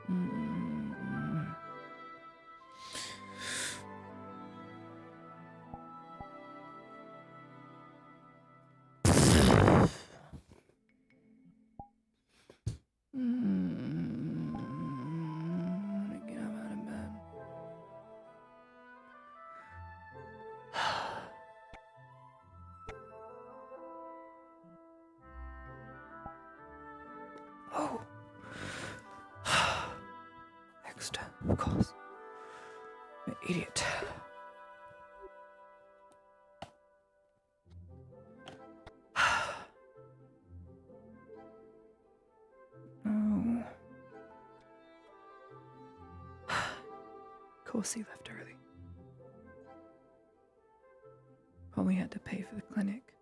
Get up out of bed. Oh. Next, of course. An idiot. Oh. Of course he left early. Probably had to pay for the clinic.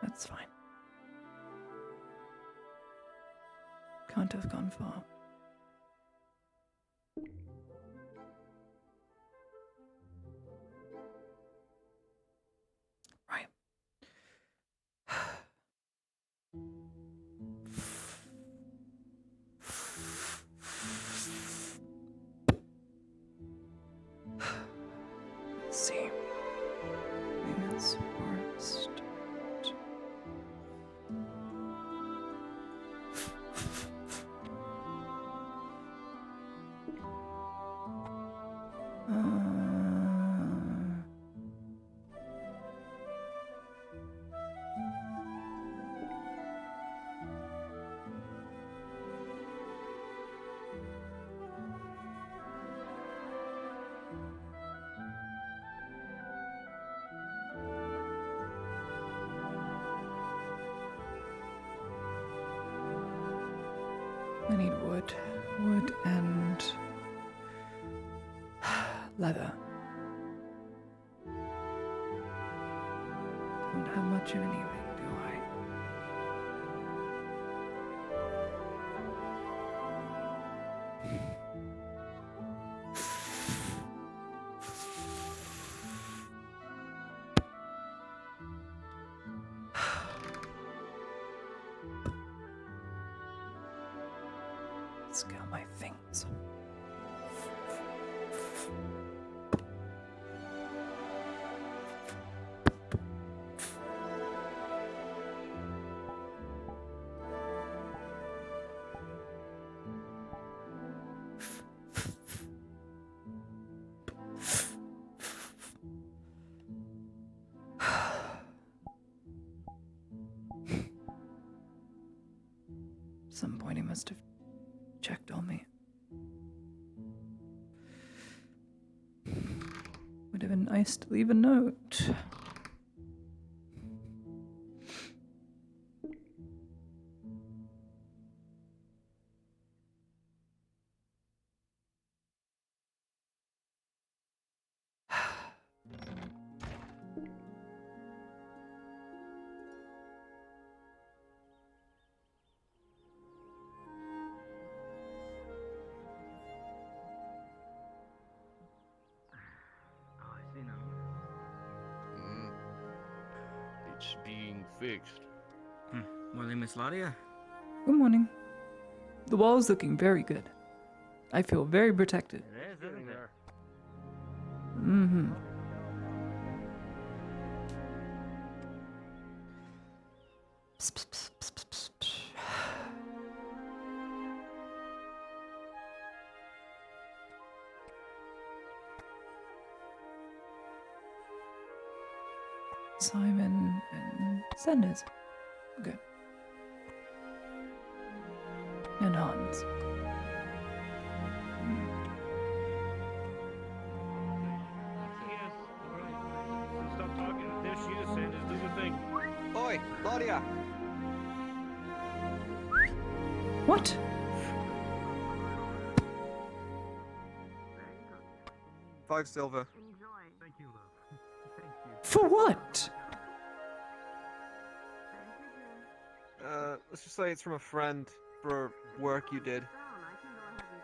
That's fine. Can't have gone far. Right. Let's see. Maintenance forest. I need wood and leather. Don't have much of anything, do I? Let's get out my things. At some point he must have checked on me. Would have been nice to leave a note. It's being fixed. Morning, Miss Ladia. Good morning. The wall's looking very good. I feel very protected. It is, isn't it? Mm-hmm. Psst, psst, psst, psst, psst, psst. Simon and Sanders. Good. And Hans. Yes, right. Stop talking. There she is, Sanders. Do your thing. Oi, Claudia! What? $5 silver. Thank you, love. Thank you. For what? Let's just say it's from a friend for work you did.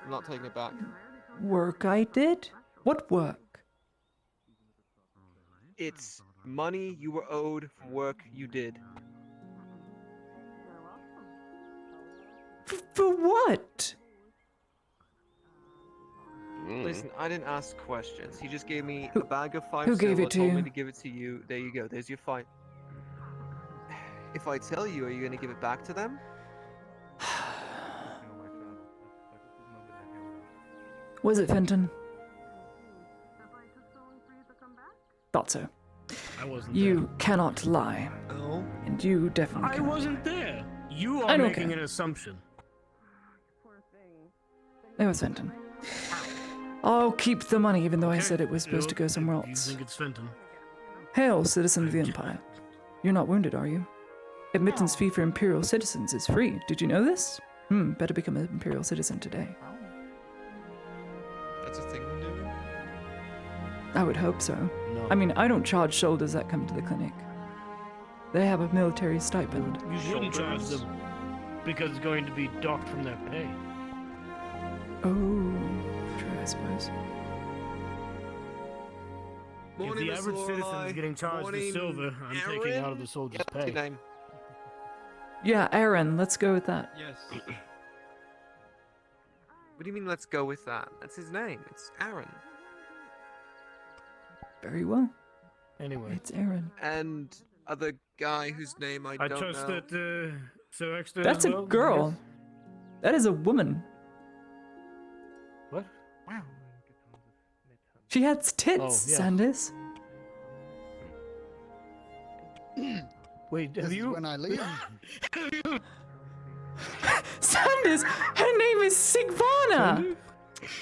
I'm not taking it back. Work I did? What work? It's money you were owed from work you did. For what? Listen, I didn't ask questions. He just gave me a bag of 5 who gave silver, it to told you? me to give it to you. There you go. There's your fight. If I tell you, are you going to give it back to them? Was it Fenton? Thought so. I wasn't You cannot lie. Oh. And you definitely there. I cannot. wasn't there. You I are don't making care. an assumption. It was Fenton. I'll keep the money even though I Okay, said it was supposed to go somewhere You else. think it's Fenton? Hail, citizen of the Empire. You're not wounded, are you? Admittance fee for Imperial citizens is free. Did you know this? Better become an Imperial citizen today. That's a thing we're doing. I would hope so. No. I mean, I don't charge soldiers that come to the clinic. They have a military stipend. You wouldn't charge them because it's going to be docked from their pay. Oh, true, I suppose. If the average citizen is getting charged the silver, I'm taking out of the soldier's Yep, pay. your name. Yeah, Aaron, let's go with that. Yes. What do you mean, let's go with that? That's his name. It's Aaron. Very well. Anyway, It's Aaron. And other guy whose name I I don't trust know. that Sir Exeter That's as a well, girl. yes? That is a woman. What? She has tits, Oh, yeah. Sanders. Wait, This have is you? when I leave. Sanders! Her name is Sigvana!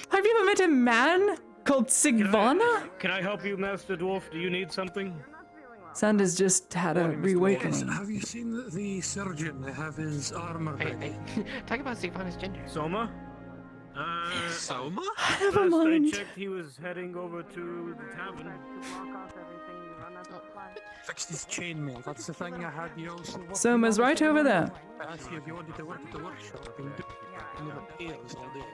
Have you ever met a man called Sigvana? Can I help you, Master Dwarf? Do you need something? Sanders just had a reawakening. Have you seen the surgeon? They have his armor ready. Talk about Sigvana's gender. Soma? Soma? Never Last I mind. checked, he was heading over to the tavern. Fixed his chainmail. That's the thing I had you also. Soma's right over there. I asked you if you wanted to work at the workshop. I can do it. Never pays all day.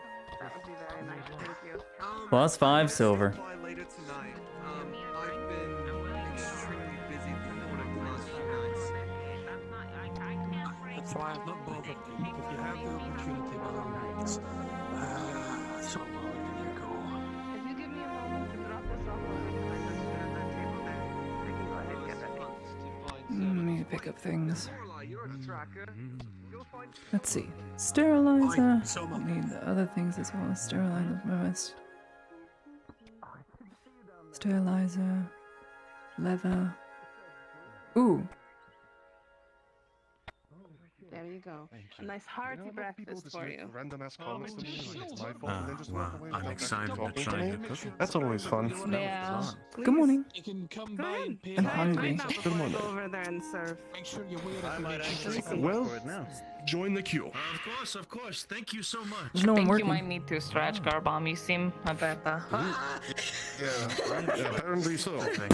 Plus 5 silver. Reply later tonight. I've been extremely busy for the last few nights. That's why I've not bothered you. If you have the opportunity, by all means. So where did you go? If you give me a moment to drop this off, I'll make my sister at that table there. They can go ahead and get ready. Need to pick up things. Lorelai, you're a tracker. Go find Let's see. Sterilizer. Soma. Need the other things as well. Sterilizer first. Sterilizer. Leather. Ooh. There you go. A nice hearty breakfast for you. Random ass comments to me, like it's my fault, and then just Well, walk away. I'm Like, excited talking to try me. your cooking. That's always fun. Yeah. Good morning. You can come Go by ahead. and pay. I'm Try it hungry. right now before Good I morning. go over there and serve. Make sure you wear it. I to might make actually sure- go Well- for it now. Join the queue. Of course. Thank you so much. There's no one think you working. might need to stretch Garbomb. You seem a bit. Yeah, apparently so. But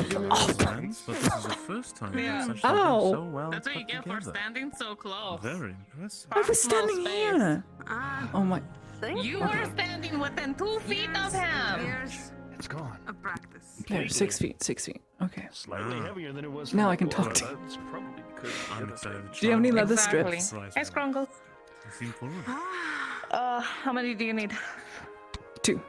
this is the first time Yeah. such Ow. so well That's what you put get for together. standing so close. Very impressive. I was Small standing space. here. Ah, Oh my. thank You were standing within 2 feet of him. Years It's gone. of practice. There, 6 feet. 6 feet. Okay. Slightly heavier than it was. Now from I can before. talk to you. That's probably because of the I'm other excited thing. to Do you have any try leather Exactly. strips? Hey, Scrungle. Looking forward. How many do you need? 2.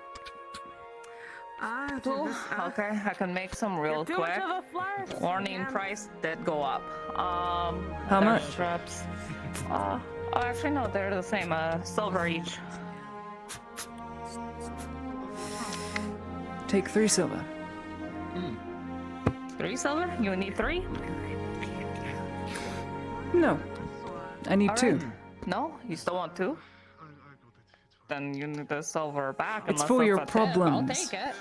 Ah, Two? this, Okay, I can make some real too quick. much of a flirt. Warning, Yeah. price did go up. How their much? Straps. Actually, no, they're the same. Silver each. Take 3 silver. 3 silver? You need 3? No. I need All 2. right. No? You still want 2? Then you need the silver back. It's unless for your a tip. problems. I'll take it.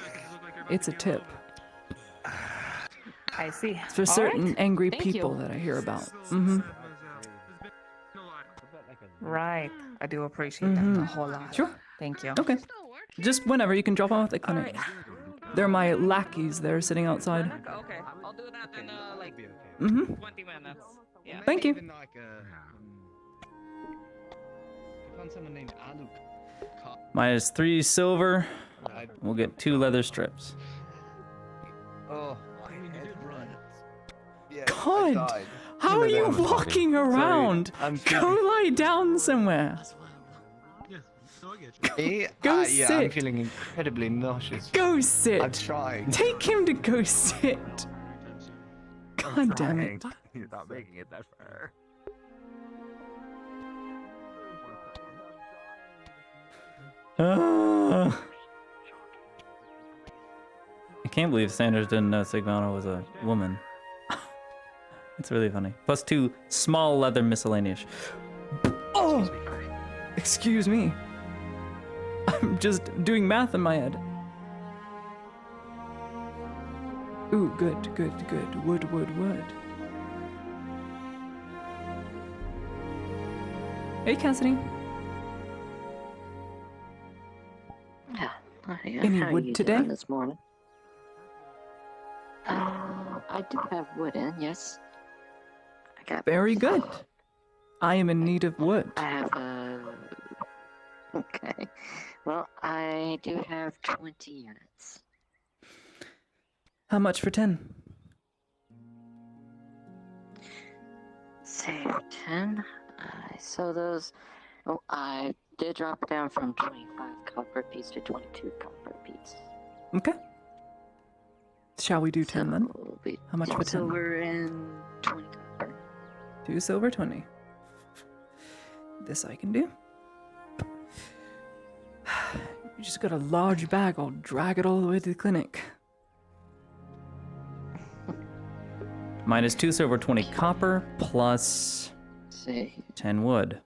It's a tip. I see. It's for All certain right. angry Thank people you. that I hear about. Mm-hmm. Right. I do appreciate that a whole lot. Sure. Thank you. Okay. Just whenever you can drop them off at the All clinic. right. They're my lackeys. They're sitting outside. Okay. I'll do that in like Mm-hmm. 20 minutes. Yeah. Thank you. Minus 3 silver. We'll get 2 leather strips. Oh, my head runs. Yeah, God, I died. how are you walking around? I'm Go lie down somewhere. Me? Go Yeah, I'm sit. feeling incredibly nauseous. Go sit. I'm trying. Take him to go sit. God damn it. He's not making it that far. I can't believe Sanders didn't know Sigmana was a woman. It's really funny. Plus 2 small leather miscellaneous. Oh! Excuse me. I'm just doing math in my head. Ooh, good. Wood. Hey, Cassidy. Yeah. Any how are wood you today? doing this morning? I do have wood in, yes. I got Very good. I am in need of wood. I have okay. Well, I do have 20 units. How much for 10? Say 10. So those. Oh, I did drop it down from 25 copper piece to 22 copper piece. Okay. Shall we do 10 then? How much for 10? Silver and 20 copper. 2 silver, 20. This I can do. You just got a large bag. I'll drag it all the way to the clinic. Minus 2 silver, 20 copper, plus See. 10 wood.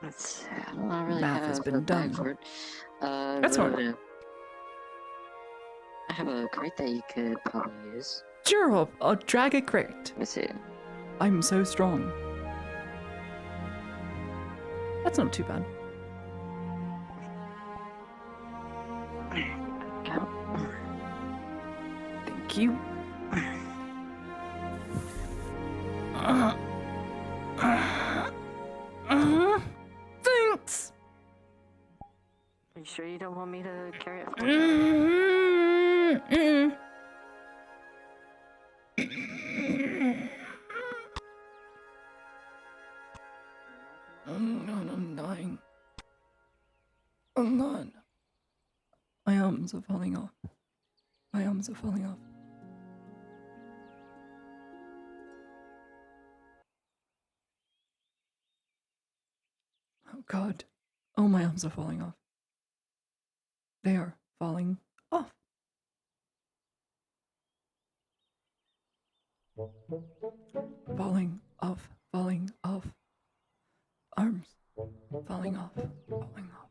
Let's see. I don't really Math have has been the bag done. for it. That's all but, right. I have a crate that you could probably use. Sure, I'll drag a crate. Let's see. I'm so strong. That's not too bad. Thank you. Thanks. Are you sure you don't want me to carry it for I'm dying. I'm not. My arms are falling off. My arms are falling off. Oh God. Oh, my arms are falling off. They are falling off. Falling off, falling off. Arms falling off, falling off.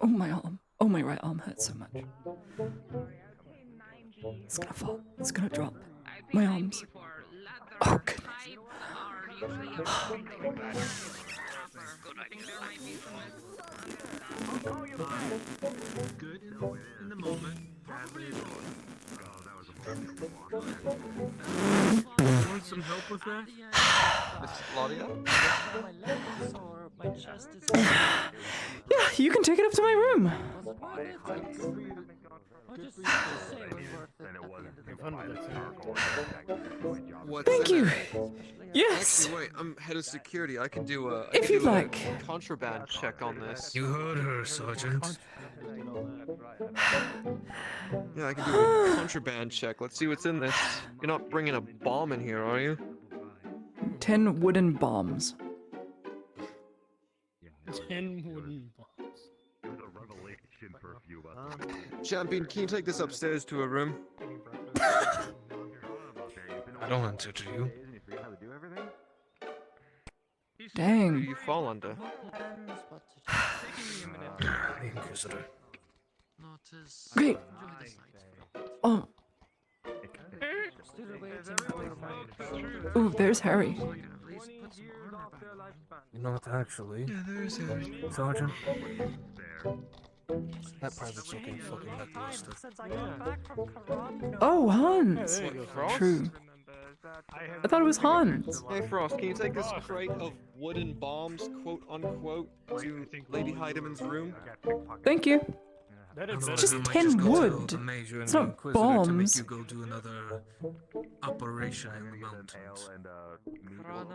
Oh, my arm. Oh, my right arm hurts so much. It's gonna fall. It's gonna drop. My arms. Oh, goodness. Good in the moment. Want some help with that? Miss Claudia? Yeah, you can take it up to my room. Thank you. Yes. Actually, wait, I'm head of security. I can do a. If you'd like. Contraband check on this. You heard her, Sergeant. Yeah, I can do a contraband check. Let's see what's in this. You're not bringing a bomb in here, are you? 10 wooden bombs. 10 wooden bombs. Champion, can you take this upstairs to a room? I don't answer to you. Who do Dang. you fall under? The Inquisitor. Great. Oh. Ooh, there's Harry. Not actually. Yeah, there's Harry. Sergeant. That private's looking fucking lackluster. Oh, Hans. Hey, Frost? True. I thought it was Hans. Hey, Frost, can you take this crate of wooden bombs, quote unquote, to Lady Heideman's room? Thank you. It's Otherwise, just we might 10 just go tell wood. the Major It's and the not Inquisitor to make bombs. you go do another operation in the mountains.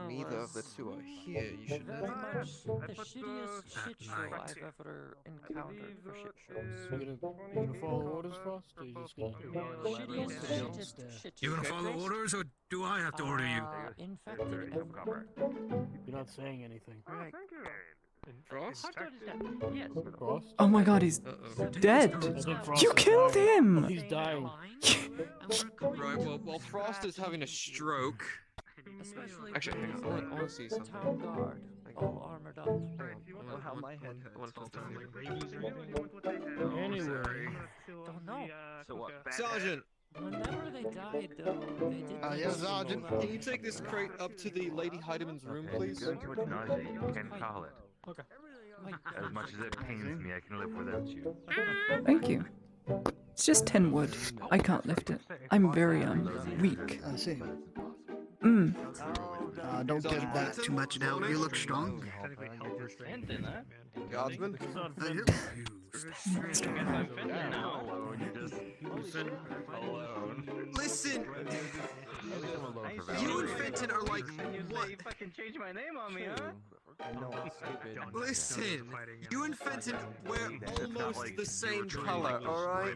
Neither of the two are here. You should Very know. much the shittiest At shit show night. I've ever encountered for shit shows. You gonna follow orders, Frost? Or you just gonna Shittiest, shittest shit You show. gonna follow orders, or do I have to order you? Infected everywhere. You're not saying anything. Frost? Yes. Frost? Oh my god, he's Uh-oh. dead. I think Frost You is killed dying. him! Oh, he's dying. Right, well, while Frost is having a stroke... Especially Actually, hang on, I wanna see the something. town guard, all armored up. Hang on, how my head I wanna hurts. put this in. Anyway. Don't know. So what? Sergeant! Whenever they died, though, they did. Yeah, Sergeant, can you take this crate up to the Lady Heideman's room, please? You're doing too much nausea. You can call it. Okay. As much as it pains me, I can live without you. Thank you. It's just 10 wood. I can't lift it. I'm very, weak. I see. Don't Sergeant get that Benson? too much now. You look strong. Guardsman? I do. Listen! You and Fenton are like, what? You fucking changed my name on me, huh? Listen! You and Fenton wear almost the same color, alright?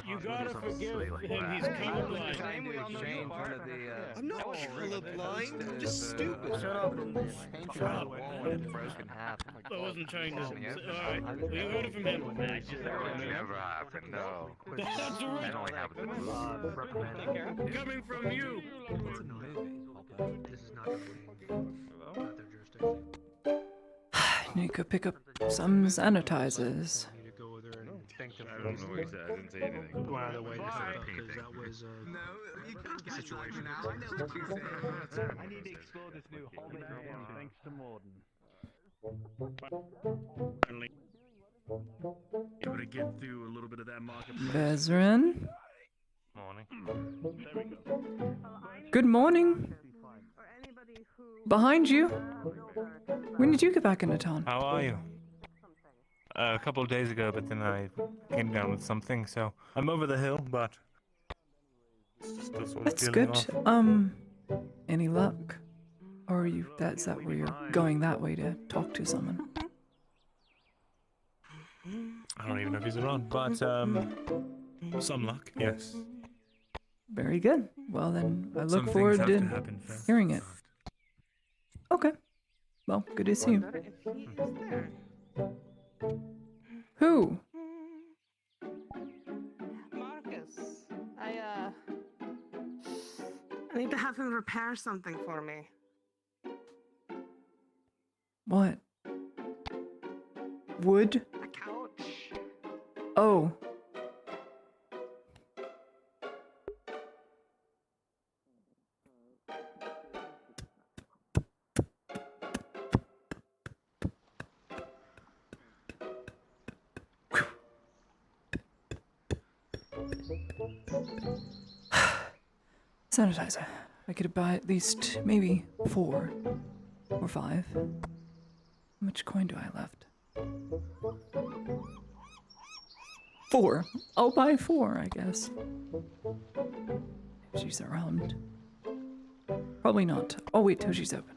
You gotta forgive him, he's colorblind. I'm not colorblind, I'm just stupid. Shut up. Shut up. Broken half. I wasn't trying to... Alright, well, you heard it from him. Never happened, no. That's It right. only happened to Coming from you. Need to go pick up some sanitizers. I don't know what he said. I didn't say anything. Go out of the way. That was No, you can't get situation now, I know what you said. I need to explore this new holiday thanks to Morden. Finally able to get through a little bit of that market. Vezrin? Morning. Good morning. Behind you. When did you get back into town? How are you? A couple of days ago, but then I came down with something, so I'm over the hill, but still sort of That's feeling good. off. Any luck? Or are you, is that where you're going that way to talk to someone? I don't even know if he's around, but some luck, yes. Very good. Well then, I Some look things forward have to to happen first. hearing it. Okay. Well, good to see you. Who? Marcus. I need to have him repair something for me. What? Wood? A couch. Oh. Sanitizer. I could buy at least maybe 4 or 5. How much coin do I left? 4. I'll buy 4, I guess. If she's around. Probably not. I'll wait till she's open.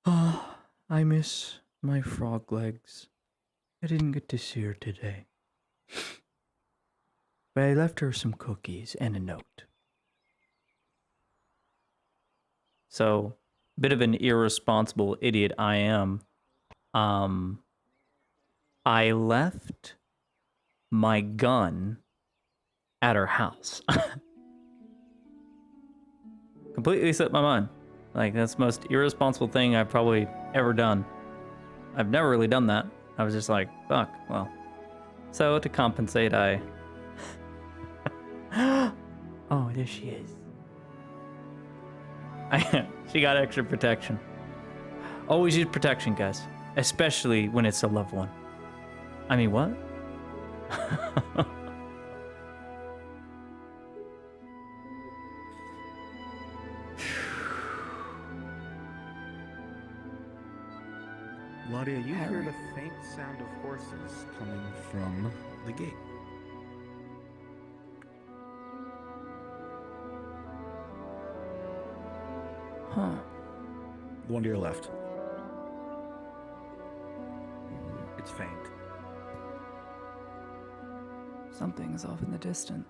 Ah, I miss my frog legs. I didn't get to see her today. But I left her some cookies and a note. So, bit of an irresponsible idiot I am. I left my gun at her house. Completely slipped my mind. Like, that's the most irresponsible thing I've probably ever done. I've never really done that. I was just like, fuck, well. So, to compensate, I... Oh, there she is. She got extra protection. Always use protection, guys. Especially when it's a loved one. I mean, what? Ladia, you hear Harry. the faint sound of horses coming from the gate. Huh. The one to your left. It's faint. Something's off in the distance.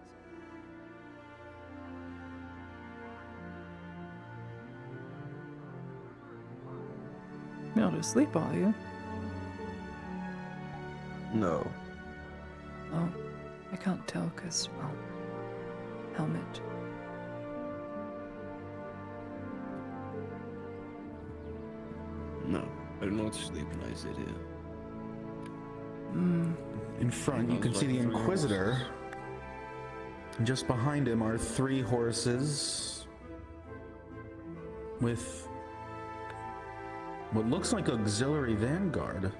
You're not asleep, are you? No. Oh, I can't tell because, well, helmet. No, I do not sleep when I sit here. In front, you can see the Inquisitor. And just behind him are 3 horses with what looks like auxiliary vanguard.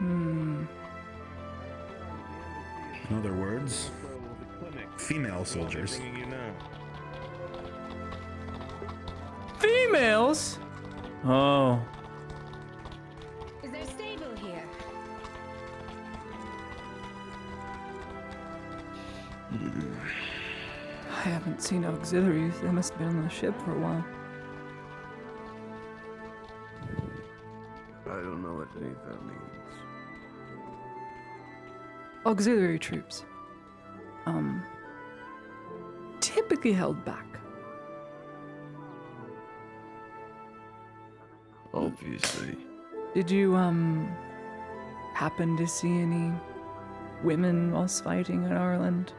In other words, female soldiers. Females? Oh. Is there a stable here? I haven't seen auxiliaries. They must have been on the ship for a while. I don't know what any of that means. Auxiliary troops. Typically held back. Obviously. Did you, happen to see any women whilst fighting in Ireland?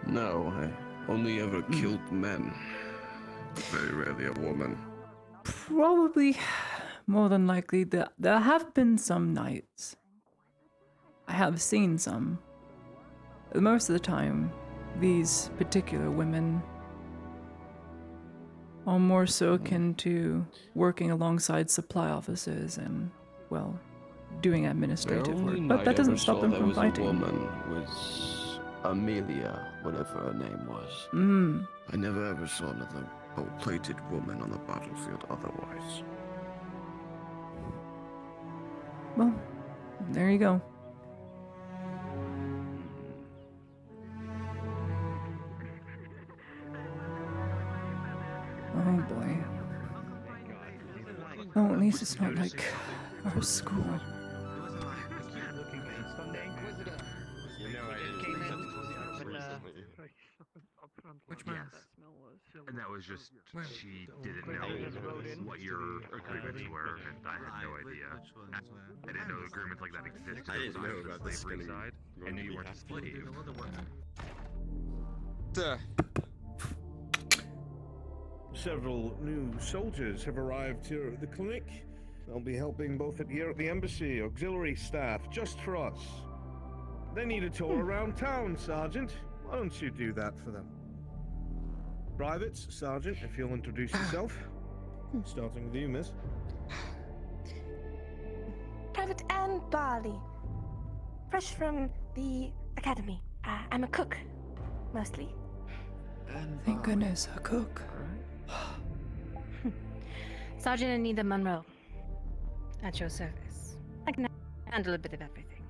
No, I only ever killed men. Very rarely a woman. Probably, more than likely, there have been some nights. I have seen some. Most of the time, these particular women are more so akin to working alongside supply officers and, well, doing administrative work. But that doesn't stop them from fighting. A woman was Amelia, whatever her name was. I never ever saw another gold-plated woman on the battlefield otherwise. Well, there you go. Oh boy. Oh, at least it's not like our school. Which man? And that was just, she didn't know what your agreements were, and I had no idea. I didn't know agreements like that existed. I didn't know about the this slavery getting side. I knew you weren't a slave. Several new soldiers have arrived here at the clinic. They'll be helping both here at the embassy, auxiliary staff, just for us. They need a tour around town, Sergeant. Why don't you do that for them? Privates, Sergeant, if you'll introduce yourself. Starting with you, miss. Private Anne Barley. Fresh from the academy. I'm a cook, mostly. Thank goodness, a cook. Sergeant Anita Monroe. At your service. I can handle a bit of everything.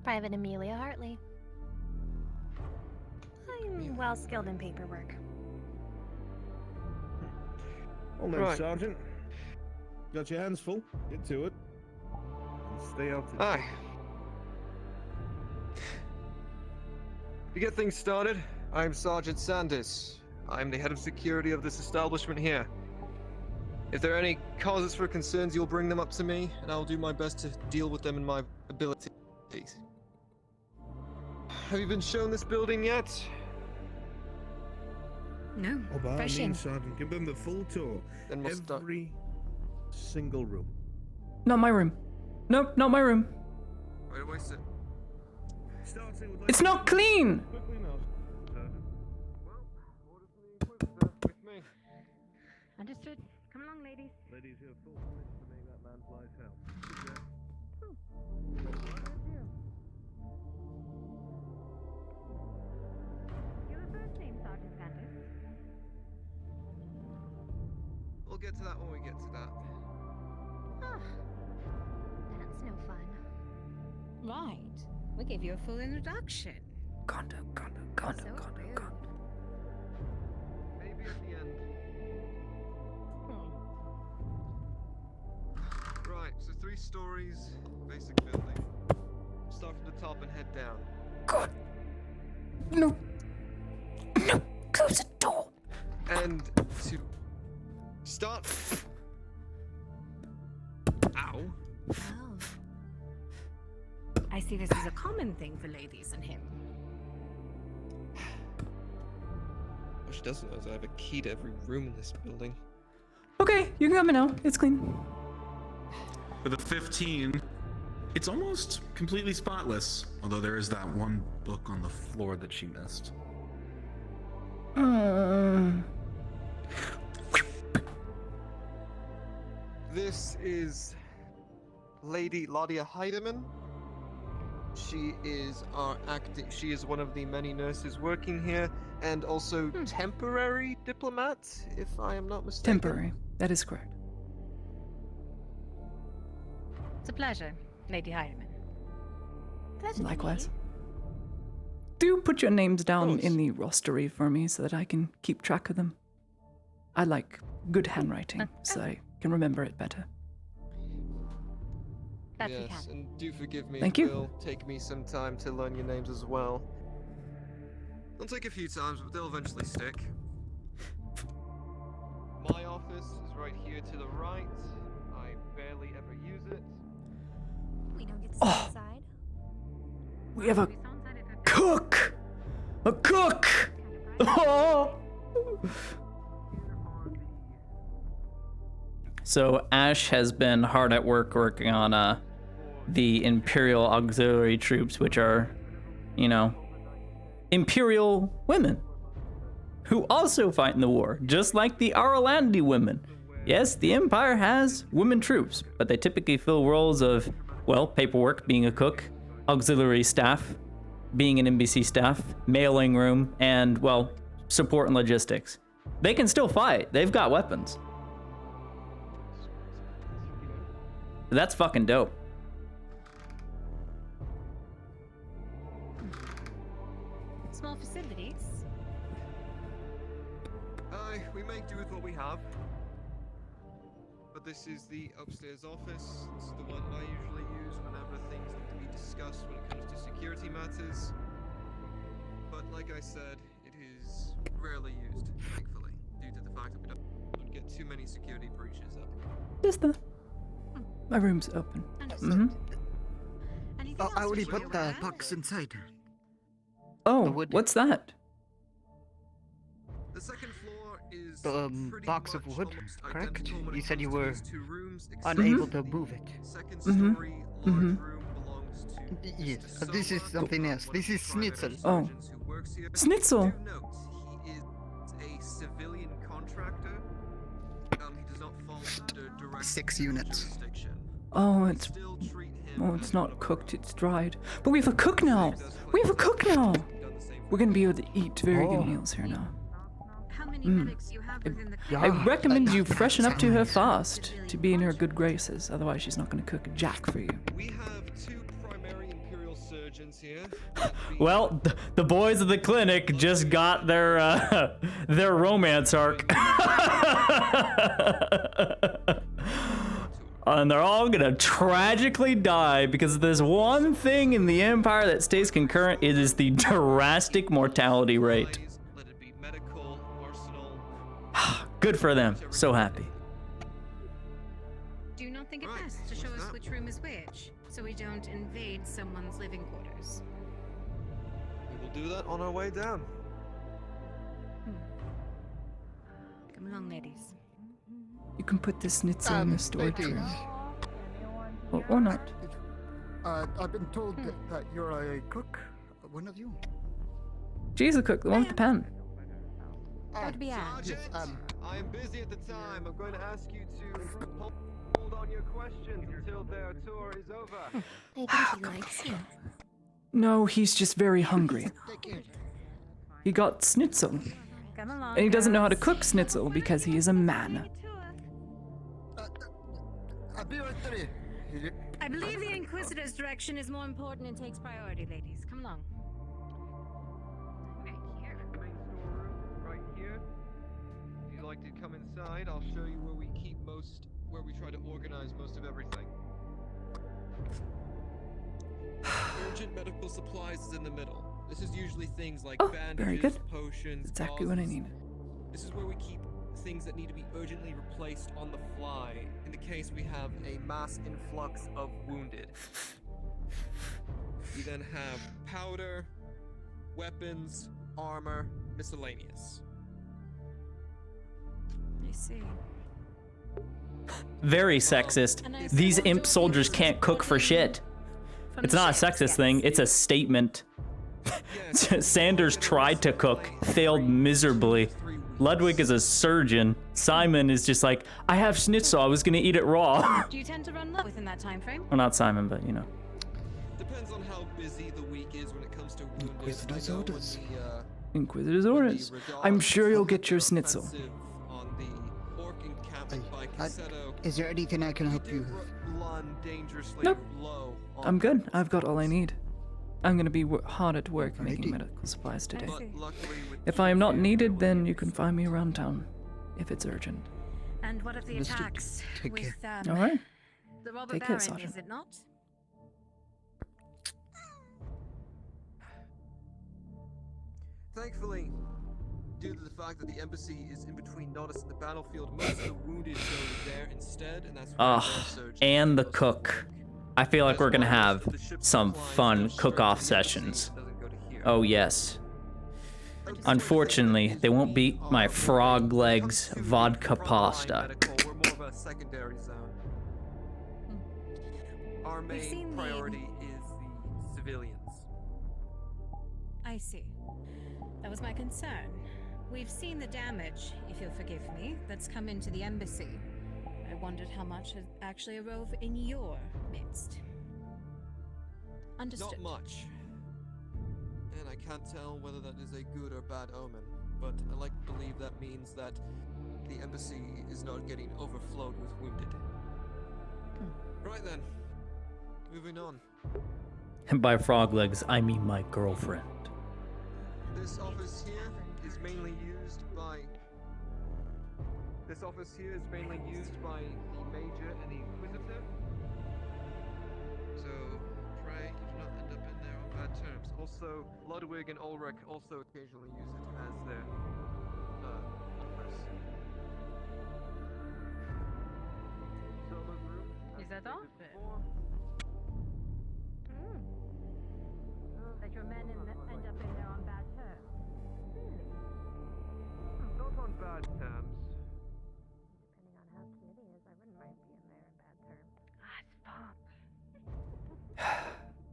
Private Amelia Hartley. I'm well skilled in paperwork. Well then, Right. Sergeant. Got your hands full. Get to it. And stay out of Aye. To get things started, I'm Sergeant Sanders. I'm the head of security of this establishment here. If there are any causes for concerns, you'll bring them up to me, and I'll do my best to deal with them in my abilities. Have you been shown this building yet? No. Oh, by all Fresh in. means, Sergeant, give them the full tour. Then we'll start. Every single room. Not my room. Nope, not my room. Wait, wait, sir. Starting with It's not clean! quickly now, Sergeant. With me. Understood. Come along, ladies. Ladies, you have full permission to make that man's life hell. Your first name, Sergeant Sanders? get to that when we get to that. That's no fun. Right. We gave you a full introduction. Condo. Maybe at the end. Right, so 3 stories, basic building. Start from the top and head down. God. No. Close the door. And to start. Ow. Oh. I see this is a common thing for ladies and him. What she doesn't know is I have a key to every room in this building. Okay, you can come in now. It's clean. With a 15, it's almost completely spotless. Although there is that one book on the floor that she missed. This is Lady Ladia Heidemann. She is she is one of the many nurses working here, and also temporary diplomat, if I am not mistaken. Temporary. That is correct. It's a pleasure, Lady Heidemann. Pleasure. Likewise. Do put your names down in the rostery for me so that I can keep track of them. I like good handwriting, so I can remember it better. Yes, and do forgive me. Thank It you. will take me some time to learn your names as well. It'll take a few times, but they'll eventually stick. My office is right here to the right. I barely ever use it. We don't get to sit inside. We have a cook! A cook! Oh! So Ash has been hard at work working on the Imperial Auxiliary Troops, which are, you know, Imperial women who also fight in the war, just like the Aralandi women. Yes, the Empire has women troops, but they typically fill roles of, well, paperwork, being a cook, auxiliary staff, being an NBC staff, mailing room, and, well, support and logistics. They can still fight. They've got weapons. That's fucking dope. Small facilities. We make do with what we have. But this is the upstairs office. This is the one I usually use whenever things need to be discussed when it comes to security matters. But like I said, it is rarely used, thankfully, due to the fact that we don't get too many security breaches up. Just the... My room's open. Mm-hmm. Oh, I already put the box inside. Oh, what's that? The second floor is The box of wood, correct? You said you were Mm-hmm. unable to move it. Second Mhm. story Mhm. room belongs to Yes, but this is something else. This is Schnitzel. Oh. Schnitzel! Do note, he is a civilian contractor. He does not fall under direct 6 units. jurisdiction. Oh, it's not cooked, it's dried. But we have a cook now! We have a cook now! We're gonna be able to eat very good meals here now. How many medics you have within the I recommend you freshen up to her fast to be in her good graces, otherwise she's not gonna cook jack for you. We have 2 primary Imperial surgeons here. Well, the boys of the clinic just got their their romance arc. And they're all gonna tragically die because there's one thing in the Empire that stays concurrent. It is the drastic mortality rate. Good for them. So happy. Do you not think it best to show us which room is which, so we don't invade someone's living quarters? We will do that on our way down. Come along, ladies. You can put this schnitzel in the storage ladies. room. Or not. I've been told that you're a cook. One of you? She's a cook, the one with the pen. That'd be Sergeant, I am busy at the time. I'm going to ask you to hold on your questions until their tour is over. I think he likes you. No, he's just very hungry. He got schnitzel. Come along. And he doesn't know how to cook schnitzel because he is a man. be right there. I believe the Inquisitor's direction is more important and takes priority, ladies. Come along. Main storeroom, right here. If you'd like to come inside, I'll show you where we try to organize most of everything. Urgent medical supplies is in the middle. This is usually things like bandages, very good. potions, Exactly what I gauze. needed. This is where we keep things that need to be urgently replaced on the fly in the case we have a mass influx of wounded. You then have powder, weapons, armor, miscellaneous. I see. Very sexist. These imp soldiers can't cook for shit. It's not a sexist thing, it's a statement. Sanders tried to cook, failed miserably. Ludwig is a surgeon. Simon is just like, I have schnitzel, I was gonna eat it raw. Do you tend to run low within that time frame? Well, not Simon, but you know. Depends on how busy the week is when it comes to wounded. Inquisitor's orders. Inquisitor's orders. I'm sure you'll get your schnitzel. Is there anything I can help you with? Nope. I'm good. I've got all I need. I'm gonna be hard at work making medical supplies today. If I am not needed, then you can find me around town, if it's urgent. And what of the attacks with All right. the robber Take care, baron, Sergeant. is it not? Thankfully, due to the fact that the embassy is in between Nodus and the battlefield, most of the wounded go there instead, and that's where And the cook. I feel like we're gonna have some fun cook-off sessions. Oh yes. Unfortunately, they won't beat my frog legs vodka pasta. We're more of a secondary zone. Our main priority is the civilians. I see. That was my concern. We've seen the damage, if you'll forgive me, that's come into the embassy. I wondered how much has actually arose in your midst. Understood. Not much. And I can't tell whether that is a good or bad omen, but I like to believe that means that the embassy is not getting overflowed with wounded. Right then. Moving on. And by frog legs, I mean my girlfriend. This office here is mainly used by the Major and the Inquisitor. So try to not end up in there on bad terms. Also, Ludwig and Ulrich also occasionally use it as their office. Solo's room. Is that all? That your men end up in there on bad terms. Not on bad terms. Depending on how cute he is, I wouldn't mind being there in bad terms. Stop.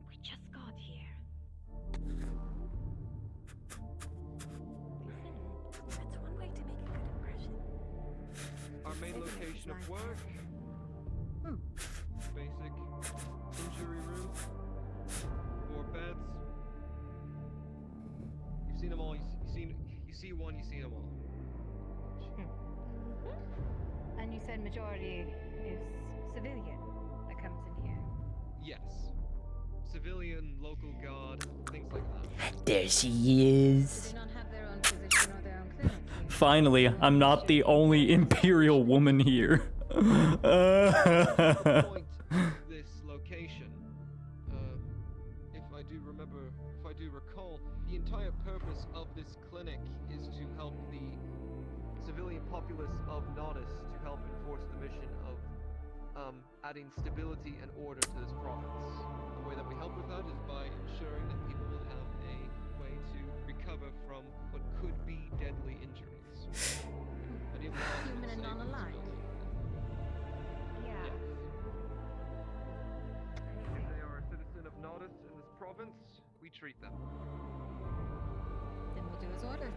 We just got here. That's one way to make a good impression. Our main location of work. Basic injury room. 4 beds. You've seen them all. You see one. You've seen them all. And you said majority is civilian that comes in here. Yes. Civilian, local guard, things like that. There she Do is. they not have their own physician or their own clinic here? Finally, I'm not the only Imperial woman here. This location. If I do recall, the entire purpose of this clinic is to help the civilian populace of Nodus to help enforce the mission of adding stability and order to this province. The way that we help with that is by ensuring that people will have a way to recover from what could be deadly injuries. Human and non-aligned. Yeah. If they are a citizen of Nodus in this province, we treat them. Then we'll do as ordered.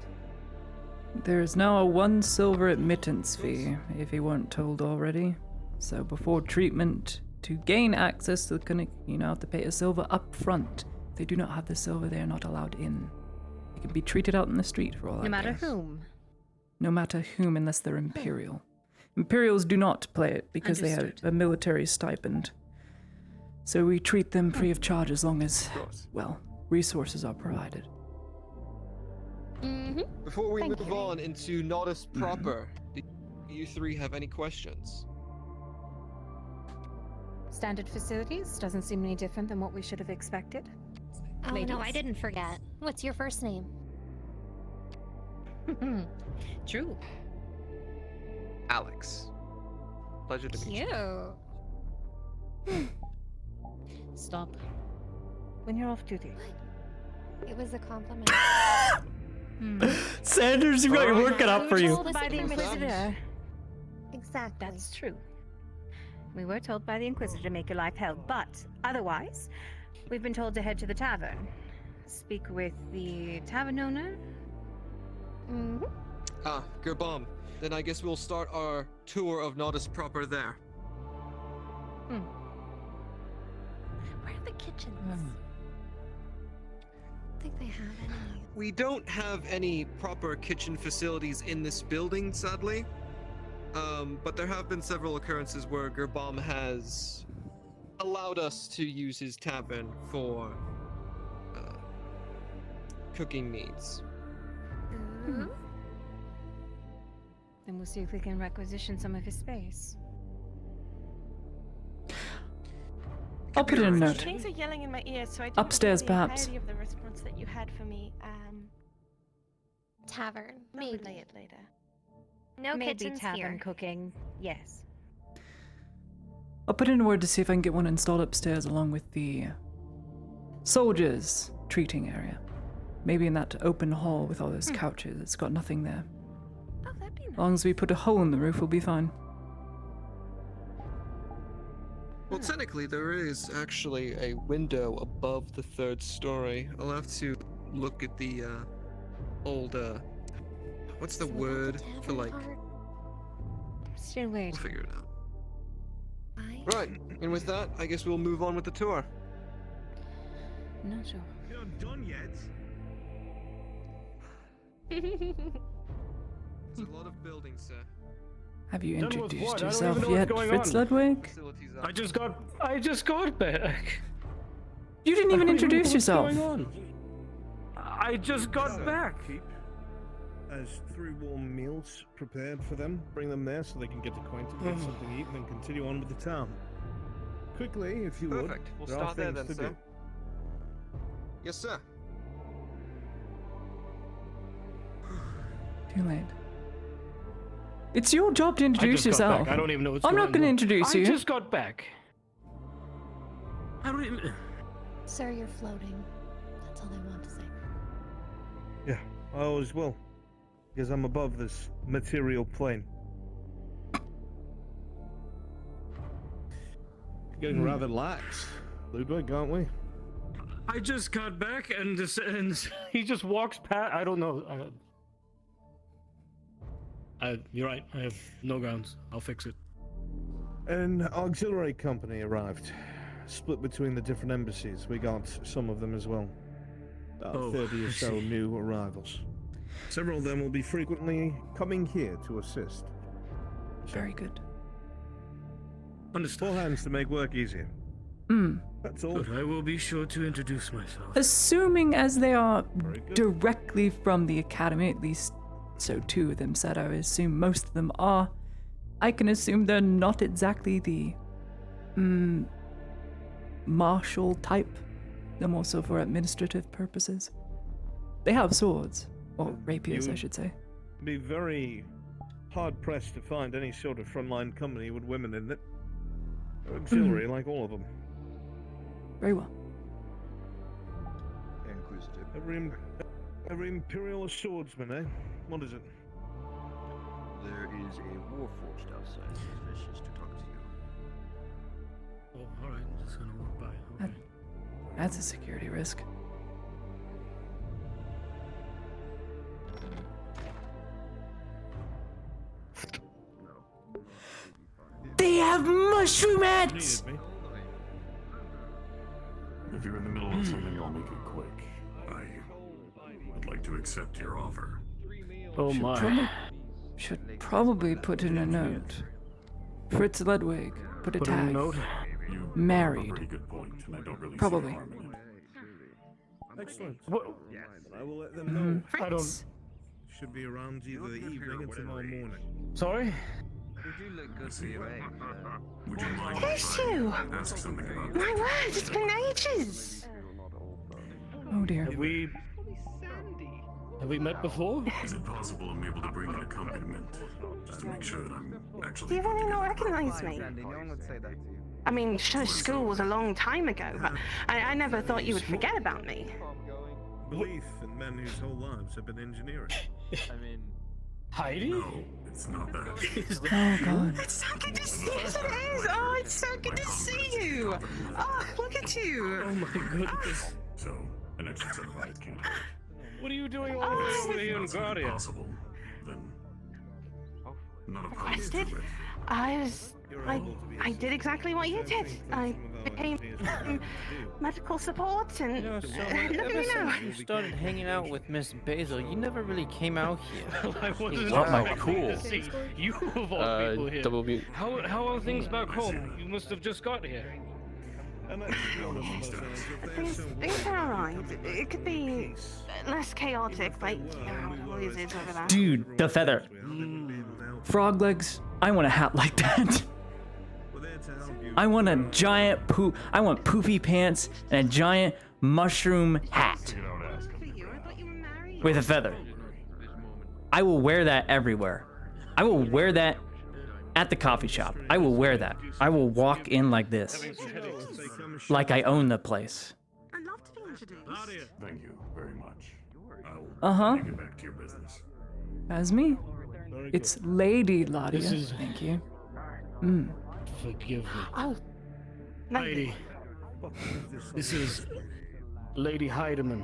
There is now a 1 silver admittance fee, if you weren't told already. So before treatment, to gain access to the clinic, you now have to pay a silver up front. If they do not have the silver, they are not allowed in. They can be treated out in the street for all I No matter guess. whom. No matter whom, unless they're Imperial. Imperials do not play it because they have Understood. a military stipend. So we treat them free of charge as long as, well, resources are provided. Before we move on into Nodus proper, do you three have any questions? Standard facilities doesn't seem any different than what we should have expected. Oh no, I Ladies? didn't forget. What's your first name? True. Alex. Pleasure to meet you. Cute. Stop. When you're off duty. It was a compliment. Sanders, you've got your work cut out for you. By the Inquisitor. Exactly. That's true. We were told by the Inquisitor to make your life hell, but otherwise, we've been told to head to the tavern. Speak with the tavern owner. Ah, Gerbom. Then I guess we'll start our tour of Nodus proper there. Where are the kitchens? I don't think they have any. We don't have any proper kitchen facilities in this building, sadly. But there have been several occurrences where Gerbom has allowed us to use his tavern for cooking needs. Then we'll see if we can requisition some of his space. I'll put in a note. Things are yelling in my ears, so I didn't Upstairs, hear the perhaps. entirety of the response that you had for me. Tavern. I'll Maybe. relay it later. No Maybe kitchens tavern here. cooking. Yes. I'll put in a word to see if I can get one installed upstairs along with the soldiers' treating area. Maybe in that open hall with all those couches. It's got nothing there. Oh, that'd be nice. As long as we put a hole in the roof, we'll be fine. Well, technically, there is actually a window above the 3rd story. I'll have to look at the old what's the word for like? Still waiting. We'll figure it out. Right, and with that, I guess we'll move on with the tour. Not sure. You're not done yet. It's a lot of buildings, sir. Have you Done with introduced what? I don't yourself even know yet, what's going Fritz on. Ludwig? Facilities I just got back. You didn't even I don't know introduce what's yourself. going on. I just got back. As 3 warm meals prepared for them, bring them there so they can get acquainted, get something to eat, and then continue on with the town. Quickly, if you would. Perfect. We'll There are start there things then, to sir. do. Yes, sir. Too late. It's your job to I introduce just got yourself. back. I don't even know what's I'm going not going to on. introduce you. I just got back. I don't even. Sir, you're floating. That's all I want to say. Yeah, I always will. Because I'm above this material plane. Getting rather lax, Ludwig, aren't we? I just got back and he just walks past. I don't know. You're right. I have no grounds. I'll fix it. An auxiliary company arrived. Split between the different embassies. We got some of them as well. About 30 or so new arrivals. Several of them will be frequently coming here to assist. Very good. Understood. Full hands to make work easier. That's all. Good. I will be sure to introduce myself. Assuming as they are directly from the academy, at least so 2 of them said, I would assume most of them are. I can assume they're not exactly the martial type. They're more so for administrative purposes. They have swords, or rapiers, I should say. Be very hard pressed to find any sort of frontline company with women in it. They're auxiliary, like all of them. Very well. Inquisitive. Every Imperial swordsman, eh? What is it? There is a warforged outside. He wishes to talk to you. Oh, all right. Just gonna walk by. Okay. That's a security risk. They have mushroom heads! If you're in the middle of something, I'll make it quick. I would like to accept your offer. Oh my. should probably put in a note. Fritz Ludwig, put a Put in a tag. note? Married. Pretty good point, and I don't really see Probably. harm in it. Excellent. What? I will let them know. I don't. Should be around either the evening or tomorrow morning. Sorry? You do look good for your age. Would you mind Bless if I you. ask something about My word, it's been ages. Oh dear. Have we met before? Is it possible I'm able to bring an accompaniment? Just to make sure that I'm Do actually... you really not recognize me? Sandy, no one would say that to you. I mean, school was a long time ago, but I never thought you would forget about me. Belief in men whose whole lives have been engineering. I mean, Heidi? No, it's not that. Oh god. It's so good to see you. Yes, it is. Oh, it's so good to see you. Oh, look at you. Oh my goodness. So, an extra set of eyes can't hurt. What are you doing all the way over here in Guardia? Possible, then... Not opposed to Requested? it. I did exactly what you did. I became medical support and No, so look at ever me now. since you started hanging out with Miss Basil, you never really came out here. I wasn't Oh my expecting cool. to see you of all people here. Double mute. How are things back home? You must have just got here. And that's one of those things. Things are alright. It could be less chaotic, like always is over there. Dude, the feather. Frog legs. I want a hat like that. I want a giant poop. I want poofy pants and a giant mushroom hat with a feather. I will wear that everywhere. I will wear that at the coffee shop. I will wear that. I will walk in like this, like I own the place. I'd love to be introduced. Thank you very much. I'll get back to your business. That's me. It's Lady Ladia. This is- Thank you. Forgive me. Oh, Heidi. This is Lady Heidemann.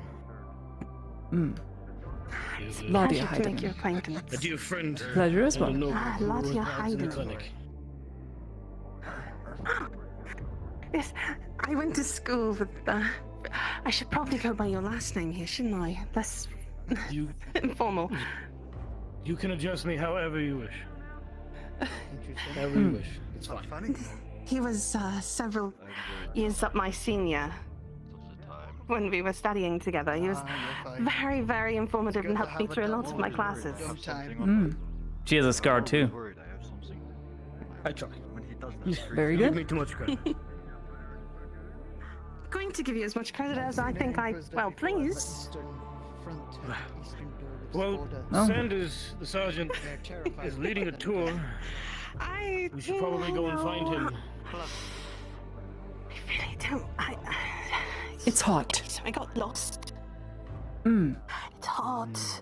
Is a- Ladia Pleasure to make Heidemann. your acquaintance. A dear friend. Pleasure as and a well. noble Ah, who Ladia resides in the Heidemann. clinic. Yes, I went to school with. I should probably go by your last name here, shouldn't I? Less You informal. you can address me however you wish. However you wish. It's fine. He was several years up my senior when we were studying together. He was very, very informative and helped me through a lot of my classes. She has a scar too. I try. Very You give good. me too much credit. Going to give you as much credit as I think I, well, please. Well, Oh. Sanders, the sergeant, is leading a tour. We should probably go and find him. I really don't. It's hot. I got lost. It's hot.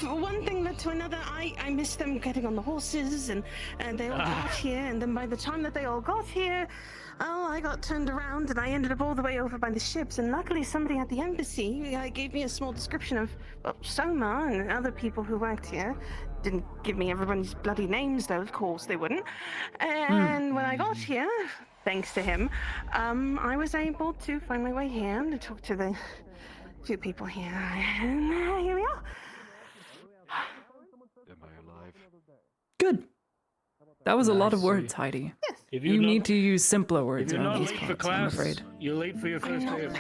One thing led to another. I missed them getting on the horses, and they all got here. And then by the time that they all got here, I got turned around, and I ended up all the way over by the ships. And luckily, somebody at the embassy gave me a small description of Soma and other people who worked here. Didn't give me everybody's bloody names, though. Of course they wouldn't. And when I got here, thanks to him, I was able to find my way here and to talk to the few people here. And here we are. Am I alive? Good. That was a lot of words, Heidi. If You you're need not- to use simpler words If you're around not these late for parts, I'm class, afraid. you're late for your first day of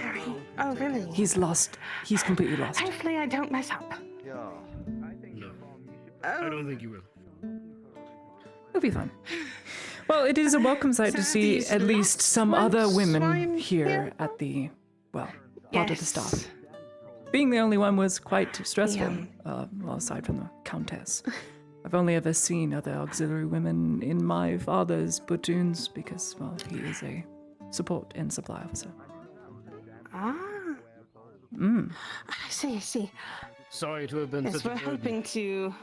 Oh, really? He's lost. He's completely lost. Hopefully I don't mess up. No. I don't think you will. It'll be fine. Well, it is a welcome sight to see at least some other women here at the, well, part of the staff. Being the only one was quite stressful, well, aside from the Countess. I've only ever seen other auxiliary women in my father's platoons because, well, he is a support and supply officer. Ah. Mm. I see, I see. Sorry to have been Yes, such a we're burden. hoping to.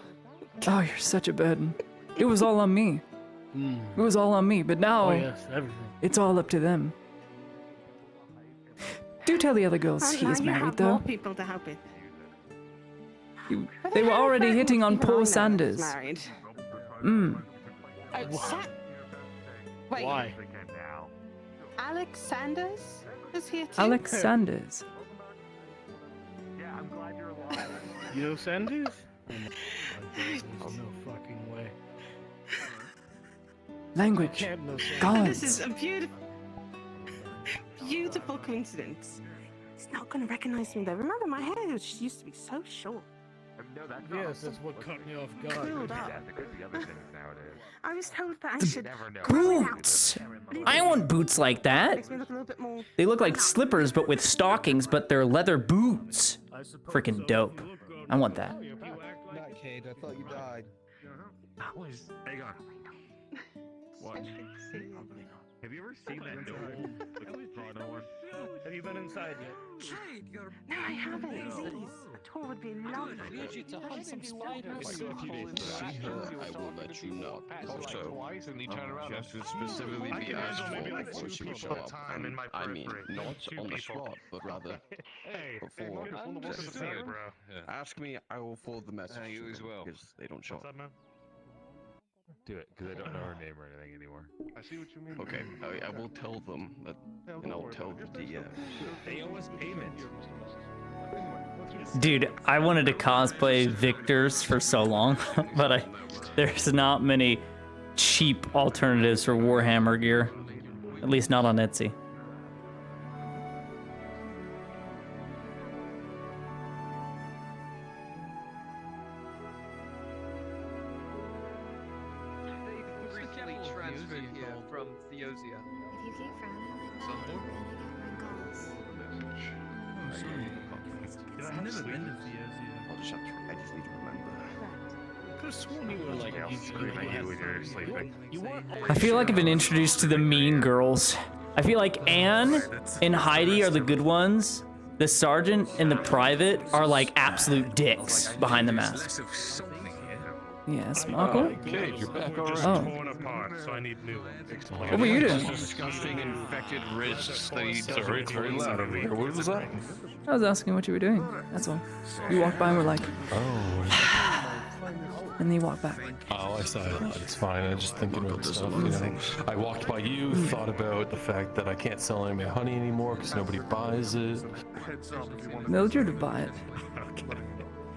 Oh, you're such a burden. It was all on me. It was all on me, but now Oh yes, everything. it's all up to them. Do tell the other girls And he now is you married, have though. more people to help with. They were already hitting on People I poor know is Sanders. Married. Mm. Oh, wait. Why? Alex Sanders is here too. Alex Sanders. You know Sanders? There's no fucking way. Language. This is a beautiful coincidence. He's not going to recognize me though. Remember, my hair used to be so short. No, that's Yes, that's what caught me off guard. Curled up. That's because the other things nowadays. I was told that I should. Boots! I want boots like that. Makes me look a little bit more. They look like slippers, but with stockings, but they're leather boots. Freaking dope. I want that. Not Kate, I thought you died. Aegon. What? Have you ever seen that noble? Have you been inside yet? No, I haven't. A tour would be lovely. To hunt some spiders. If you see her, I will let you know. Also, just to specifically be asked for, or she will show up. I mean, not on the spot, but rather before. Ask me, I will forward the message. You as well. Because they don't show up. Do it, because I don't know her name or anything anymore. I see what you mean. Okay, I will tell them that, and I'll tell the DM. They owe us payment. Dude, I wanted to cosplay Victors for so long, but there's not many cheap alternatives for Warhammer gear. At least not on Etsy. Recently transferred here from Theosia. If you keep frowning like that, you're gonna get wrinkles. Oh, sorry. I've never been to Theosia. I'll just have to, I just need to remember. I could have sworn you were like Screaming at you when you're sleeping. I feel like I've been introduced to the mean girls. I feel like Anne and Heidi are the good ones. The sergeant and the private are like absolute dicks behind the mask. Yes, Marco? Okay, you're back already. Oh. Torn apart, so I need new ones. What were you doing? Disgusting infected wrists that he doesn't Sorry, it's very loud over here. What was that? I was asking what you were doing. That's all. You walked by and were like, Oh. and then you walked back. Oh, I saw it. It's fine. I'm just thinking about stuff, you know. I walked by you, thought about the fact that I can't sell any of my honey anymore because nobody buys it. Mildred would buy it.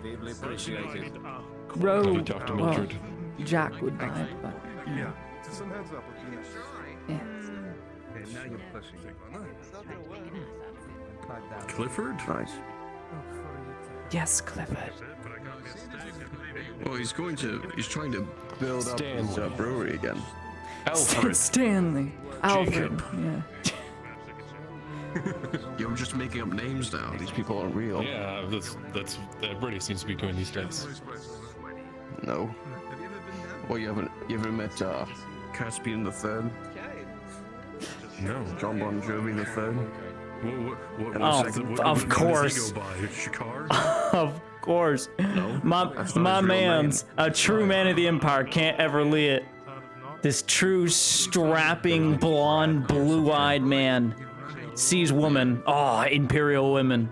Deeply appreciated. Ro, Talk to well, Mildred. Jack would buy it, but Yeah. Just some heads up, okay? yeah. Okay, now you're pushing. Clifford? Nice. Yes, Clifford. Well, he's trying to build up his brewery again. Alfred. Stanley. Alfred. Yeah. You're just making up names now. These people aren't real. Yeah, that's everybody seems to be doing these days. No. Well, you ever met Caspian the Third? No. John Bon Jovi the Third? Of course. Of course. No. My man's a true man of the Empire, can't ever lit it. This true strapping blonde blue-eyed man sees woman. Oh, Imperial women.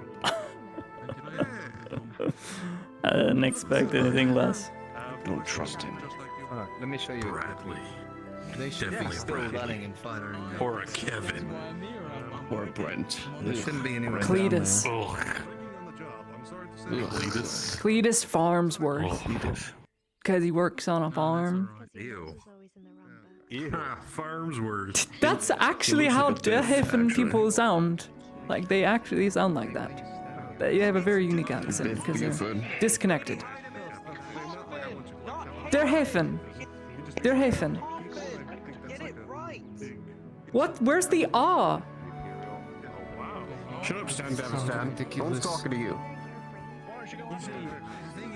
I didn't expect anything less. Don't trust him. Let me show you. Bradley. They should be still running and firing. Or a Kevin. Or a Brent. There shouldn't be anyone. Cletus. Cletus. Cletus Farmsworth. Because he works on a farm. Ew. Yeah, Farmsworth. That's actually how Dehaven people sound. Like, they actually sound like that. They have a very unique accent because they're disconnected. Dehaven. Dehaven. What? Where's the ah? Shut up, Stan Davistan. No one's talking to you.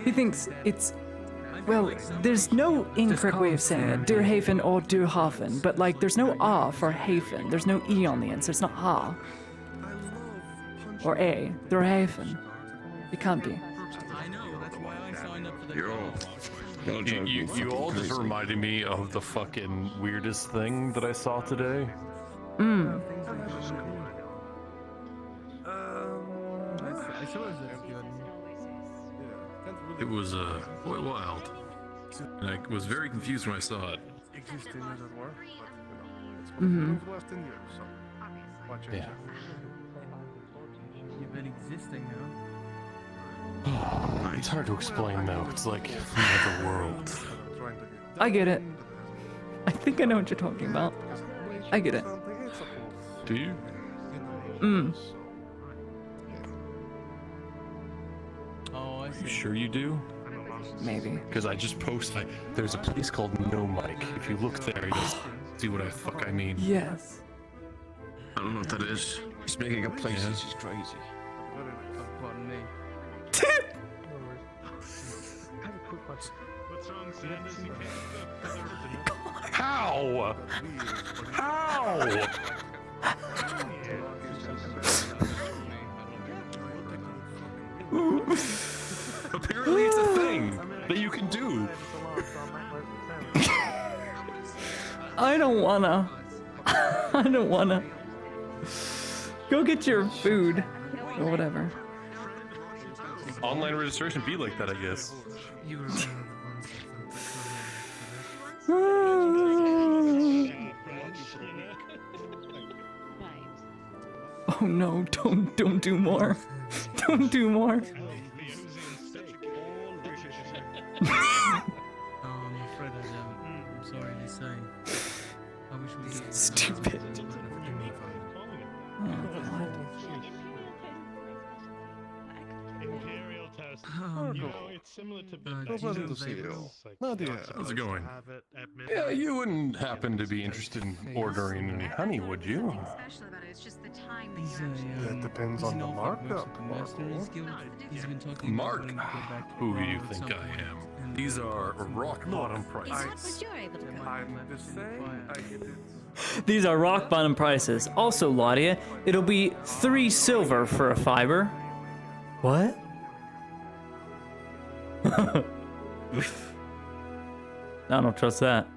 He thinks it's... Well, there's no incorrect way of saying it. Dehaven or Durhaven, but like, there's no ah for Haven. There's no e on the end, so it's not ha. Or a. Durhaven. It can't be. You all just reminded me of the fucking weirdest thing that I saw today. Mm. It was quite wild. And I was very confused when I saw it. Mm-hmm. Yeah. You've been existing now. It's hard to explain though. It's like from another world. I get it. I think I know what you're talking about. I get it. Do you? Oh, I You sure you do? Maybe. Because I just posted. There's a place called No Mic. If you look there, you'll see what I mean. Yes. I don't know what that is. He's making up places. He's crazy. Pardon me. How? How? Apparently it's a thing that you can do. I don't wanna. I don't wanna. Go get your food. Or whatever. Online registration be like that, I guess. Oh no, don't do more. Don't do more. I'm afraid I don't. I'm sorry to say. I wish we could. Stupid. Oh, God. Imperial toast. Oh, You know, it's similar to Pleasant to see you. Nadia. How's it going? Yeah, you wouldn't happen to be interested in ordering any honey, would you? Special about it. It's just the time That depends on the markup. Mark? Who do you think I am? These are rock bottom prices. I'm just saying. These are rock bottom prices. Also, Laudia, it'll be 3 silver for a fiber. What? I don't trust that.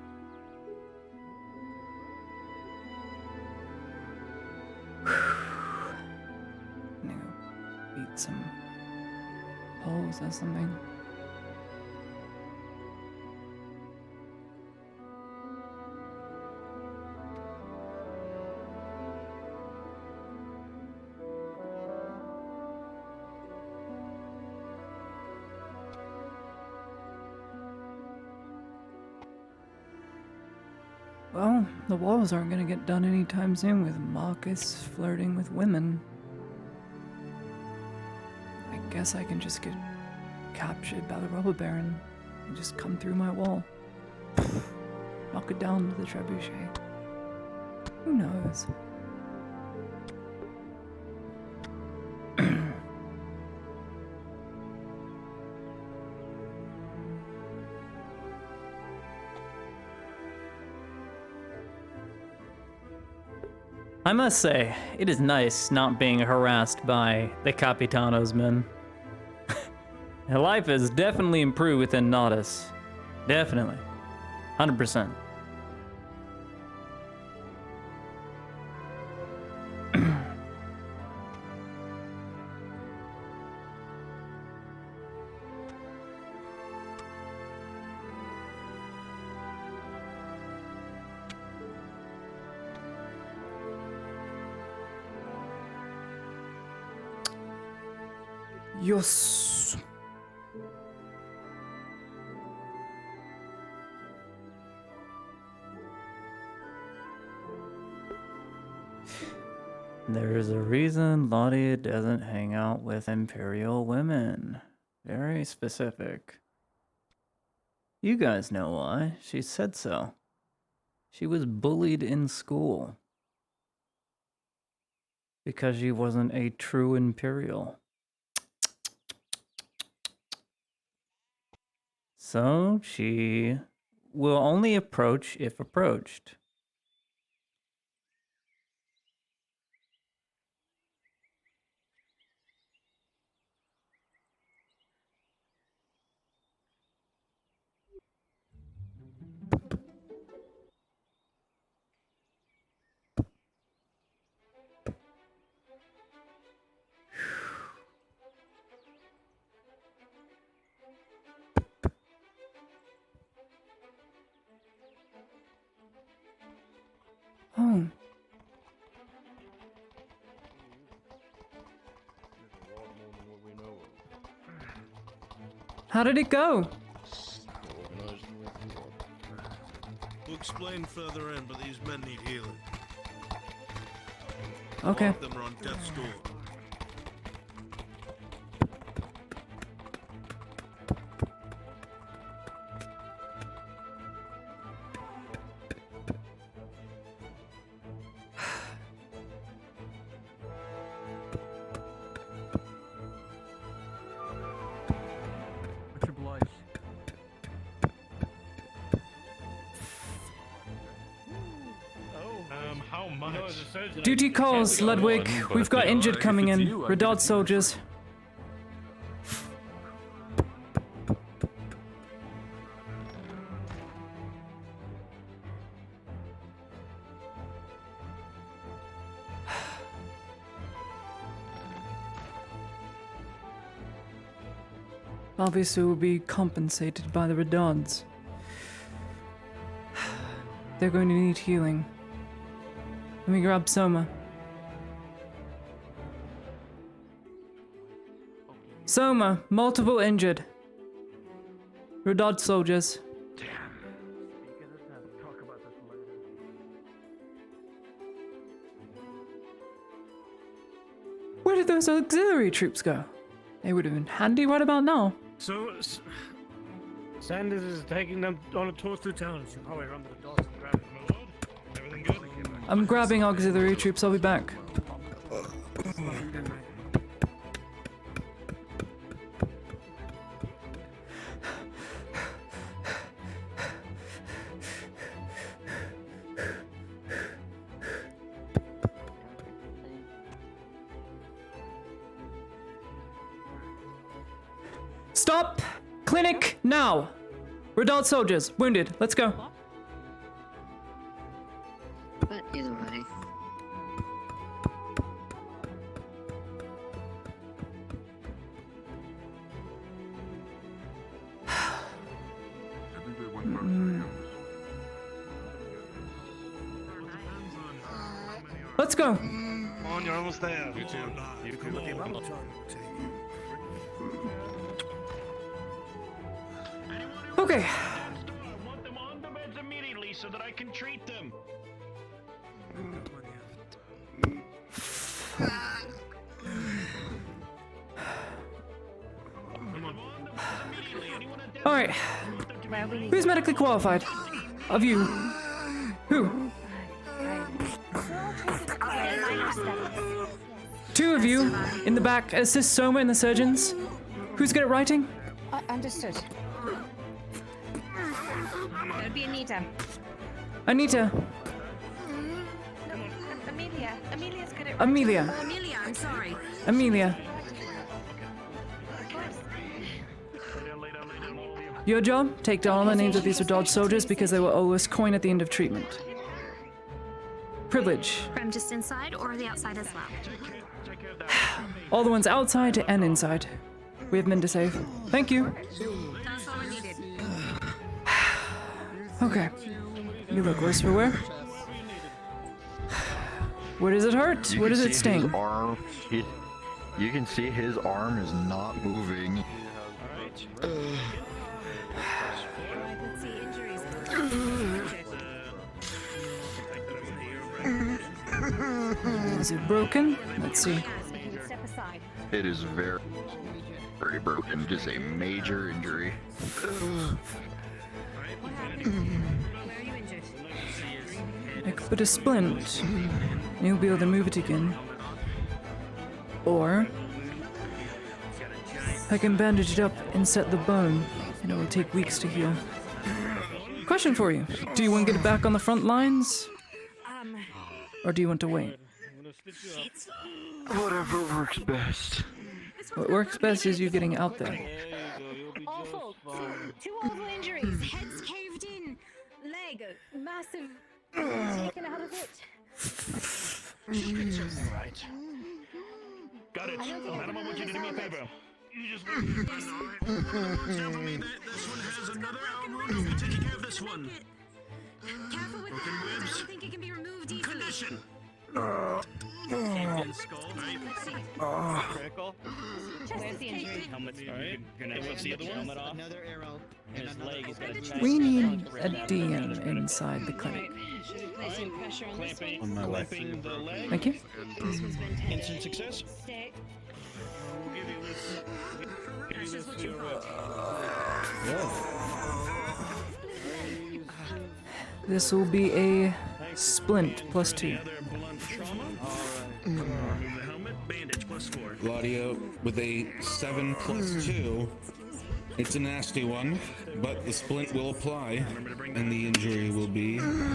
Eat some poles or something. Well, the walls aren't gonna get done anytime soon with Marcus flirting with women. I guess I can just get captured by the robber baron and just come through my wall. Knock it down with the trebuchet. Who knows? I must say, it is nice not being harassed by the Capitano's men. Life has definitely improved within Nautis. Definitely. 100%. Yes. There's a reason Laudia doesn't hang out with Imperial women. Very specific. You guys know why. She said so. She was bullied in school. Because she wasn't a true Imperial. So she will only approach if approached. Oh. How did it go? We'll explain further in, but these men need healing. Okay. All of them are on death's door. Much obliged. How much? Duty calls, Ludwig. We've got injured coming in. Redoubt soldiers. Obviously, will be compensated by the Redoubts. They're going to need healing. Let me grab Soma. Soma, multiple injured. Redoubt soldiers. Where did those auxiliary troops go? They would have been handy right about now. So, Sanders is taking them on a tour through town. You should probably run to the doors and grab them. Everything good? I'm grabbing auxiliary troops, I'll be back. Stop! Clinic now! Redoubt soldiers, wounded, let's go. But either way. Let's go. Come on, you're almost there. You too. You too. Okay. I want them on the beds immediately so that I can treat them. Alright. Who's medically qualified? Of you. Who? Two of you in the back assist Soma and the surgeons. Who's good at writing? Understood. That'd be Anita. Anita. Amelia. Amelia's good at Amelia. Amelia, I'm sorry. Amelia. Your job? Take down all the names of these Redoubt soldiers because they will owe us coin at the end of treatment. Privilege. From just inside or the outside as well? All the ones outside and inside. We have men to save. Thank you. That's all we needed. Okay. You look worse for wear. Where does it hurt? Where does it sting? His arm, you can see his arm is not moving. Is it broken? Let's see. Step aside. It is very, very broken. Just a major injury. I could put a splint, and you'll be able to move it again. Or I can bandage it up and set the bone, and it will take weeks to heal. Question for you. Do you want to get back on the front lines? Or do you want to wait? Whatever works best. What works best is you getting out there. Awful. Two awful injuries. Heads caved in. Leg. Massive. Taken out of it. Right. Got it. Madam, I want you to do me a favor. You just tell me that this one has another arm wound. I'll be taking care of this one. Careful with that. I don't think it can be removed easily. Condition. Champion skull, right? Critical. Where's the injury? Helmet. Alright. You're gonna What's the other one? helmet off. Another arrow. And his leg. He's got a chest. We need a DM inside the clinic. Should we place some pressure on this one? On my left. Clamping the leg. Thank you. This one's been tended. Instant success. Stick. We'll give you this. Pressure's what you want. This will be a splint plus 2. Remove the helmet. Bandage +4. Claudio with a 7 + 2. It's a nasty one, but the splint will apply, and the injury will be. Take care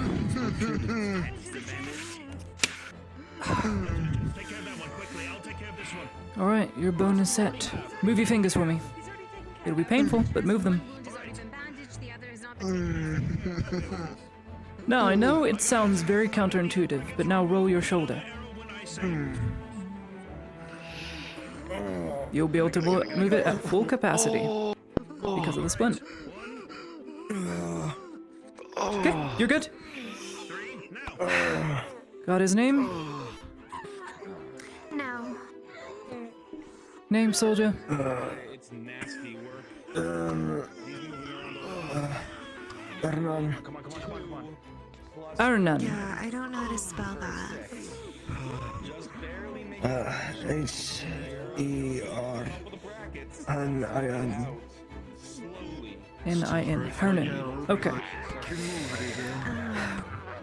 of that one quickly. I'll take care of this one. Alright, your bone is set. Move your fingers for me. It'll be painful, but move them. Now, I know it sounds very counterintuitive, but now roll your shoulder. You'll be able to move it at full capacity because of the splint. Okay, you're good. Got his name? No. Name, soldier? It's nasty work. Hernan. Come on. Arnan. Yeah, I don't know how to spell that. H-E-R-N-I-N. N-I-N. Hernan. Okay.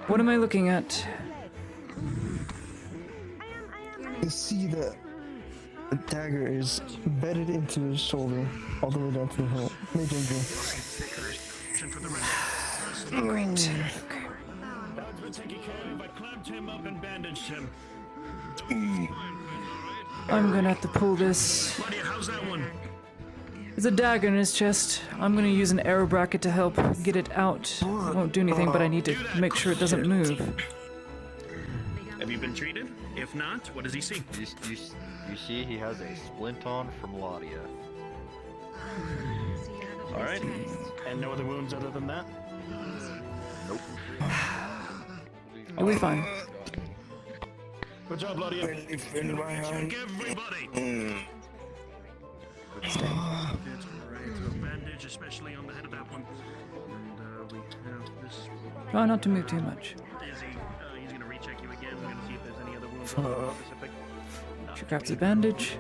What am I looking at? You see that the dagger is embedded into his shoulder, all the way down to the hilt. Major injury. Great. That's been taken care of. I clamped him up and bandaged him. I'm gonna have to pull this. Claudia, how's that one? There's a dagger in his chest. I'm gonna use an arrow bracket to help get it out. It won't do anything, but I need to make sure it doesn't move. Have you been treated? If not, what does he see? You see he has a splint on from Laudia. Alright. And no other wounds other than that? Nope. You'll be fine. Good job, Claudia. Check everybody! Bandage, especially on the head of that one. And we have this. Try not to move too much. Is he, he's gonna recheck you again. We're gonna see if there's any other wounds specific. She grabs the bandage.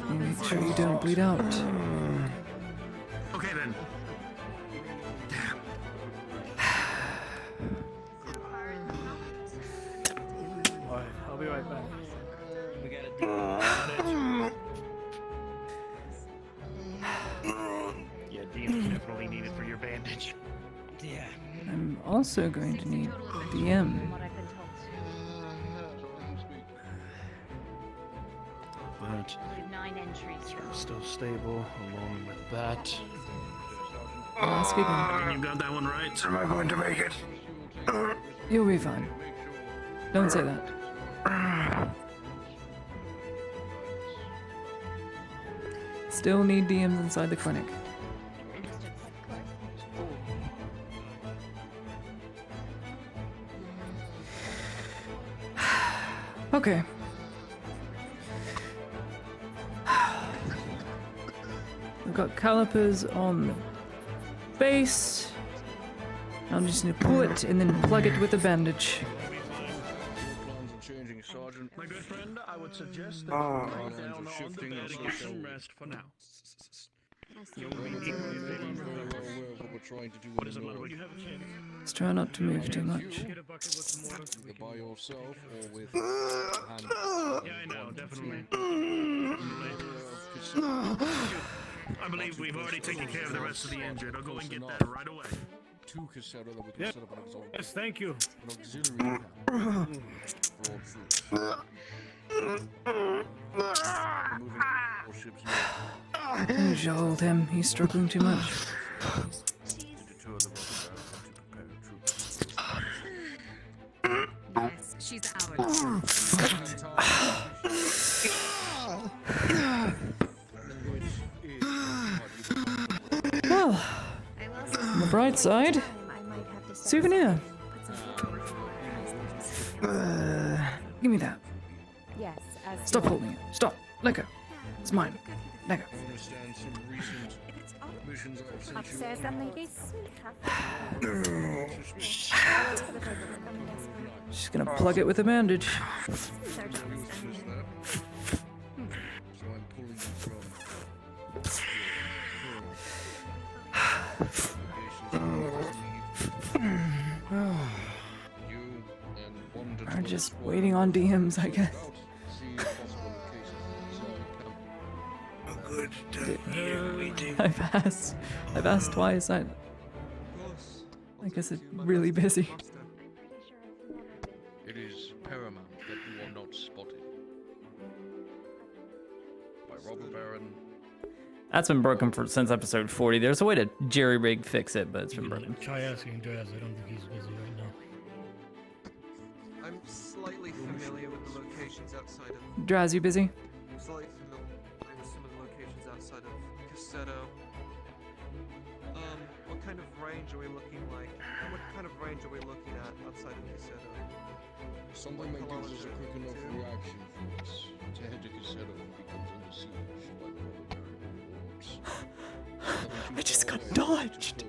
Make sure you don't bleed out. Okay then. Damn. Alright, I'll be right back. We gotta do Yeah, DM's definitely needed for your bandage. Yeah. I'm also going to need DM. But 9 entries. still stable along with that. Ask again. You got that one right? Am I going to make it? You'll be fine. Don't say that. Still need DMs inside the clinic. Okay. We've got calipers on the base. I'm just gonna pull it and then plug it with a bandage. My good friend, I would suggest that you lay down on the bed and get some rest for now. You'll be equally What is it, Ludwig? You have a chance. Let's try not to move too much. By yourself or with Yeah, I know, definitely. I believe we've already taken care of the rest of the injured. I'll go and get that right away. Yeah. Yes, thank you. Please hold him. He's struggling too much. Yes, she's ours. the bright side, souvenir. Give me that. Yes, as Stop holding it. Stop. Let go. It's mine. Let go. Understand some recent missions I've sent you upstairs, then, ladies. She's gonna plug it with a bandage. So I'm pulling you from We're just waiting on DMs, I guess. I've asked twice. I guess it's really busy. It is paramount that you are not spotted. By robber baron. That's been broken since episode 40. There's a way to jerry-rig fix it, but it's been broken. Try asking Draz. I don't think he's busy right now. I'm slightly familiar with the locations outside of. Draz, you busy? I'm slightly familiar with some of the locations outside of Cassetto. What kind of range are we looking like? What kind of range are we looking at outside of Cassetto? something that gives us a quick enough reaction for us to head to Cassetto becomes under siege by the robber baron hordes. I just got dodged.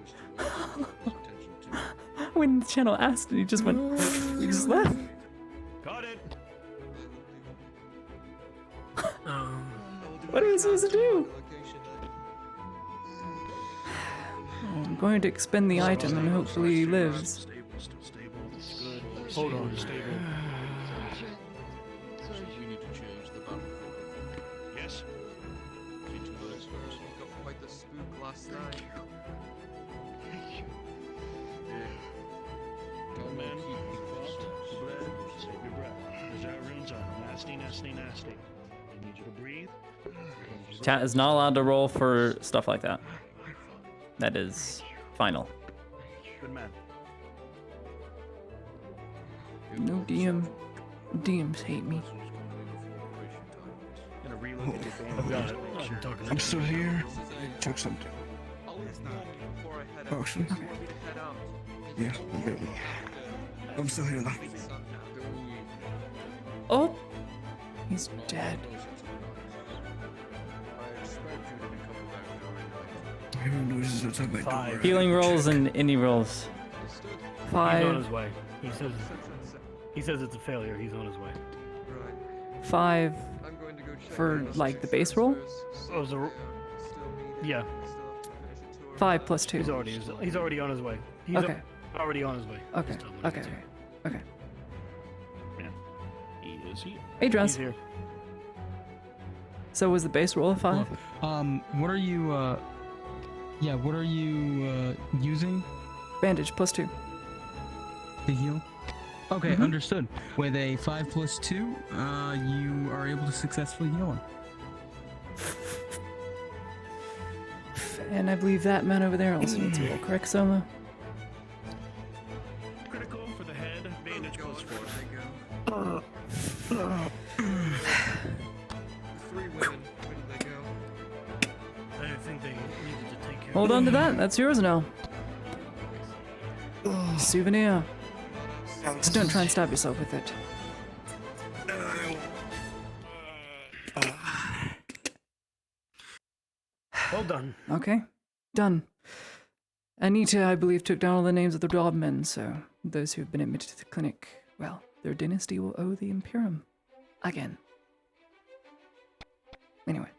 When the channel asked, he just went. He just left. Got it. What are we supposed to do? I'm going to expend the item and hopefully he lives. Hold on, stable. You need to change the battlefield. Yes. See to those first. Got quite the spook last night. Tell man, keep fast, blood, save your breath. Desire runes are nasty, nasty, nasty. I need you to breathe. Chat is not allowed to roll for stuff like that. That is final. Good man. No DM. DMs hate me. Gonna relook at your I've got it. I'm talking. I'm still here. Check something. Oh, shit. Okay. Yeah, I'm still here though. Oh! He's dead. I hear noises outside my door. Healing rolls and any rolls. He's on 5. his way. He says it's a failure. He's on his way. 5 for like the base roll. Oh, yeah. 5 plus 2. He's already on his way. He's Okay. already on his way. Okay. Just tell him when Okay. he's here. Okay. Yeah. He is here. Hey, Draz. He's here. So was the base roll a 5? What are you, what are you, using? Bandage plus 2. To heal? Okay, understood. With a 5 plus 2, you are able to successfully heal him. And I believe that man over there also needs a roll, correct, Soma? Critical for the head, bandage plus 4. Three women, where did they go? I think they needed to take care Hold on to that. That's yours now. Souvenir. Just don't try and stab yourself with it. Well done. Okay. Done. Anita, I believe, took down all the names of the Robmen, so those who have been admitted to the clinic, well, their dynasty will owe the Imperium. Again. Anyway.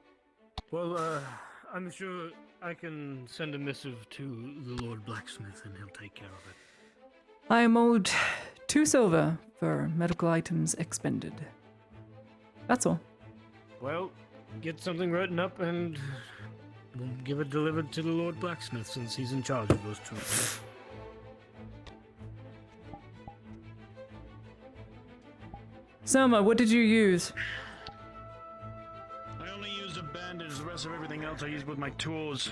Well, I'm sure I can send a missive to the Lord Blacksmith and he'll take care of it. I am owed 2 silver for medical items expended. That's all. Well, get something written up and we'll give it delivered to the Lord Blacksmith since he's in charge of those troops. Selma, what did you use? I only used a bandage. The rest of everything else I used with my tools.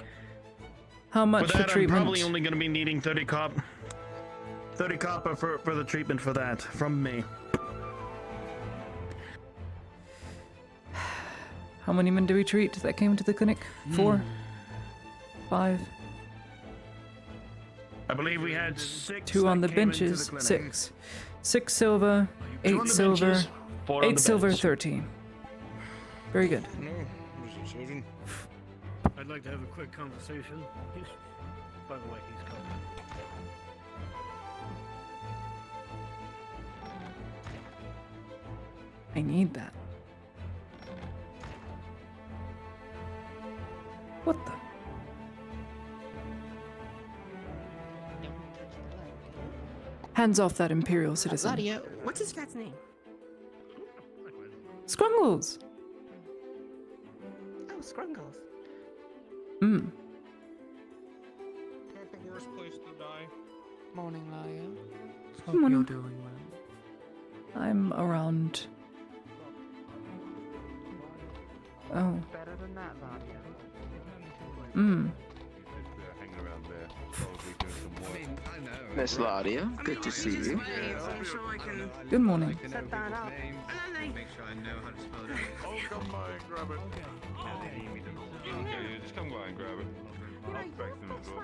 How much for that, for treatment? I'm probably only going to be needing 30 copper for the treatment for that from me. How many men do we treat that came into the clinic? 4? 5? I believe we had 6. 2 on that the came into benches, clinic. 6. 6 silver, 2 on 8 the silver, benches, 4 on 8 the silver, beds. 13. Very good. No, Mr. Surgeon. I'd like to have a quick conversation. By the way, he's coming. I need that. What the? Hands off that Imperial citizen. Ladia, what's this cat's name? Scrungles! Oh, Scrungles. Hmm. Not the worst place to die. Morning, Ladia. Hope you're doing well. I'm around. Oh. Better than that, Ladia. Hmm. Miss Ladia, good to see you. Good morning. Set that up. Make sure I know how to spell it out. Oh, come by and grab it. Okay, just come by and grab it. I'll expect them as well.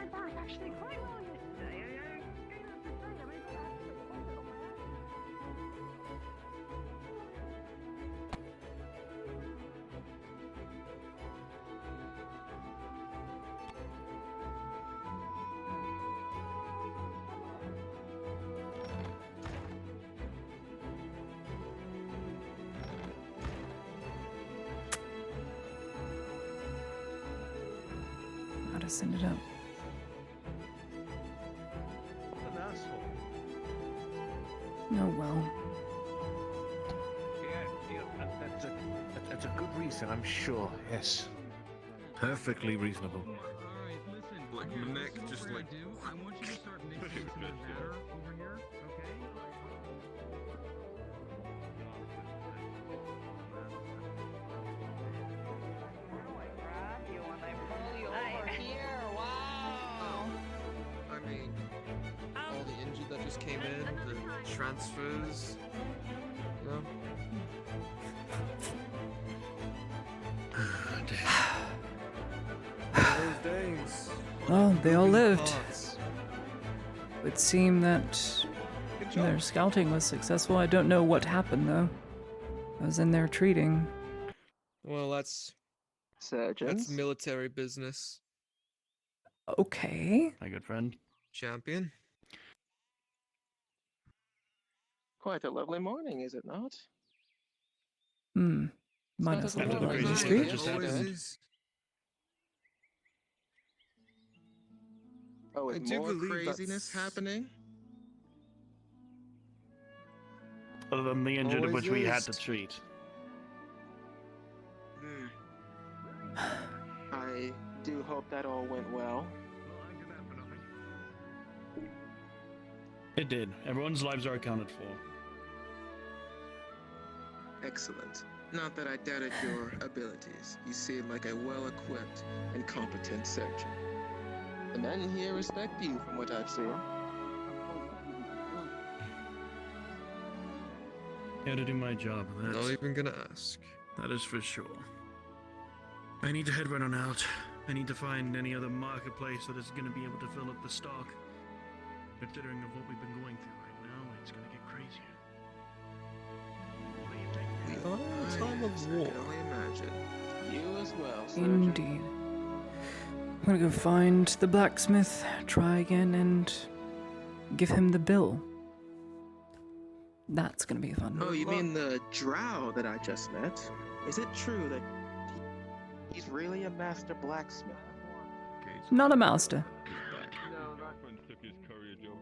How to send it up. What an asshole. Oh well. That's a good reason, I'm sure. Yes. Perfectly reasonable. Like my neck, just like. I want you to start mixing some of the batter over here, okay? I mean, all the injured that just came in, the transfers, you know? Those days. Well, they all Moving lived. parts. It would seem that their scouting was successful. I don't know what happened though. I was in there treating. Well, that's Surgeons? military business. Okay. My good friend. Champion. Quite a lovely morning, is it not? Hmm. Minus a After little the bit of crazy history. shit that just happened. Oh, I is do more believe craziness that's- happening? Other than the injured, Always which we had is. to treat. I do hope that all went well. It did. Everyone's lives are accounted for. Excellent. Not that I doubted your abilities. You seem like a well-equipped and competent surgeon. The men here respect you from what I've seen. Here to do my job. Not even gonna ask. That is for sure. I need to head right on out. I need to find any other marketplace that is going to be able to fill up the stock. Considering of what we've been going through right now, it's going to get crazier. What do you think? We are in a time of war. I can only imagine. You as well, surgeon. Indeed. I'm gonna go find the blacksmith, try again, and give him the bill. That's gonna be fun. Oh, you mean the drow that I just met? Is it true that he's really a master blacksmith? Not a master. Took his courier job.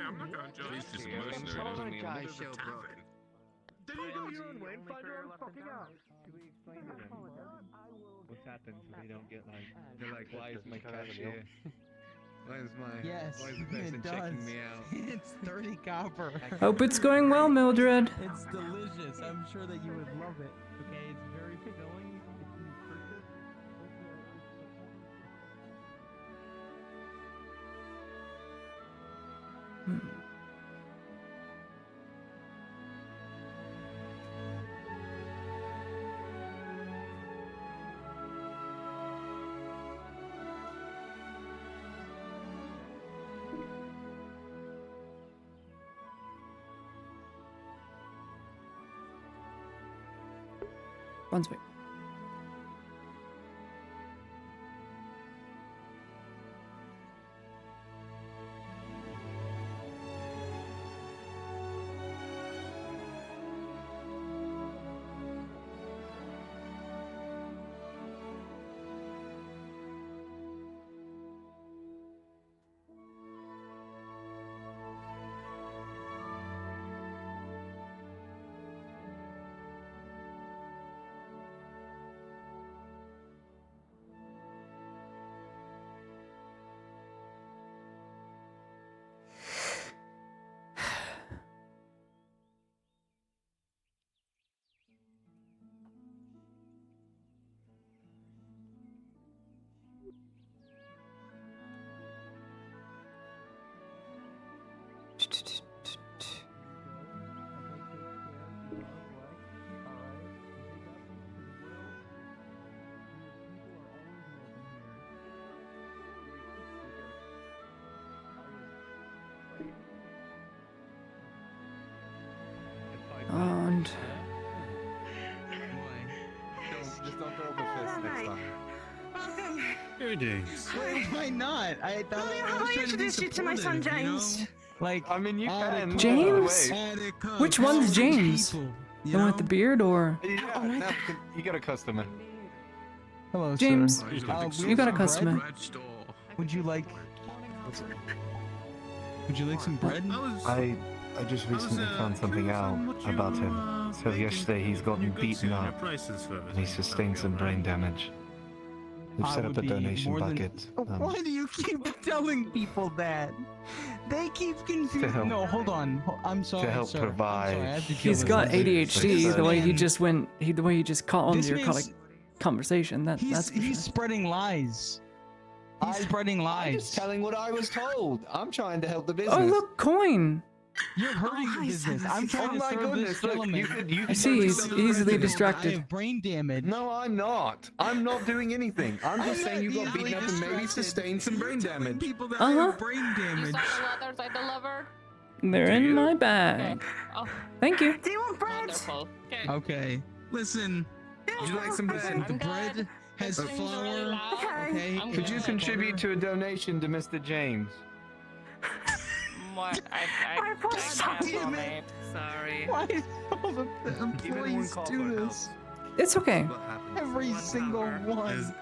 I'm not gonna judge. He's just a mercenary, doesn't mean Guy he's a show tavern. broken. Did you go your own way and find your own fucking out? What's happened so they don't get like, they're like, why is my cashier, why is the person checking me out? It's 30 copper. Hope it's going well, Mildred. It's delicious. I'm sure that you would love it. Okay, it's very filling. It's nutritious. Brunswick. And Just don't throw up a fist next time. Greetings. Why not? I thought I How was I trying to be introduced you to my son supportive, you know? James. Like, I mean, you can. James? Attica, Which one's all James? people, The you one know? with the beard or? Yeah, no, you got a customer. Hello, James, sir. you got a customer. Would you like? Would you like some bread? I just recently found something out about him. So yesterday he's gotten beaten up and he sustained some brain damage. We've set up a donation bucket. Why do you keep telling people that? They keep confusing. help- No, hold on. I'm sorry, to help sir. provide. I'm sorry, I have to kill He's this got man. ADHD. The way he Man, just went, the way he just caught on This to your man's- conversation. That's He's spreading lies. He's spreading lies. I'm just telling what I was told. I'm trying to help the business. Oh look, coin. You're hurting the business. I'm trying to my serve goodness, this look, gentleman. you I could see he's easily I distracted. have brain damage. No, I'm not. I'm not doing anything. I'm just saying you got easily beaten up and maybe distracted. sustained some brain damage. People that Uh-huh. have brain damage. letters I delivered? They're in my bag. Oh, Thank you. Do you want bread? wonderful. Okay. Okay, listen. Would you like some bread? The bread has flour. Okay. Could you contribute to a donation to Mr. James? What? I Damn it. Sorry. Why do all the employees do this? It's okay. Every single one.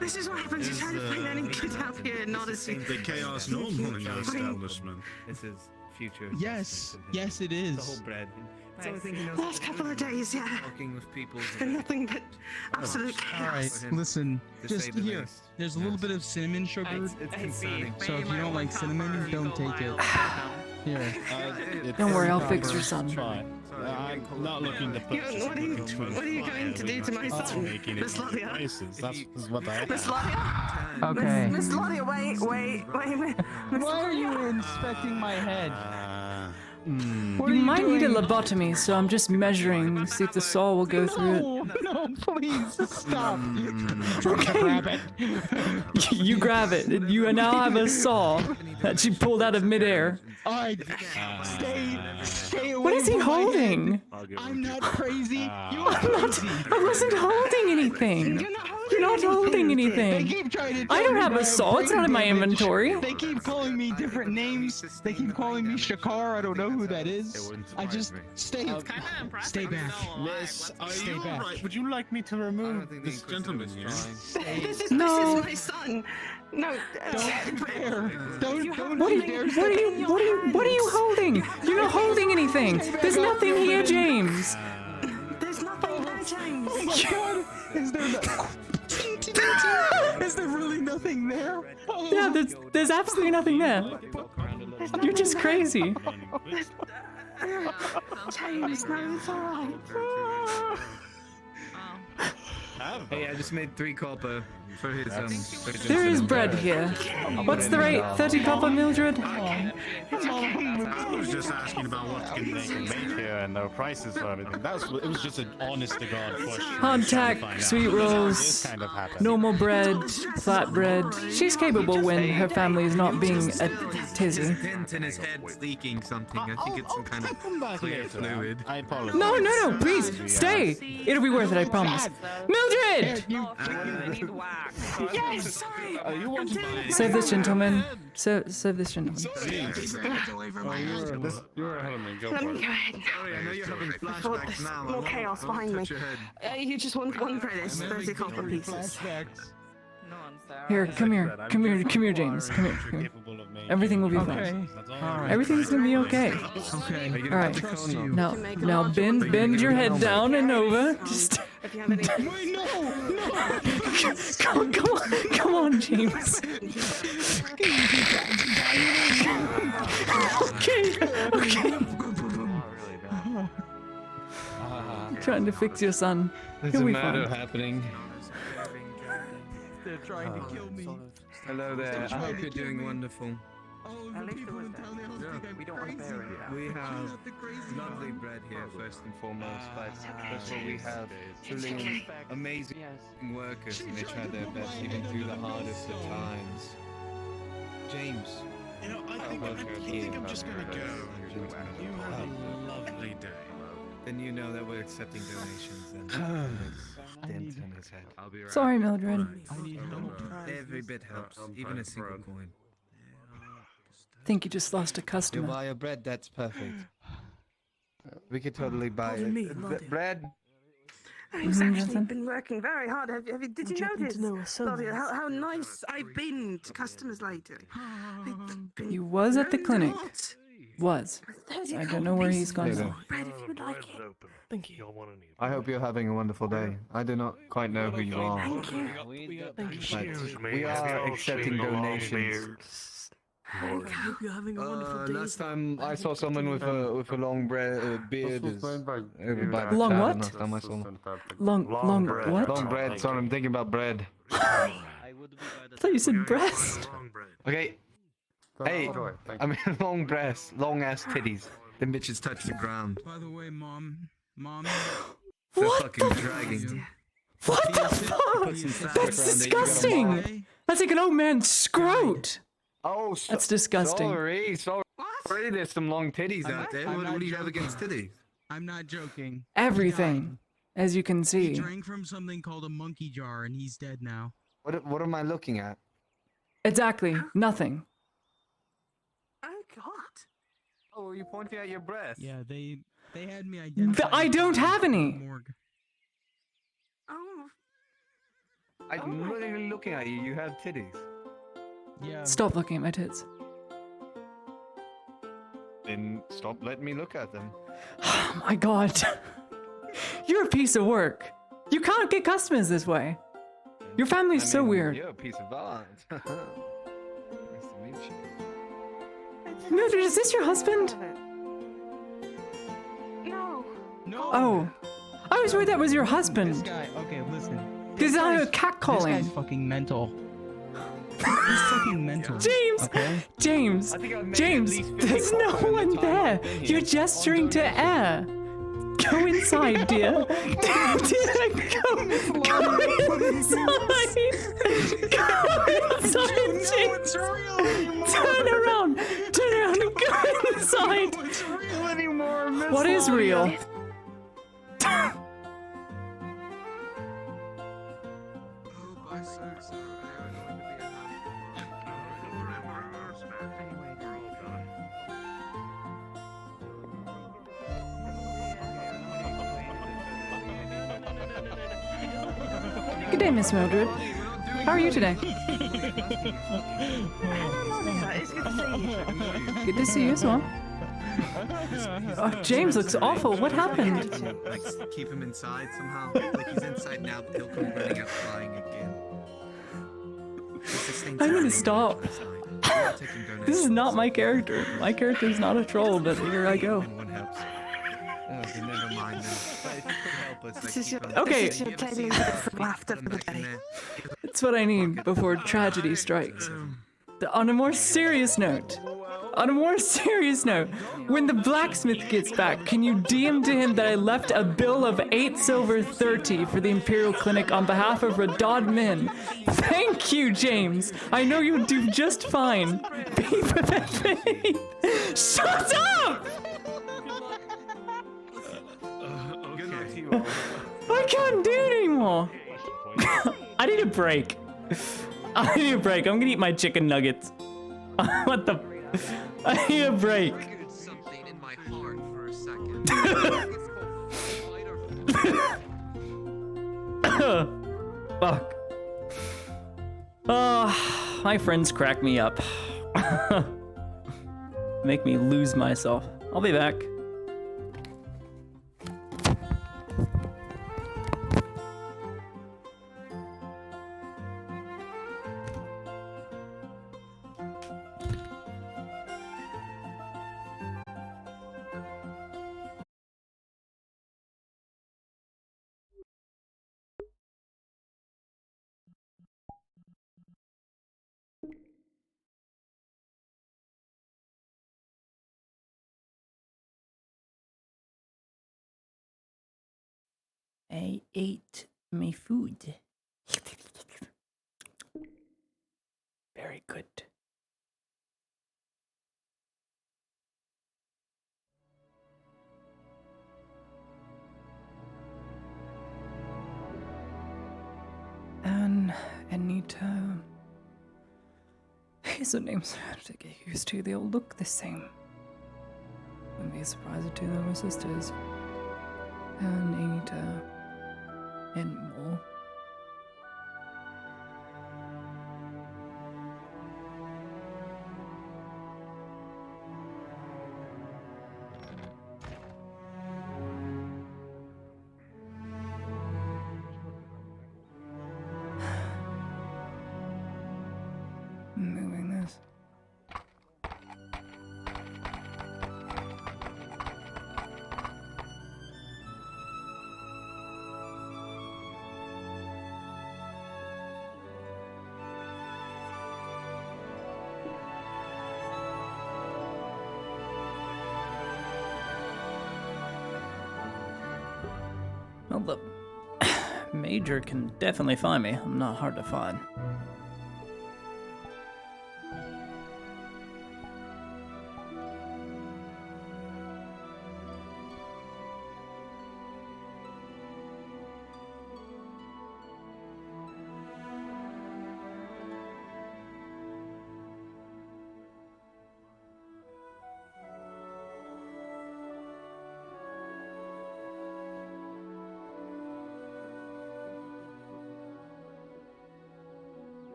This is what happens. You try to find any good out here, not as The chaos normal in your establishment. This is future. Yes, yes, it The is. whole bread. It's the only thing he knows. Last couple of days, yeah. Talking with people. It's been nothing but absolute All right, chaos. listen. To Just say the here. least. There's a little bit of cinnamon sugar. It's concerning. So if you don't like cinnamon, don't take it. Here. Don't worry, I'll fix your son. I'm not looking to You- purchase what are you going to do to my son? Miss Ladia? That's what I Miss Ladia? Okay. Miss Ladia, wait. Miss Why are you inspecting my head? What You are you might need a doing? lobotomy, so I'm just measuring, see if the saw will go through it. No, please stop. Try to grab it. You grab it, and you now have a saw that you pulled out of midair. All right, stay away. What is he from my head. holding? I'm not crazy. You are I'm not. crazy. I wasn't holding anything. You're not holding They anything. keep trying to. I tell don't me have that I a saw. It's brain not in my damage. inventory. They keep calling me different names. They keep calling me Shakar. I don't know who that is. I just stay back. Miss, are Stay you back. alright? Would you like me to remove this gentleman here? This is No. my son. No. Don't dare. Don't What are you you? dare What are you? What are you? What are you holding? You're not holding anything. There's nothing here, James. There's nothing there, James. Oh my god! Is there is there really nothing there? Oh. Yeah, there's absolutely nothing there. You're just crazy. James, no, it's alright. Hey, I just made 3 copper for his There is bread here. What's the rate? 30 copper, Mildred? I was just asking about what can they can make here and their prices for everything. It was just an honest to God question. Hardtack, sweet rolls, Kind of happened. normal bread, flat bread. She's capable when her family is not being a tizzy. There's a dent in his head leaking something. I think it's some kind of clear fluid. I apologize. No, please, stay. It'll be worth it, I promise. Mildred! Yes, sorry. Save this gentleman. Save this gentleman. You're ahead of me. Go Let for me it. go ahead. Sorry, I know you're having I thought flashbacks there's now. more chaos behind me. Touch your head. You just want one credit, 30 copper pieces. Here, come here, James. Come here. Everything will be fine. Everything's gonna be okay. Okay. All right. Now bend your head down and over. Just. If you have any. Wait, no! Come on, James. Okay. Trying to fix your son. There's He'll a be murder fine. happening. They're trying to kill me. Hello there. I hope you're doing wonderful. Oh, the people in town, they all think I'm crazy. We have lovely bread here, first and foremost, but that's what we have. Truly amazing workers, and they try their best even through the hardest of times. James, You know, I think I'm just gonna go. You have a lovely day. then you know that we're accepting donations. And dent in his head. I'll be right. Sorry, Mildred. I need help. Every bit helps, even a single coin. Think you just lost a You customer. buy a bread, that's perfect. We could totally buy Pardon me, it. Lottie. Bread. He's actually Jonathan? been working very hard. Did you notice, Lottie, how nice I've been to customers lately? He was at the clinic. Was. 30 I don't know where he's gone There you now. bread if you would like it. Thank you. I hope you're having a wonderful day. I do not quite know who you are, Thank you. Thank you. but we are accepting donations. I hope you're having a wonderful day. Last time I saw someone with a long beard is over by the Long tavern. what? Last time I saw one. Long what? Long bread. Sorry, I'm thinking about bread. I thought you said breast. Okay. Hey, I mean long breasts, long ass titties. Them bitches touch the ground. By the way, Mom. They're What fucking the dragging. What the fuck? That's disgusting. That's like an old man's scrote. Oh, That's disgusting. Sorry. There's some long titties out there. I'm What not do you have joking. against titties? I'm not joking. Everything, as you can He see. drank from something called a monkey jar, and he's dead now. What am I looking at? Exactly. Nothing. Oh, God. Oh, are you pointing at your breast? Yeah, they had me identified. I don't have any. Morgue. Oh. I'm not even looking at you. You have titties. Yeah. Stop looking at my tits. Then stop letting me look at them. Oh my god. You're a piece of work. You can't get customers this way. Your family's so weird. You're a piece of art. Nice to meet you. Mildred, is this your husband? No. No. Oh. I was worried that was your This husband. guy. Okay, listen. Because I heard This catcalling. guy's fucking mental. He's fucking mental. James! Okay. James! I think I've made James! at least 50 There's no calls in the one time there! I've been here. You're gesturing to air! Go inside, dear! Dear, go inside! Go inside, James! Turn around! Turn around and go inside! What is real? Good day, Miss Mildred. How are you today? It's good to see you. Good to see you as well. Oh, James looks awful. What happened? Like, keep him inside somehow. Like he's inside now, but he'll come running out flying again. I'm gonna stop. This is not my character. My character is not a troll, but here I go. One helps. Oh, then never mind then. But if you could help us, This like, is your, keep on- Okay. this is your Give us daily the dose info, of laughter put for 'em the back in day. there. It's what I need before tragedy strikes. On a more serious note, when the blacksmith gets back, can you DM to him that I left a bill of 8 silver 30 for the Imperial Clinic on behalf of Radod Min? Thank you, James. I know you'll do just fine. Be prepared. Shut up! Good luck to you all. I can't do it anymore. I need a break. I'm gonna eat my chicken nuggets. What the? I need a break. Something in my heart for a second. Fuck. Oh, my friends crack me up. Make me lose myself. I'll be back. I ate my food. Very good. And Anita. These are names I have to get used to. They all look the same. Wouldn't be surprised if two of them were sisters. And Anita. And more. Moving this. Well, the Major can definitely find me. I'm not hard to find.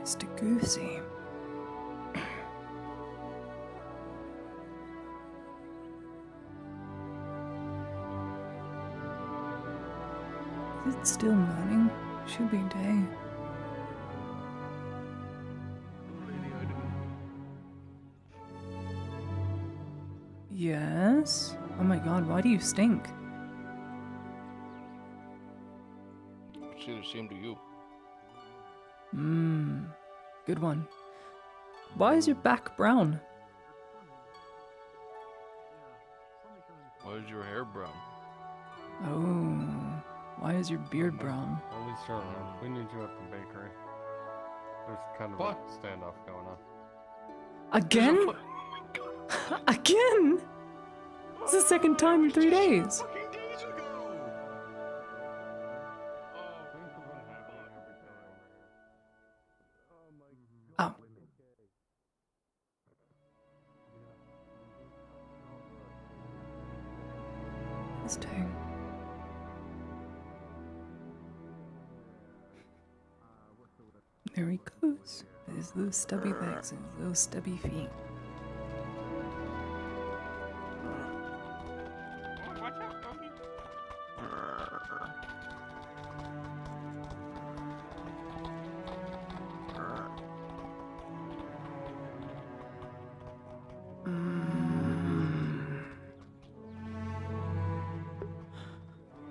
Mr. Goosey. Is it still morning? Should be day. Yes? Oh my god, why do you stink? See the same to you. Mmm. Good one. Why is your back brown? Why is your hair brown? Oh. Why is your beard brown? Only certain. We need you at the bakery. There's kind of a standoff going on. Again? Again? It's the second time in 3 days. Oh. This thing. There he goes. There's those stubby legs and those stubby feet.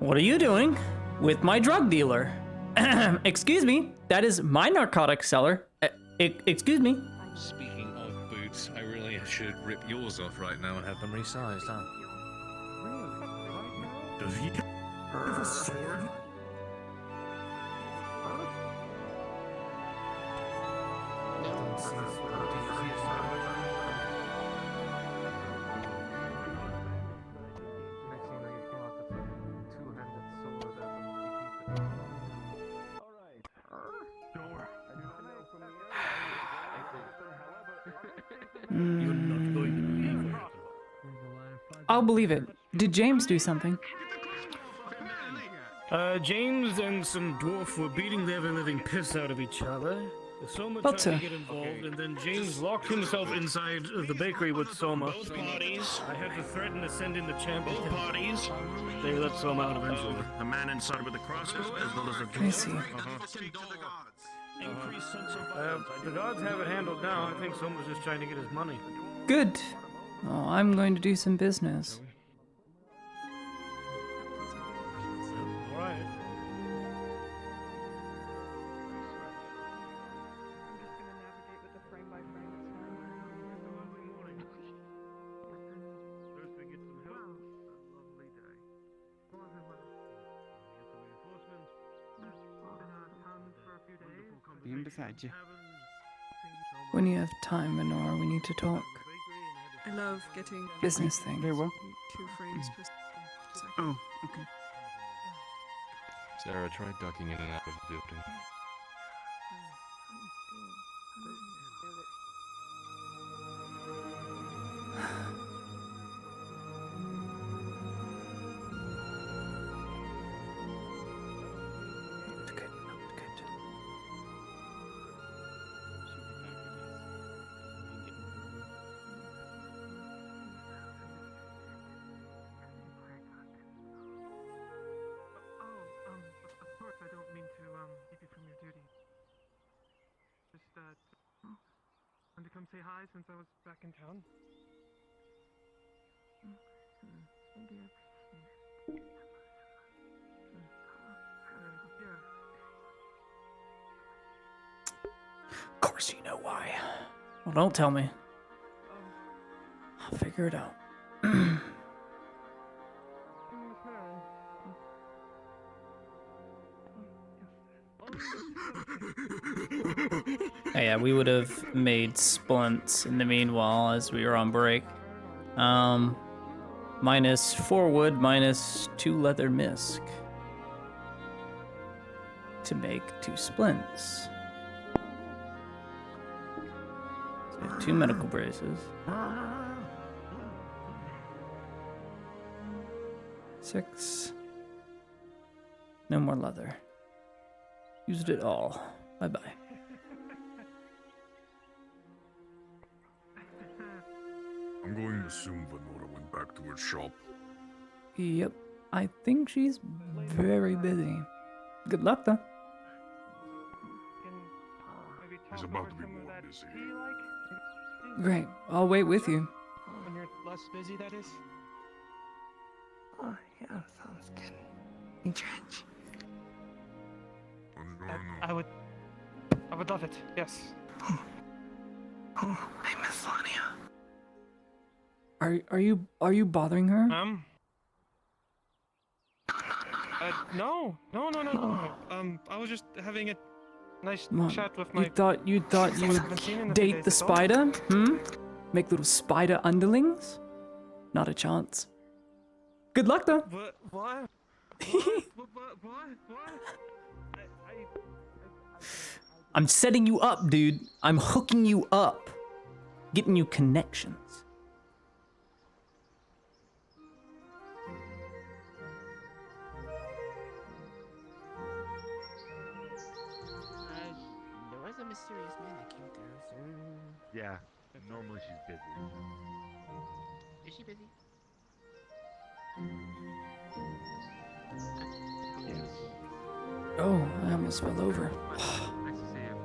What are you doing with my drug dealer? Excuse me, that is my narcotics seller. Excuse me. Speaking of boots, I really should rip yours off right now and have them resized, huh? Does he have a sword? You're not going to believe it. I'll believe it. Did James do something? James and some dwarf were beating the ever-living piss out of each other. Soma But, tried to get involved, and then James locked himself inside the bakery with Soma. Both parties. I had to threaten to send in the champ. Both parties. They let Soma out eventually. The man inside with the crossbow, as well as the dwarf. I see. Increased sense of balance. The gods have it handled now. I think Soma's just trying to get his money. Good. Oh, I'm going to do some business. All right. Being beside you. When you have time, Lenore, we need to talk. I love getting Business thing. Very well. 2 frames per second. Oh, okay. Sarah, try ducking in and out of the building. Of course, I don't mean to keep you from your duty. Just wanted to come say hi since I was back in town. Of course you know why. Well, don't tell me. I'll figure it out. Hey, yeah, we would have made splints in the meanwhile as we were on break. Minus 4 wood, minus 2 leather misc. To make 2 splints. So we have 2 medical braces. 6. No more leather. Used it all. Bye-bye. I'm going to assume Venora went back to her shop. Yep. I think she's very busy. Good luck, though. He's about to be more busy. Great. I'll wait with you. When you're less busy, that is. Oh, yeah, sounds good. In church. I would love it. Yes. Oh, I miss Lania. Are you bothering her? No. I was just having a nice Mom, chat with you my. thought you haven't seen in would a few date days, the that's all. spider? Make little spider underlings? Not a chance. Good luck, though. What? I'm setting you up, dude. I'm hooking you up. Getting you connections. There was a mysterious man that came through. Yeah, normally she's busy. Is she busy? Oh, I almost fell over.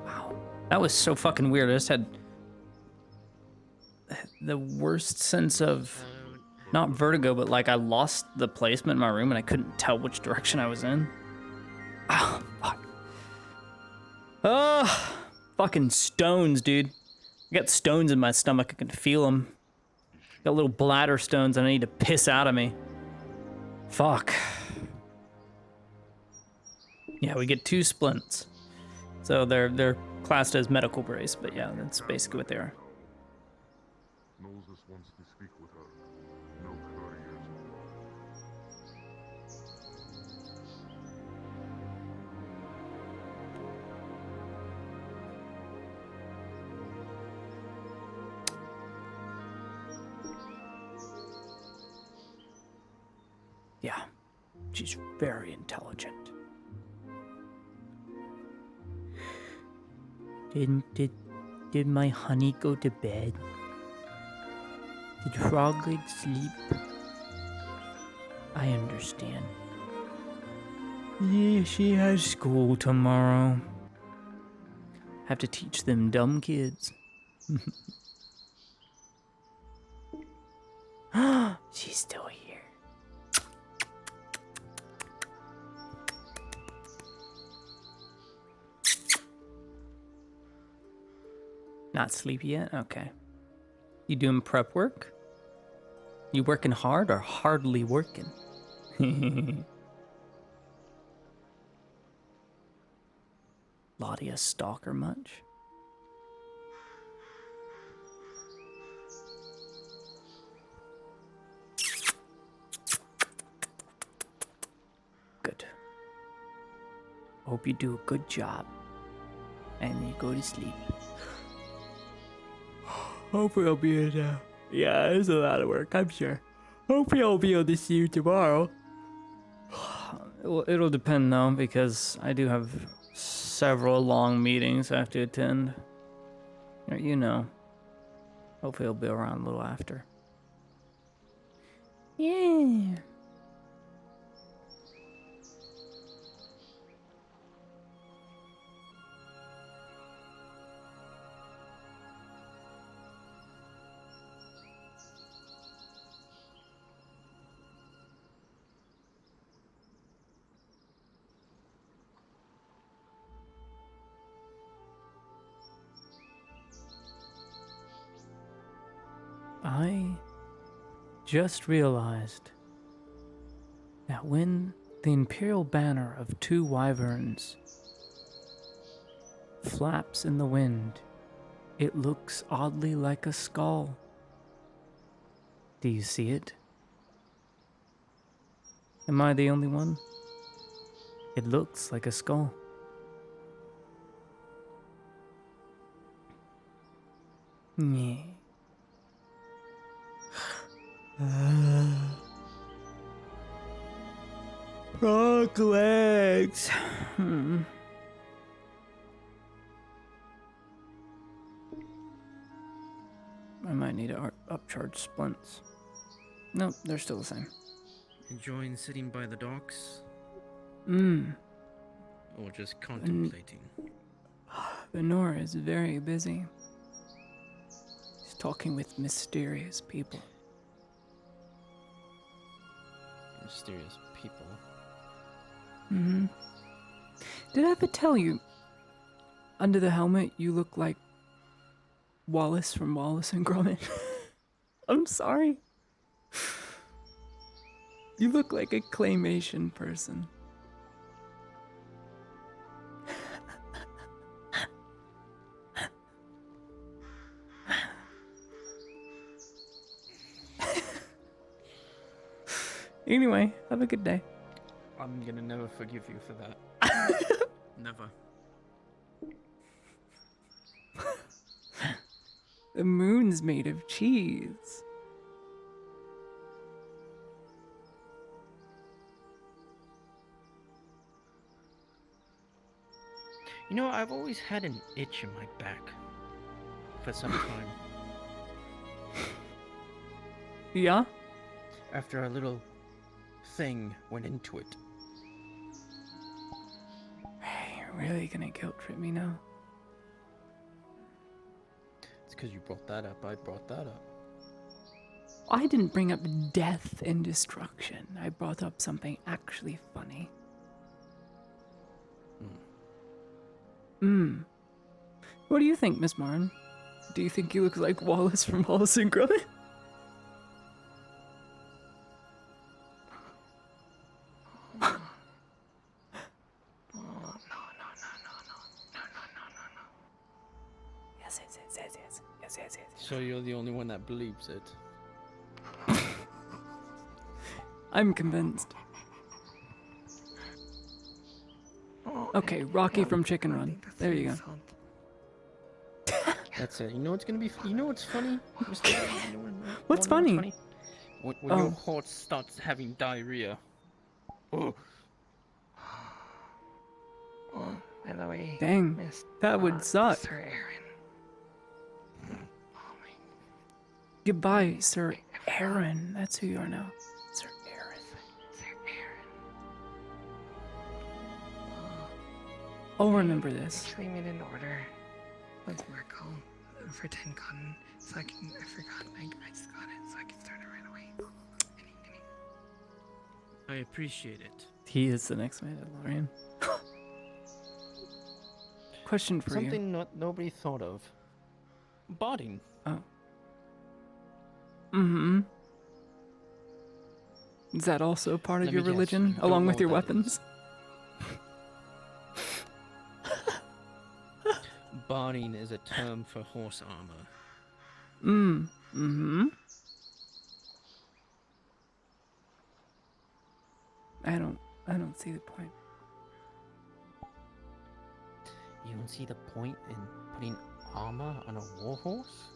Wow. That was so fucking weird. I just had the worst sense of Not vertigo, but like I lost the placement in my room and I couldn't tell which direction I was in. Oh, fuck. Oh, fucking stones, dude. I got stones in my stomach. I can feel them. Got little bladder stones and I need to piss out of me. Fuck. Yeah, we get 2 splints. So they're classed as medical brace, but yeah, that's basically what they are. Moses wants to speak with her. No couriers. Yeah, she's very intelligent. Did my honey go to bed? Did Frog Leg sleep? I understand. Yeah, she has school tomorrow. Have to teach them dumb kids. She's still here. Not sleepy yet? Okay. You doing prep work? You working hard or hardly working? Lottie a stalker much? Good. Hope you do a good job. And then you go to sleep. Hopefully I'll be in there. Yeah, it's a lot of work, I'm sure. Hopefully I'll be able to see you tomorrow. It'll depend though, because I do have several long meetings I have to attend. You know. Hopefully I'll be around a little after. Yeah. I just realized that when the imperial banner of 2 wyverns flaps in the wind, it looks oddly like a skull. Do you see it? Am I the only one? It looks like a skull. Yeah. Frog legs. I might need to upcharge splints. Nope, they're still the same. Enjoying sitting by the docks? Or just contemplating? Venora is very busy. She's talking with mysterious people. Mysterious people? Mm-hmm. Did I ever tell you, under the helmet, you look like Wallace from Wallace and Gromit? I'm sorry. You look like a claymation person. Anyway, have a good day. I'm gonna never forgive you for that. Never. The moon's made of cheese. You know, I've always had an itch in my back. For some time. Yeah? After a little thing went into it. Hey, you're really gonna guilt trip me now? It's because you brought that up. I brought that up. I didn't bring up death and destruction. I brought up something actually funny. What do you think, Miss Martin? Do you think he looks like Wallace from Wallace and Gromit? Yes. So you're the only one that believes it. I'm convinced. Okay, Rocky from Chicken Run. There you go. That's it. You know what's gonna be? You know what's funny? Mr. You know What's funny? When your horse starts having diarrhea. Oh. By the way, Dang, Miss, that would suck. Sir Aaron. Goodbye, Sir Aaron. That's who you are now. Sir Aaron. Sir Aaron. I'll remember this. Actually made an order with Marco for 10 cotton, so I forgot, I just got it, so I can start it right away. I appreciate it. He is the next Mandalorian. Question for you. Something nobody thought of. Botting. Oh. Mm-hmm. Is that also part of Let your me guess, religion, you don't along know with your what that weapons? Botting is a term for horse armor. Mm-hmm. I don't see the point. You don't see the point in putting armor on a warhorse?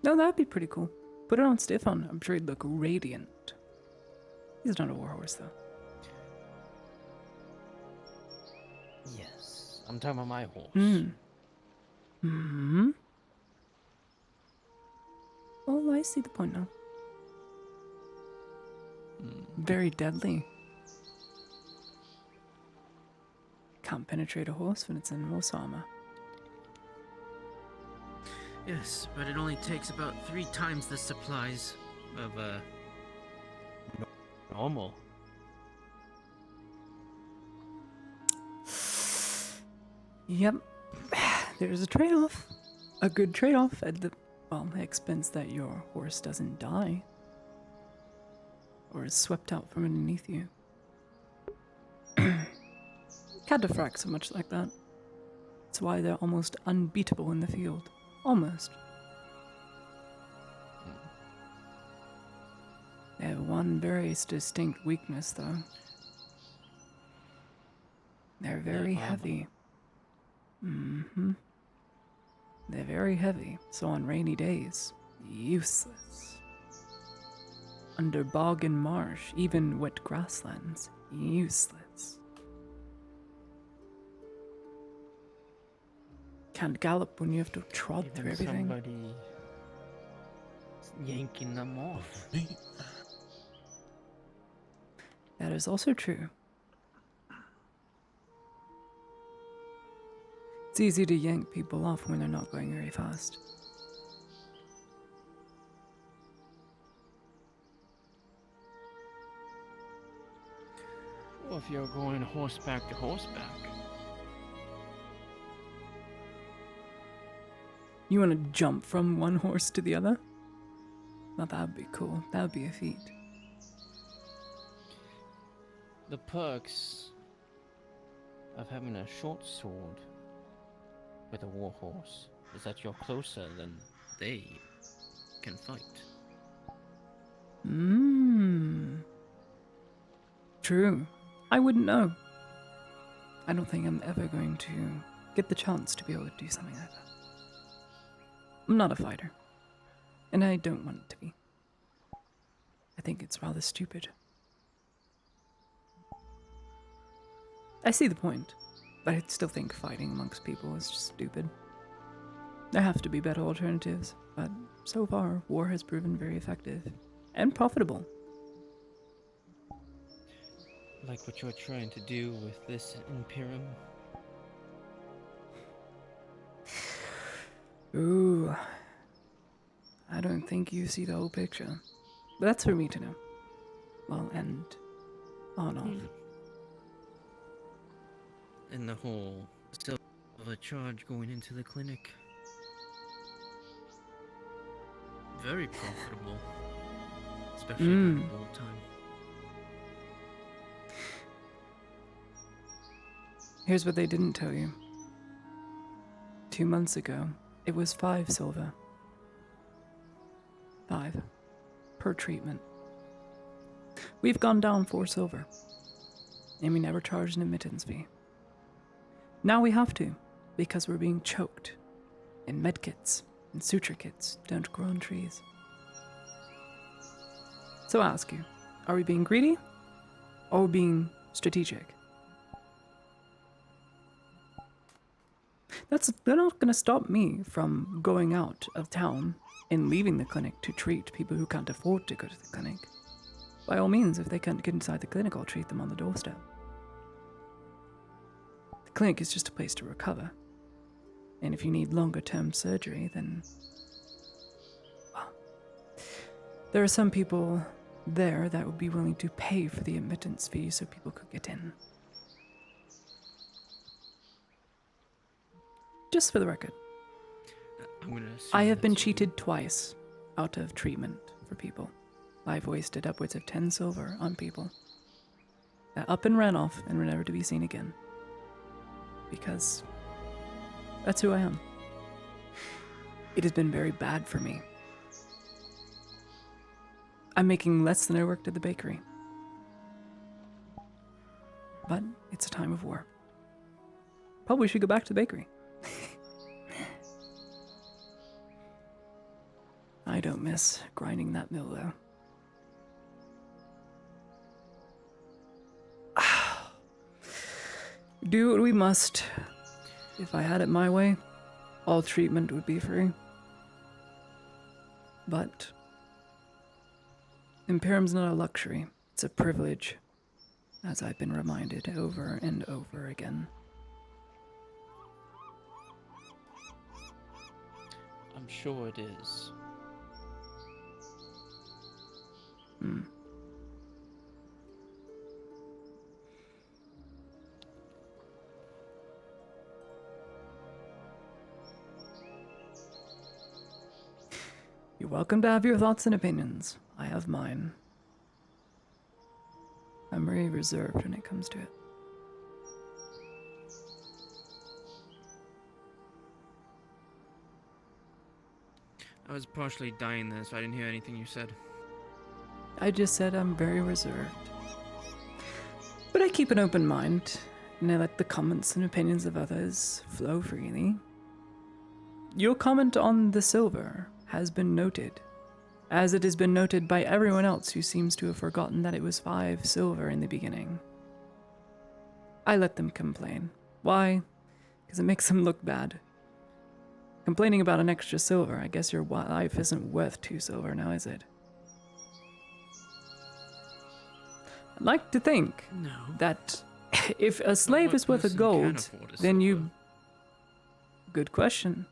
No, that'd be pretty cool. Put it on Stefan. I'm sure he'd look radiant. He's not a warhorse, though. Yes. I'm talking about my horse. Mm-hmm. Oh, I see the point now. Very deadly. Can't penetrate a horse when it's in horse armor. Yes, but it only takes about 3 times the supplies of normal. Yep. There's a trade-off. A good trade-off at the, well, expense that your horse doesn't die. Or is swept out from underneath you. Cataphracts are much like that. That's why they're almost unbeatable in the field. Almost. They have one very distinct weakness, though. They're very heavy. Mm-hmm. They're very heavy, so on rainy days, useless. Under bog and marsh, even wet grasslands, useless. Can't gallop when you have to trot through everything. Somebody yanking them off. That is also true. It's easy to yank people off when they're not going very fast. Well, if you're going horseback to horseback. You want to jump from one horse to the other? Now that would be cool. That would be a feat. The perks of having a short sword with a warhorse is that you're closer than they can fight. True. I wouldn't know. I don't think I'm ever going to get the chance to be able to do something like that. I'm not a fighter. And I don't want to be. I think it's rather stupid. I see the point, but I still think fighting amongst people is just stupid. There have to be better alternatives, but so far, war has proven very effective and profitable. Like what you're trying to do with this Imperium? Ooh. I don't think you see the whole picture. But that's for me to know. Well, and on off. And the whole silver charge going into the clinic. Very profitable. Especially during wartime. Here's what they didn't tell you. 2 months ago, it was 5 silver. 5 per treatment. We've gone down 4 silver, and we never charged an admittance fee. Now we have to, because we're being choked, and medkits and suture kits don't grow on trees. So I ask you, are we being greedy, or being strategic? They're not going to stop me from going out of town and leaving the clinic to treat people who can't afford to go to the clinic. By all means, if they can't get inside the clinic, I'll treat them on the doorstep. The clinic is just a place to recover. And if you need longer-term surgery, then... well, there are some people there that would be willing to pay for the admittance fee so people could get in. Just for the record, I have been cheated twice out of treatment for people. I've wasted upwards of 10 silver on people that up and ran off and were never to be seen again. Because that's who I am. It has been very bad for me. I'm making less than I worked at the bakery. But it's a time of war. Probably should go back to the bakery. I don't miss grinding that mill, though. Do what we must. If I had it my way, all treatment would be free. But Imperium's not a luxury, it's a privilege, as I've been reminded over and over again. I'm sure it is. You're welcome to have your thoughts and opinions. I have mine. I'm very reserved when it comes to it. I was partially dying there, so I didn't hear anything you said. I just said I'm very reserved. But I keep an open mind, and I let the comments and opinions of others flow freely. Your comment on the silver has been noted, as it has been noted by everyone else who seems to have forgotten that it was 5 silver in the beginning. I let them complain. Why? Because it makes them look bad. Complaining about an extra silver, I guess your life isn't worth 2 silver now, is it? I'd like to think that if a slave is worth a gold, then you... Good question.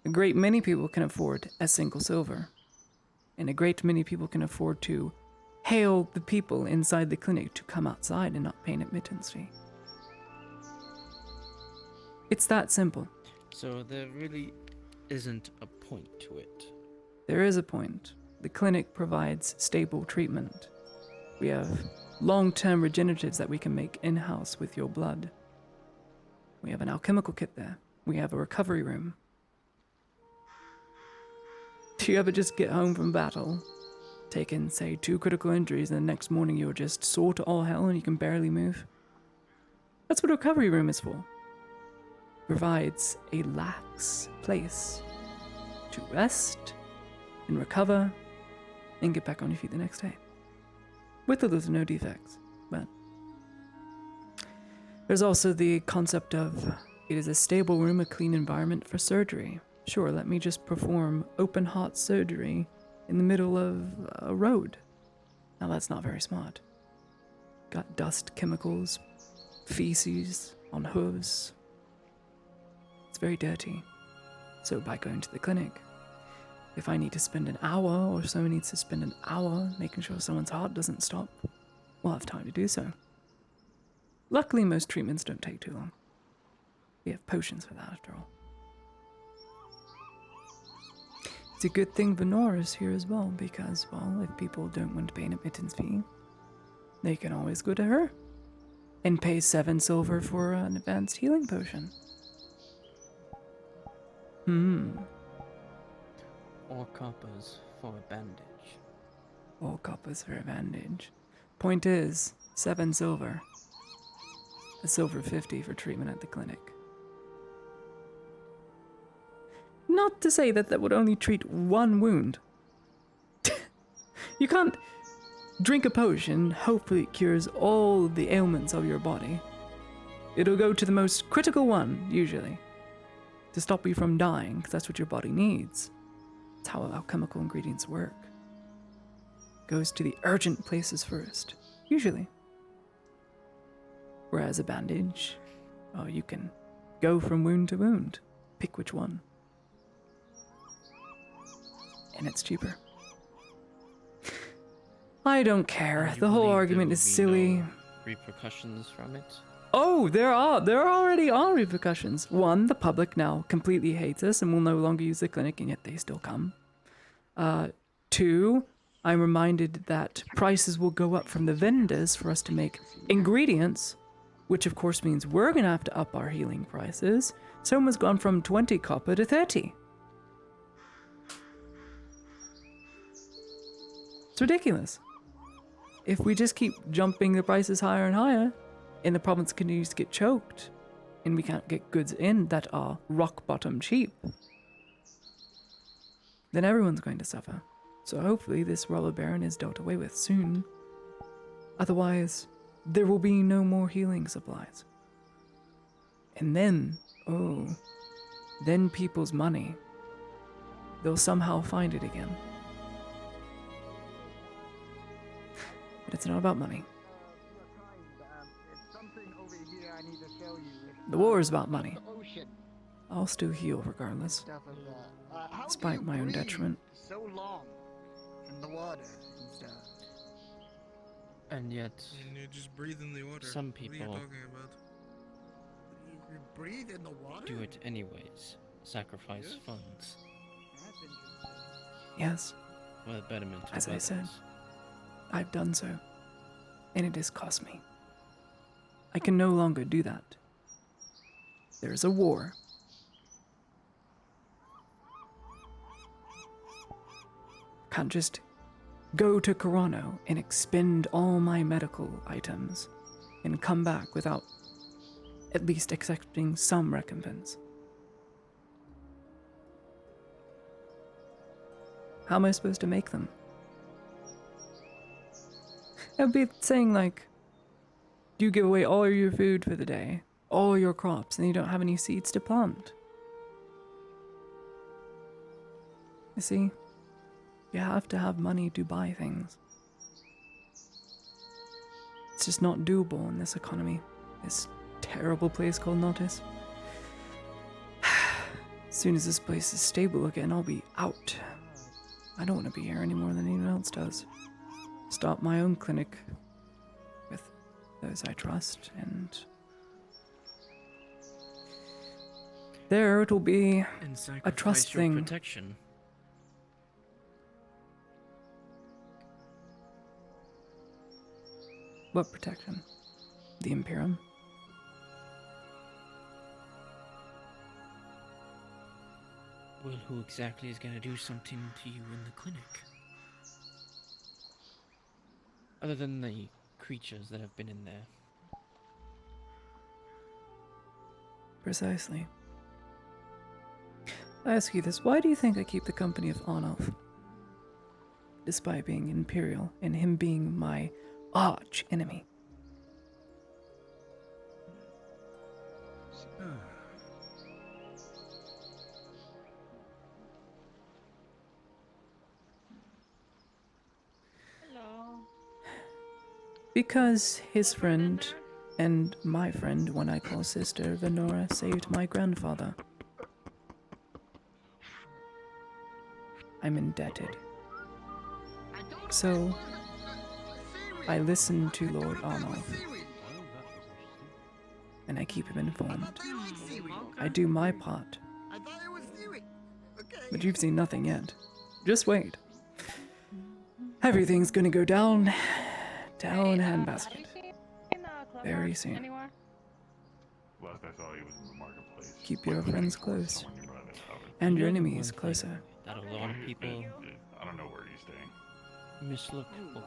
A great many people can afford a single silver. And a great many people can afford to hail the people inside the clinic to come outside and not pay an admittance fee. It's that simple. So there really isn't a point to it. There is a point. The clinic provides stable treatment. We have long-term regeneratives that we can make in-house with your blood. We have an alchemical kit there. We have a recovery room. Do you ever just get home from battle, take in, say, 2 critical injuries, and the next morning you're just sore to all hell and you can barely move? That's what a recovery room is for. Provides a lax place to rest and recover and get back on your feet the next day. With or with no defects, but there's also the concept of it is a stable room, a clean environment for surgery. Sure, let me just perform open heart surgery in the middle of a road. Now that's not very smart. Got dust, chemicals, feces on hooves. It's very dirty. So by going to the clinic, If I need to spend an hour, or someone needs to spend an hour making sure someone's heart doesn't stop, we'll have time to do so. Luckily, most treatments don't take too long. We have potions for that, after all. It's a good thing Venora's here as well, because, well, if people don't want to pay an admittance fee, they can always go to her and pay 7 silver for an advanced healing potion. Or coppers for a bandage. All coppers for a bandage. Point is, 7 silver. A silver 50 for treatment at the clinic. Not to say that that would only treat one wound. You can't drink a potion, hopefully it cures all the ailments of your body. It'll go to the most critical one, usually, to stop you from dying, because that's what your body needs. That's how alchemical ingredients work. Goes to the urgent places first, usually. Whereas a bandage, oh, you can go from wound to wound. Pick which one. And it's cheaper. I don't care. The whole argument is silly. Repercussions from it? Oh, there already are repercussions. One, the public now completely hates us and will no longer use the clinic, and yet they still come. 2, I'm reminded that prices will go up from the vendors for us to make ingredients, which of course means we're gonna have to up our healing prices. Someone's gone from 20 copper to 30. It's ridiculous. If we just keep jumping the prices higher and higher, and the province continues to get choked, and we can't get goods in that are rock bottom cheap, then everyone's going to suffer. So hopefully this robber baron is dealt away with soon. Otherwise, there will be no more healing supplies. And then, then people's money, they'll somehow find it again. But it's not about money. The war is about money. I'll still heal regardless, despite my own detriment. So long in the water and stuff. And yet, you just breathe in the water. Some people What are you talking about? You breathe in the water? do it anyways. Sacrifice funds. Yes, For the betterment of as I others. said, I've done so, and it has cost me. I can no longer do that. There's a war. Can't just go to Corano and expend all my medical items and come back without at least accepting some recompense. How am I supposed to make them? I'd be saying like, you give away all your food for the day, all your crops, and you don't have any seeds to plant. You see, you have to have money to buy things. It's just not doable in this economy, this terrible place called Notice. As soon as this place is stable again, I'll be out. I don't want to be here any more than anyone else does. Start my own clinic with those I trust, and there it'll be a trust your thing. Protection. What protection? The Imperium? Well, who exactly is going to do something to you in the clinic? Other than the creatures that have been in there. Precisely. I ask you this, why do you think I keep the company of Arnulf? Despite being Imperial and him being my arch enemy. Because his friend and my friend, one I call sister, Venora, saved my grandfather. I'm indebted. So, I listen to Lord Arnold, and I keep him informed. I do my part. But you've seen nothing yet. Just wait. Everything's gonna go down handbasket. Very soon. Last I saw, he was in the marketplace. Keep your friends close. And your enemies closer. That a lot of people I don't know where he's staying. mislook over.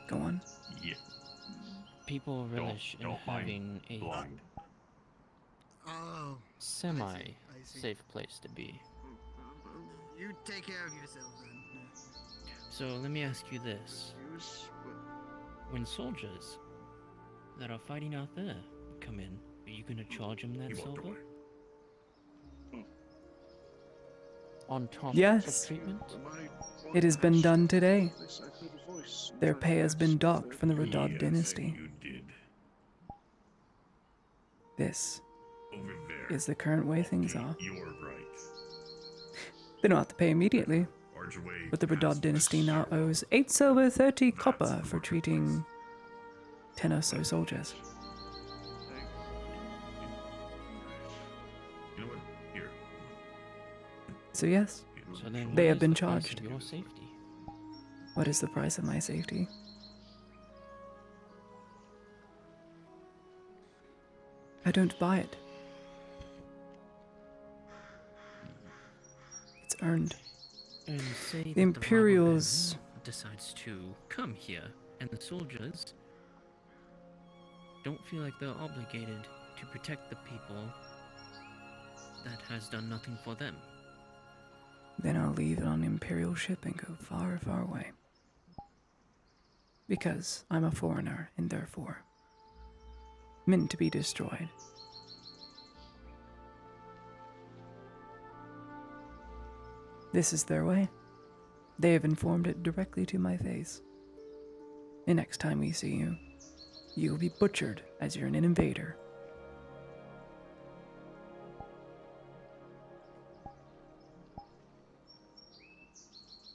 Go on. Yeah. People relish in having a semi-safe place to be. You take care of yourself then. So let me ask you this. When soldiers that are fighting out there come in, are you gonna charge them that silver? On top Yes. of treatment? It has been done today. Their pay has been docked from the Radad dynasty. This is the current way things are. They don't have to pay immediately, but the Radad dynasty now owes 8 silver, 30 copper for treating 10 or so soldiers. You know what? Here. So yes, So then they what have is been the price charged. of your safety? What is the price of my safety? I don't buy it. It's earned. And say that The Imperials... decides to come here, and the soldiers don't feel like they're obligated to protect the people that has done nothing for them. Then I'll leave it on an Imperial ship and go far, far away. Because I'm a foreigner, and therefore meant to be destroyed. This is their way. They have informed it directly to my face. The next time we see you, you will be butchered as you're an invader.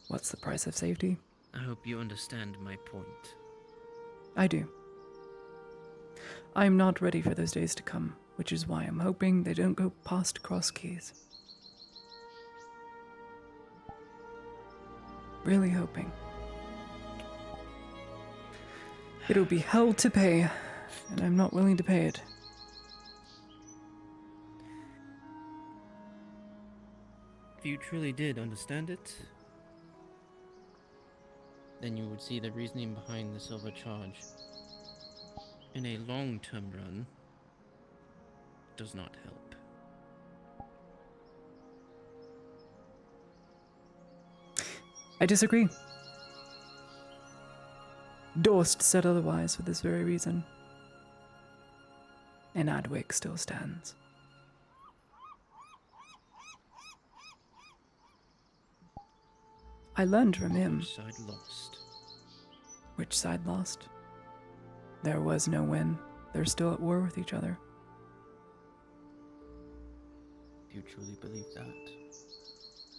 What's the price of safety? I hope you understand my point. I do. I am not ready for those days to come, which is why I'm hoping they don't go past Cross Keys. Really hoping. It'll be hell to pay, and I'm not willing to pay it. If you truly did understand it, then you would see the reasoning behind the silver charge. In a long-term run, does not help. I disagree. Dorst said otherwise for this very reason. And Adwick still stands. I learned from him. Which side lost? Which side lost? There was no win. They're still at war with each other. Do you truly believe that?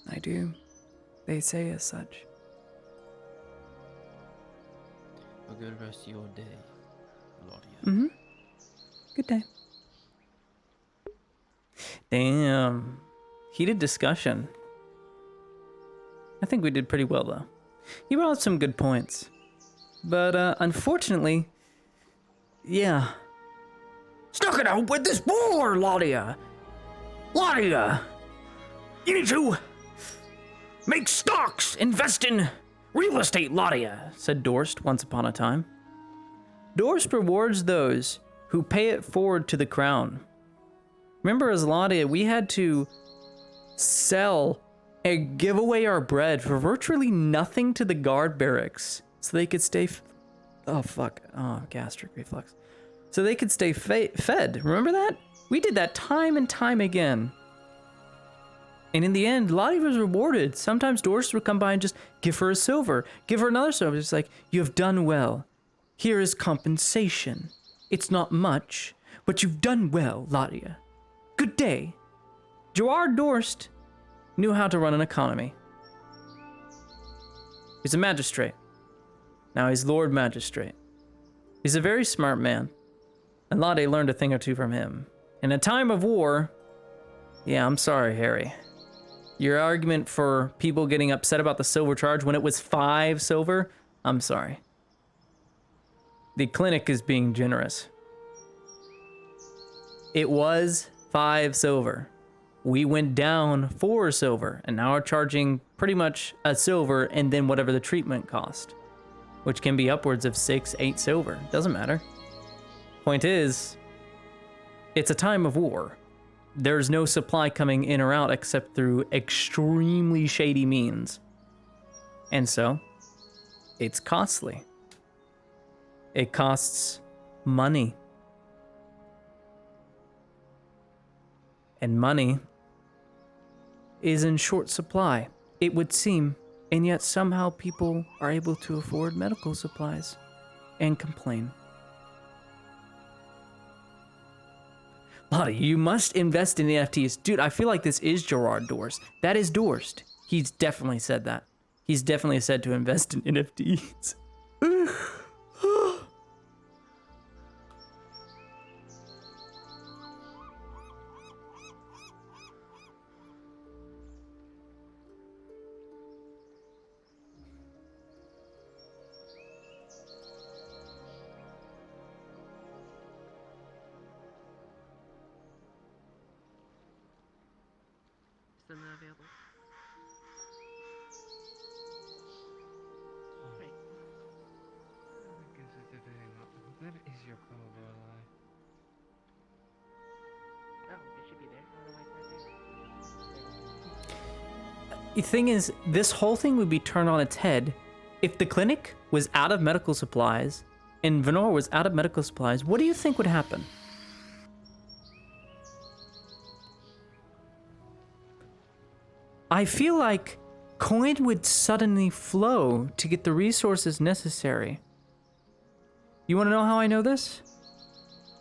I do. They say as such. A good rest of your day, Claudia. Mm-hmm. Good day. Damn. Heated discussion. I think we did pretty well, though. You brought up some good points. But, unfortunately, yeah. Stuck it out with this war, Laudia! Laudia! You need to make stocks, invest in real estate, Laudia! Said Dorst once upon a time. Dorst rewards those who pay it forward to the crown. Remember, as Laudia, we had to sell and give away our bread for virtually nothing to the guard barracks so they could stay gastric reflux. So they could stay fed. Remember that? We did that time and time again. And in the end, Lottie was rewarded. Sometimes Dorst would come by and just give her a silver, give her another silver. It's like, you have done well. Here is compensation. It's not much, but you've done well, Ladia. Good day. Gerard Dorst knew how to run an economy. He's a magistrate. Now he's Lord Magistrate. He's a very smart man, and Lade learned a thing or two from him. In a time of war, yeah, I'm sorry, Harry. Your argument for people getting upset about the silver charge when it was 5 silver, I'm sorry. The clinic is being generous. It was 5 silver. We went down 4 silver, and now we're charging pretty much a silver and then whatever the treatment cost, which can be upwards of 6, 8 silver. Doesn't matter. Point is, it's a time of war. There's no supply coming in or out except through extremely shady means. And so, it's costly. It costs money. And money is in short supply, it would seem, and yet somehow people are able to afford medical supplies and complain. Lottie, you must invest in NFTs. Dude, I feel like this is Gerard Dorst. That is Dorst. He's definitely said that. He's definitely said to invest in NFTs. Still not available. Wait. That is your probable ally. Oh, it should be there. I don't know why it's not there. The thing is, this whole thing would be turned on its head if the clinic was out of medical supplies and Venor was out of medical supplies. What do you think would happen? I feel like coin would suddenly flow to get the resources necessary. You want to know how I know this?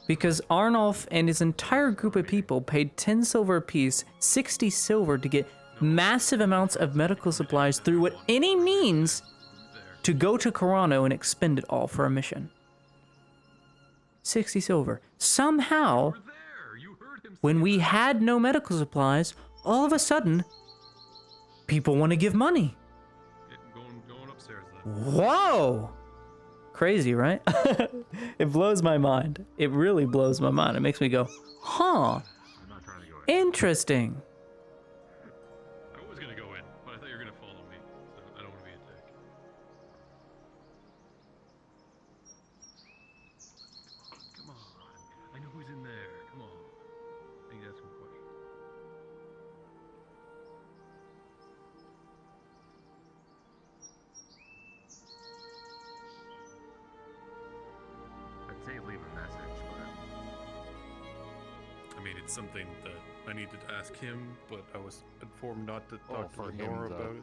Because Arnulf and his entire group of people paid 10 silver apiece, 60 silver to get massive amounts of medical supplies through what any means to go to Carano and expend it all for a mission. 60 silver. Somehow, when we had no medical supplies, all of a sudden, people want to give money. Going upstairs Whoa! Crazy, right? It blows my mind. It really blows my mind. It makes me go, huh? Interesting. I was gonna go in, but I thought you were gonna follow me, so I don't want to be a dick. Come on, I know who's in there. Come on, I need to ask him a question. I'd say leave a message, but I mean, it's something that I needed to ask him, but I was informed not to talk for to him Nora to- about it.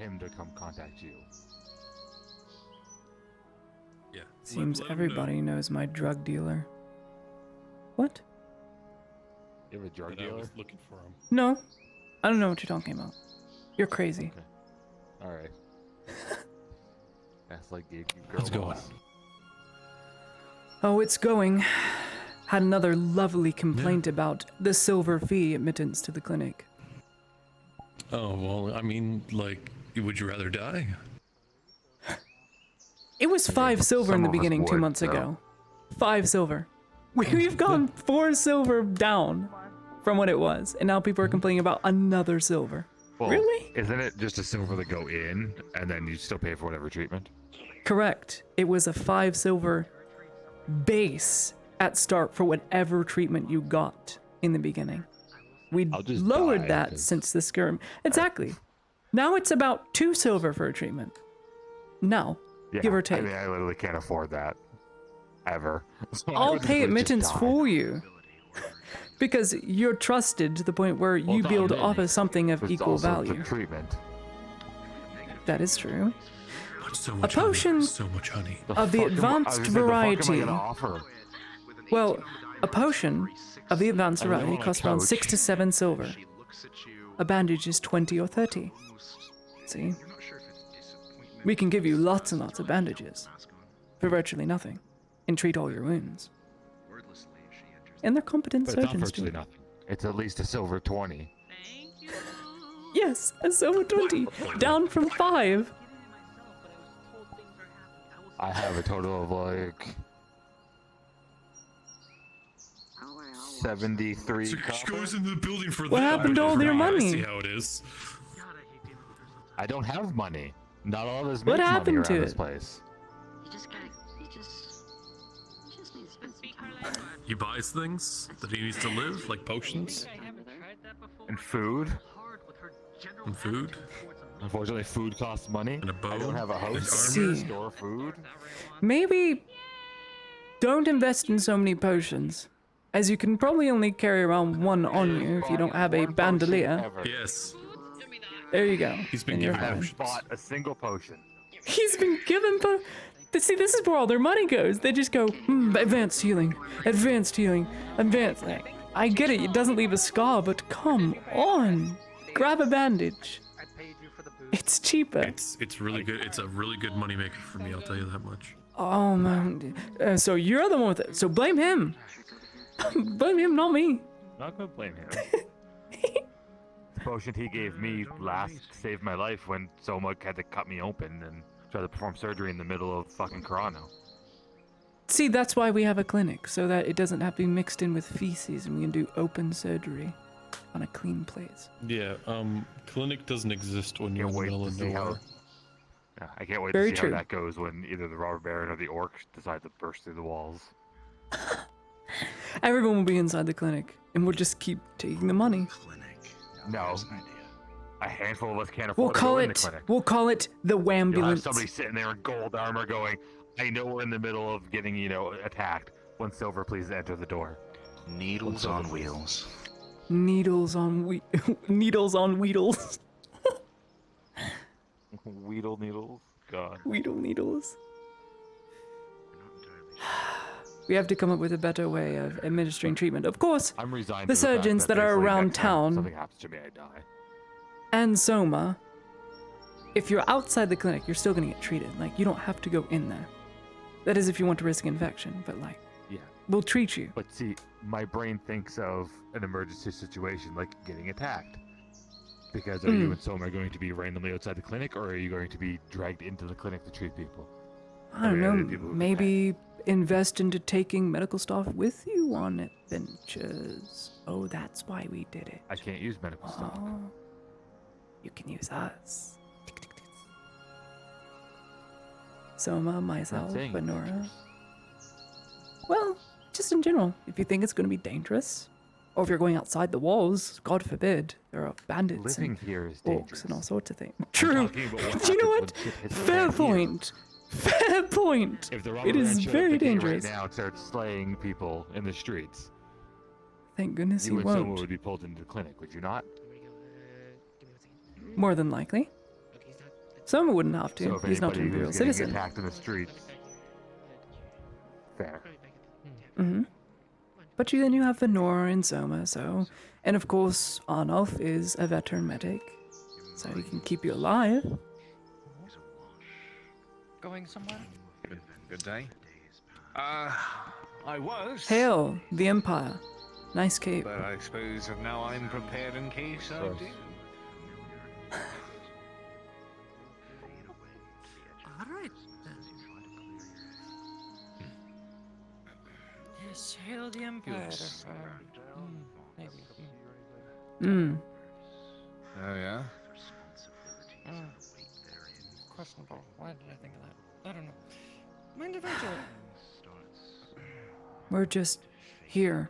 him to come contact you. Yeah. Seems let him everybody knows my drug dealer. What? You have a drug That I dealer? was looking for him. No, I don't know what you're talking about. You're crazy. All right. That's like gave you girl Let's go. boss. Oh, it's going. Had another lovely complaint about the silver fee admittance to the clinic. Oh well, I mean, like, would you rather die? It was 5 silver in the beginning 2 months ago. 5 silver. We've gone 4 silver down from what it was, and now people are complaining about another silver. Well, Really? Isn't it just a silver to go in, and then you still pay for whatever treatment? Correct. It was a 5 silver base at start for whatever treatment you got in the beginning. We just lowered die, that 'cause- since the skirm. Exactly. Now it's about 2 silver for a treatment. Now, Yeah, give or take. I mean, I literally can't afford that. Ever. So I I'll would pay literally just admittance die. for you. Because you're trusted to the point where you it's be able not to admitting, offer something of but it's equal also value. The treatment. That is true. So A much potion honey. So much honey. of the fuck am I- I was advanced gonna say, the fuck am I variety. gonna offer? Well, A potion of the advanced variety costs around 6 to 7 silver. A bandage is 20 or 30. See? We can give you lots and lots of bandages for virtually nothing and treat all your wounds. And they're competent But it's not surgeons virtually too. nothing. It's at least a silver 20. Yes, a silver 20, down from 5. I have a total of like 73 So copper. she goes into the building for What happened to all your I money? see how it is. I don't have money. Not all of us What makes happened money to around this it? place. You just need to spend some time. He buys things that he needs to live, like potions And food. and food. Unfortunately, food costs money. And a bow. I don't have a house See. to store food. Maybe don't invest in so many potions, as you can probably only carry around one on you if you don't have a bandolier. Yes. There you go. He's been And you're given fine. potions. Bought a single potion. He's been given see, this is where all their money goes. They just go, advanced healing, advanced healing, advanced. Like, I get it, it doesn't leave a scar, but come on. Grab a bandage. It's cheaper. It's really good. It's a really good moneymaker for me. I'll tell you that much. Oh man. So you're the one with it. So blame him. Blame him, not me. Not gonna blame him. The potion he gave me last saved my life when Soma had to cut me open and try to perform surgery in the middle of fucking Corano. See, that's why we have a clinic, so that it doesn't have to be mixed in with feces and we can do open surgery on a clean place. Yeah. Clinic doesn't exist when you're in the middle of see how- nowhere. Yeah, I can't wait Very to see true. how that goes when either the robber baron or the orc decide to burst through the walls. Everyone will be inside the clinic, and we'll just keep taking the money. No. A handful of us can't We'll afford to call go in the it. clinic. We'll call it the You'll have Wambulance. somebody sitting there in gold armor going, I know we're in the middle of getting, attacked. One silver, please enter the door. Needles on wheels. Needles on needles on Weedles. Weedle needles? God. Weedle needles. We have to come up with a better way of administering treatment. Of course, I'm resigned the to the fact surgeons that are basically around next time town something happens to me, I die. and Soma, if you're outside the clinic, you're still gonna get treated. Like, you don't have to go in there. That is if you want to risk infection, but like, Yeah. we'll treat you. But see, my brain thinks of an emergency situation like getting attacked. Because are you and Soma going to be randomly outside the clinic, or are you going to be dragged into the clinic to treat people? I don't Are there know, people who maybe invest into taking medical staff with you on adventures. Oh, that's why we did it. I can't use medical stuff. Oh, you can use us. Soma, myself, saying it's Benora. dangerous. Well, just in general, if you think it's going to be dangerous, or if you're going outside the walls, God forbid, there are bandits Living and here is orcs dangerous. and all sorts of things. True. talking about what Do you know happens what? when shit hits the Fair fan here. point. Fair point. If the robber It is baron showed up very the gate dangerous. right now and started slaying people in the streets, Thank goodness he you and Soma won't. would be pulled into the clinic, would you not? More than likely. Soma wouldn't have to. So if He's not an anybody imperial who's getting citizen. attacked in the streets, fair. Mm-hmm. But then you have Venora and Soma, so... And of course, Arnulf is a veteran medic, so he can keep you alive. Going somewhere? Good day. I was. Hail, the Empire. Nice cape. But I suppose now I'm prepared in case I do. Alright then. Yes, hail the Empire. Yes. Maybe. Oh yeah? Questionable. Why did I think of that? I don't know. Mind if I join? We're just here.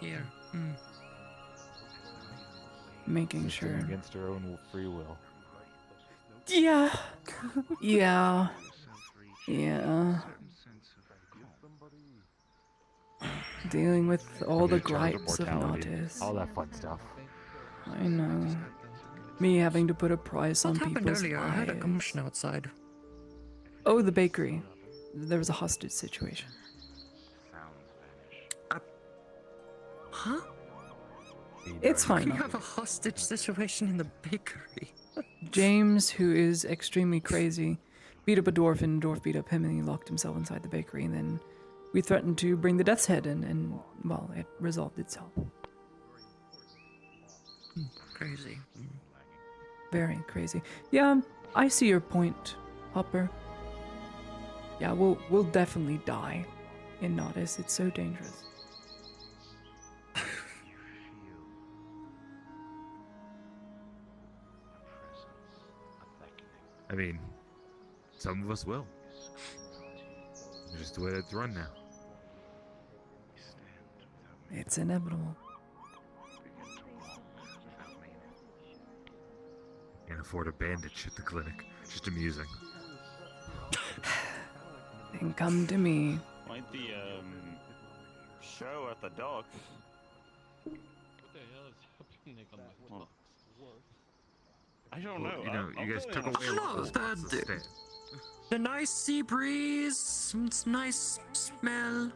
Here. Making She's sure. doing against her own free will. Yeah. Yeah. Yeah. Dealing with all the Having a charge gripes of mortality, Nautis. all that fun stuff. I know. Me having to put a price on What happened people's earlier? I heard a lives. commotion outside. Oh, the bakery. There was a hostage situation. Huh? It's fine. We have a hostage situation in the bakery. James, who is extremely crazy, beat up a dwarf, and the dwarf beat up him, and he locked himself inside the bakery, and then we threatened to bring the Death's Head in, and, well, it resolved itself. Crazy. Very crazy. Yeah, I see your point, Hopper. Yeah, we'll definitely die in Nodus. It's so dangerous. I mean, some of us will. Just the way it's run now. It's inevitable. Can't afford a bandage at the clinic. Just amusing. Then come to me. Like the show at the docks. What the hell is happening on the docks? I don't Well, know. you know, you guys took away a lot of The nice sea breeze, some nice smell,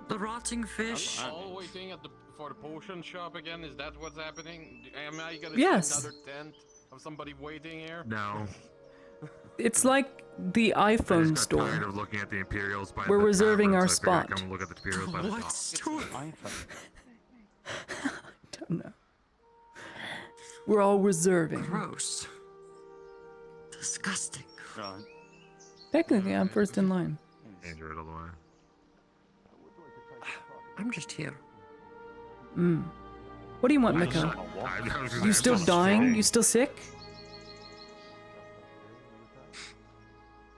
the rotting fish. All waiting for the potion shop again. Is that what's happening? Am I gonna Yes. see another tent of somebody waiting here? No. It's like the iPhone store. Tired of looking at the Imperials by We're the reserving tavern, our so I figured I'd spot. come and look at the Imperials by the What dock. store? Don't know. We're all reserving. Gross. Disgusting. Right. Technically, I'm first in line. Andrew it all the way. I'm just here. What do you want, I Miko? was gonna You say, still I'm dying? strong. You still sick?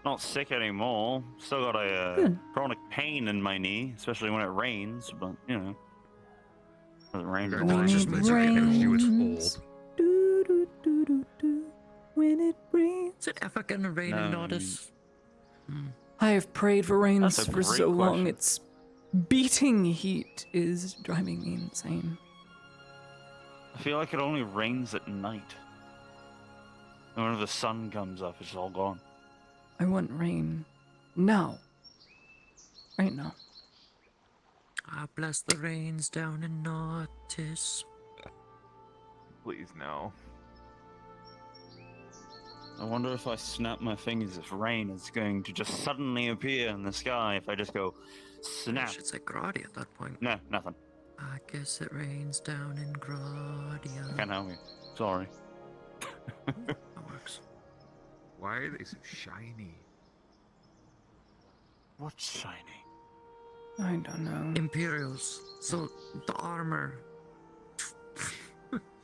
Not sick anymore. Still got a Good. chronic pain in my knee, especially when it rains. But you know, doesn't rain very When much. it rains, do, do, do, do, do. When it rains. Is it ever gonna rain in Nodus? I have prayed for rains That's a for great so long. question. It's beating heat is driving me insane. I feel like it only rains at night. And when the sun comes up, it's all gone. I want rain now. Right now. Ah, bless the rains down in Nodus. Please, no. I wonder if I snap my fingers if rain is going to just suddenly appear in the sky if I just go snap. I should say Grady at that point. No, nothing. I guess it rains down in Gradia. Can't help you. Sorry. That works. Why are they so shiny? What's shiny? I don't know. Imperials. So the armor.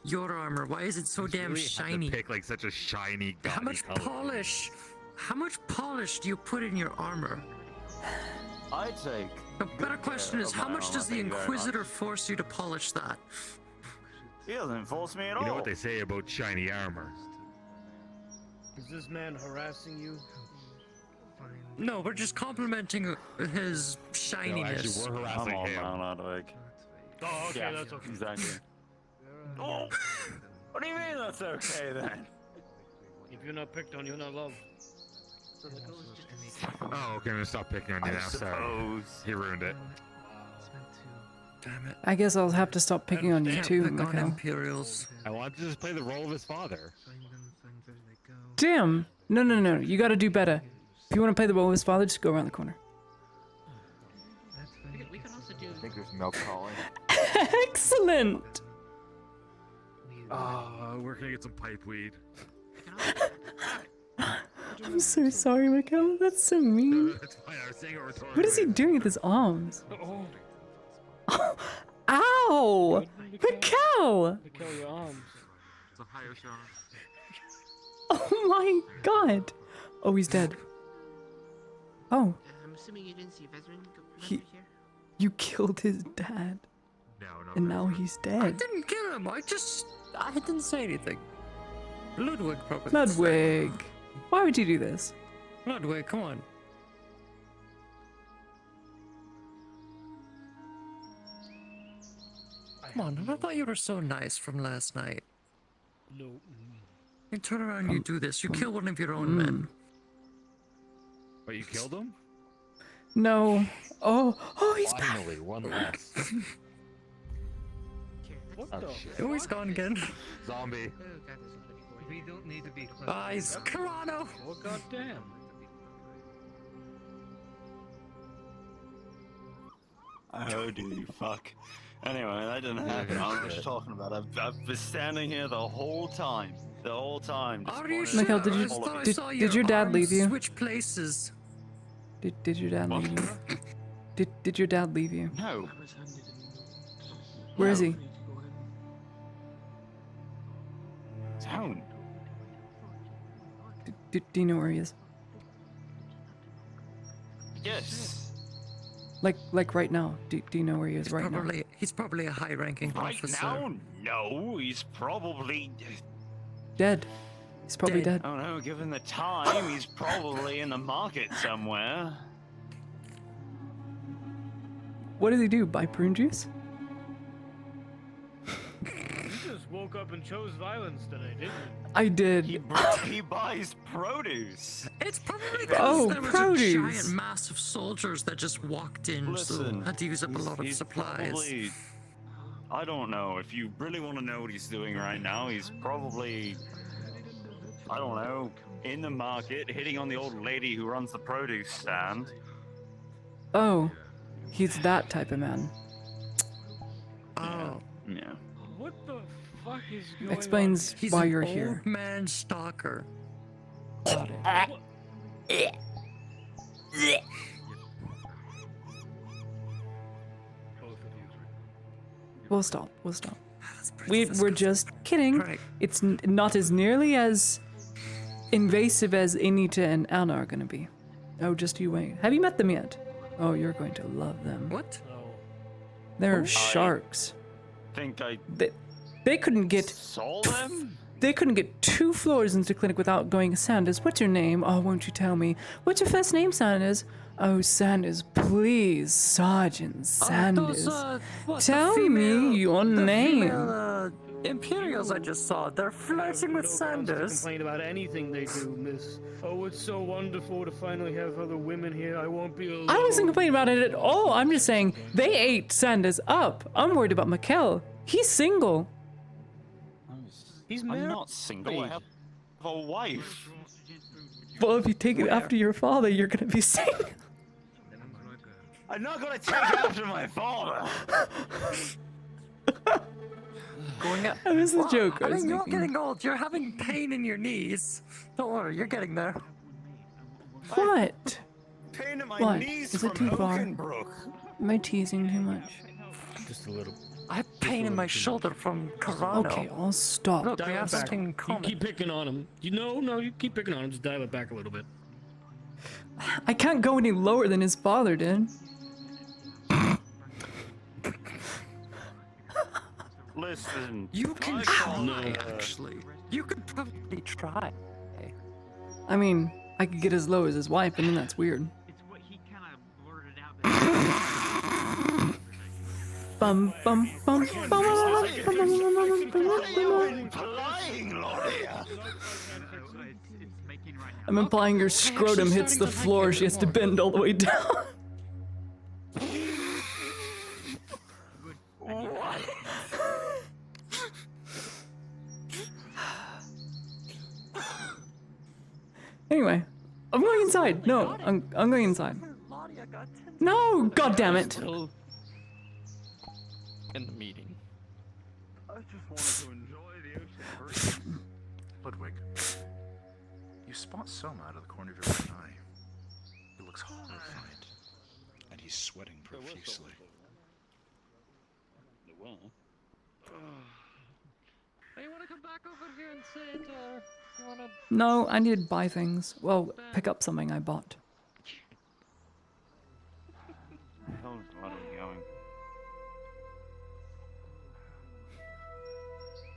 Your armor. Why is it so You damn really have to shiny? pick like such a shiny, How gaudy much color. polish? How much polish do you put in your armor? I take. The better question is, how much does the Inquisitor force you to polish that? He doesn't force me at all. You know what they say about shiny armor? Is this man harassing you? No, we're just complimenting his shininess. No, actually, we're harassing Come on, him. man, Ludwig. Oh, okay, Yeah, that's okay. Exactly. Oh, what do you mean that's okay then? If you're not picked on, you're not loved. Oh, okay, I'm gonna stop picking on you now. Sorry. He ruined it. Damn it. I guess I'll have to stop picking on you Can't too, pick on Miko. Imperials. I wanted to just play the role of his father. Damn! No. You gotta do better. If you want to play the role of his father, just go around the corner. We could also do. I think there's milk calling. Excellent! We're gonna get some pipe weed. I'm so sorry, Miko. That's so mean. That's fine. I was saying it rhetorically. What is he doing with his arms? Oh, Ow! Miko! kill your arms. It's a higher shot. Oh my god! Oh, he's dead. Oh, I'm assuming you didn't see Vezrin go He- here. you killed his dad, No, and now he's I dead. didn't kill him. I didn't say anything. Ludwig probably. Ludwig, why would you do this? Ludwig, come on. Come on, I thought you were so nice from last night. No. You turn around, you do this. You kill one of your own men. But you killed him? No. Oh, he's back. Finally, one less. What Oh, the? shit. Oh, he's gone again. Zombie. We don't need to be close. Guys, Corano! Oh goddamn! Oh, dude, fuck. Anyway, that didn't happen. I was just talking about. I've been standing here the whole time. The whole time. Just Are you pointing sure? Mikhail, at did you- all of I you. saw did your your dad arms leave you? Switch places. Did your dad leave you? Did your dad leave you? No. Where is No. he? Down. Do you know where he is? Yes. Like right now. Do you know where he is right now? He's probably a high-ranking Right officer. now? No, he's probably Dead. He's probably dead. I don't know, given the time, he's probably in the market somewhere. What does he do? Buy prune juice? You just woke up and chose violence today, didn't you? I did. He buys produce. It's probably Oh, because there was produce. a giant mass of soldiers that just walked in, Listen, so had to use up a lot of he's supplies. Probably, I don't know. If you really want to know what he's doing right now, he's probably, I don't know, in the market, hitting on the old lady who runs the produce stand. Oh, he's that type of man. Oh. Yeah. What the fuck is going Explains on? He's why an you're old here. man stalker. Got it. We'll stop. We'll stop. We're just kidding. Right. It's not as nearly as invasive as Anita and Anna are gonna be. Oh, just you wait. Have you met them yet? Oh, you're going to love them. What? They're sharks. Think I They couldn't get saw them? They couldn't get 2 floors into clinic without going, Sanders, what's your name? Oh, won't you tell me? What's your first name, Sanders? Oh, Sanders, please, Sergeant Sanders. Tell me your name. Female, Imperials I just saw, they're flirting with No grounds to Sanders. complain about anything they do, miss. Oh, it's so wonderful to finally have other women here. I won't be alone. I wasn't complaining about it at all. I'm just saying they ate Sanders up. I'm worried about Mikkel. He's single. He's I'm married. not single. I have a wife. Well, if you take it after your father, you're gonna be single. I'm not gonna take after my father. Going up. That was the joke I I was mean, you're making. getting old. You're having pain in your knees. Don't worry, you're getting there. What? Pain in my What? knees Is it from too far? Oakenbrook. Am I teasing too much? Just a little. I have pain in my shoulder from Corano. Okay, I'll stop. Look, we Dial have it back. something in You common. keep picking on him. No, you keep picking on him. Just dial it back a little bit. I can't go any lower than his father did. Listen, You can I try, can't, actually. You could probably try. I mean, I could get as low as his wife, and then that's weird. It's what he kind of blurted out. Bum bum bum bum bum Flying, Lordia. It's making right now. I'm implying her scrotum hits the floor. She has to bend all the way down. Anyway, I'm going inside. No, I'm going inside. No, god damn it. Still in the meeting. I just wanted to enjoy the ocean. Ludwig, you spot Soma out of the corner of your right eye. He looks horrified, and he's sweating profusely. Hey, you wanna come back over here and sit, or you wanna... No, I need to buy things. Well, pick up something I bought. Where the hell is Ludwig going?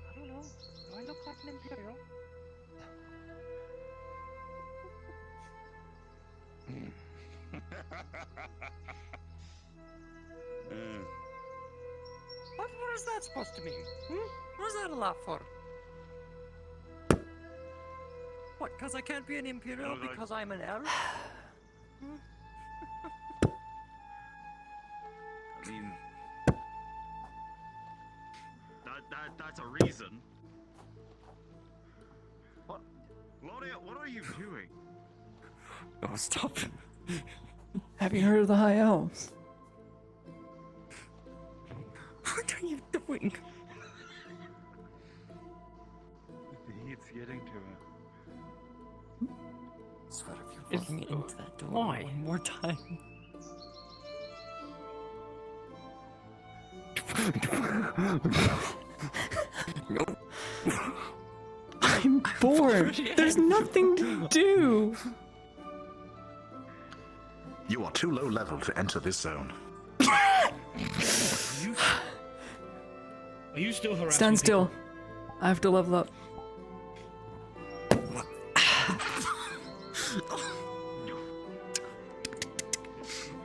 I don't know. Do I look like an Imperial? What is that supposed to mean? What is that a laugh for? What, because I can't be an Imperial because I'm an elf? I mean, that's a reason. What? Claudia, what are you doing? Oh, stop. Have you heard of the High Elves? What are you doing? The heat's getting to him. Swear if you're walking into that door one more time. I'm bored. There's nothing to do. You are too low level to enter this zone. Are you still harassing Stand still. I have to level up.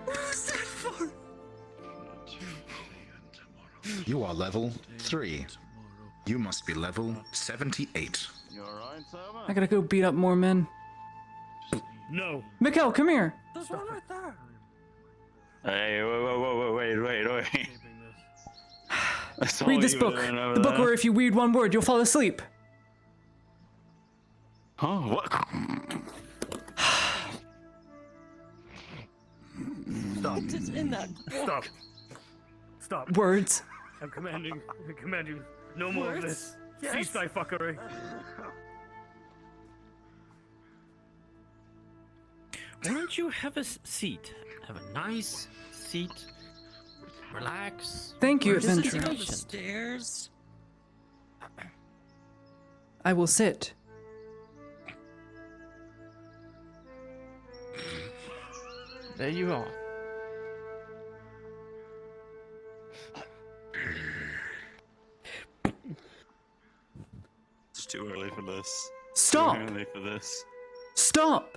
What's that for? You are level 3. You must be level 78. You alright, Selma? I gotta go beat up more men. No. Mikkel, come here. There's one right there. Hey, wait. I saw Read this you book. doing over The book there. where if you read one word, you'll fall asleep. Huh? What? Stop. What is in that book? Stop. Words. I command you. No more of this. Cease thy fuckery. Why don't you have a seat? Have a nice seat. Relax. Thank you, Where's the adventurer. situation? Stairs. I will sit. There you are. It's too early for this. Stop. Too early for this. Stop.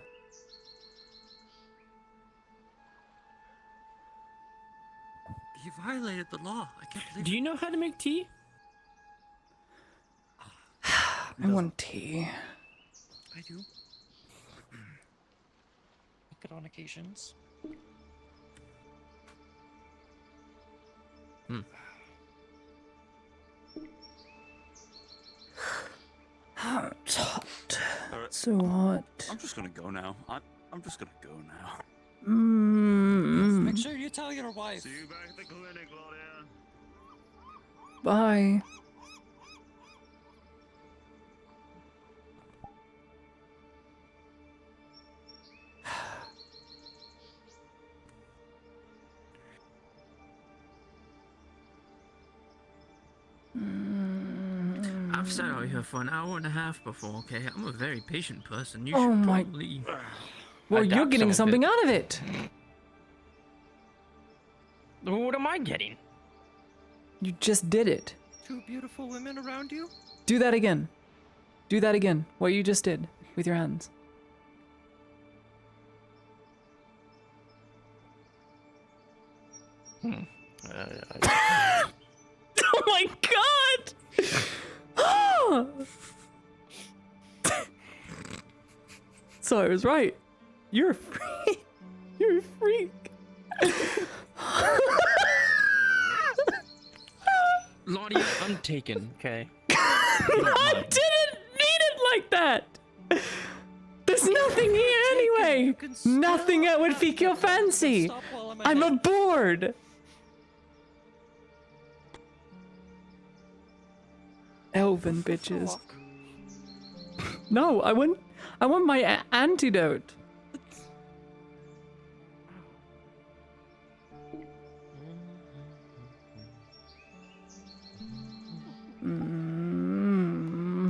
You violated the law. I can't believe. Do you know how to make tea? I want tea. I do. Make it on occasions. It's hot. Alright. So hot. I'm just gonna go now. I'm just gonna go now. Make sure you tell your wife. See you back at the clinic, Claudia. Bye. I've sat out here for an hour and a half before, okay? I'm a very patient person. You Oh should my- probably... Well, you're adapt getting some of something it. out of it. What am I getting? You just did it. Two beautiful women around you? Do that again. Do that again. What you just did with your hands. Oh my god! So I was right. You're a freak. You're a freak. Lottie, I'm taken, okay? I didn't mean it like that. There's nothing here anyway. Nothing that would pique your fancy. I'm aboard. Elven bitches. No, I want my antidote.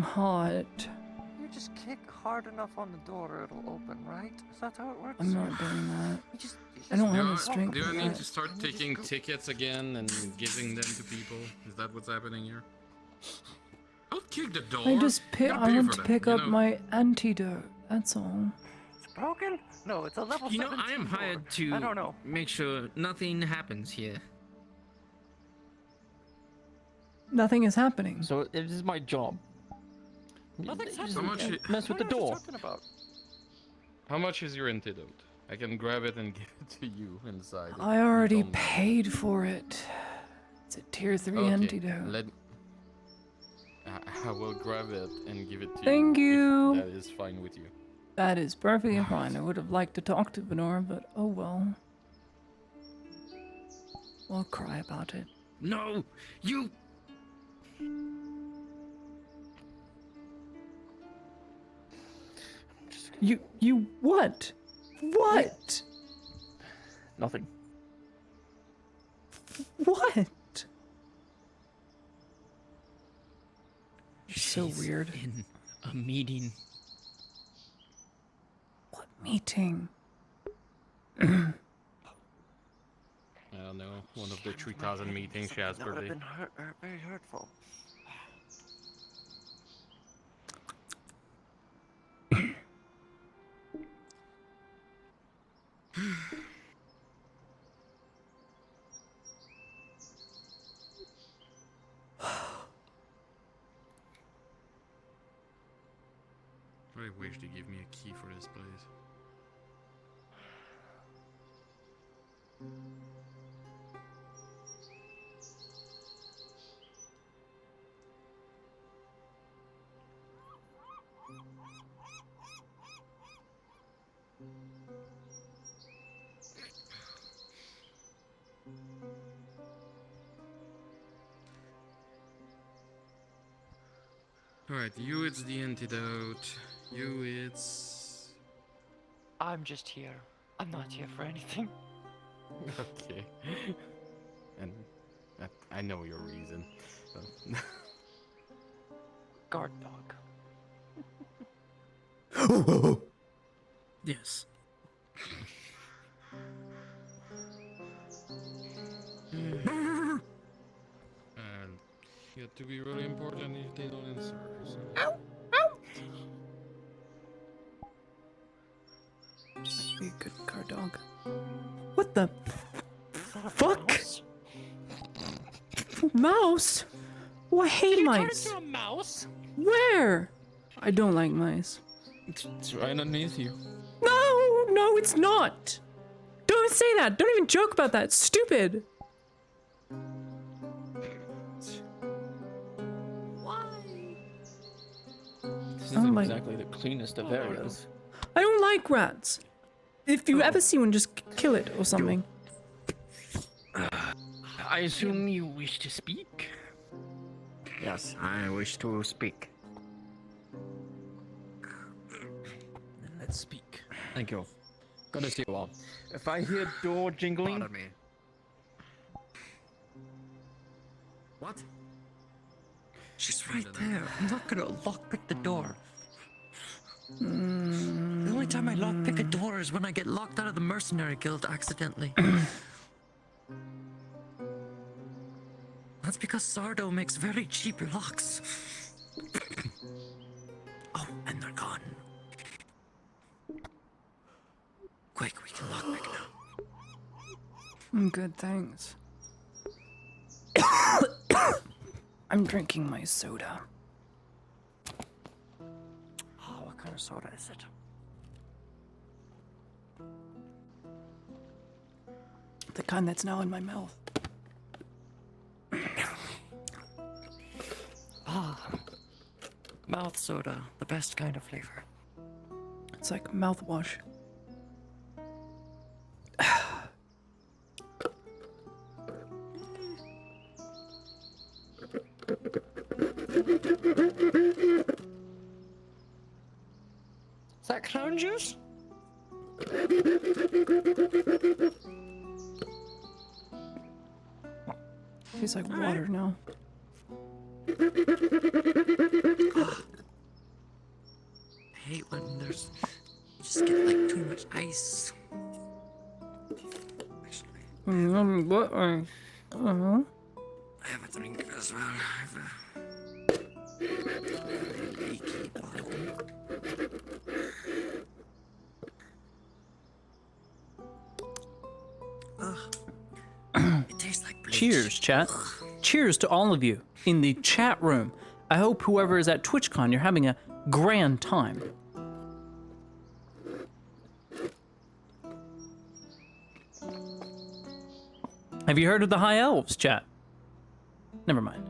Hot. You just kick hard enough on the door, it'll open, right? Is that how it works? I'm not doing that. You I don't have Do the strength Do for I need that. to start taking tickets again and giving them to people? Is that what's happening here? Don't kick the door. I just You pick. gotta I pay want for to them, pick you up know? my antidote. That's all. It's broken? No, it's a level You know, I 17 am door. hired to I don't know. make sure nothing happens here. Nothing is happening. So it is my job. Nothing's Just How much? mess with the door. Talking about? How much is your antidote? I can grab it and give it to you inside. if I you already don't- paid for it. It's a tier 3 Okay, antidote. I will grab it and give it to you. Thank you. If that is fine with you. That is perfectly fine. I would have liked to talk to Venora, but oh well. We'll cry about it. No! You! You what? What? Nothing. What? You're so She's weird. In a meeting. What meeting? I don't know. One of the 3,000 meetings she has That per would have day. been very hurtful. I wish they give me a key for this place. Alright, you it's the antidote. You it's... I'm just here. I'm not here for anything. Okay. And I know your reason. So. Guard dog. Yes. And you have to be really important if they don't answer. So. Be a good guard dog. What the fuck? Mouse? Oh, I hate mice. Turn into a mouse? Where? I don't like mice. It's right underneath you. No, it's not. Don't say that. Don't even joke about that. It's stupid. This Oh isn't my- exactly the cleanest of areas. I don't like rats. If you ever see one, just kill it or something. I assume you wish to speak? Yes, I wish to speak. Then let's speak. Thank you. Good to see you all. If I hear door jingling... Pardon me. What? She's right there. I'm not gonna lockpick the door. The only time I lockpick a door is when I get locked out of the mercenary guild accidentally. That's because Sardo makes very cheap locks. Oh, and they're gone. Quick, we can lockpick now. Good, thanks. I'm drinking my soda. Oh, what kind of soda is it? The kind that's now in my mouth. Ah, mouth soda, the best kind of flavor. It's like mouthwash. Is that clown juice? Tastes like water now. I hate when there's you just get like too much ice. What? I don't know. I have a drink as well. I have a leaky bottle. It tastes like bleach. Cheers, chat. Cheers to all of you in the chat room. I hope whoever is at TwitchCon, you're having a grand time. Have you heard of the High Elves, chat? Never mind.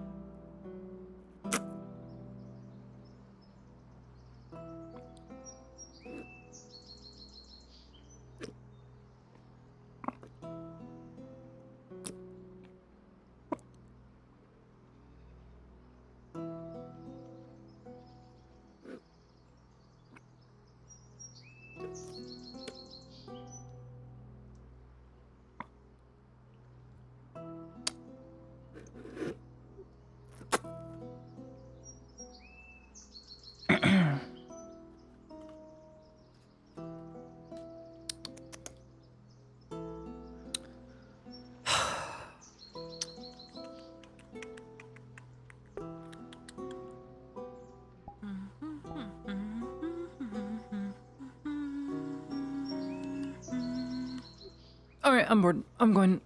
Alright, I'm bored. I'm going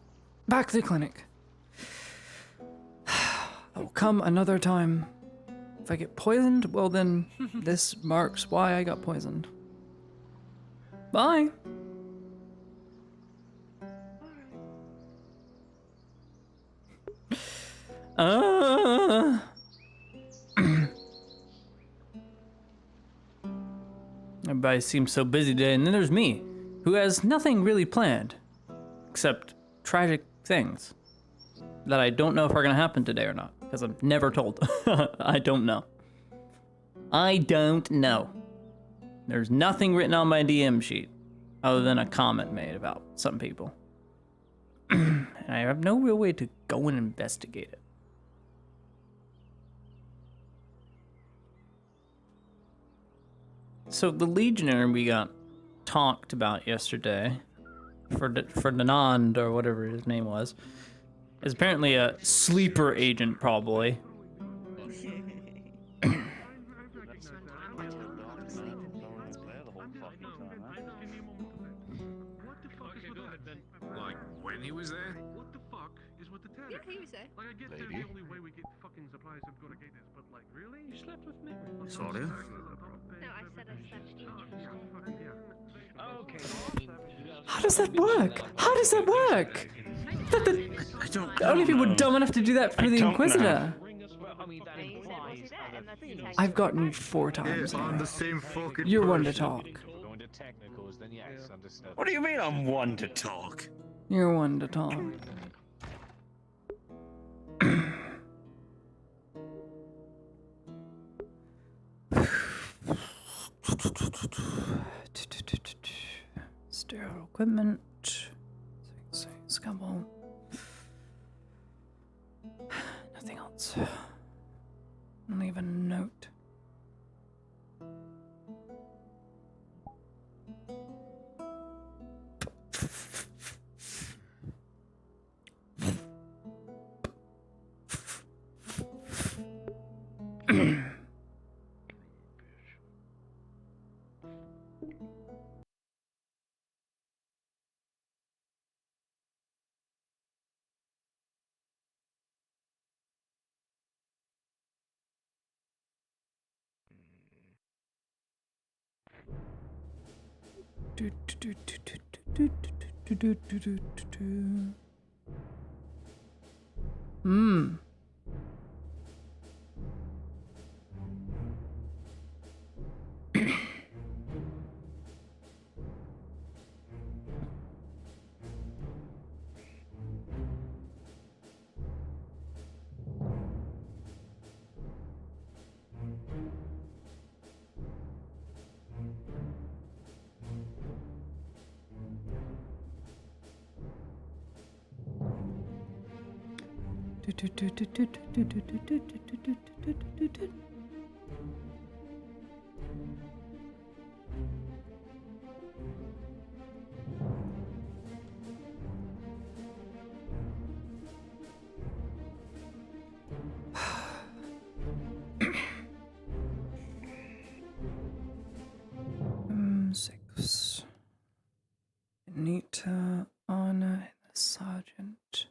back to the clinic. I will come another time. If I get poisoned, well then, this marks why I got poisoned. Bye! Everybody seems so busy today, and then there's me, who has nothing really planned, except tragic things that I don't know if are gonna happen today or not, because I'm never told. I don't know. I don't know. There's nothing written on my DM sheet, other than a comment made about some people. And I have no real way to go and investigate it. So the Legionnaire we got talked about yesterday, Ferdinand or whatever his name was, is apparently a sleeper agent, probably. Like, when he was there? What the fuck is with the tech? Yeah, he was there. Like, I get Lady? the only way we get fucking supplies have got to get this, but like, really? You slept with me? Sorry? No, I said I slept in you. Okay. How does that work? How does that work? I don't Only people dumb enough to do that for the Inquisitor. I've gotten you 4 times on now. the same fucking You're one to person. talk. Going to technicals, then yes, understood. What do you mean I'm one to talk? You're one to talk. Sterile equipment. Scumble. Nothing else. Leave a note. Hmm. Six. Anita, Anna, and the sergeant.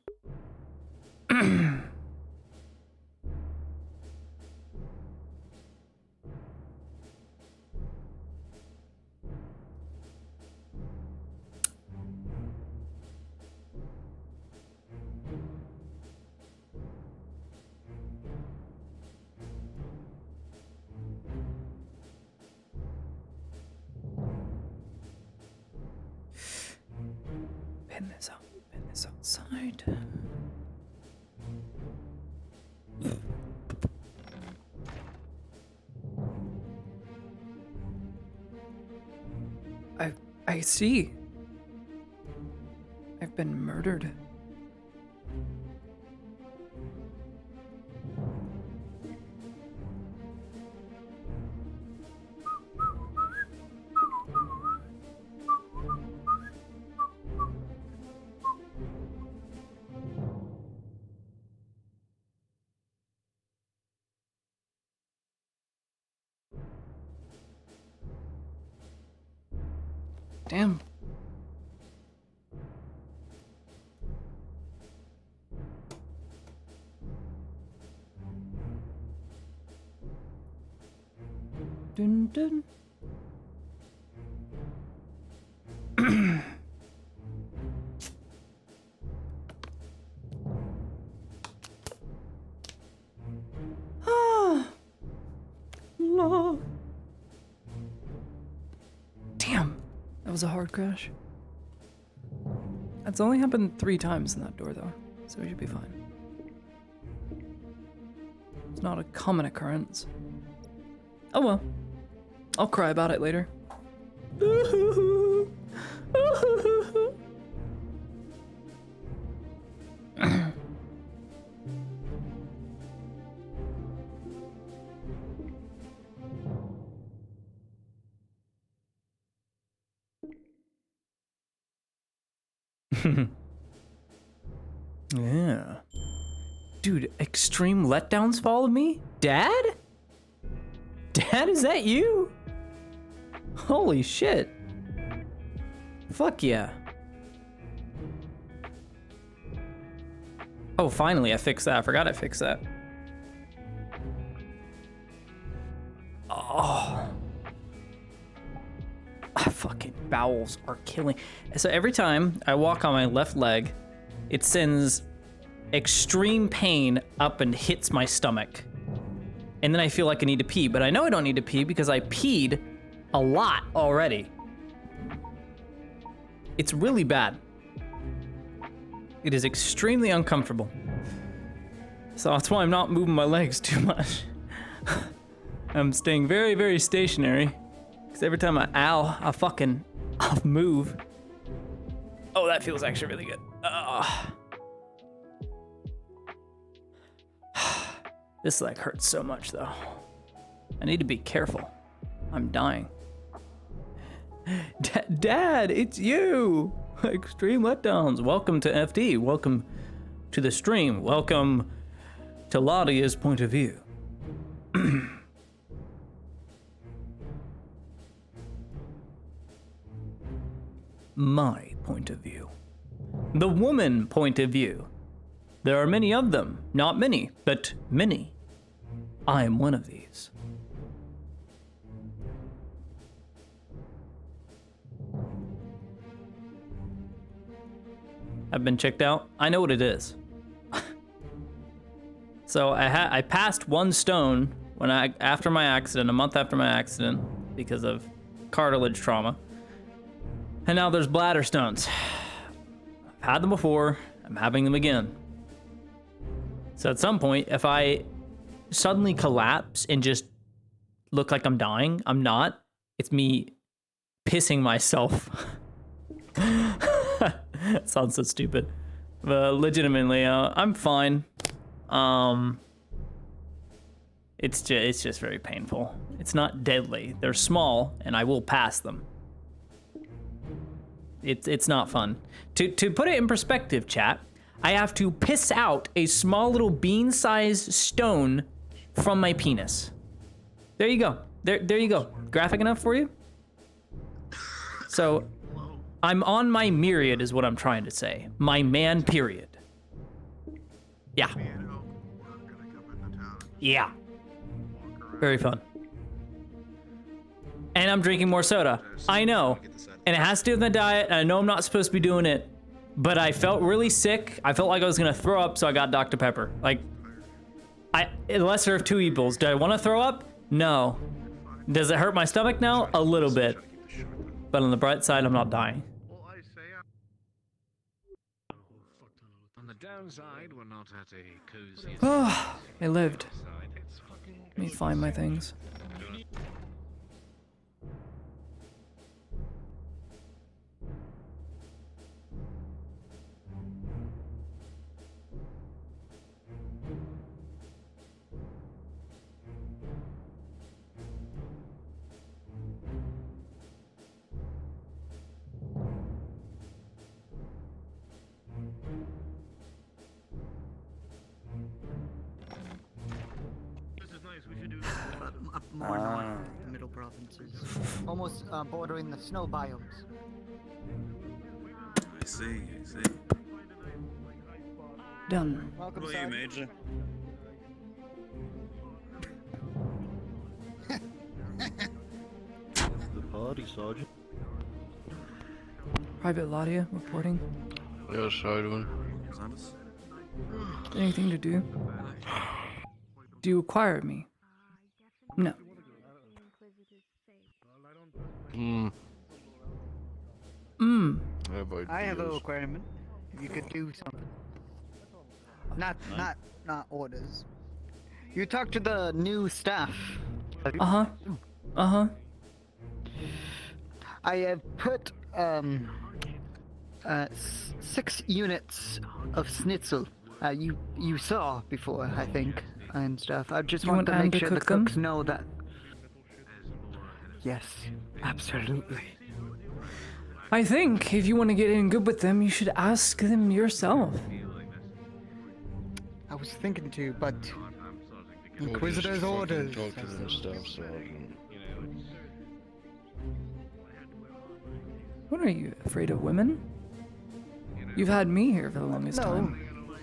Pin this outside. I see. I've been murdered. Damn. Dun, dun. No. Damn, that was a hard crash. That's only happened 3 times in that door though, so we should be fine. It's not a common occurrence. Oh well, I'll cry about it later. Yeah. Dude, extreme letdowns follow me? Dad? Dad, is that you? Holy shit. Fuck yeah. Oh, finally, I fixed that. I forgot I fixed that. Oh. My fucking bowels are killing. So every time I walk on my left leg, it sends extreme pain up and hits my stomach. And then I feel like I need to pee, but I know I don't need to pee because I peed a lot already. It's really bad. It is extremely uncomfortable. So that's why I'm not moving my legs too much. I'm staying very, very stationary. Because every time I'll move. Oh, that feels actually really good. This leg hurts so much though. I need to be careful. I'm dying. Dad, it's you! Extreme letdowns. Welcome to FD. Welcome to the stream. Welcome to Ladia's point of view. My point of view. The woman point of view. There are many of them. Not many, but many. I am one of these. I've been checked out. I know what it is. So I passed 1 stone when after my accident, a month after my accident, because of cartilage trauma. And now there's bladder stones. I've had them before. I'm having them again. So at some point, if I suddenly collapse and just look like I'm dying, I'm not. It's me pissing myself. That sounds so stupid. But legitimately, I'm fine. It's just very painful. It's not deadly. They're small, and I will pass them. It's not fun. To put it in perspective, chat, I have to piss out a small little bean-sized stone from my penis. There you go. There you go. Graphic enough for you? So, I'm on my myriad is what I'm trying to say. My man period. Yeah. Yeah. Very fun. And I'm drinking more soda. I know. And it has to do with the diet. And I know I'm not supposed to be doing it, but I felt really sick. I felt like I was gonna throw up, so I got Dr. Pepper. Like, lesser of 2 evils. Do I want to throw up? No. Does it hurt my stomach now? A little bit. But on the bright side, I'm not dying. On the downside, we're not at a cozy. Oh, I lived. Let me find my things. Up more north, the middle provinces. Almost bordering the snow biomes. I see. Done. Welcome, Well, you, Major. Howdy, Sergeant. Private Ladia reporting. Yes, how you doing? Anything to do? Do you require me? No. Hmm. I have a requirement. You could do something. Not orders. You talk to the new staff. Uh-huh. Uh-huh. I have put 6 units of schnitzel. You saw before, I think, and stuff. I just You want want to Anne make to sure the cook them? cooks know that. Yes, absolutely. I think if you want to get in good with them, you should ask them yourself. I was thinking to, but Inquisitor's orders. Talk to the staff sergeant. What are you, afraid of women? You've had me here for the longest time.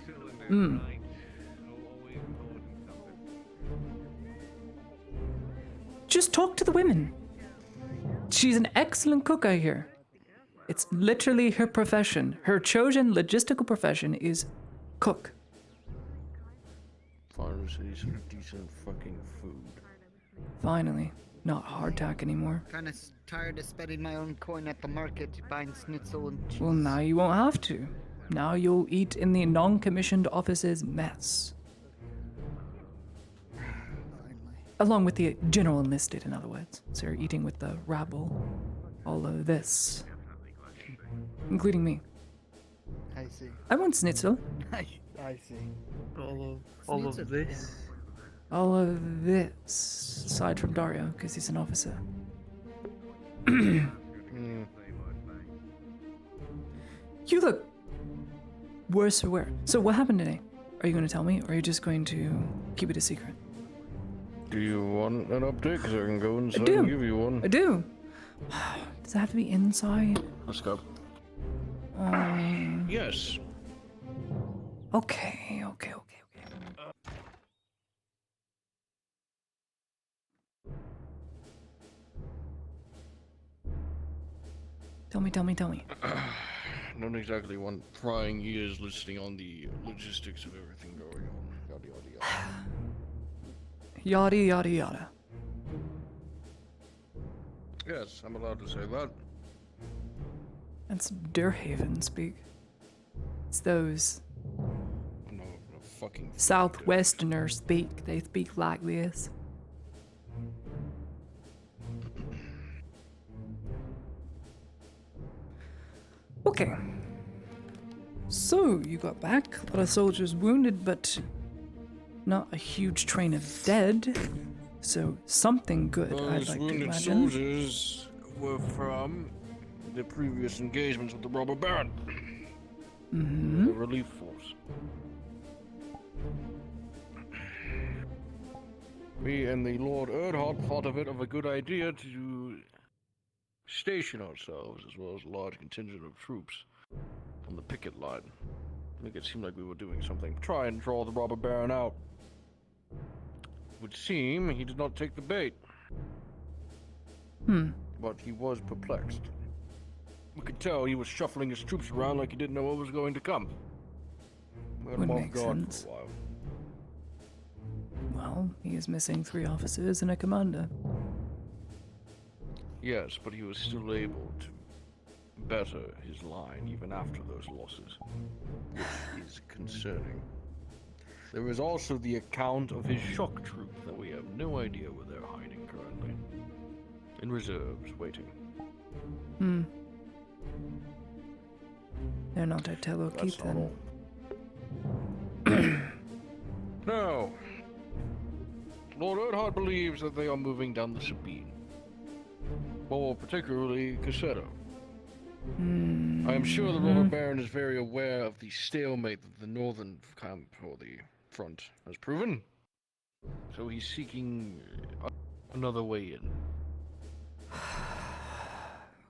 Just talk to the women. She's an excellent cook, I hear. It's literally her profession. Her chosen logistical profession is cook. Finally, some decent fucking food. Finally, not hardtack anymore. Kind of tired of spending my own coin at the market buying schnitzel and cheese. Well, now you won't have to. Now you'll eat in the non-commissioned office's mess. Along with the general enlisted, in other words. So you're eating with the rabble. All of this. Including me. I see. I want schnitzel. I see. All of this. All of this. Aside from Dario, because he's an officer. You look worse for wear. So what happened today? Are you going to tell me, or are you just going to keep it a secret? Do you want an update? Because I can go inside do. and give you one. I do. Does it have to be inside? Let's go. Yes. Okay. Tell me. Don't exactly want prying ears listening on the logistics of everything going on. Yada yada yada. Yada, yada, yada. Yes, I'm allowed to say that. That's Durhaven speak. It's those No fucking Southwesterners speak. They speak like this. Okay. So, you got back. A lot of soldiers wounded, but not a huge train of dead. So, something good, I'd Those like to wounded imagine. soldiers were from the previous engagements with the robber baron. Mm-hmm. The relief force. Me and the Lord Erdhart thought of a good idea to station ourselves, as well as a large contingent of troops, on the picket line. Make it seem like we were doing something. Try and draw the robber baron out. It would seem he did not take the bait. But he was perplexed. We could tell he was shuffling his troops around like he didn't know what was going to come. We had him Would off make guard sense. for a while. Well, he is missing 3 officers and a commander. Yes, but he was still able to better his line even after those losses, which is concerning. There is also the account of his shock troop that we have no idea where they're hiding currently. In reserves, waiting. They're not at Tello Keep That's not then. No. Lord Erdhart believes that they are moving down the Sabine. More particularly, Cassetto. I am sure the robber baron is very aware of the stalemate that the northern camp, or the front, has proven. So he's seeking another way in.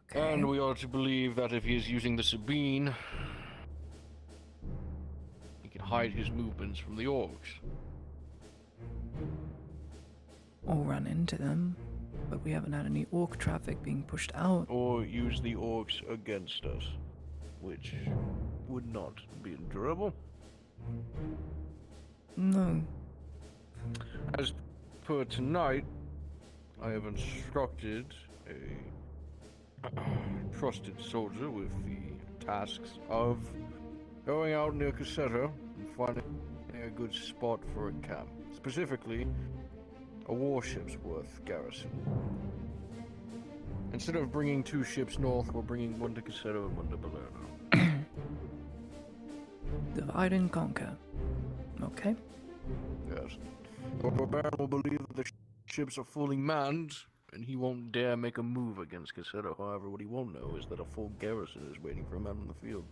Okay. And we are to believe that if he is using the Sabine, he can hide his movements from the orcs. Or run into them. but we haven't had any orc traffic being pushed out. Or use the orcs against us, which would not be endurable. No. As per tonight, I have instructed a trusted soldier with the tasks of going out near Cassetta and finding a good spot for a camp. Specifically, a warship's worth garrison. Instead of bringing 2 ships north, we're bringing one to Cassetta and one to Balerno. Divide and conquer. Okay. Yes. The Baron will believe that the ships are fully manned, and he won't dare make a move against Cassetta. However, what he won't know is that a full garrison is waiting for him out in the field.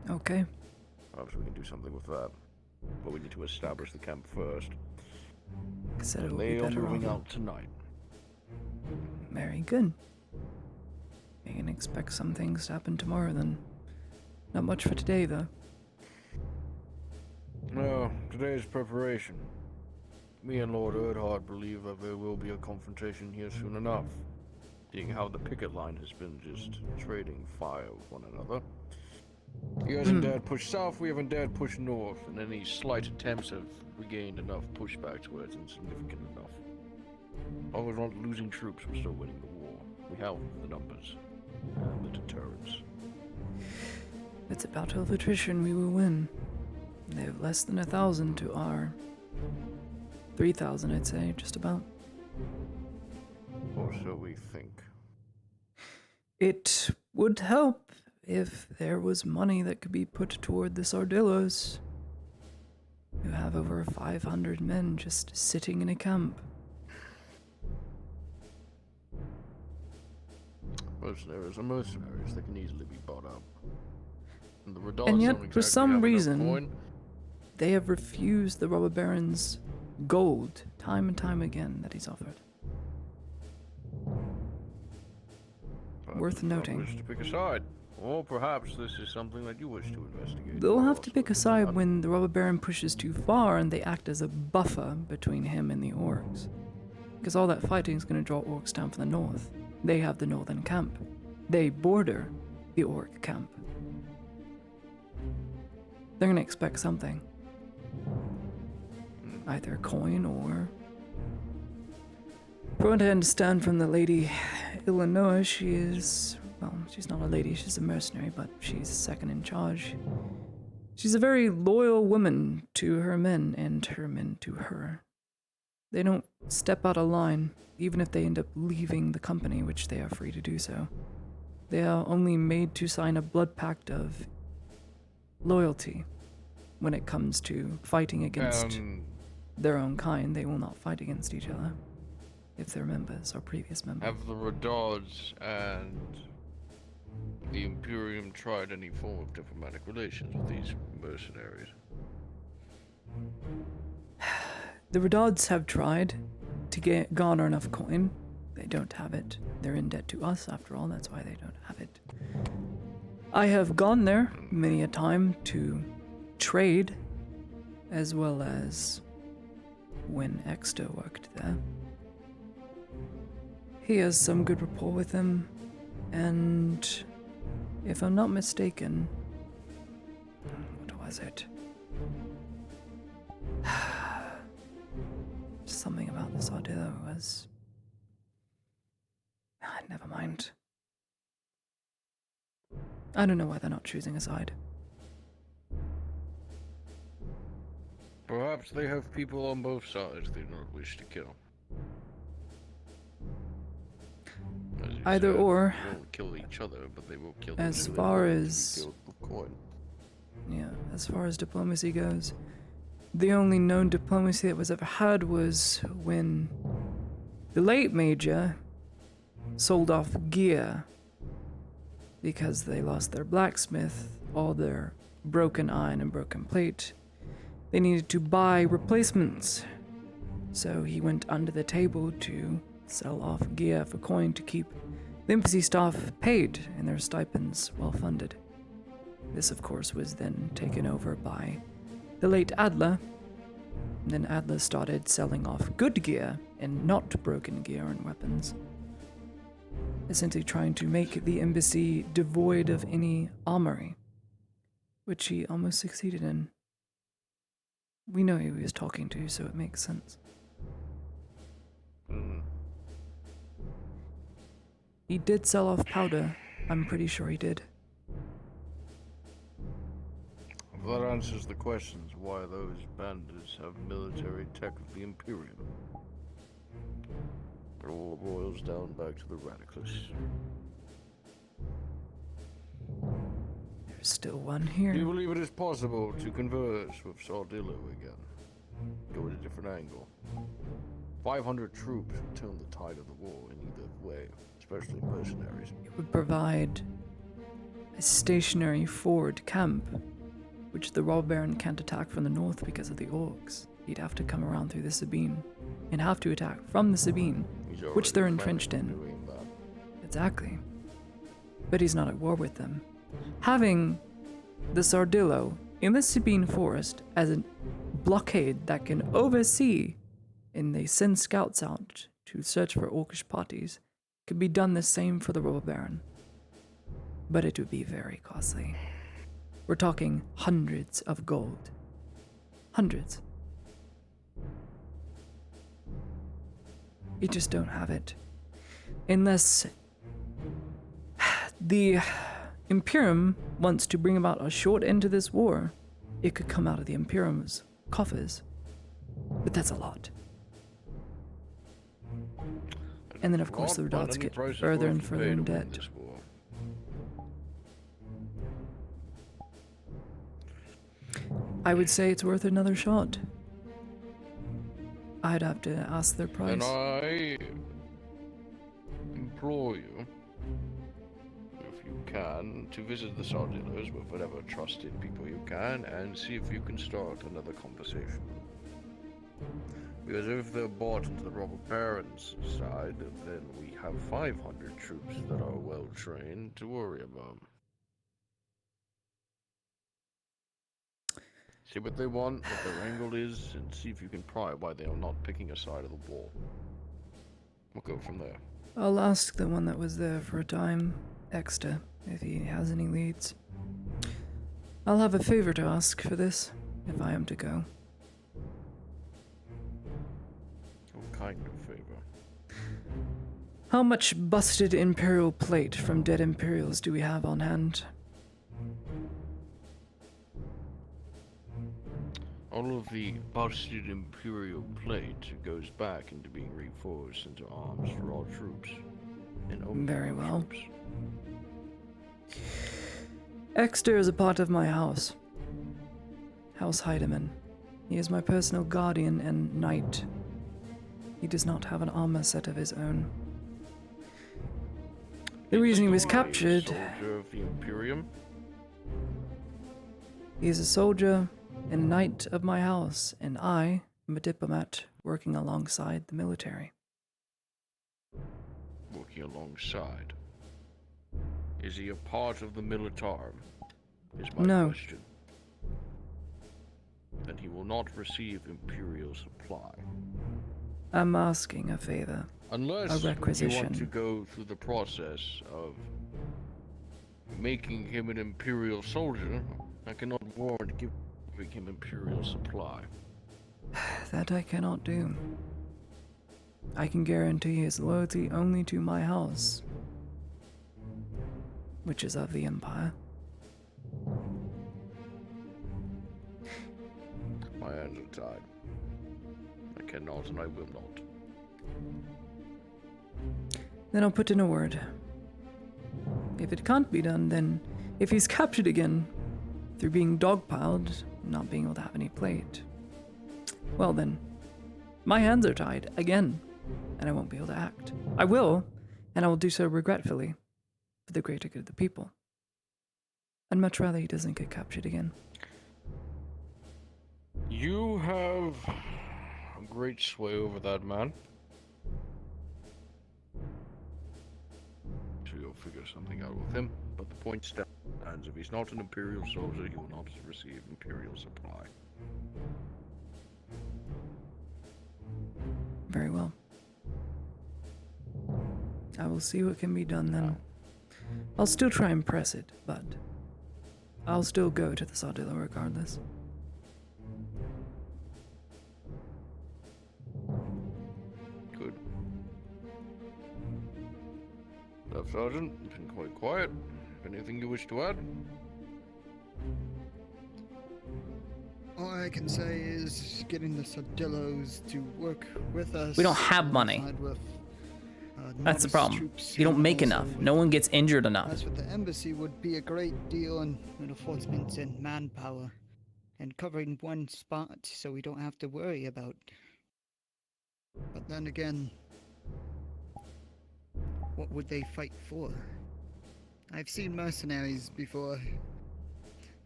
Okay. Perhaps we can do something with that. But we need to establish the camp first. Cassetta will They be are better moving off. out tonight. Very good. You can expect some things to happen tomorrow then. Not much for today, though. No, today is preparation. Me and Lord Erdhard believe that there will be a confrontation here soon enough, seeing how the picket line has been just trading fire with one another. He hasn't dared push south, we haven't dared push north, and any slight attempts have regained enough pushback to where it's insignificant enough. As long as we're not losing troops, we're still winning the war. We have the numbers and the deterrence. It's a battle of attrition, we will win. They have less than 1,000 to our 3,000, I'd say, just about. Or so we think. It would help if there was money that could be put toward the Sardillos, who have over 500 men just sitting in a camp. Mercenaries are mercenaries. They can easily be bought up. And the Radars And yet, don't for exactly some have enough reason, coin. they have refused the robber baron's gold time and time again that he's offered. Perhaps Worth you don't noting. wish to pick a side. Or perhaps this is something that you wish to investigate. They'll have to pick a side when the robber baron pushes too far and they act as a buffer between him and the orcs. Because all that fighting is going to draw orcs down from the north. They have the northern camp. They border the orc camp. They're going to expect something. Either coin or... From what I understand from the lady Illinois, she is... Well, she's not a lady, she's a mercenary, but she's second in charge. She's a very loyal woman to her men and her men to her. They don't step out of line, even if they end up leaving the company, which they are free to do so. They are only made to sign a blood pact of loyalty. When it comes to fighting against their own kind, they will not fight against each other if they're members or previous members. Have the Radars and the Imperium tried any form of diplomatic relations with these mercenaries? The Redods have tried to garner enough coin. They don't have it. They're in debt to us, after all. That's why they don't have it. I have gone there many a time to trade, as well as when Exter worked there. He has some good rapport with them, and if I'm not mistaken, what was it? Something about the Sardillo was... never mind. I don't know why they're not choosing a side. Perhaps they have people on both sides they do not wish to kill. Either or. They won't kill each other, but they will kill As those who far they want to be as... killed with coin. Yeah, as far as diplomacy goes, the only known diplomacy that was ever had was when the late Major sold off gear because they lost their blacksmith, all their broken iron and broken plate. They needed to buy replacements, so he went under the table to sell off gear for coin to keep the embassy staff paid and their stipends well funded. This, of course, was then taken over by the late Adler, Then Atlas started selling off good gear and not broken gear and weapons. Essentially trying to make the embassy devoid of any armory, which he almost succeeded in. We know who he was talking to, so it makes sense. He did sell off powder. I'm pretty sure he did. If that answers the questions why those bandits have military tech of the Imperium. It all boils down back to the Radicals. There's still one here. Do you believe it is possible to converse with Sardillo again? Go at a different angle. 500 troops would turn the tide of the war in either way, especially mercenaries. It would provide a stationary forward camp, which the Robber Baron can't attack from the north because of the orcs. He'd have to come around through the Sabine, and have to attack from the Sabine, which they're entrenched in. Exactly. But he's not at war with them. Having the Sardillo in the Sabine forest as a blockade that can oversee, and they send scouts out to search for orcish parties, could be done the same for the Robber Baron. But it would be very costly. We're talking hundreds of gold. Hundreds. We just don't have it. Unless the Imperium wants to bring about a short end to this war, it could come out of the Imperium's coffers. But that's a lot. And then, of course, the Redoubts get further and further in debt. I would say it's worth another shot. I'd have to ask their price. And I implore you, if you can, to visit the Sardillos with whatever trusted people you can and see if you can start another conversation. Because if they're bought into the Robber Baron's side, then we have 500 troops that are well trained to worry about. See what they want, what their angle is, and see if you can pry why they are not picking a side of the wall. We'll go from there. I'll ask the one that was there for a time, Exeter, if he has any leads. I'll have a favor to ask for this, if I am to go. What kind of favor? How much busted Imperial plate from dead Imperials do we have on hand? All of the busted Imperial plate goes back into being reforged into arms for all troops. And only Very well. Troops. Exeter is a part of my house. House Heidemann. He is my personal guardian and knight. He does not have an armor set of his own. The reason he was captured... Soldier of the Imperium? He is a soldier and knight of my house, and I am a diplomat working alongside the military. Working alongside? Is he a part of the Militarum? Is my question. Then he will not receive Imperial supply. I'm asking a favor. Unless a requisition. you want to go through the process of making him an Imperial soldier, I cannot warrant giving him Imperial supply. That I cannot do. I can guarantee his loyalty only to my house, which is of the Empire. My hands are tied. I cannot and I will not. Then I'll put in a word. If it can't be done, then if he's captured again through being dogpiled, not being able to have any plate, well then, my hands are tied again, and I won't be able to act. I will, and I will do so regretfully, for the greater good of the people. I'd much rather he doesn't get captured again. You have a great sway over that man. So you'll figure something out with him, but the point stands. If he's not an Imperial soldier, he will not receive Imperial supply. Very well. I will see what can be done then. I'll still try and press it, but I'll still go to the Sardillo regardless. Good. Staff Sergeant, it's been quite quiet. Anything you wish to add? All I can say is getting the Sardillos to work with us. We don't have money. With, That's the novice problem. troops You don't and make also enough. with- No one gets injured enough. As with the embassy would be a great deal in reinforcements and manpower, and covering one spot so we don't have to worry about. But then again, what would they fight for? I've seen mercenaries before,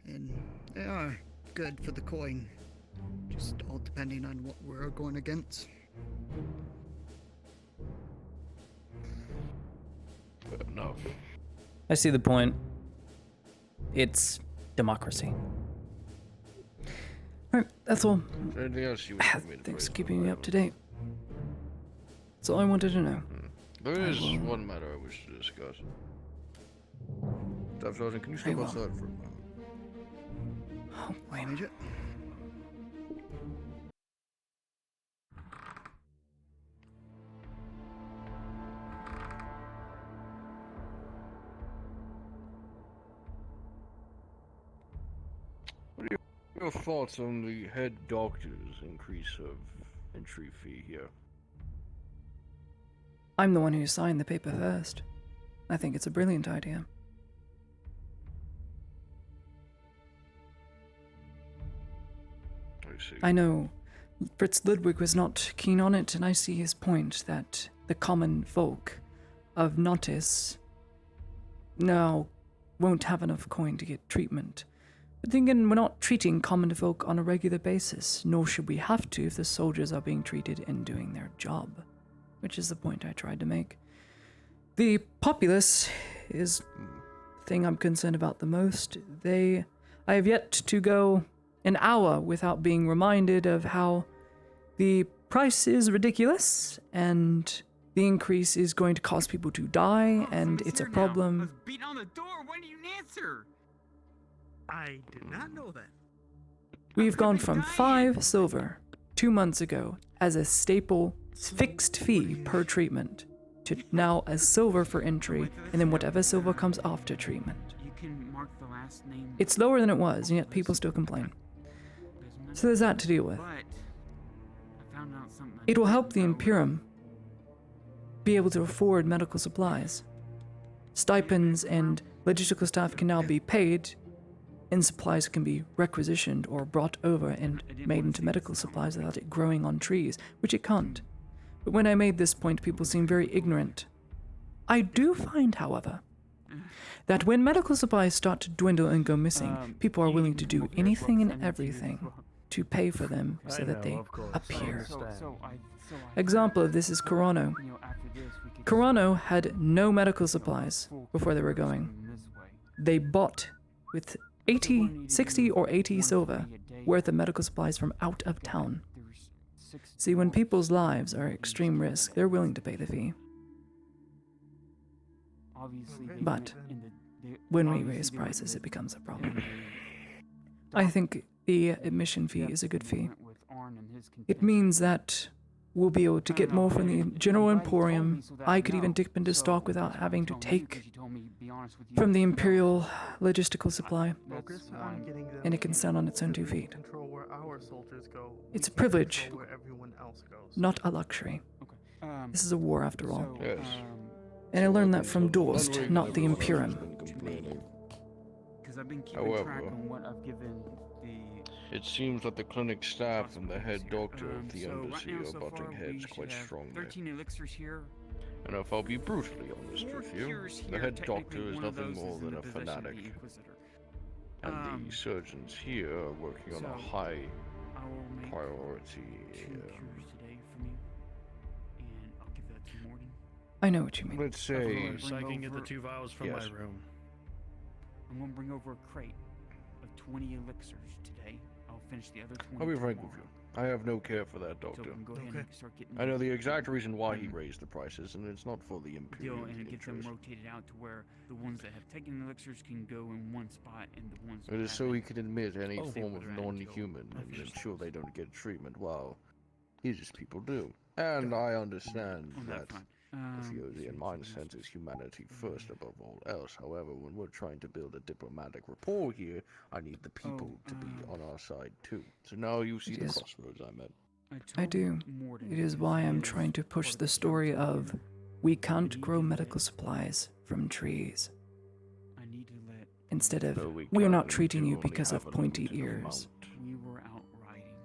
and they are good for the coin. Just all depending on what we're going against. Fair enough. I see the point. It's democracy. Alright, that's all. Is there anything else you wish me to Thanks praise for keeping me up to date. That's all I wanted to know. There is one matter I wish to discuss. Staff Sergeant, can you step outside for a moment? Oh, wait. Major? What are your thoughts on the head doctor's increase of entry fee here? I'm the one who signed the paper first. I think it's a brilliant idea. I see. I know Fritz Ludwig was not keen on it, and I see his point that the common folk of Notice now won't have enough coin to get treatment. But then again, we're not treating common folk on a regular basis, nor should we have to if the soldiers are being treated and doing their job, which is the point I tried to make. The populace is the thing I'm concerned about the most. I have yet to go an hour without being reminded of how the price is ridiculous and the increase is going to cause people to die, and it's a problem. Beating on the door. Why do you answer? I did not know that. We've gone from 5 silver 2 months ago as a staple fixed fee per treatment to now a silver for entry, and then whatever silver comes after treatment. You can mark the last name. It's lower than it was, and yet people still complain. So there's that to deal with. But I found out something. It will help the Imperium be able to afford medical supplies. Stipends and logistical staff can now be paid, and supplies can be requisitioned or brought over and made into medical supplies without it growing on trees, which it can't. But when I made this point, people seem very ignorant. I do find, however, that when medical supplies start to dwindle and go missing, people are willing to do anything and everything to pay for them so that they appear. Example of this is Corano. Corano had no medical supplies before they were going. They bought with 60 or 80 silver worth of medical supplies from out of town. See, when people's lives are at extreme risk, they're willing to pay the fee. But when we raise prices, it becomes a problem. I think the admission fee is a good fee. It means that we'll be able to get more from the General Emporium. I could even dip into stock without having to take from the Imperial logistical supply, and it can stand on its own 2 feet. It's a privilege, not a luxury. This is a war after all. Yes. And I learned that from Dorst, not the Imperium. Because I've been keeping track on what I've given the. It seems that the clinic staff and the head doctor of the embassy are butting heads quite strongly. 13 elixirs here. And if I'll be brutally honest with you, the head doctor is nothing more than a fanatic. And the surgeons here are working on a high priority. I know what you mean. Let's say. So I can get the 2 vials from my room. I'm gonna bring over a crate of 20 elixirs today. I'll finish the other 20. I'll be frank with you. I have no care for that, Doctor. Go ahead and start getting I know the exact reason why he raised the prices, and it's not for the Imperial and get them interest. rotated out to where the ones that have taken elixirs can go in one spot, and the ones It is so he can admit any Oh, form of non-human and ensure they don't get treatment while his people do. And I understand on that that front. Ethiopian mindset is humanity first above all else. However, when we're trying to build a diplomatic rapport here, I need the people to be on our side too. So now you see the Yes. crossroads I'm at. I do. It is why I'm trying to push the story of we can't grow medical supplies from trees. I need to let. Instead of, No, we are not can't. treating you only because have of a pointy limited ears. amount. We were out riding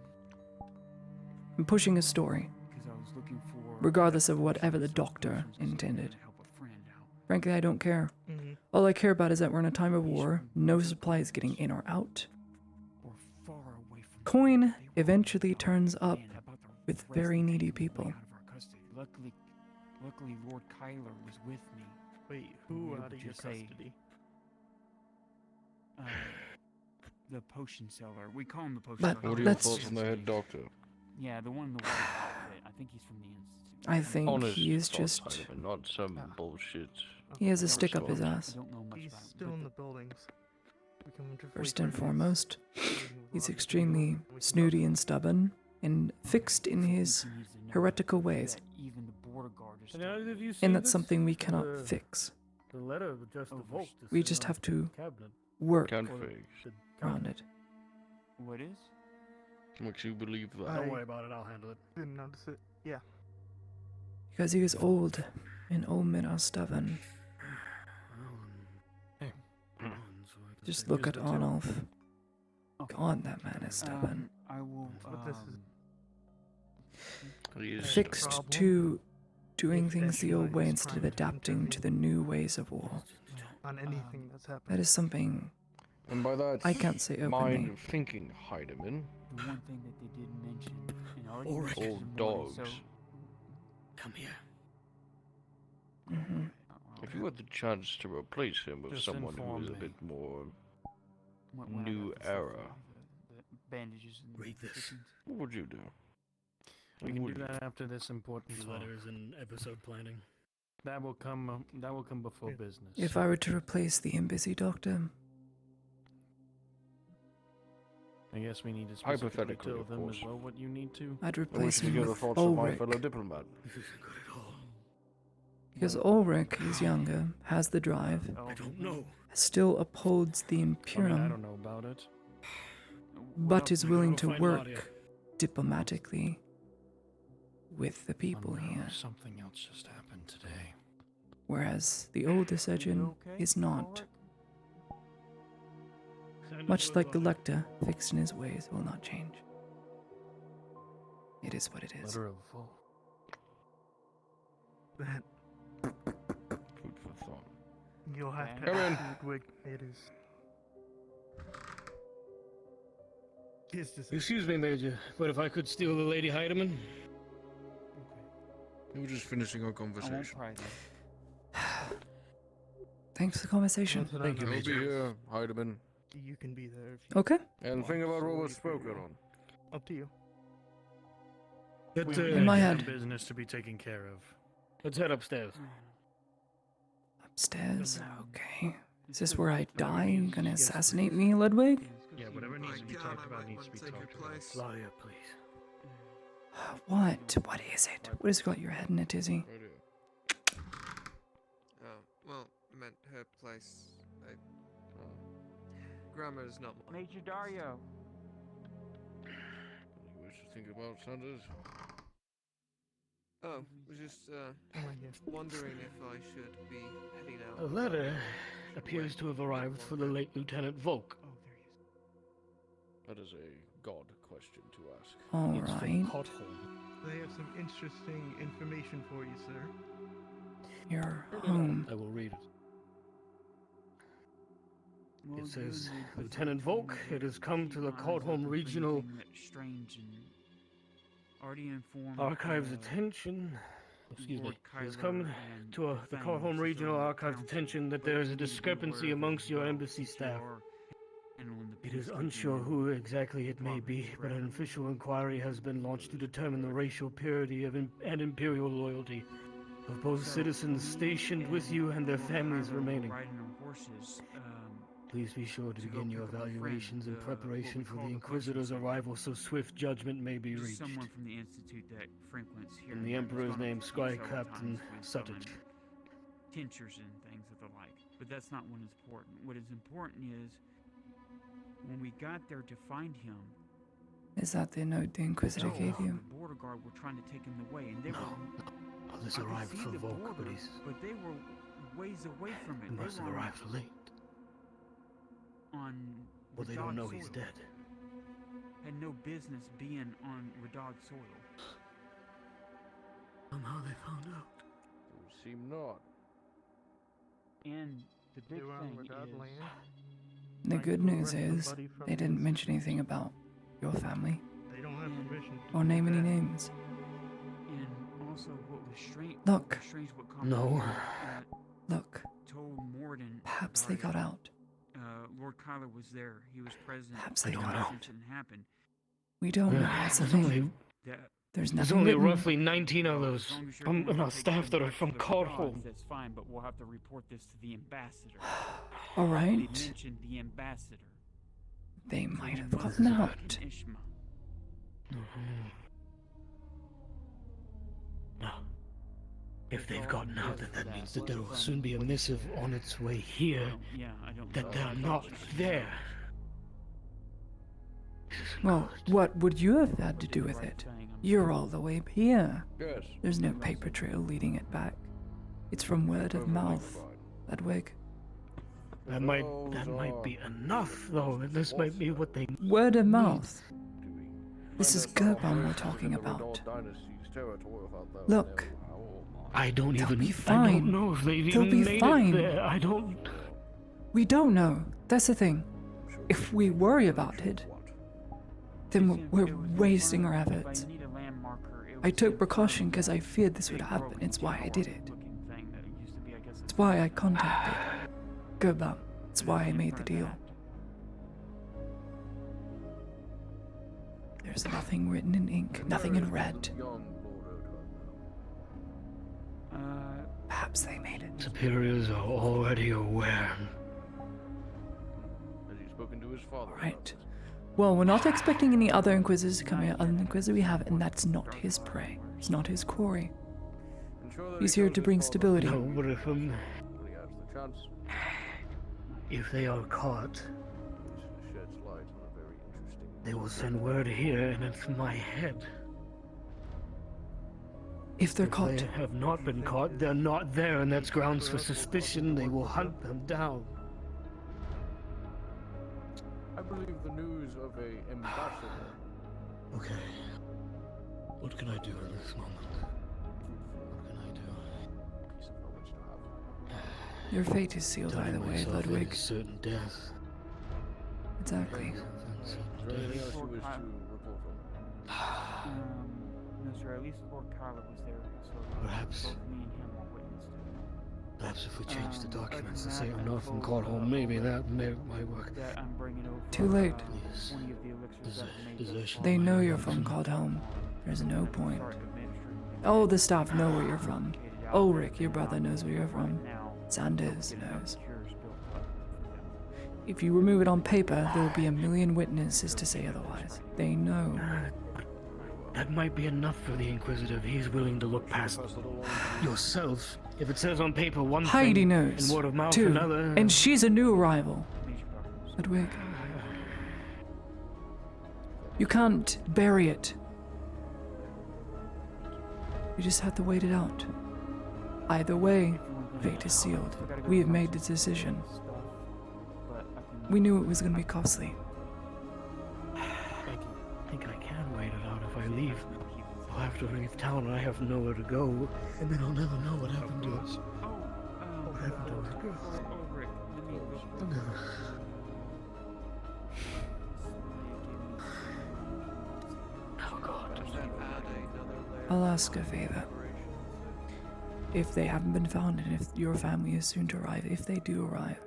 I'm pushing a story, because I was looking for. regardless of whatever the doctor intended. Frankly, I don't care. All I care about is that we're in a time of war, no supplies getting in or out. Coin eventually turns up with very needy people. Luckily, Lord Kyler was with me. Wait, We who were out able of to your say, custody? The potion seller. We call him the potion But seller. What are your thoughts on the head doctor? Yeah, the one in the white outfit. I think he's from the institute. I think Honest he is thoughts, just... Hyman, not some bullshit. He has a stick up his ass. He's still in the buildings. We can just wait First for and his- foremost, he's extremely snooty and stubborn, and fixed in his heretical ways. Even the border guard is. And have you seen And that's this? something we cannot The- fix. The letter with just the vote. We just have to cabinet. work Can't Or fix. the around it. What is? Makes you believe that. Don't worry about it. I'll handle it. Didn't notice it. Yeah. Because he is old, and old men are stubborn. Just look at Arnulf. God, that man is stubborn. I will. But this is He is Fixed stubborn. to doing things the old way instead of adapting to the new ways of war. on anything that's happening. That is something And by that, I can't say openly. mind thinking, Heidemann. The one thing that they did mention, and I already Old mentioned this morning, dogs. So, Come here. Mm-hmm. If you had the chance to replace him with Just someone who inform is a me. bit more when I new got the stuff era, out of the bandages and Read this. stitchings. what would you do? We What can would do you that after this important These talk. letters and episode planning. That will come. That will come before business. If I were to replace the embassy doctor, I guess we need to specifically Hypothetically, tell of them course. as well what you need to. I'd I replace wish to him hear the with thoughts of my Ulrich. fellow diplomat. This isn't good at all. Because Ulrich is younger, has the drive, I don't know. still upholds the I Imperium, don't know about it. but is willing to Find work Nadia. diplomatically with the people here. Something else just happened today. Whereas the older surgeon is not. Much like the Lector, fixed in his ways, will not change. It is what it is. Letter of vote. That Food for thought. you'll have to Come in. ask Ludwig. It is. His decision. Excuse me, Major, but if I could steal the Lady Heidemann. We were just finishing our I won't conversation. pry them. Thanks for the conversation. That's what Thank I you, know. I'll be here, Heidemann. You can be there if you. Okay. And think about what was spoken on. Up to you. Let's, In my head. business to be taken care of. Let's head upstairs. Upstairs? Okay. Is this where I die? You gonna assassinate me, Ludwig? Yeah, whatever needs to be talked about needs to be talked about. Ladia, please. What? What is it? What has got your head in a tizzy? Oh, well, I meant her place. Grammar is not mine. Major Dario. You wish to think about Sanders? Oh, was just wondering if I should be heading out. A letter appears to have arrived for the late Lieutenant Volk. That is a god question to ask. All It's from right. Cothorn. They have some interesting information for you, sir. You're home. I will read it. Well, It says, good. Lieutenant Volk, it has come to the Coldholm Regional Strange and already informed. Archives attention. Excuse me. Lord It has Kyler come and to the Fang Coldholm Regional facility Archives council, attention that but there is a you need to be discrepancy aware of amongst as your well embassy that staff. your It is unsure who exactly it may be, but an official inquiry has been launched to determine the racial purity of and imperial loyalty of both citizens stationed with you and their families remaining. Please be sure to begin your evaluations in preparation for the Inquisitor's arrival so swift judgment may be reached. Someone from the institute that frequents here. In the Emperor's name, Sky Captain Suttich. Tinctures and things of the like. But that's not what is important. What is important is when we got there to find him. Is that the note the Inquisitor gave you? The border guard were trying to take him away, and they were. Others arrived for Volk, but they were ways away from it. They must have arrived late. On well, they don't know he's dead. Had no business being on Radog soil. Somehow they found out. It would seem not. And the big thing is... The good news is they didn't mention anything about your family. They don't have permission. Or name any names. And also what was strange... Look. No. Look. Told Morden perhaps they got out. Lord Kyler was there. He was present. Perhaps they got out. Happened. We don't know. That's the thing. There's nothing only written. roughly 19 of those on our staff that are from Cardholm. That's fine, but we'll have to report this to the ambassador. All right. They mentioned the ambassador. They might have gotten out. No. If they've gotten out, then that means that there will soon be a missive on its way here that they're not there. Well, what would you have had to do with it? You're all the way here. Yes. There's no paper trail leading it back. It's from word of mouth, Ludwig. That might be enough, though. This might be what they... Word of mouth. This is Gerban we're talking about. Look. I don't They'll even... be fine. I don't know if they've They'll even be made fine. it there. I don't... We don't know. That's the thing. If we worry about it, then we're wasting our efforts. I took precaution because I feared this would happen. It's why I did it. It's why I contacted Gerban. It's why I made the deal. There's nothing written in ink, nothing in red. Perhaps they made it. Superiors are already aware. Has he spoken to his father? Right. Well, we're not expecting any other Inquisitors to come here other than the Inquisitor we have, and that's not his prey. It's not his quarry. He's here to bring stability. No, but if they are caught, they will send word here, and it's my head. If they're caught... They have not been caught, they're not there, and that's grounds for suspicion. They will hunt them down. I believe the news of a ambassador. Okay. What can I do in this moment? What can I do? Your fate is sealed either way, Ludwig. Certain death. Exactly. Is there anything else you wish to report on? No, sir. At least Lord Kyler was there, so Perhaps. both me and him were witness to it. Perhaps if we change the documents to say I'm not from Cardholm, maybe that might work. That I'm bringing over Too late. 20 of the elixirs that made Desertion. They know you're from Cardholm. There's no point. Oh, the staff know where you're from. Ulrich, your brother, knows where you're from. Sanders knows. If you remove it on paper, there'll be a million witnesses to say otherwise. They know. That might be enough for the Inquisitor if he's willing to look past yourself. If it says on paper one Heidi thing knows, and word of mouth too, another... and she's a new arrival. Ludwig. You can't bury it. You just have to wait it out. Either way, fate is sealed. We have made the decision. We knew it was going to be costly. I think I can wait it out if I leave. I'll have to leave town and I have nowhere to go, and then I'll never know what happened to us. What happened to us? I'll never... Oh God. I'll ask a favor. If they haven't been found and if your family is soon to arrive, if they do arrive,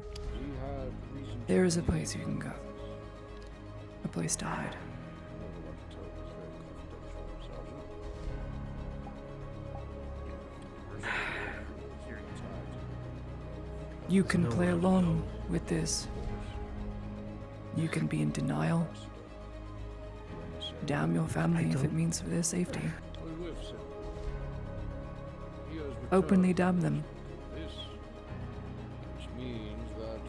there is a place you can go. place to hide. You can play along with this. You can be in denial. Damn your family if it means for their safety. Openly damn them. Which means that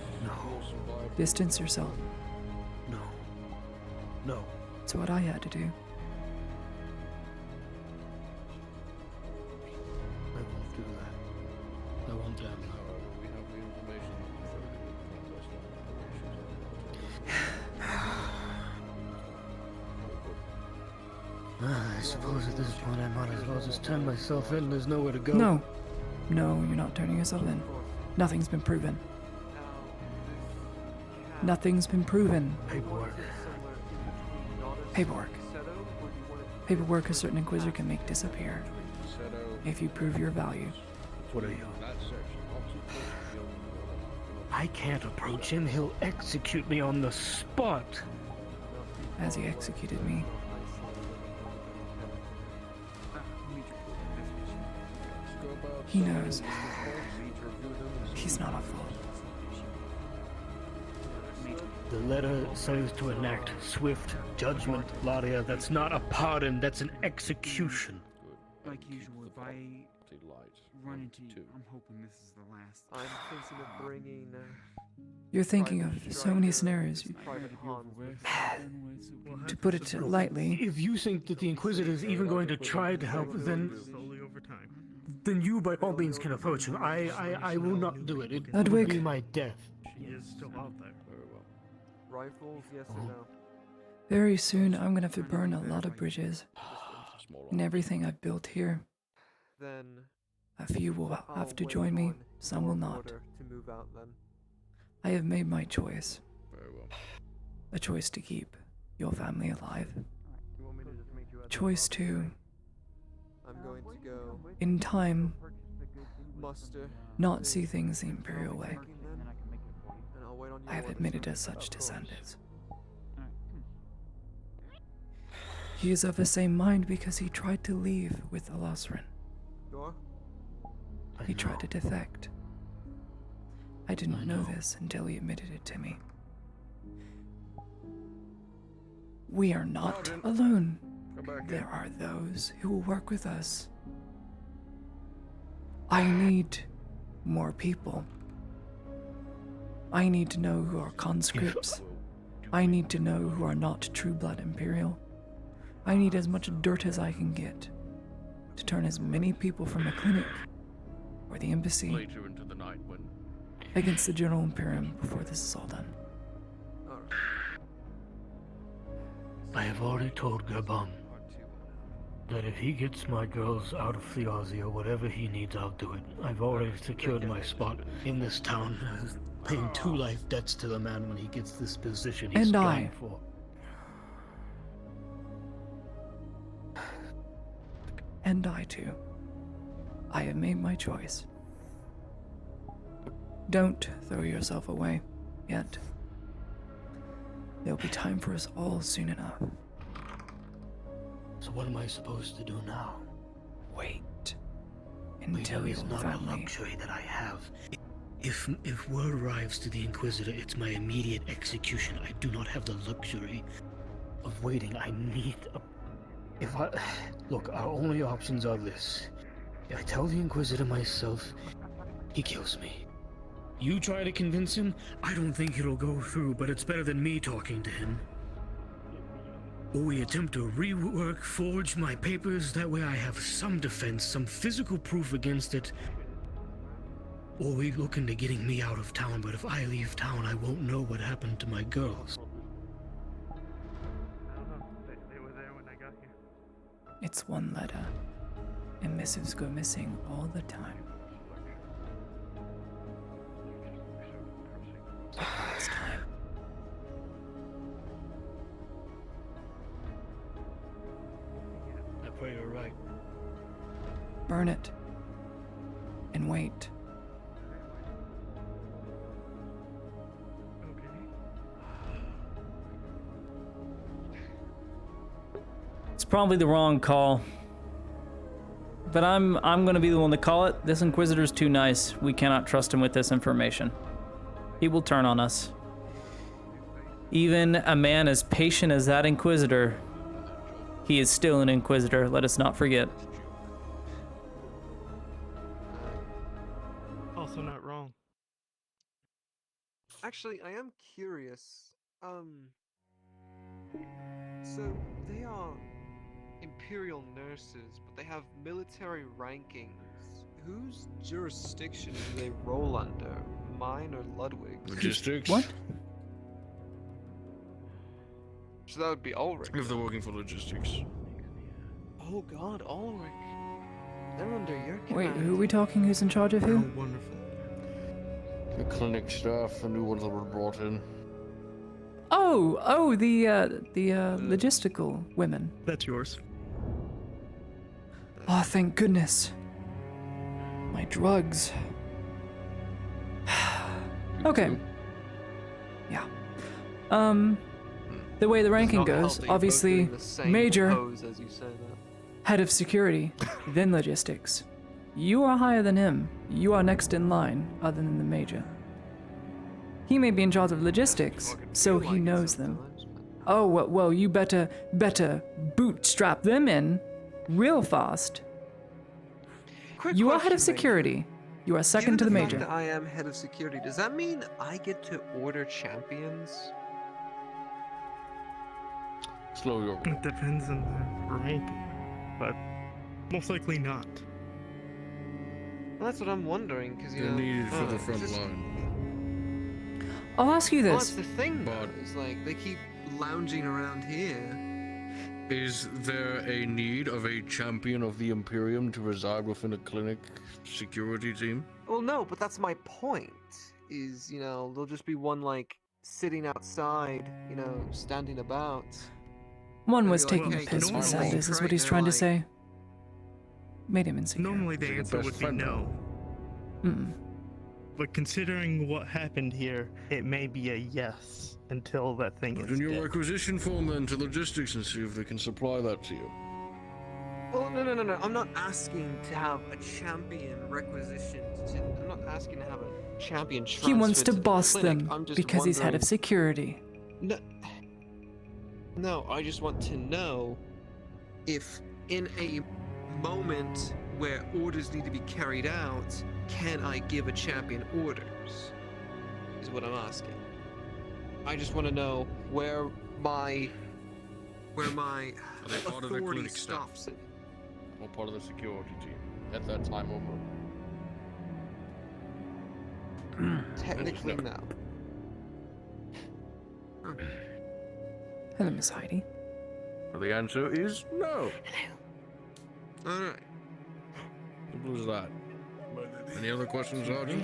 Distance yourself. No. It's what I had to do. I won't do that. I won't damn them. we have the information I suppose at this point I might as well just turn myself in. There's nowhere to go. No, you're not turning yourself in. Nothing's been proven. Nothing's been proven. Paperwork. Paperwork a certain Inquisitor can make disappear. If you prove your value. What are you? I can't approach him. He'll execute me on the spot. As he executed me. He knows. He's not a fool. The letter says to enact swift judgment, Ladia. That's not a pardon, that's an execution. Like usual, if I run into you, I'm hoping this is the last. I'm thinking of bringing. You're thinking of so many scenarios. To put it lightly. If you think that the Inquisitor is even going to try to help, then you by all means can approach him. I will not do it. It would be my death. She is still out there. Very well. Rifles, yes or no? Very soon, I'm gonna have to burn a lot of bridges. And everything I've built here. Then A few will have to join me, some will not. to move out then. I have made my choice. Very well. A choice to keep your family alive. You want me to just meet you at the Choice to, I'm going to go in time, muster. not see things the Imperial way. And I'll wait on you I have orders admitted from as such to approach. Sanders. He is of the same mind because he tried to leave with Alasrin. Door? He tried to defect. I didn't know this until he admitted it to me. We are not alone. There are those who will work with us. I need more people. I need to know who are conscripts. I need to know who are not true blood Imperial. I need as much dirt as I can get to turn as many people from the clinic or the embassy Later into the night when against the General Imperium before this is all done. I have already told Gabon that if he gets my girls out of Theozia, whatever he needs, I'll do it. I've already secured my spot in this town, paying 2 life debts to the man when he gets this position he's And going I. for. And I too. I have made my choice. Don't throw yourself away yet. There'll be time for us all soon enough. So what am I supposed to do now? Wait until It's your not a family. luxury that I have. If word arrives to the Inquisitor, it's my immediate execution. I do not have the luxury of waiting. I need a... Look, our only options are this. If I tell the Inquisitor myself, he kills me. You try to convince him, I don't think it'll go through, but it's better than me talking to him. Or we attempt to forge my papers, that way I have some defense, some physical proof against it. Or we look into getting me out of town, but if I leave town, I won't know what happened to my girls. They were there when I got here. It's one letter, and missives go missing all the time. It's time. I pray you're right. Burn it. And wait. It's probably the wrong call. But I'm gonna be the one to call it. This Inquisitor's too nice. We cannot trust him with this information. He will turn on us. Even a man as patient as that Inquisitor, he is still an Inquisitor, let us not forget. Also not wrong. Actually, I am curious. So they are Imperial nurses, but they have military rankings. Whose jurisdiction do they roll under? Mine or Ludwig's? Logistics. What? So that would be Ulrich. If they're working for logistics. Oh God, Ulrich. They're under your command. Wait, who are we talking? Who's in charge of who? Oh, wonderful. The clinic staff, the new ones that were brought in. Oh, the logistical women. That's yours. Oh, thank goodness. My drugs. Okay. Yeah. The way the ranking goes, obviously, Major, As you say that. head of security, then logistics. You are higher than him. You are next in line, other than the Major. He may be in charge of logistics, so he knows them. Oh, well, you better bootstrap them in real fast. You are head of security. You are second to the Given Major. fact that I am head of security. Does that mean I get to order champions? Slow your roll. It depends on the ranking, but most likely not. Well, that's what I'm wondering, because you They're know. needed for the it's front just- line. I'll ask you Well, this. that's the thing, though. Is like they keep lounging around here. Is there a need of a champion of the Imperium to reside within a clinic security team? Well, no, but that's my point. Is there'll just be one like sitting outside, standing about. One was Like, taking hey, a piss normally with Sanders, is what he's they're trying to like- say. Made him insecure. Normally the He's your answer best would be friend, no. Mm-mm. But considering what happened here, it may be a yes until that thing Put is in your dead. requisition form then to logistics and see if they can supply that to you. Well, no. I'm not asking to have a champion requisitioned. I'm not asking to have a champion. He wants to transferred the boss clinic. them I'm just because he's head of wondering- security. No, I just want to know if in a moment where orders need to be carried out, can I give a champion orders? Is what I'm asking. I just want to know where my Are they part of the authority clinic staff? stops it. Or part of the security team at that time over. Technically, no. Hello, Miss Heidi. Well, the answer is no. All right. Simple as that. Any other questions, Sergeant?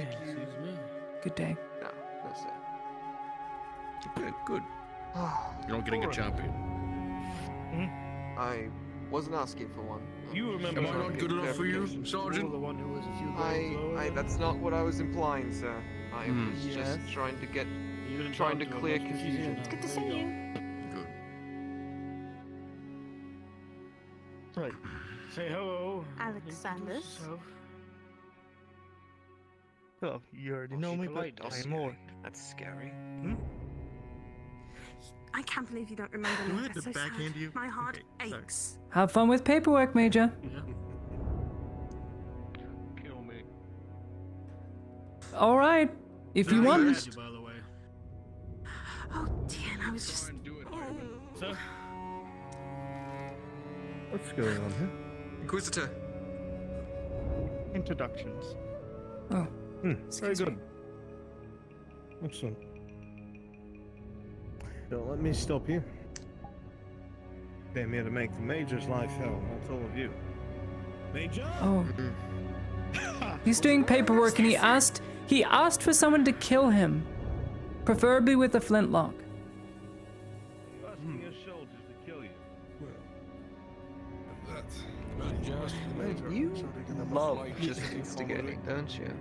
Good day. No, that's it. Okay, good. You're not getting a champion. I wasn't asking for one. You remember? Am I not good enough for you, Sergeant? The one who was a few grades lower I than- that's not what I was implying, sir. I Hmm. was Yes. just trying to get, You didn't trying to talk to clear him, that's confusion. confusing. Good to see you. Good. Right. Say hello. Alexander. Introduce yourself. Well, you already know me, but polite, I'm Oscar. more. That's scary. I can't believe you don't remember Do I me. have That's to so sad. backhand you? My heart Okay, sorry. aches. Have fun with paperwork, Major. Kill me. All right, if you want. By the way. Oh dear, I was just. Sir? What's going on here? Inquisitor. Introductions. Oh. Very Excuse good. me. Excellent. Don't let me stop you. Came here to make the Major's life hell, not all of you. Major? Oh. He's doing paperwork and he asked for someone to kill him. Preferably with a flintlock. Asking your soldiers to kill you. You love just instigating, don't you?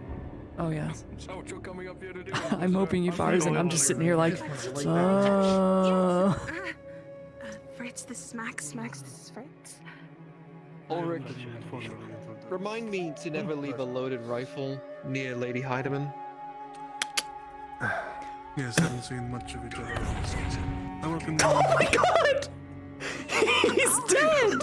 Oh yes. Is that what you're coming up here to do? I'm hoping he fires and I'm just sitting here like, Fred, Fritz, this is Max. Max, this is Fritz. Ulrich, remind me to never leave a loaded rifle near Lady Heidemann. Yes, haven't seen much of each other. I work in the... Oh my god! He's dead!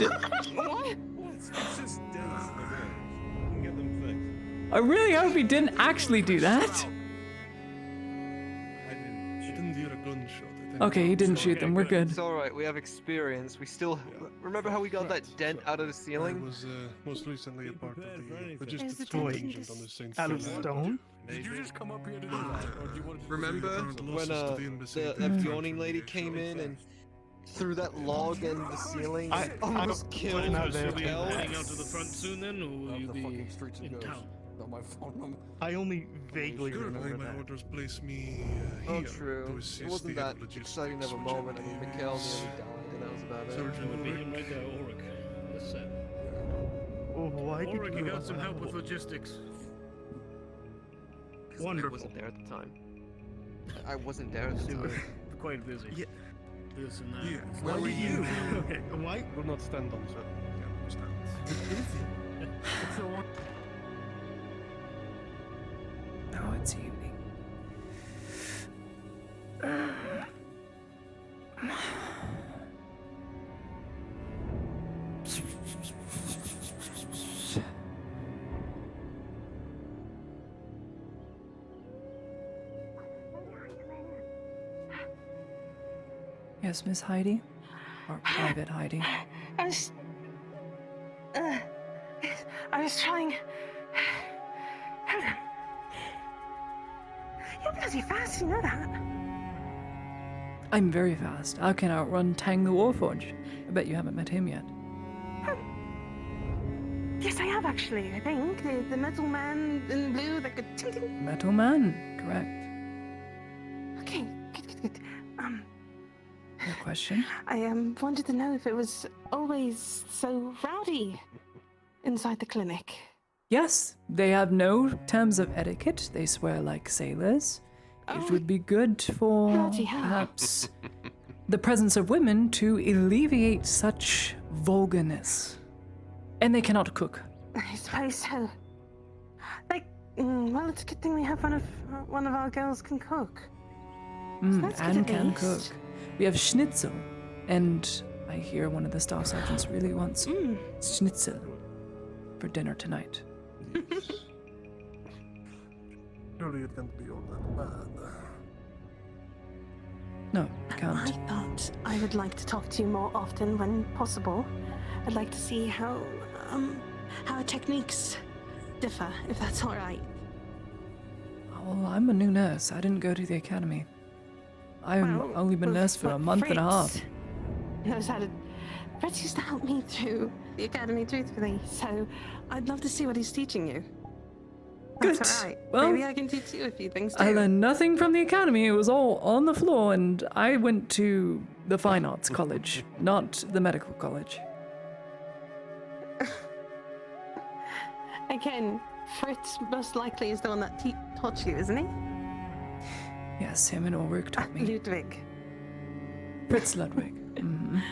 I really hope he didn't actually do that. He didn't hear a gunshot. Okay, he didn't shoot them. We're good. It's alright, we have experience. We still... Remember how we got that dent out of the I ceiling? was most recently a part of the logistics Wait, contingent on the St. Out of stone? Did you just come up here to do that? Or do you want to Remember when that yawning lady came in and threw that log in the ceiling? I almost killed putting out there. Miguel. heading out to the front soon then, or will you be in town? Not my phone number. I only vaguely Sure, remember my that. orders place me Oh, here true. to It assist wasn't the that logistics exciting of a moment. I mean, Miguel challenges. nearly died, and that was about it. Sergeant Would be Ulrich. him right there, Ulrich. That's it. Oh, why did Ulrich, you you got some help with logistics. I wasn't there at the time. I wasn't there at the You were time. quite busy. Yeah. This and that. Yeah. Where were you? Okay, why? Will not stand on, sir. Yeah, stand. Now it's evening. Yes, Miss Heidi? Or Private Heidi? I was trying. Hold on. You're bloody fast, you know that. I'm very fast. I can outrun Tang the Warforged. I bet you haven't met him yet. Yes, I have actually. I think the metal man in blue that could. Ting, ting. Metal Man, correct. Okay, good. Your question? I wanted to know if it was always so rowdy inside the clinic. Yes, they have no terms of etiquette. They swear like sailors. It would be good for Bloody hell. perhaps the presence of women to alleviate such vulgarness. And they cannot cook. I suppose so. Well, it's a good thing we have one of our girls can cook. So that's good And at can least. cook. We have schnitzel, and I hear one of the staff sergeants really wants schnitzel for dinner tonight. Surely it can't be all that bad. No, it can't. I thought I would like to talk to you more often when possible. I'd like to see how our techniques differ, if that's all right. Well, I'm a new nurse. I didn't go to the academy. I've only been nurse for a month and a half. Fritz knows how to. Fritz used to help me through the academy, truthfully. So I'd love to see what he's teaching you. Good. That's all right. Well, Maybe I can teach you a few things too. I learned nothing from the academy. It was all on the floor, and I went to the fine arts college, not the medical college. Again, Fritz most likely is the one that taught you, isn't he? Yes, him and Ulrich taught me. Ludwig. Fritz Ludwig. Mhm.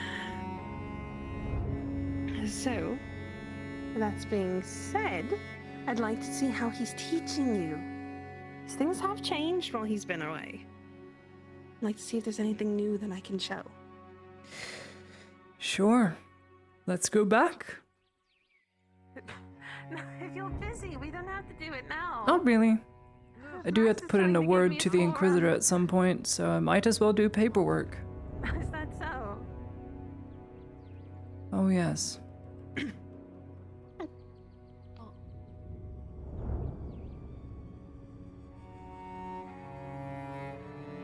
So, that being said, I'd like to see how he's teaching you. 'Cause things have changed while he's been away. I'd like to see if there's anything new that I can show. Sure. Let's go back. No, if you're busy, we don't have to do it now. Not really. I do have to put in a word to the Inquisitor at some point, so I might as well do paperwork. Is that so? Oh, yes.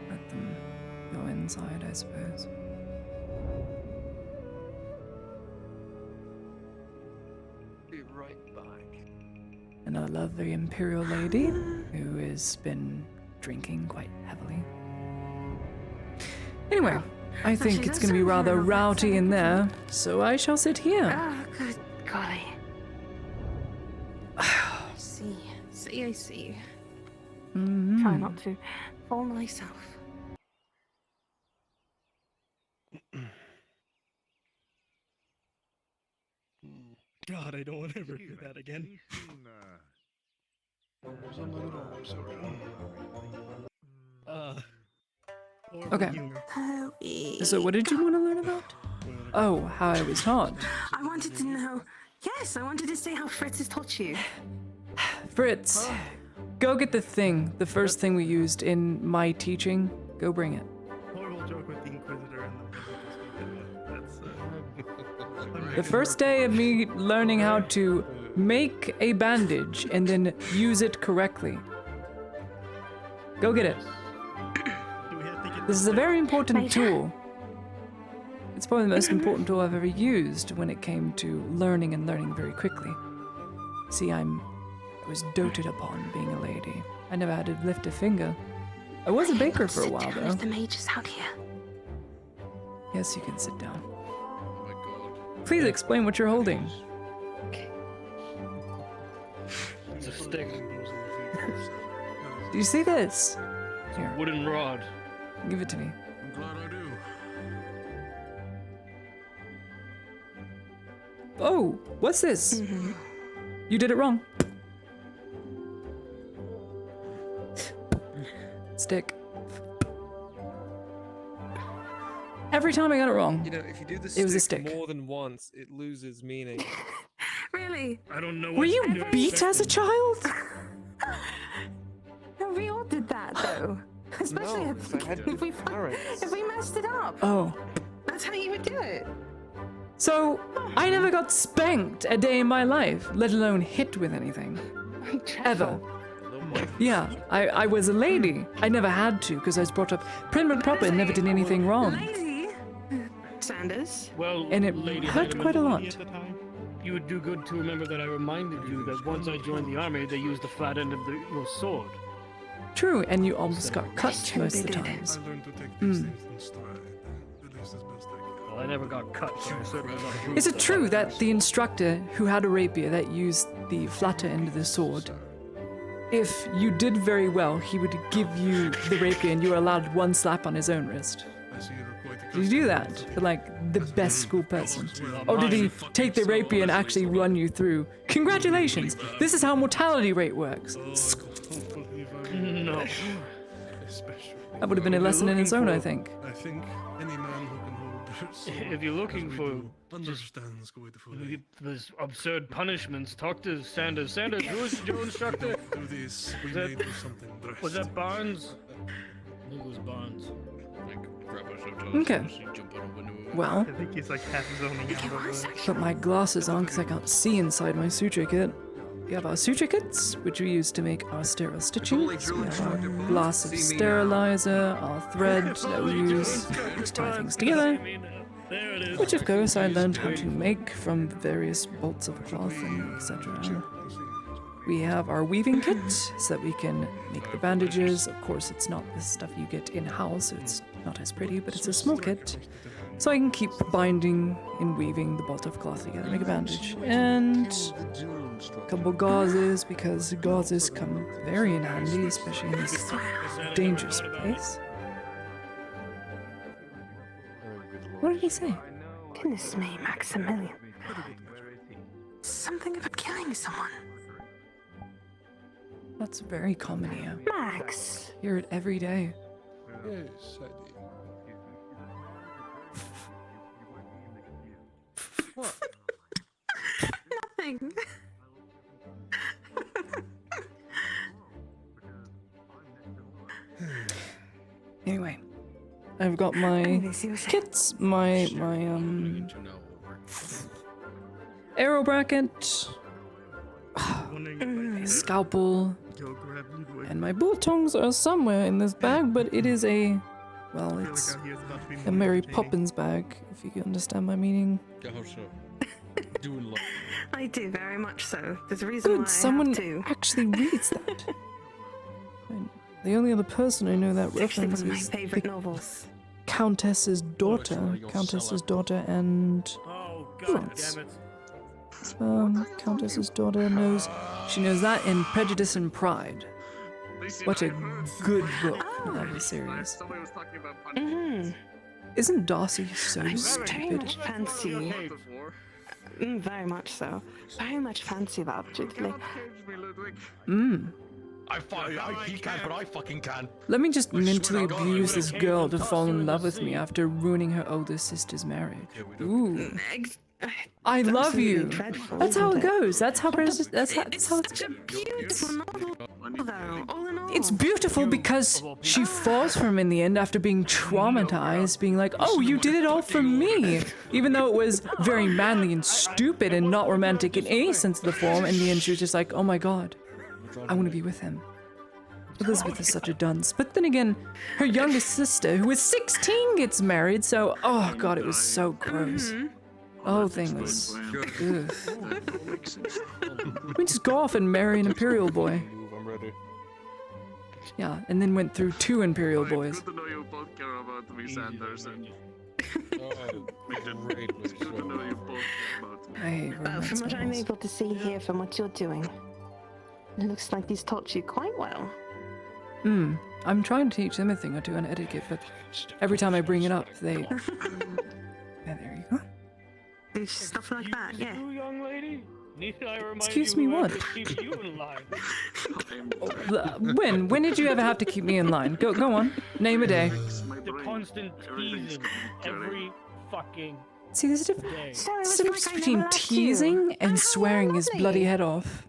Let them go inside, I suppose. Be right back. And a lovely Imperial lady who has been drinking quite heavily. Anyway, I so think she's it's going to be also rather here, rowdy in there, so I shall sit here. Oh, good golly. I see. Mhm. Try not to fall myself. God, I don't want to ever hear that again. Okay. So what did you want to learn about? Oh, how I was taught. I wanted to know. Yes, I wanted to say how Fritz has taught you. Fritz, go get the thing. The first thing we used in my teaching. Go bring it. Horrible joke with the Inquisitor and the The first day of me learning how to make a bandage and then use it correctly. Go get it. This is a very important tool. It's probably the most important tool I've ever used when it came to learning and learning very quickly. See, I was doted upon being a lady. I never had to lift a finger. I was a baker for a while, though. The mage is out here. Yes, you can sit down. Please explain what you're holding. It's a stick. Do you see this? Here, Wooden rod. give it to me. I'm glad I do. Oh, what's this? You did it wrong. Stick. Every time I got it wrong. You know, if you do the it was a stick. more than once, it loses meaning. Really? I don't know. Were you beat as a child? No, we all did that though. Especially No, 'cause I had if we parents. if we messed it up. Oh. That's how you would do it. So, I never got spanked a day in my life, let alone hit with anything. Ever. Yeah, I was a lady. I never had to, because I was brought up prim and proper and never did anything wrong. Lady. Sanders. Well, And it Lady hurt Heidemann quite a told me lot. at the time, you would do good to remember that I reminded you that once I joined the army, they used the flat end of your sword. True, and you almost got cut most of the times. I learned to take these things in stride. At least as best I can. Well, I never got cut, so I certainly got bruised. Is it true that the instructor who had a rapier that used the flatter end of the sword, if you did very well, he would give you the rapier and you were allowed one slap on his own wrist? Did he do that for, like, the best school person? Or did he take the rapier and actually run you through? Congratulations! This is how mortality rate works. No. That would have been a lesson in its own, I think. I think any man who can hold sword If you're looking as we for do understands gratefully. those absurd punishments, talk to Sanders. Sanders, who was your instructor? Do this. We Was that, may do something drastic. was that Barnes? I think it was Barnes. Okay. Well, I think he's like half zoning out of it. put my glasses on because I can't see inside my suture kit. We have our suture kits, which we use to make our sterile stitching. So we have our glass of sterilizer, our thread that we use to tie things together, which of course I learned how to make from various bolts of cloth and etc. We have our weaving kit so that we can make the bandages. Of course, it's not the stuff you get in-house, so it's not as pretty, but it's a small kit. So I can keep binding and weaving the bolt of cloth together to make a bandage. And a couple gauzes, because gauzes come very in handy, especially in this dangerous place. What did he say? Goodness me, Maximilian. Something about killing someone. That's very common here. Max. Hear it every day. Yes, I did. What? Nothing. Anyway, I've got my kits, my arrow bracket, a scalpel, and my bullet tongs are somewhere in this bag, but it is a, well, it's a Mary Poppins bag, if you can understand my meaning. I do, very much so. There's a reason Good, why someone I have to. actually reads that. And the only other person I know that It's actually reference one of my is favorite the novels. Countess's daughter, and who else? Countess's daughter knows. She knows that in Prejudice and Pride. What a good book for that series. Mm-hmm. Isn't Darcy so I very stupid? much fancy Very much so. Very much fancy that, truthfully. He can't, but I fucking can. Let me just mentally abuse this girl to fall in love with me after ruining her older sister's marriage. Ooh. I love you. Dreadful, That's how it isn't goes. That's how that's how it's beautiful novel, though, all in all. It's beautiful because she falls for him in the end after being traumatized, being like, oh, you did it all for me. Even though it was very manly and stupid and not romantic in any sense of the form, in the end she was just like, oh my god, I want to be with him. Elizabeth is such a dunce. But then again, her youngest sister, who is 16, gets married, so, oh god, it was so gross. The whole thing was... ugh. We just go off and marry an Imperial boy. I'm ready. Yeah, and then went through 2 Imperial boys. Good to know you both care about me, Sanders. And Hey, Well, from what I'm able to see here, from what you're doing, it looks like he's taught you quite well. I'm trying to teach them a thing or two on etiquette, but every time I bring it up, they... Yeah, there you go. Stuff like that, yeah. Young lady? Need I remind Excuse you me, who what? has to keep you in line? When did you ever have to keep me in line? Go on. Name a day. The constant teasing every fucking See, there's a day. difference between teasing and swearing his bloody head off.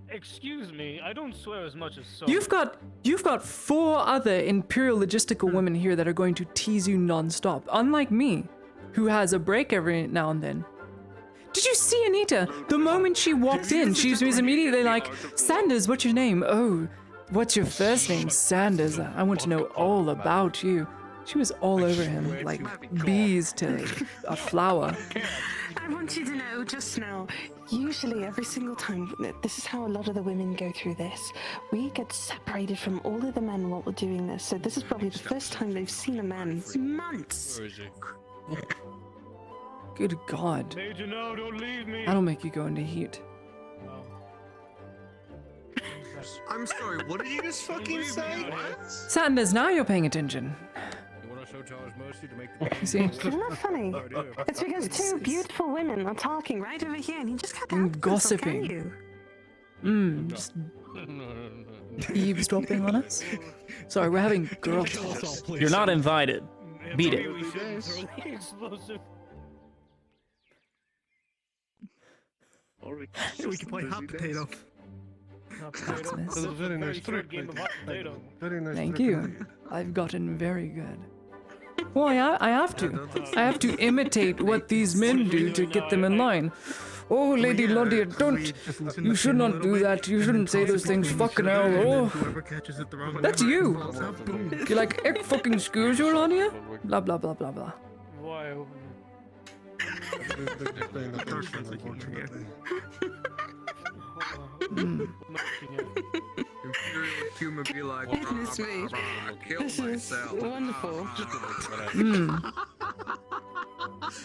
Excuse me, I don't swear as much as some. You've got 4 other Imperial logistical women here that are going to tease you non-stop, unlike me, who has a break every now and then. Did you see Anita? The moment she walked in, she was immediately like, Sanders, what's your name? Oh, what's your first name? Sanders. I want to know all about you. She was all over him, like bees to a flower. I want you to know just now, usually every single time, this is how a lot of the women go through this. We get separated from all of the men while we're doing this, so this is probably the first time they've seen a man in months. Where is he? Good God. Major, no, don't leave me. That'll make you go into heat. I'm sorry, what did you just fucking say? Sanders, now you're paying attention. You want to show Charles mercy to make the See? Isn't that funny? It's because 2 beautiful women are talking right over here, and you just can't help yourself, can Gossiping. you? Just eavesdropping on us? Sorry, we're having girl talk. You're not invited. Beat it. Explosive. We can play hot potato. That's a very nice trick. Very nice Thank trick. you. I've gotten very good. Well, I have to. I have to imitate what these men do to get them in line. Oh, Lady Lottie, don't. You should not do that. You shouldn't say those things. Fucking hell. Oh. That's you. You're like, fucking excuse you, Lottie? Blah, blah, blah, blah, blah. Why? Humor be like, Goodness me. This is wonderful. You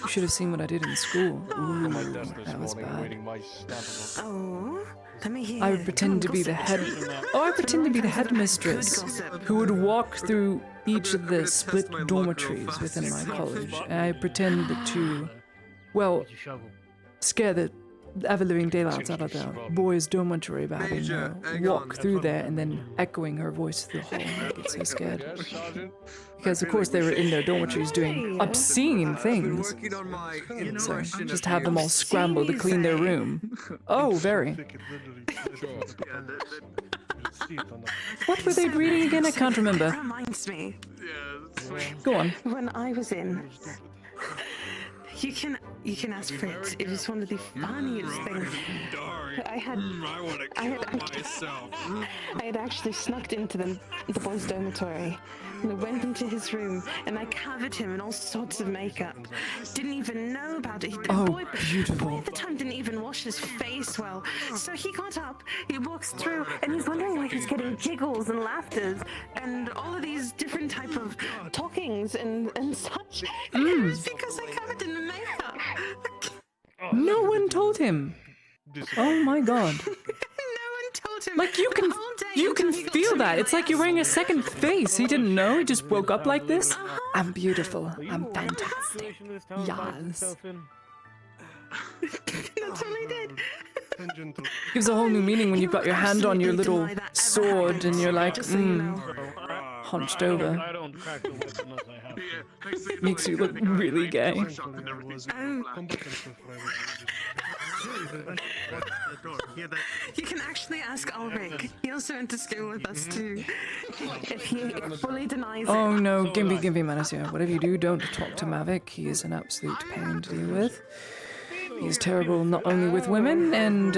should have seen what I did in school. Ooh, my desk this that was morning, bad. awaiting my stamp of Oh, let me hear. I would pretend to be the head. Oh, I pretend to be the headmistress who would walk through each of the split dormitories within my college, and I pretend to, well, scare the ever-living daylights out of the boys' dormitory by having her walk through there and then echoing her voice through the hall. I get so scared. Because, of course, they were in their dormitories doing obscene things. So, just have them all scramble to clean their room. Oh, very. What were they reading again? I can't remember. That reminds me. Go on. When I was in, you can ask for it. It was one of the funniest things. I had actually snuck into the boys' dormitory, and I went into his room, and I covered him in all sorts of makeup. Didn't even know about it. Oh, Boy beautiful. at the time didn't even wash his face well. So he got up, he walks through, and he's wondering why he's getting giggles and laughters and all of these different type of talkings and such. And it was because I covered him in makeup. No one told him. Oh my god. No one told him. Like, you can feel that. It's like you're wearing a second face. He didn't know. He just woke up like this. I'm beautiful. I'm fantastic. Yes. That's all I did. Gives a whole new meaning when you've got your hand on your little sword and you're like, hunched over. I don't crack the whip unless I have to. Makes you look really gay. You can actually ask Ulrich. He also went to school with us too. If he fully denies Oh it. no, Gimpy Manasseh. Whatever you do, don't talk to Mavic. He is an absolute pain to deal with. He's terrible not only with women, and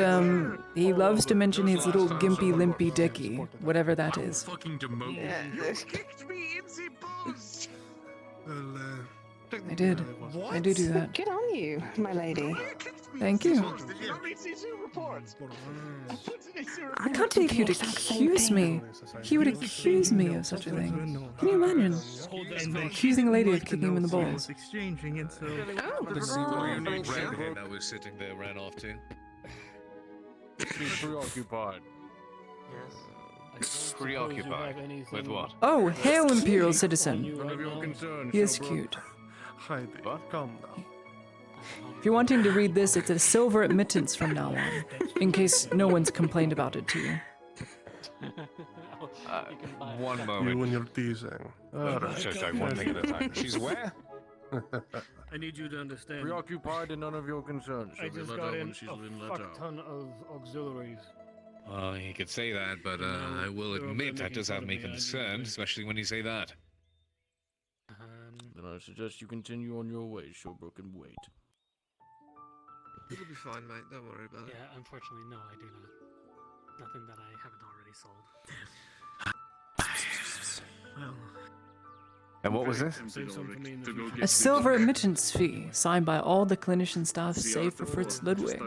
he loves to mention his little gimpy limpy dicky, whatever that is. Fucking demoted. I did. I do that. Good on you, my lady. Thank you. I can't believe he'd accuse me. He would accuse me of such a thing. Can you imagine? Accusing a lady of kicking him in the balls. Exchanging it, so. That was sitting there ran off too. He's preoccupied. Preoccupied with what? Oh, hail Imperial Citizen. None of your concern. He is cute. Heidi, calm down. If you're wanting to read this, it's a silver admittance from now on, in case no one's complained about it to you. One moment. You and your teasing. Just one thing at a time. She's where? I need you to understand. Preoccupied and none of your concerns. I just got in a fuck ton of auxiliaries. Well, you could say that, but I will admit that does have me concerned, especially when you say that. Then I suggest you continue on your way, Showbrook, and wait. It'll be fine, mate. Don't worry about it. Yeah, unfortunately, no, I do not. Nothing that I haven't already sold. Well. And what was this? A silver admittance fee, signed by all the clinician staff save for Fritz Ludwig,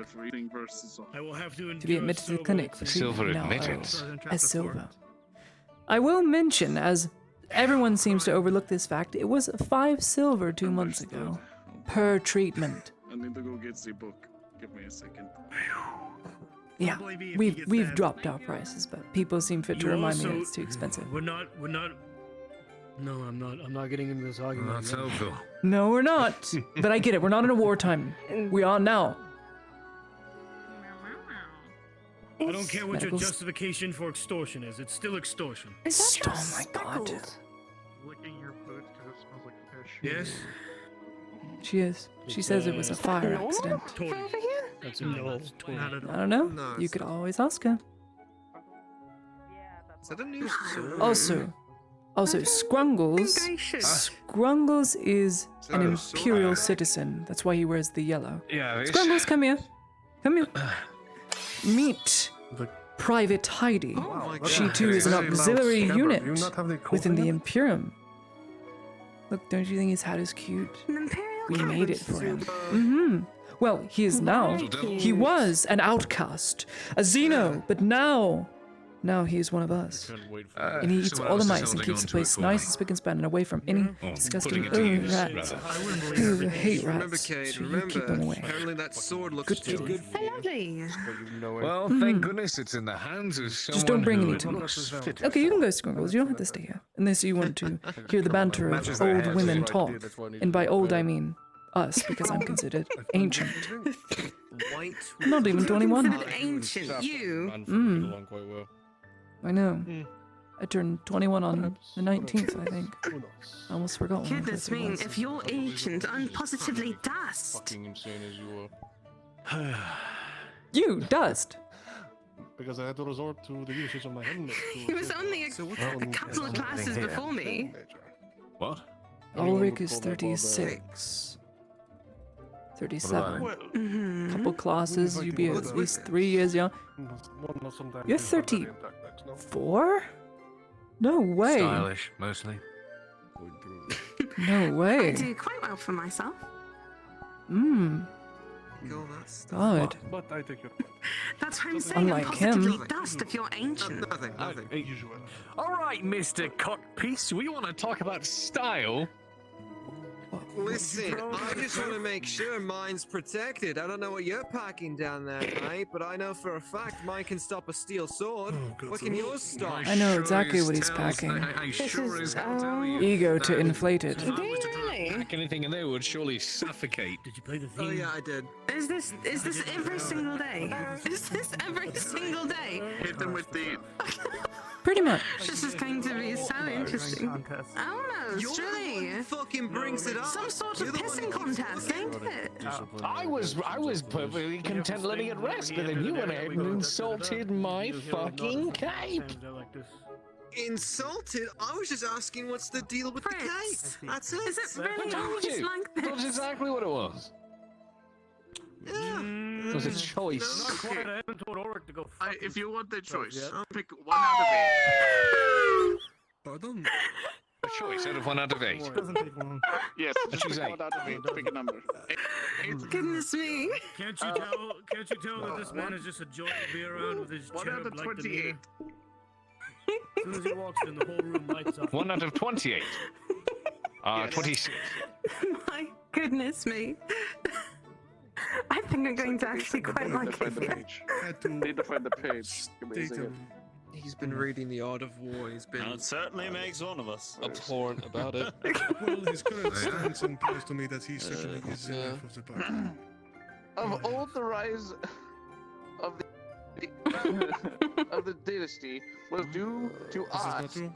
I will have to to be admitted to the clinic for treatment. Silver now admittance? As silver. I will mention, as everyone seems to overlook this fact, it was 5 silver 2 months ago, per treatment. I need to go get the book. Give me a second. Yeah, we've dropped our prices, but people seem fit to remind me that it's too expensive. We're not. No, I'm not getting into this argument. That's helpful. No, we're not. But I get it. We're not in a wartime. We are now. I don't care what your Medicals. justification for extortion is. It's still extortion. Oh my god. Licking your boots because it smells like fish. Yes. She is. She says it was a fire accident. That's no. I don't know. You could always ask her. Is that a new sword? Also, Scrungles is an Imperial citizen. That's why he wears the yellow. Yeah, Scrungles, come here. Come here. Meet Private Heidi. She too is an auxiliary unit within the Imperium. Look, don't you think his hat is cute? We made it for him. Well, he is now. He was an outcast, a Xeno, but now he is one of us. And he eats all the mice and keeps the place nice and spick and span and away from any disgusting rats. Who hate rats. So you keep them away. Apparently that sword looks Good. Lovely. Well, thank goodness it's in the hands of someone Just don't bring who any to me. looks fit. Okay, you can go, Scrungles. You don't have to stay here. Unless you want to hear the banter of old women talk. And by old, I mean us, because I'm considered ancient. Not even 21. Considered ancient, you. I know. I turned 21 on the 19th, I think. I almost forgot when Goodness me, if you're ancient, I'm positively dust. Fucking insane as you are. You, dust! Because I had to resort to the usage of my helmet. He was only a couple of classes before me. What? Ulrich is 36. 37. Couple classes, you'd be at least 3 years young. You're 34? No way. Stylish, mostly. No way. I do quite well for myself. God. But I take your point. That's why I'm saying I'm Unlike positively him. dust if you're ancient. Nothing. Usual. All right, Mr. Cockpiece, we want to talk about style. Listen, I just want to make sure mine's protected. I don't know what you're packing down there, mate, but I know for a fact mine can stop a steel sword. What can yours stop? I know exactly what he's packing. I sure as hell tell you. Ego to inflate it. Do you really? Chuck anything in there would surely suffocate. Did you play the theme? Oh yeah, I did. Is this every single day? Is this every single day? Hit them with the. Pretty much. This is going to be so interesting. I don't know, You're the one surely. who fucking brings it up. Some sort of You're the one pissing who keeps contest, ain't it? I was perfectly content letting it rest, but then you went ahead and insulted my fucking cape. Insulted? I was just asking what's the deal with the cape. That's it. Is it really I told always you. like this? That's exactly what it was. It was a choice. Not quite. I haven't told Ulrich to go. If you want the choice, yet. I'll pick 1 out of 8. Pardon? A choice out of 1 out of 8. Doesn't take long. Yes, just choose pick 8. 1 out of 8. Pick a number. Goodness me. Can't you tell that this man is just a joy to be around with his 1 out of cherub-like 28. demeanor? As soon as he walks in, the whole room lights up. 1 out of 28. 26. My goodness me. I think I'm going to actually quite like it. Need to find the page. He's been reading The Art of War. He's been. It certainly makes one of us. Abhorrent about it. Well, his current stance implies to me that he's seconding his life of the party. Of all the rise of the of the dynasty was due to This is not us, true?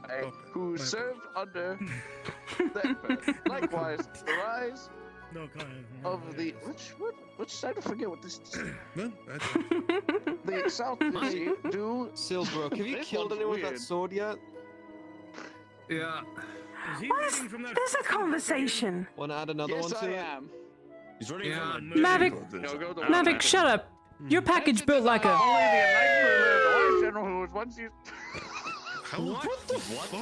who served under the emperor. Likewise, the rise of the which side? I forget what this is. No, The South Dynasty do. Silbrook, have you This killed one's anyone with weird. that sword yet? Yeah. What is this a conversation? Want to add another Yes, one to I it? am. He's running from Mavic, No, go to Mavic, shut up. Your package built like a. Only the enlightened wise general who was once used. What the fuck?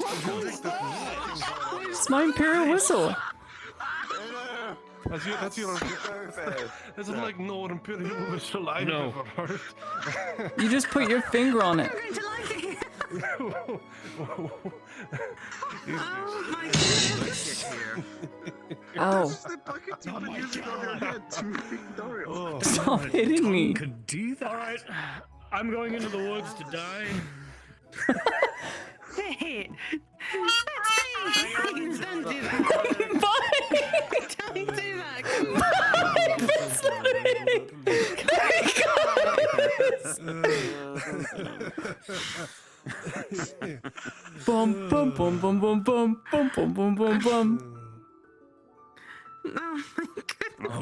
It's my imperial whistle. That's your This is like no imperial whistle I've ever heard. You just put your finger on it. I'm going to like it. Oh my goodness! Oh. This is the bucket you've been using on your head to make Dorial. Stop hitting me. Could do that. All right, I'm going into the woods to die. Hey, please don't do that. Don't do that. Bum bum bum bum bum bum bum bum bum bum bum. Oh my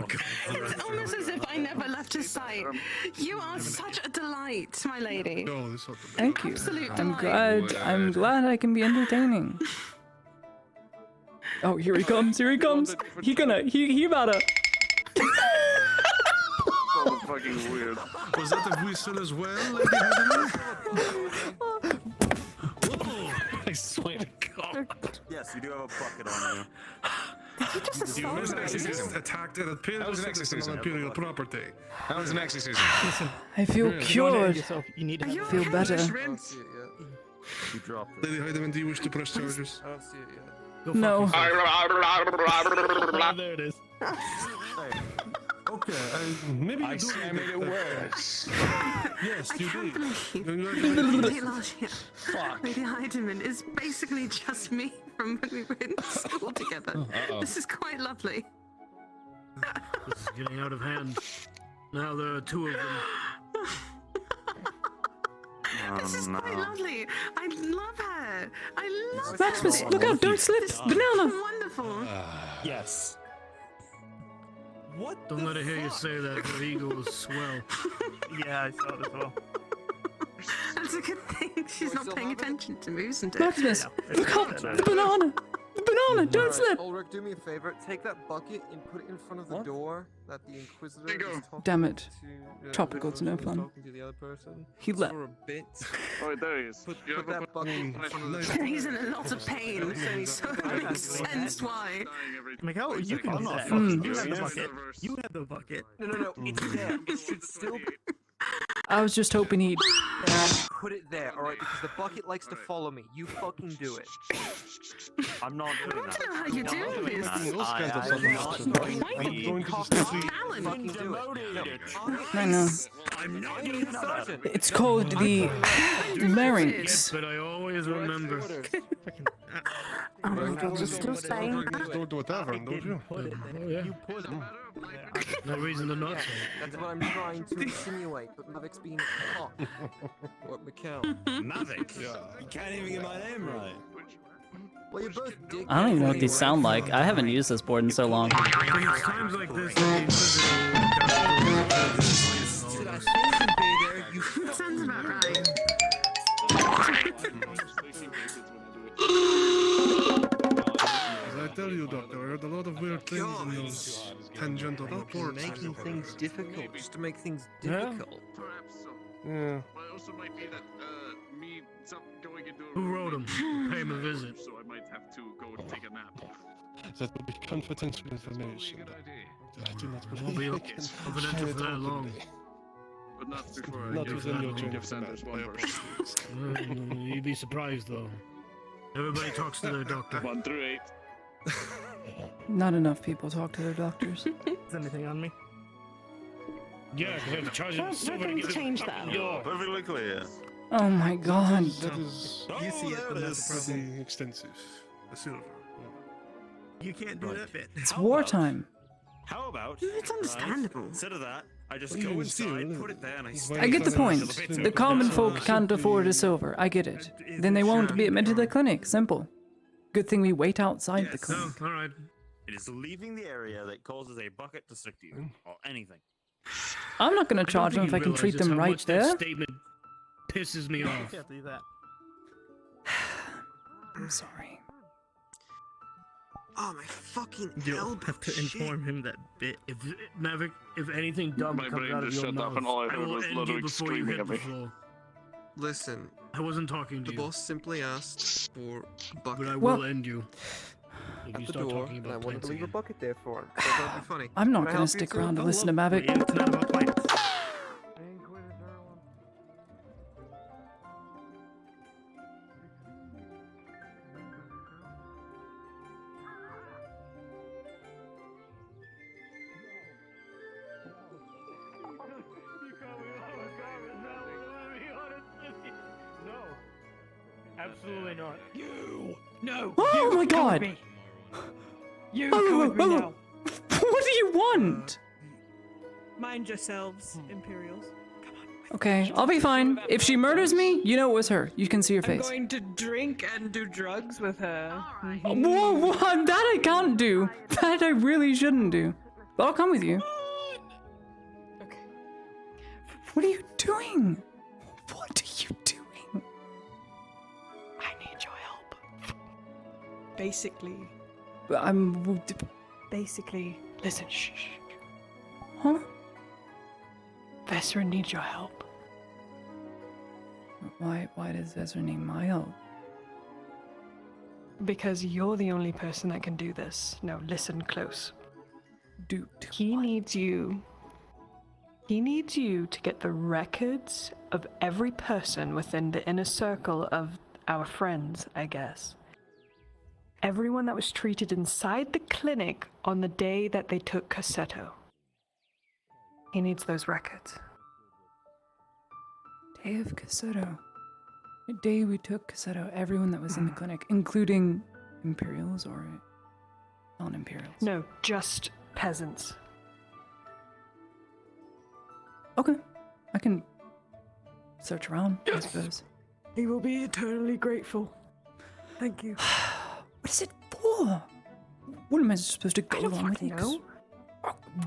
goodness. It's almost as if I never left his sight. You are such a delight, my lady. Thank you. Absolute I'm delight. glad. I'm glad I can be entertaining. Oh, here he comes! Here he comes! He about to. So fucking weird. Was that a whistle as well, Lady Hedwig? I swear to God. Yes, you do have a bucket on you. You was an exorcism. Attacked an imperial That was an citizen exorcism. on imperial property. That was an exorcism. I feel cured. You need I feel better. You dropped it. Lady Heidemann, do you wish to press charges? I don't see it yet. No. There it is. Okay, maybe you I do. made it worse. Yes, you did. Lady Lashia, Lady Heidemann is basically just me from when we were in school together. Uh-oh. This is quite lovely. This is getting out of hand. Now there are two of them. This is quite lovely. I love her. I love Maximus, her. look out! Don't slip! Banana. Wonderful. Yes. Don't let her hear you say that. Her ego is swell. Yeah, I saw it as well. That's a good thing. She's not paying attention to me, isn't it? Maximus, look out! The banana! The banana! Don't slip! Ulrich, do me a favor. Take that bucket and put it in front of the door that the Inquisitor is talking Damn it. to. Topical's no fun. Talking to the other person. He left. For a bit. Oh, there he is. Put that bucket in front of the door. He's in a lot of pain, so it makes sense why. Miguel, you can I'm do not that. fucking You have the serious. bucket. You have the bucket. No, it's there. It should still be. I was just hoping he'd. Put it there, alright? Because the bucket likes to follow me. You fucking do it. I'm not doing that. I don't know how you're doing this. I'm not Going to just fucking do it. I know. I'm not doing that. It's called the larynx. But I always remember. Oh my god, you're still saying that? Just go to a tavern, don't you? Oh, yeah. No reason to not say. That's what I'm trying to insinuate, but Mavic's being hot. Or Mikkel. Mavic? You can't even get my name right. Well, you're both dick. I don't even know what these sound like. I haven't used this board in so long. It's times like this That sounds about right. As I tell you, Doctor, I heard a lot of weird things in those tangential reports. Making things difficult just to make things difficult. Perhaps so. Yeah. But it also might be that me going into a Who wrote him? Pay him a visit. So I might have to go take a nap. That would be confidential information. I do not Won't be believe I can confidential share for it that long. openly. But not before I Not give within your chain give of Sanders command. one My verse. apologies. You'd be surprised though. Everybody talks to their doctor. 1 through 8. Not enough people talk to their doctors. Is anything on me? Yeah, because I have to charge him silver to Nothing's get changed him that. door. Perfectly clear. Oh my god. That is You see it, but not the problem. pretty extensive. The silver. You can't do that bit. It's wartime. How about? It's understandable. Instead of that, I just Well, go even inside, still, put it there, and I it's stay. I get the point. Until The common bit folk over. can't afford a silver. I get it. Then they won't be admitted to the clinic. Simple. Good thing we wait outside the clinic. Oh, all right. It is leaving the area that causes a bucket to stick to you, or anything. I'm not gonna I don't charge them think if I you can treat realize them how right much that there. statement pisses me off. Can't do that. I'm sorry. Oh my fucking You'll have to inform him that bit. If Maverick, if anything dumb My comes brain out of just your shut off mouth, and all I I heard will was end you Ludwig before you screaming hit at the me. floor. Listen, I wasn't talking to the you, boss simply asked for a bucket but I Well- will end you. If at you the start door, talking and I about wanted to plants leave a again. bucket there for him. So that'd be funny. I'm not Can I gonna help you, stick sir? around to Oh, listen to well, Mavic. It's not about plants. No, absolutely not. You! No! Oh my god! You Oh, come with me oh. now. What do you want? Mind yourselves, Imperials. Okay, I'll be fine. If she murders me, you know it was her. You can see her I'm face. going to drink and do drugs with her. Whoa, that I can't do. That I really shouldn't do. But I'll come with you. Okay. What are you doing? What are you doing? I need your help. Basically, I'm. listen, shh. Huh? Vesser needs your help. Why does Ezra need my help? Because you're the only person that can do this. Now listen close. Do he needs you. He needs you to get the records of every person within the inner circle of our friends, I guess. Everyone that was treated inside the clinic on the day that they took Cassetto. He needs those records. Day of Cassetto. The day we took Cassetto, everyone that was in the clinic, including Imperials or non-Imperials. No, just peasants. Okay, I can search around, I suppose. He will be eternally grateful. Thank you. What is it for? What am I supposed to go I don't along with fucking you? know.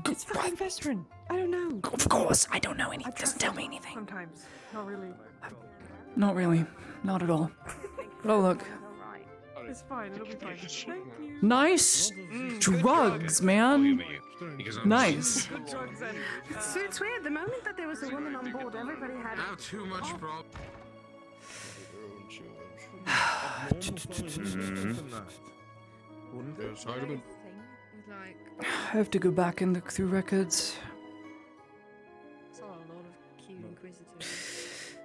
It's fucking veteran. I don't know. Of course, I don't know anything. Doesn't tell me anything. Sometimes. Not really. Not really. Not at all. But oh, look. It's fine. It'll be fine. Thank you. Nice drugs, man. Nice. So it's weird. The moment that there was a woman on board, everybody had. Now too much problem. I have to go back and look through records. Saw a lot of cute inquisitors.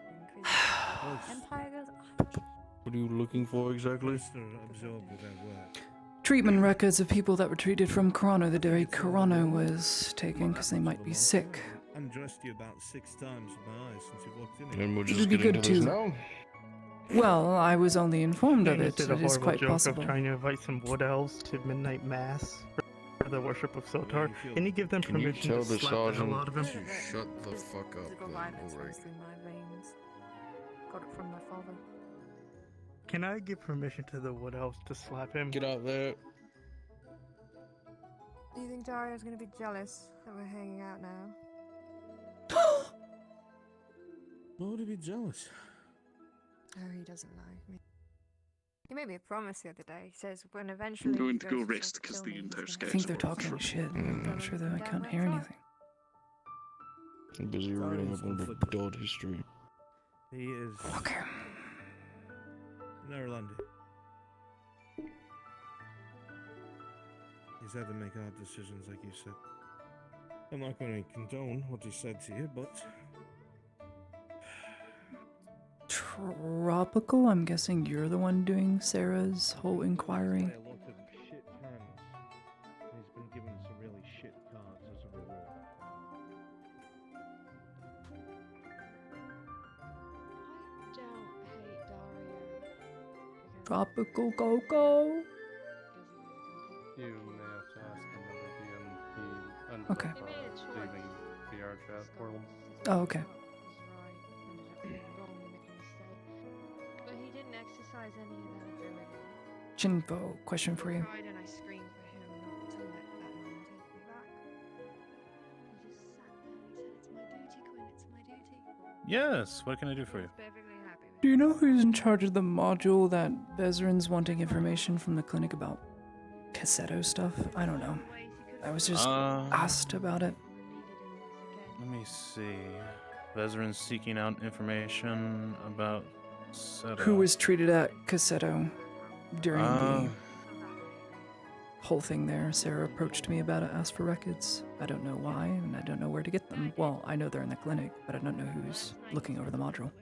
Empire goes. What are you looking for exactly? Absorbed with their work. Treatment records of people that were treated from Corona the day Corona was taken because they might be sick. Undressed you about 6 times with my eyes since you walked in here. And we're It just would be getting good to this to now. Well, I was only informed of You it. did a It is horrible quite joke possible. of trying to invite some wood elves to midnight mass for the worship of Sotar. Can you give them Can you permission tell to the slap the hell sergeant out of him? to shut the fuck up, Physical then, violence Ulrich? runs through my veins. Got it from my father. Can I give permission to the wood elves to slap him? Get out there. Do you think Dario's gonna be jealous that we're hanging out now? Why would he be jealous? Oh, he doesn't like me. He made me a promise the other day. He says when eventually I'm going he to go goes rest to because kill the me, he's entire gonna- sky I think they're talking shit. I'm not sure that I can't hear anything. I'm busy reading up on the Dodd history. He is. Okay. Nerlandi. He's had to make hard decisions, like you said. I'm not going to condone what he said to you, but Tropical? I'm guessing you're the one doing Sarah's whole inquiry. a lot of shit hands. He's been given some really shit cards as a reward. Tropical Coco. You may have to ask another DM. He ended Okay. up leaving VRChat world. Oh, okay. But he didn't exercise any of that ability. Chinpo, question for you. Cried and I screamed for him not to let that man take me back. He just sat there and he said, "It's my duty, Quinn. It's my duty." Yes, what can I do for you? Perfectly happy with Do you know who's in charge of the module that Bezran's wanting information from the clinic about Cassetto stuff? I don't know. I was just asked about it. Let me see. Vezran's seeking out information about Seto. Who was treated at Cassetto during the whole thing there? Sarah approached me about it, asked for records. I don't know why, and I don't know where to get them. Well, I know they're in the clinic, but I don't know who's looking over the module.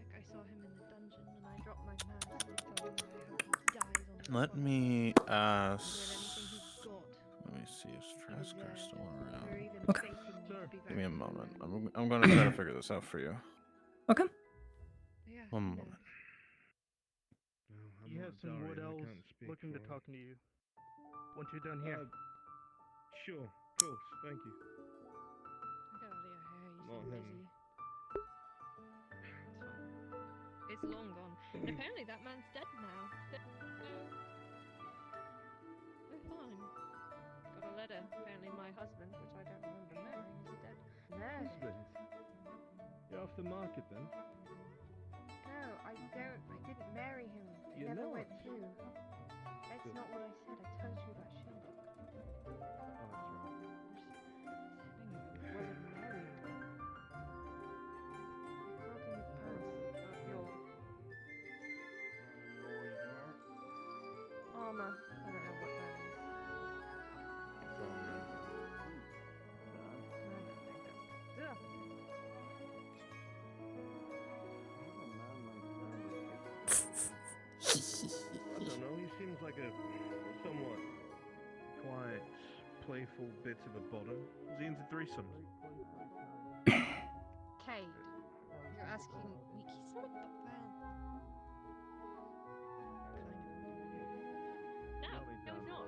Let me ask. Let me see if Straskar's still around. Okay. Give me a moment. I'm going to try to figure this out for you. Okay. One moment. He has some wood elves looking to talk to you. Once you're done here. Sure, of course, thank you. Not him. It's long gone. And apparently that man's dead now. We're fine. Got a letter. Apparently my husband, which I don't remember marrying, is dead. There. Husband? You're off the market then? No, I didn't marry him. It You're never not? went through. That's not what I said. I told you about Shinbook. Oh, that's right. Wasn't married. How can you pass your armor? I don't know what that is. Ugh. I don't know, he seems like a somewhat quiet, playful bit of a bottom. Is he into threesomes? Cade, you're asking me. He's not well. No, he's not.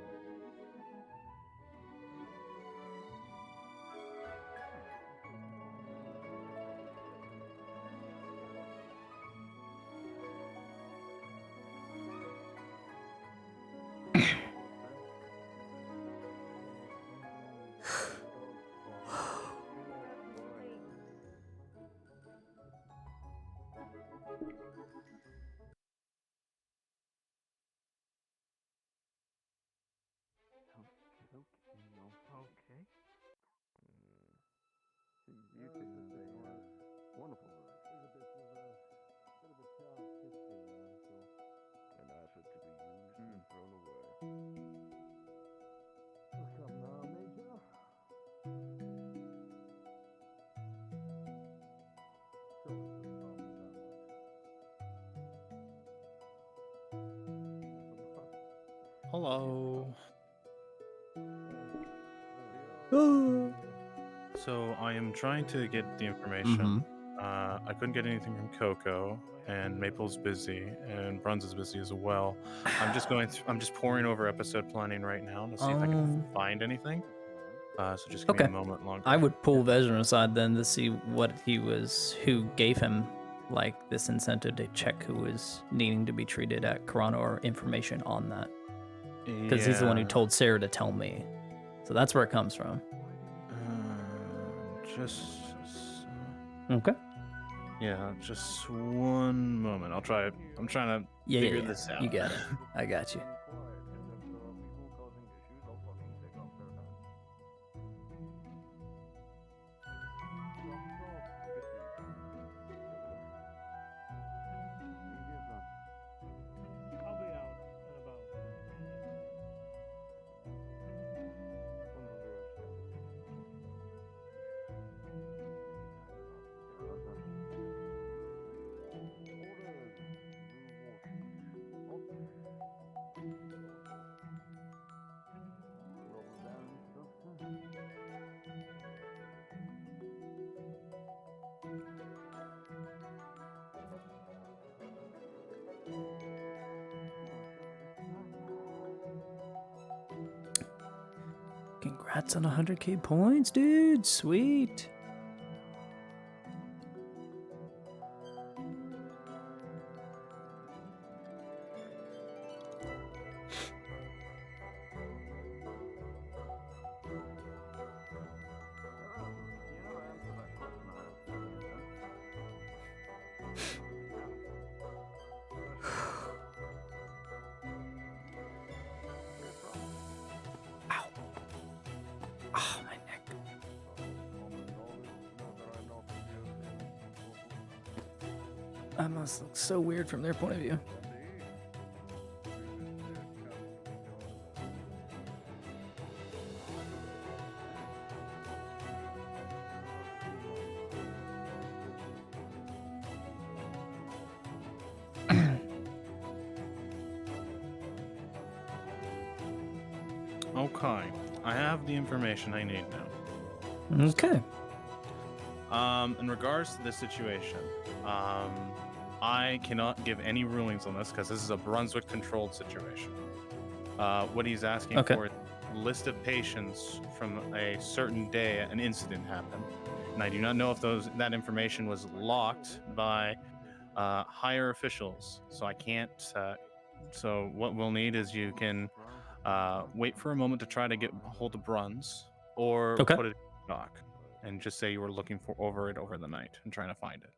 Okay. You think that they wonderful work. There's a bit of a child's history around, so an effort to be used and thrown away. What's up now, Major? Hello. So I am trying to get the information. I couldn't get anything from Coco, and Maple's busy, and Bruns is busy as well. I'm just pouring over episode planning right now to see if I can find anything. So just give me a moment longer. I would pull Vezran aside then to see who gave him like this incentive to check who was needing to be treated at Corona or information on that. Because he's the one who told Sarah to tell me. So that's where it comes from. Okay. Yeah, just one moment. I'll try it. I'm trying to figure this out. You got it. I got you. Congrats on 100k points, dude. Sweet. Oh, my neck. That must look so weird from their point of view. Okay, I have the information I need now. Okay. In regards to this situation, I cannot give any rulings on this because this is a Brunswick-controlled situation. What he's asking for is a list of patients from a certain day an incident happened, and I do not know if that information was locked by higher officials, so I can't. So what we'll need is you can wait for a moment to try to get hold of Bruns, or put it in dock, and just say you were looking over the night and trying to find it.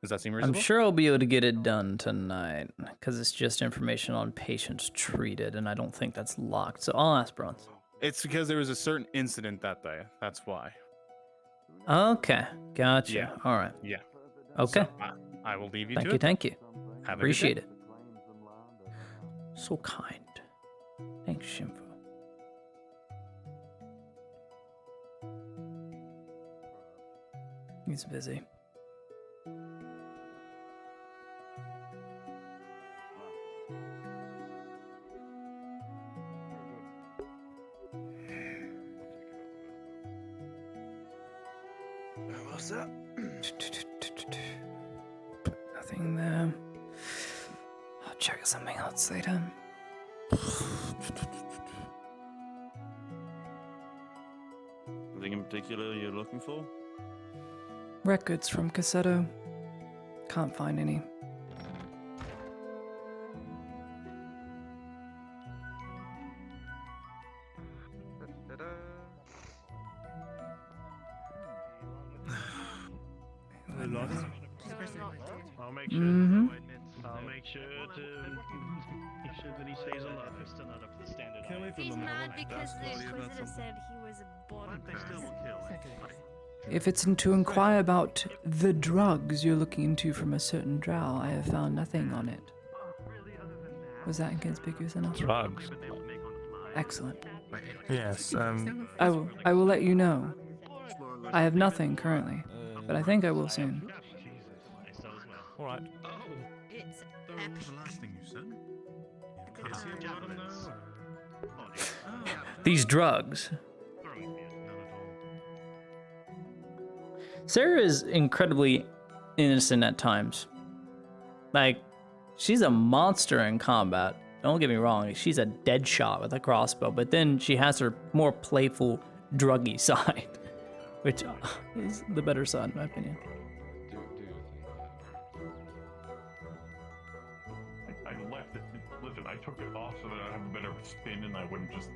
Does that seem reasonable? I'm sure I'll be able to get it done tonight, because it's just information on patients treated, and I don't think that's locked. So I'll ask Bruns. It's because there was a certain incident that day. That's why. Okay, gotcha. Yeah. All right. Yeah. Okay. So, I will leave you to it. Thank you. Have a Appreciate good it. So kind. Thanks, Shimfu. He's busy. What's up? Nothing there. I'll check something else later. Anything in particular you're looking for? Records from Cassetto. Can't find any. I'll make sure. Mm-hmm. I'll make sure to make sure that he stays alive. Still not up to the standard. He's mad because the Inquisitor said he was a born person. If it's to inquire about the drugs you're looking into from a certain drow, I have found nothing on it. Was that inconspicuous enough? Drugs. Excellent. Yes, I will let you know. I have nothing currently, but I think I will soon. Alright. It's What was the last thing you said? These drugs. Sarah is incredibly innocent at times. Like, she's a monster in combat. Don't get me wrong, she's a dead shot with a crossbow, but then she has her more playful, druggy side, which is the better side, in my opinion. I left it. Listen, I took it off so that I'd have a better spin and I wouldn't just.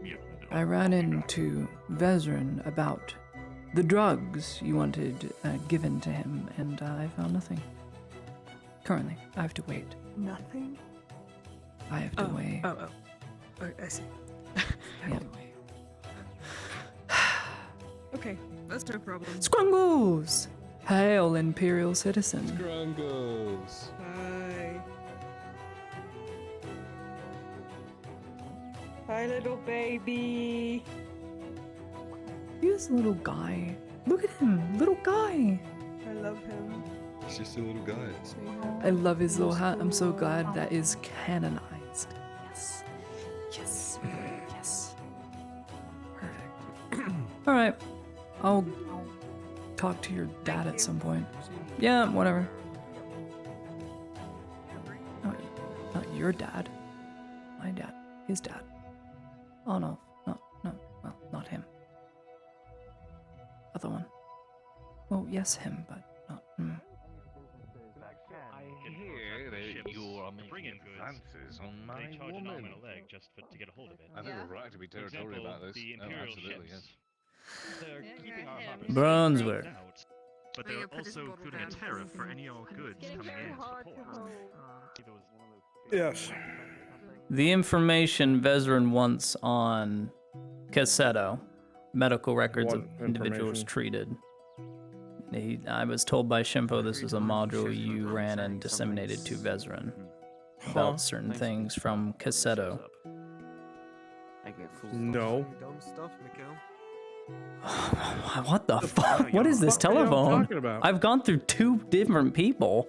Yeah, I ran into Vezran about the drugs you wanted given to him, and I found nothing. Currently, I have to wait. Nothing? I have to wait. Oh, I see. Yeah. Okay, that's no problem. Scrungles! Hail, Imperial citizen. Scrungles. Hi. Hi, little baby. He's a little guy. Look at him, little guy. I love him. He's just a little guy. I love his little hat. I'm so glad that is canonized. Yes. Yes. Yes. Perfect. All right. I'll talk to your dad at some point. Yeah, whatever. Not your dad. My dad. His dad. Oh no. No. Well, not him. Other one. Well, yes, him, but not. I hear that you're making advances on my They charge an arm woman. and a leg just to get a hold of it. I think we're right to be territorial about this. The Oh, Imperial absolutely, ships. yes. They're keeping our harbor Brunswick. safe, out, but they're also including a tariff for any old goods coming in to the port. Yes. The information Vezran wants on Cassetto, medical records What of individuals information? treated. I was told by Shimpo this is a module you ran and disseminated to Vezran about certain things from Cassetto. No. Dumb stuff, Mikhail. What the fuck? What is this fuck are y'all telephone? talking about? I've gone through 2 different people.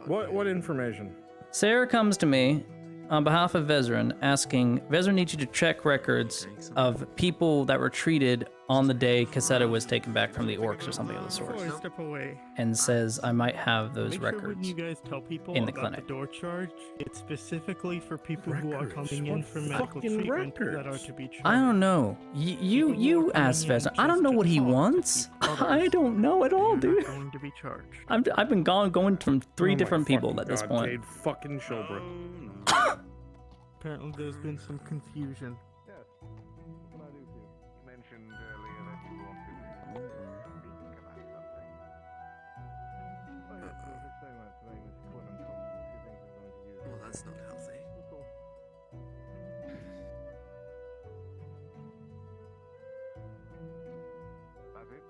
What information? Sarah comes to me on behalf of Vezran asking, Vezran needs you to check records of people that were treated on the day Cassetto was taken back from the orcs or something of the sort. Before I step away, And says I might have those make sure when records you guys tell people in the about clinic. the door charge, it's specifically for people who are Records? coming in What for medical fucking treatment that are records? to be charged. I don't know. You asked Vezran. I don't know what he wants. I don't know at all, dude. Going to be charged. I've been going from 3 Oh my different people fucking at this God, point. Cade fucking Showbrook. Apparently, there's been some confusion. Yes. What can I do for you? You mentioned earlier that you wanted to speak about something. Oh, yes, I was just saying that today, Mr. Quinlan told me a few things I'm going to use. Well, that's not healthy. That's it?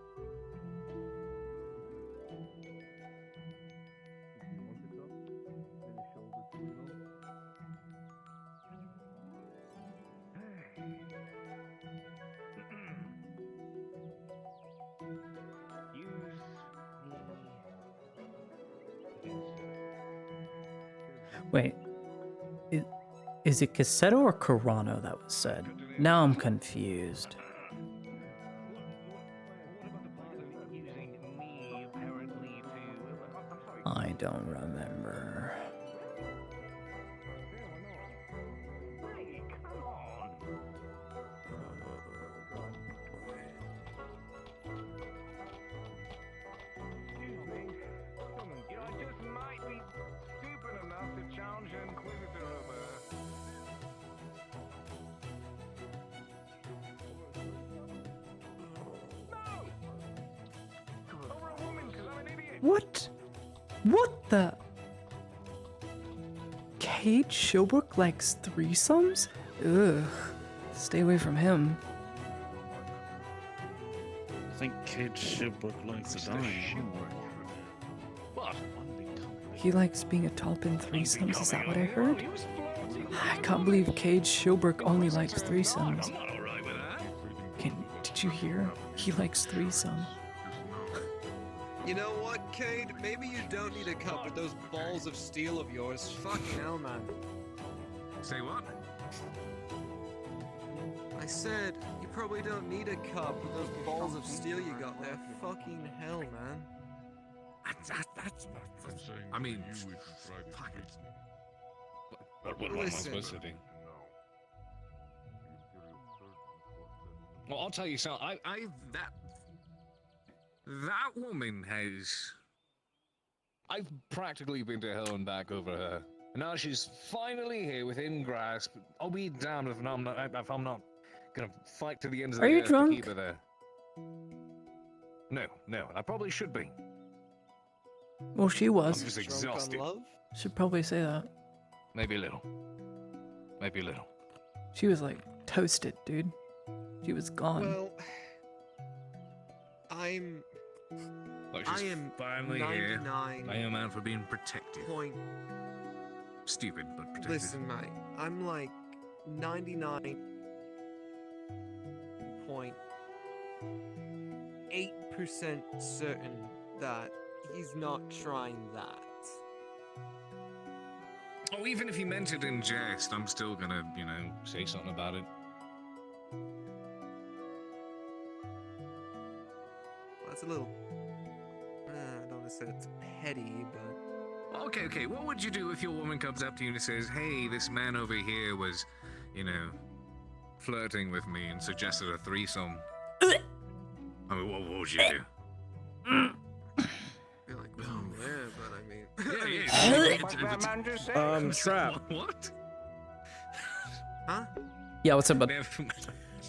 Wait. Is it Cassetto or Carano that was said? Now I'm confused. I don't remember. Excuse me. I just might be stupid enough to challenge an Inquisitor over. What? What the? Cade Showbrook likes threesomes? Ugh. Stay away from him. I think Cade Shibbook likes to die. He likes being a top in threesomes, is that what I heard? I can't believe Cade Showbrook only likes threesomes. Did you hear? He likes threesomes. You know what, Cade? Maybe you don't need a cup with those balls of steel of yours. Fucking hell, man. Say what? I said, you probably don't need a cup with those balls of steel you got there. Fucking hell, man. I That's I mean, fuck it. What am I supposed to do? Well, I'll tell you something. That woman has. I've practically been to hell and back over her. And now she's finally here within grasp. I'll be damned if I'm not gonna fight to the ends of the Are you earth drunk? to keep her there. No, I probably should be. Well, she was. I'm just exhausted. Should probably say that. Maybe a little. Maybe a little. She was like toasted, dude. She was gone. Well, I'm. Look, I she's am finally here. 99. I am out for being protected. Point. Stupid, but protected. Listen, mate. I'm like 99.8% certain that he's not trying that. Oh, even if he meant it in jest, I'm still gonna, say something about it. That's a little. I don't want to say it's petty, but. Okay. What would you do if your woman comes up to you and says, "Hey, this man over here was, flirting with me and suggested a threesome"? I mean, what would you do? You're like, oh yeah, but I mean. Trap. What? Huh? Yeah, what's up, bud?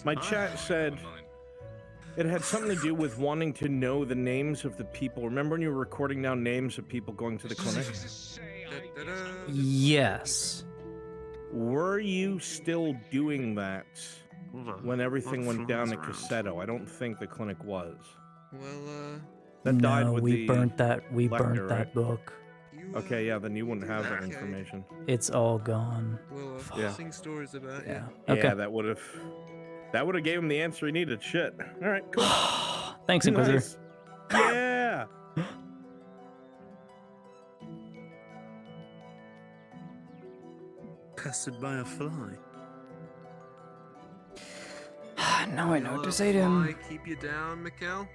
My chat said it had something to do with wanting to know the names of the people. Remember when you were recording down names of people going to the clinic? Yes. Were you still doing that when everything went down at around. Cassetto? I don't think the clinic was. Well, That died with we the burnt that. We lector, burnt that right? book. Okay, yeah, then you wouldn't have that information. It's all gone. We'll Yeah. sing stories about Yeah. you. Okay. Yeah, that would have gave him the answer he needed. Shit. All right, cool. Thanks, Inquisitor. Nice. Yeah. Pestered by a fly. Now I know what to say to Fly him. keep you down, Mikkel?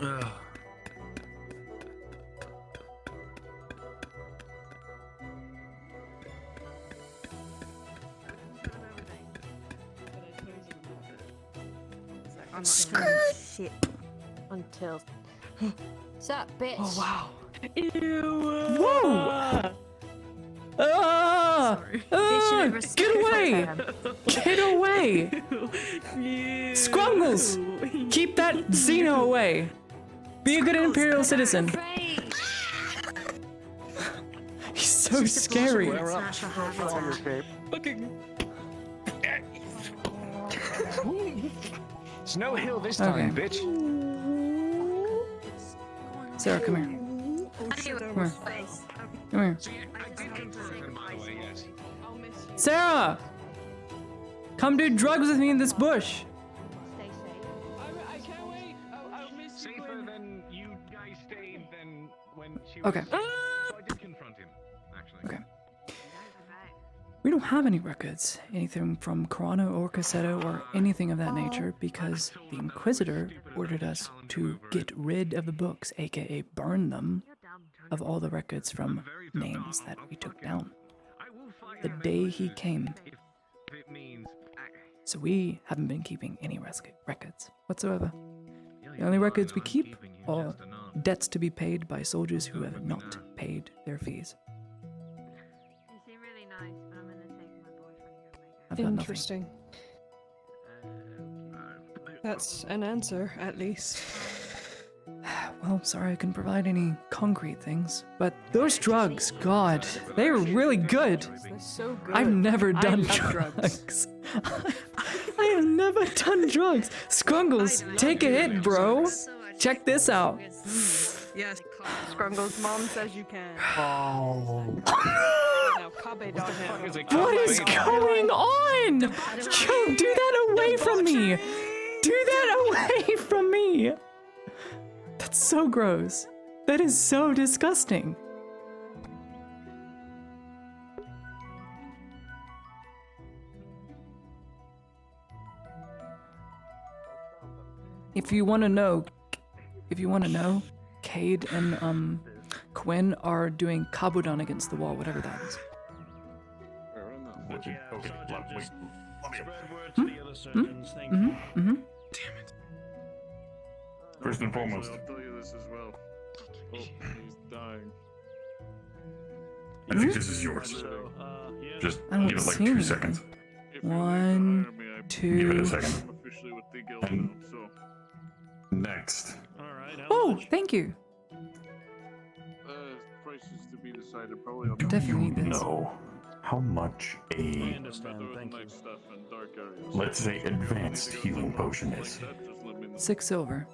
Ugh. I'm not doing shit until. Sup, bitch? Oh wow. Whoa! Ah! Ah! Get away! Get away! Scrumbles! Keep that Xeno away! Be a good Imperial citizen. He's so scary. It's no hill this Okay. time, bitch. Sarah, come here. Come here. Come here. Sarah! Come do drugs with me in this bush. Safer than you guys stayed than when she Okay. was. I did confront him, actually. Okay. We don't have any records, anything from Corano or Cassetto or anything of that nature, because the Inquisitor ordered us to get rid of the books, aka burn them, of all the records from names that we took down. The day he came. So we haven't been keeping any records whatsoever. The only records we keep are debts to be paid by soldiers who have not paid their fees. I've got nothing. Interesting. That's an answer, at least. Well, sorry I couldn't provide any concrete things, but those drugs, God, they are really good. They're so good. I've never done love drugs. I have never done drugs. Scrungles, take a hit, bro. Check this out. Yes. Scrungle's mom says you can. Oh. Now, Kabe down him. What is going on? Yo, do that away from me. Do that away from me. That's so gross. That is so disgusting. if you want to know, Cade and Quinn are doing Kabudan against the wall, whatever that is. Okay, wait. Let me. Spread word to the other surgeons. Thank you. Damn it. First and foremost, I'll tell you this as well. Oh, he's dying. I think this is yours. Just I don't give it like see 2 anything. seconds. 1, 2. Give it a second. I'm officially with the guild now, so. Next. Oh, thank you. Prices to be decided probably on Definitely You know how much a, understand, thank you. Stuff in dark areas. let's say, advanced healing potion is? 6 silver.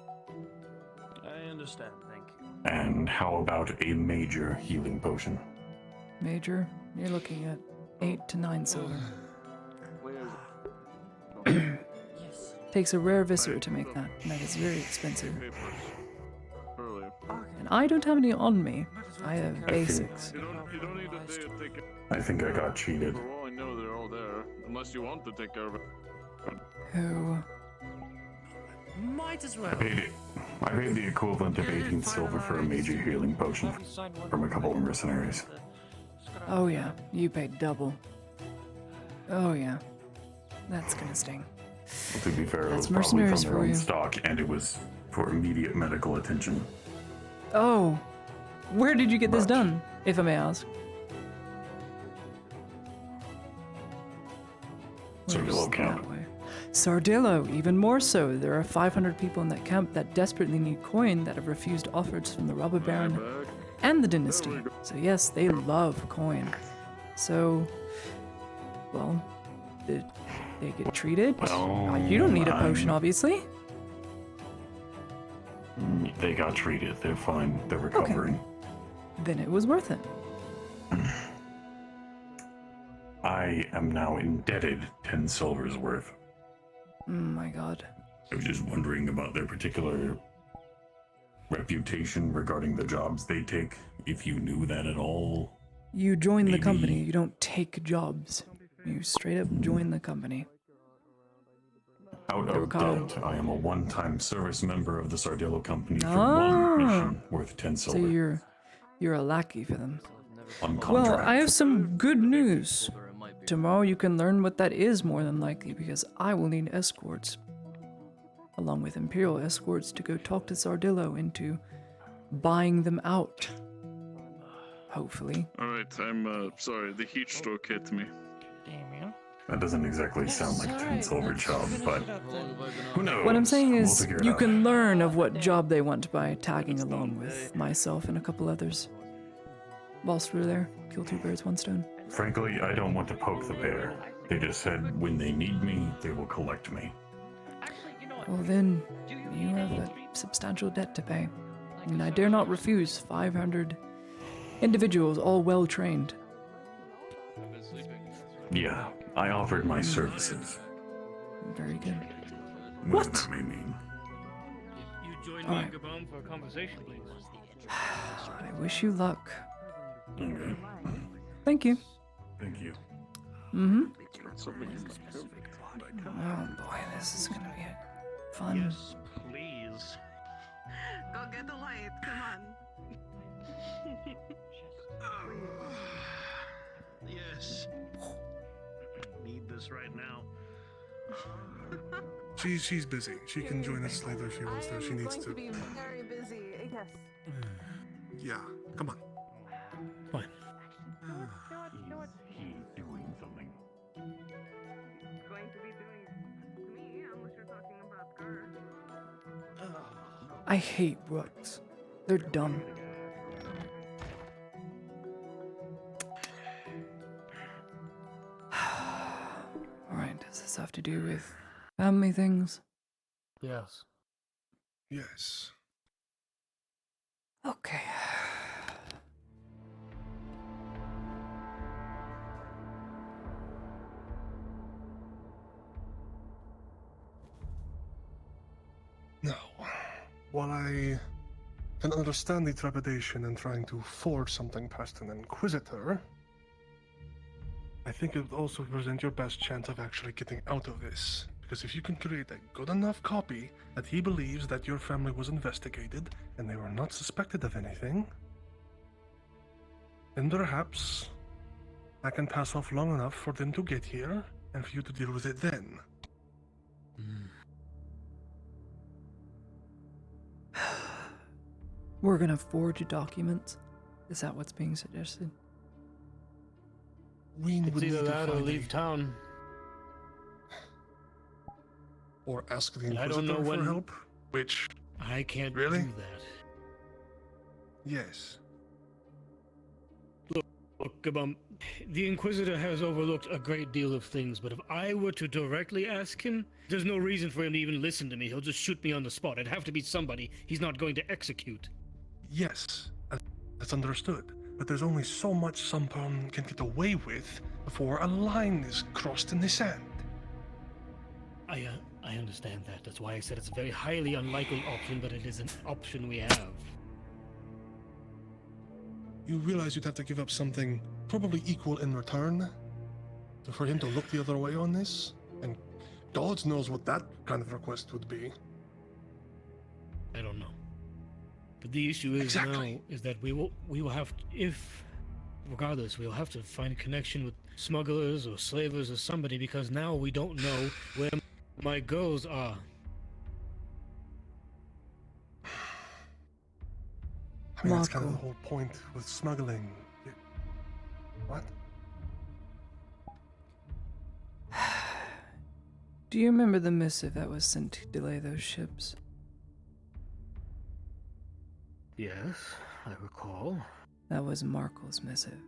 I understand, thank you. And how about a major healing potion? Major, you're looking at 8 to 9 silver. Takes a rare viscera to make that, and that is very expensive. And I don't have any on me. I have basics. You don't need a day to take it. I think I got cheated. For all I know, they're all there. Unless you want to take care of it. Who? Might as well. I paid the equivalent of 18 silver for a major healing potion from a couple of mercenaries. Oh yeah, you paid double. Oh yeah. That's gonna sting. Well, to be fair, it That's was probably from mercenaries their for own you. stock, and it was for immediate medical attention. Oh. Where did you get this done, if I may ask? Sardillo camp. That way. Sardillo, even more so. There are 500 people in that camp that desperately need coin that have refused offers from the robber baron and the dynasty. So yes, they love coin. So, well, did they get treated? You don't need a potion, obviously. They got treated. They're fine. They're recovering. Then it was worth it. I am now indebted 10 silver's worth. My god. I was just wondering about their particular reputation regarding the jobs they take, if you knew that at all. You join the company, you don't take jobs. You straight up join the company. Out They were of called- debt, I am a one-time service member of the Sardillo company for Ah. one mission worth 10 So silver. you're a lackey for them. On Well, contract. I have some good news. Tomorrow you can learn what that is more than likely because I will need escorts. Along with Imperial escorts to go talk to Sardillo into buying them out. Hopefully. Alright, I'm sorry, the heat stroke hit me. That doesn't exactly sound like 10 silver job, but who knows? What I'm saying We'll is, figure it you out. can learn of what job they want by tagging along with myself and a couple others. Whilst we're there, kill 2 birds, 1 stone. Frankly, I don't want to poke the bear. They just said when they need me, they will collect me. Well then, you have a substantial debt to pay. And I dare not refuse 500 individuals, all well trained. Yeah, I offered my services. Very good. What that may mean. You join All me right. and Gabon for a conversation, please. I wish you luck. Okay. Thank you. Thank you. Mm-hmm. Something is Oh boy, this is gonna be fun. Yes, please. Go get the light, come on. Yes. Need this right now. She's busy. She can join us later if she wants to. She needs to. be very busy, yes. Yeah, come on. Fine. He's doing something. Going to be doing me, unless you're talking about Gar. I hate rooks. They're dumb. Alright, does this have to do with family things? Yes. Yes. Okay. Now, while I can understand the trepidation in trying to forge something past an Inquisitor, I think it would also present your best chance of actually getting out of this. Because if you can create a good enough copy that he believes that your family was investigated and they were not suspected of anything, then perhaps I can pass off long enough for them to get here and for you to deal with it then. We're gonna forge documents. Is that what's being suggested? We It's would either need to that or find leave town. or ask the And I Inquisitor don't know for when- help, which... I can't Really? do that. Yes. Look, the Inquisitor has overlooked a great deal of things, but if I were to directly ask him, there's no reason for him to even listen to me. He'll just shoot me on the spot. It'd have to be somebody he's not going to execute. Yes, that's understood. But there's only so much someone can get away with before a line is crossed in the sand. I understand that. That's why I said it's a very highly unlikely option, but it is an option we have. You realize you'd have to give up something probably equal in return for him to look the other way on this? And God knows what that kind of request would be. I don't know. But the issue is now is that we will have regardless we'll have to find a connection with smugglers or slavers or somebody, because now we don't know where my girls are. I mean, that's kind of the whole point with smuggling. What? Do you remember the missive that was sent to delay those ships? Yes, I recall. That was Markle's missive.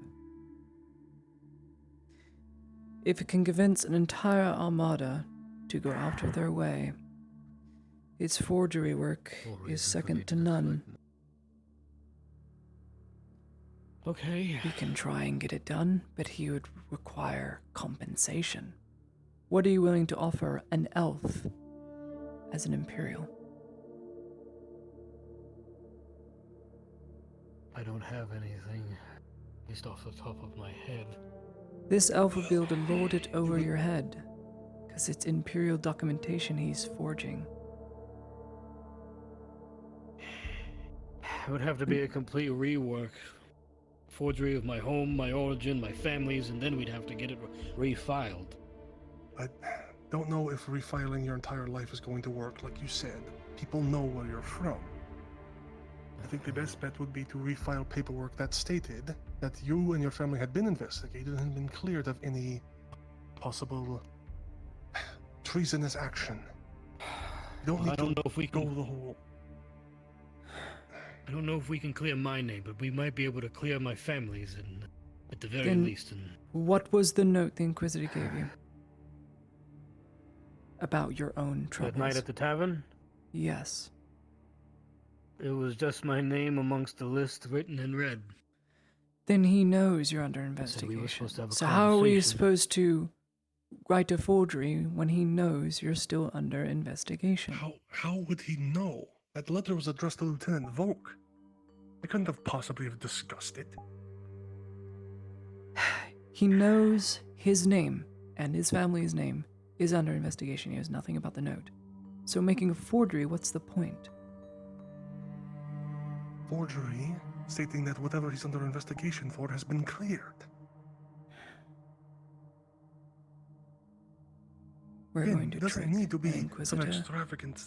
If it can convince an entire armada to go out of their way, its forgery work is second to none. Okay. We can try and get it done, but he would require compensation. What are you willing to offer an elf as an Imperial? I don't have anything just off the top of my head. This elf will be able to lord it over your head, because it's Imperial documentation he's forging. It would have to be a complete rework. Forgery of my home, my origin, my family's, and then we'd have to get it refiled. I don't know if refiling your entire life is going to work. Like you said, people know where you're from. I think the best bet would be to refile paperwork that stated that you and your family had been investigated and been cleared of any possible treasonous action. You don't need I don't to know if we go can the whole... I don't know if we can clear my name, but we might be able to clear my family's, and at the very Then least. And what was the note the Inquisitor gave you? About your own troubles? that night at the tavern? Yes. It was just my name amongst the list written in red. Then he knows you're under said we were investigation. supposed to have a So how are we conversation. supposed to write a forgery when he knows you're still under investigation? How would he know? That letter was addressed to Lieutenant Volk. I couldn't have possibly have discussed it. He knows his name and his family's name is under investigation. He knows nothing about the note. So making a forgery, what's the point? Forgery, stating that whatever he's under investigation for has been cleared. We're Again, going to it doesn't trick need to be the some Inquisitor. extravagant.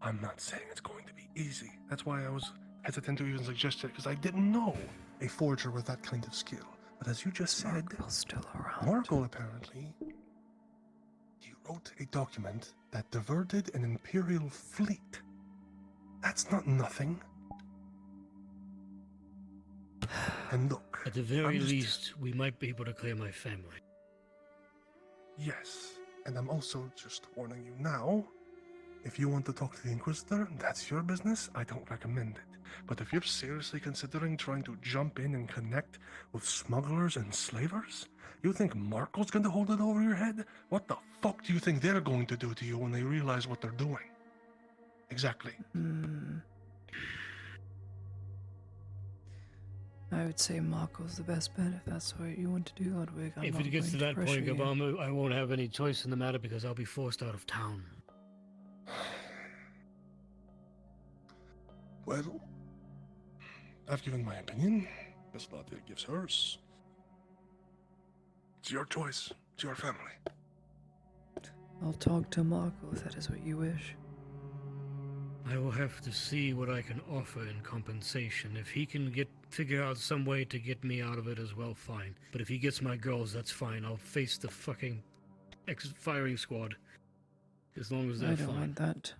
I'm not saying it's going to be easy. That's why I was hesitant to even suggest it, because I didn't know a forger with that kind of skill. But as you just said, Markle's still around. Markle apparently, he wrote a document that diverted an Imperial fleet. That's not nothing. And look, At the very I'm just- least, we might be able to clear my family. Yes, and I'm also just warning you now. If you want to talk to the Inquisitor, that's your business. I don't recommend it. But if you're seriously considering trying to jump in and connect with smugglers and slavers, you think Markle's going to hold it over your head? What the fuck do you think they're going to do to you when they realize what they're doing? Exactly. I would say Marco's the best bet if that's what you want to do, Ludwig. I'm If not it gets to going that pressure point, you. Gabama, I won't have any choice in the matter because I'll be forced out of town. Well, I've given my opinion. Miss Ludwig gives hers. It's your choice. It's your family. I'll talk to Marco if that is what you wish. I will have to see what I can offer in compensation. If he can figure out some way to get me out of it as well, fine. But if he gets my girls, that's fine. I'll face the fucking firing squad. As long as they're I fine. don't want that.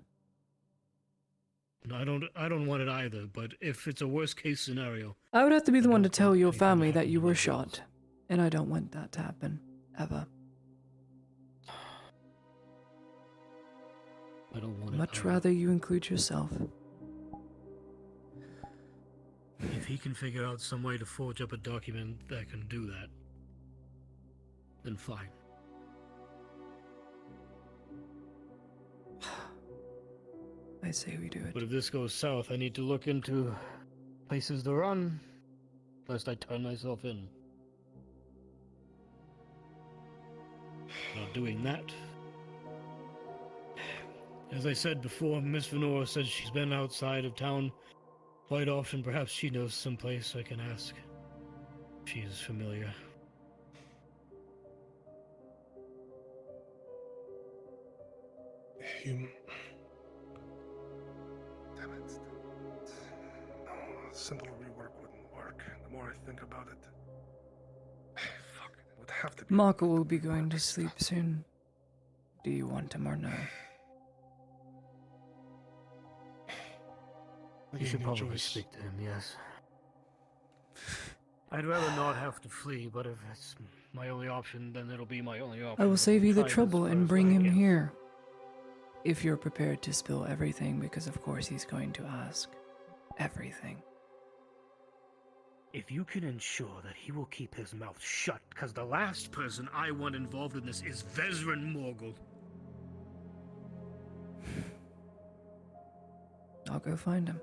No, I don't want it either, but if it's a worst case scenario, I would have to be the one to tell your family that you were shot. And I don't want that to happen. Ever. I don't want Much rather you include yourself. If he can figure out some way to forge up a document that can do that, then fine. I say we do it. But if this goes south, I need to look into places to run, lest I turn myself in. Not doing that. As I said before, Miss Venora said she's been outside of town quite often. Perhaps she knows some place I can ask. She is familiar. You... Damn it. No, simple rework wouldn't work. The more I think about it... Fuck, it would have to be... Marco will be going to sleep soon. Do you want him or no? You should probably speak to him, yes. I'd rather not have to flee, but if it's my only option, then it'll be my only option. I will save you the Try this trouble and first, bring I him guess. here. If you're prepared to spill everything, because of course he's going to ask. Everything. If you can ensure that he will keep his mouth shut, because the last person I want involved in this is Vezran Morgul. I'll go find him.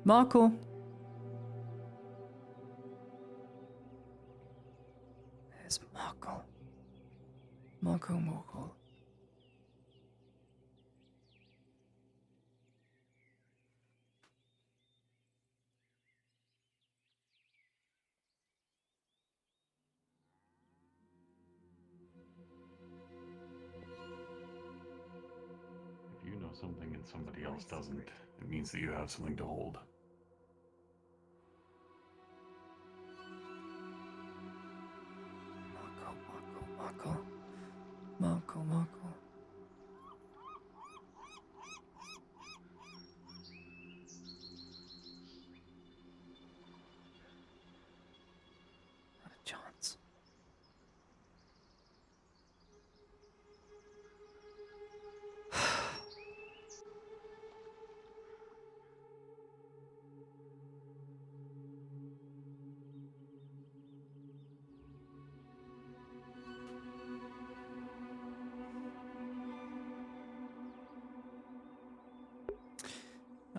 Marco. There's Marco. Marco Morgul. If you know something and somebody else doesn't, it means that you have something to hold. Marco. Marco, Marco. Not a chance.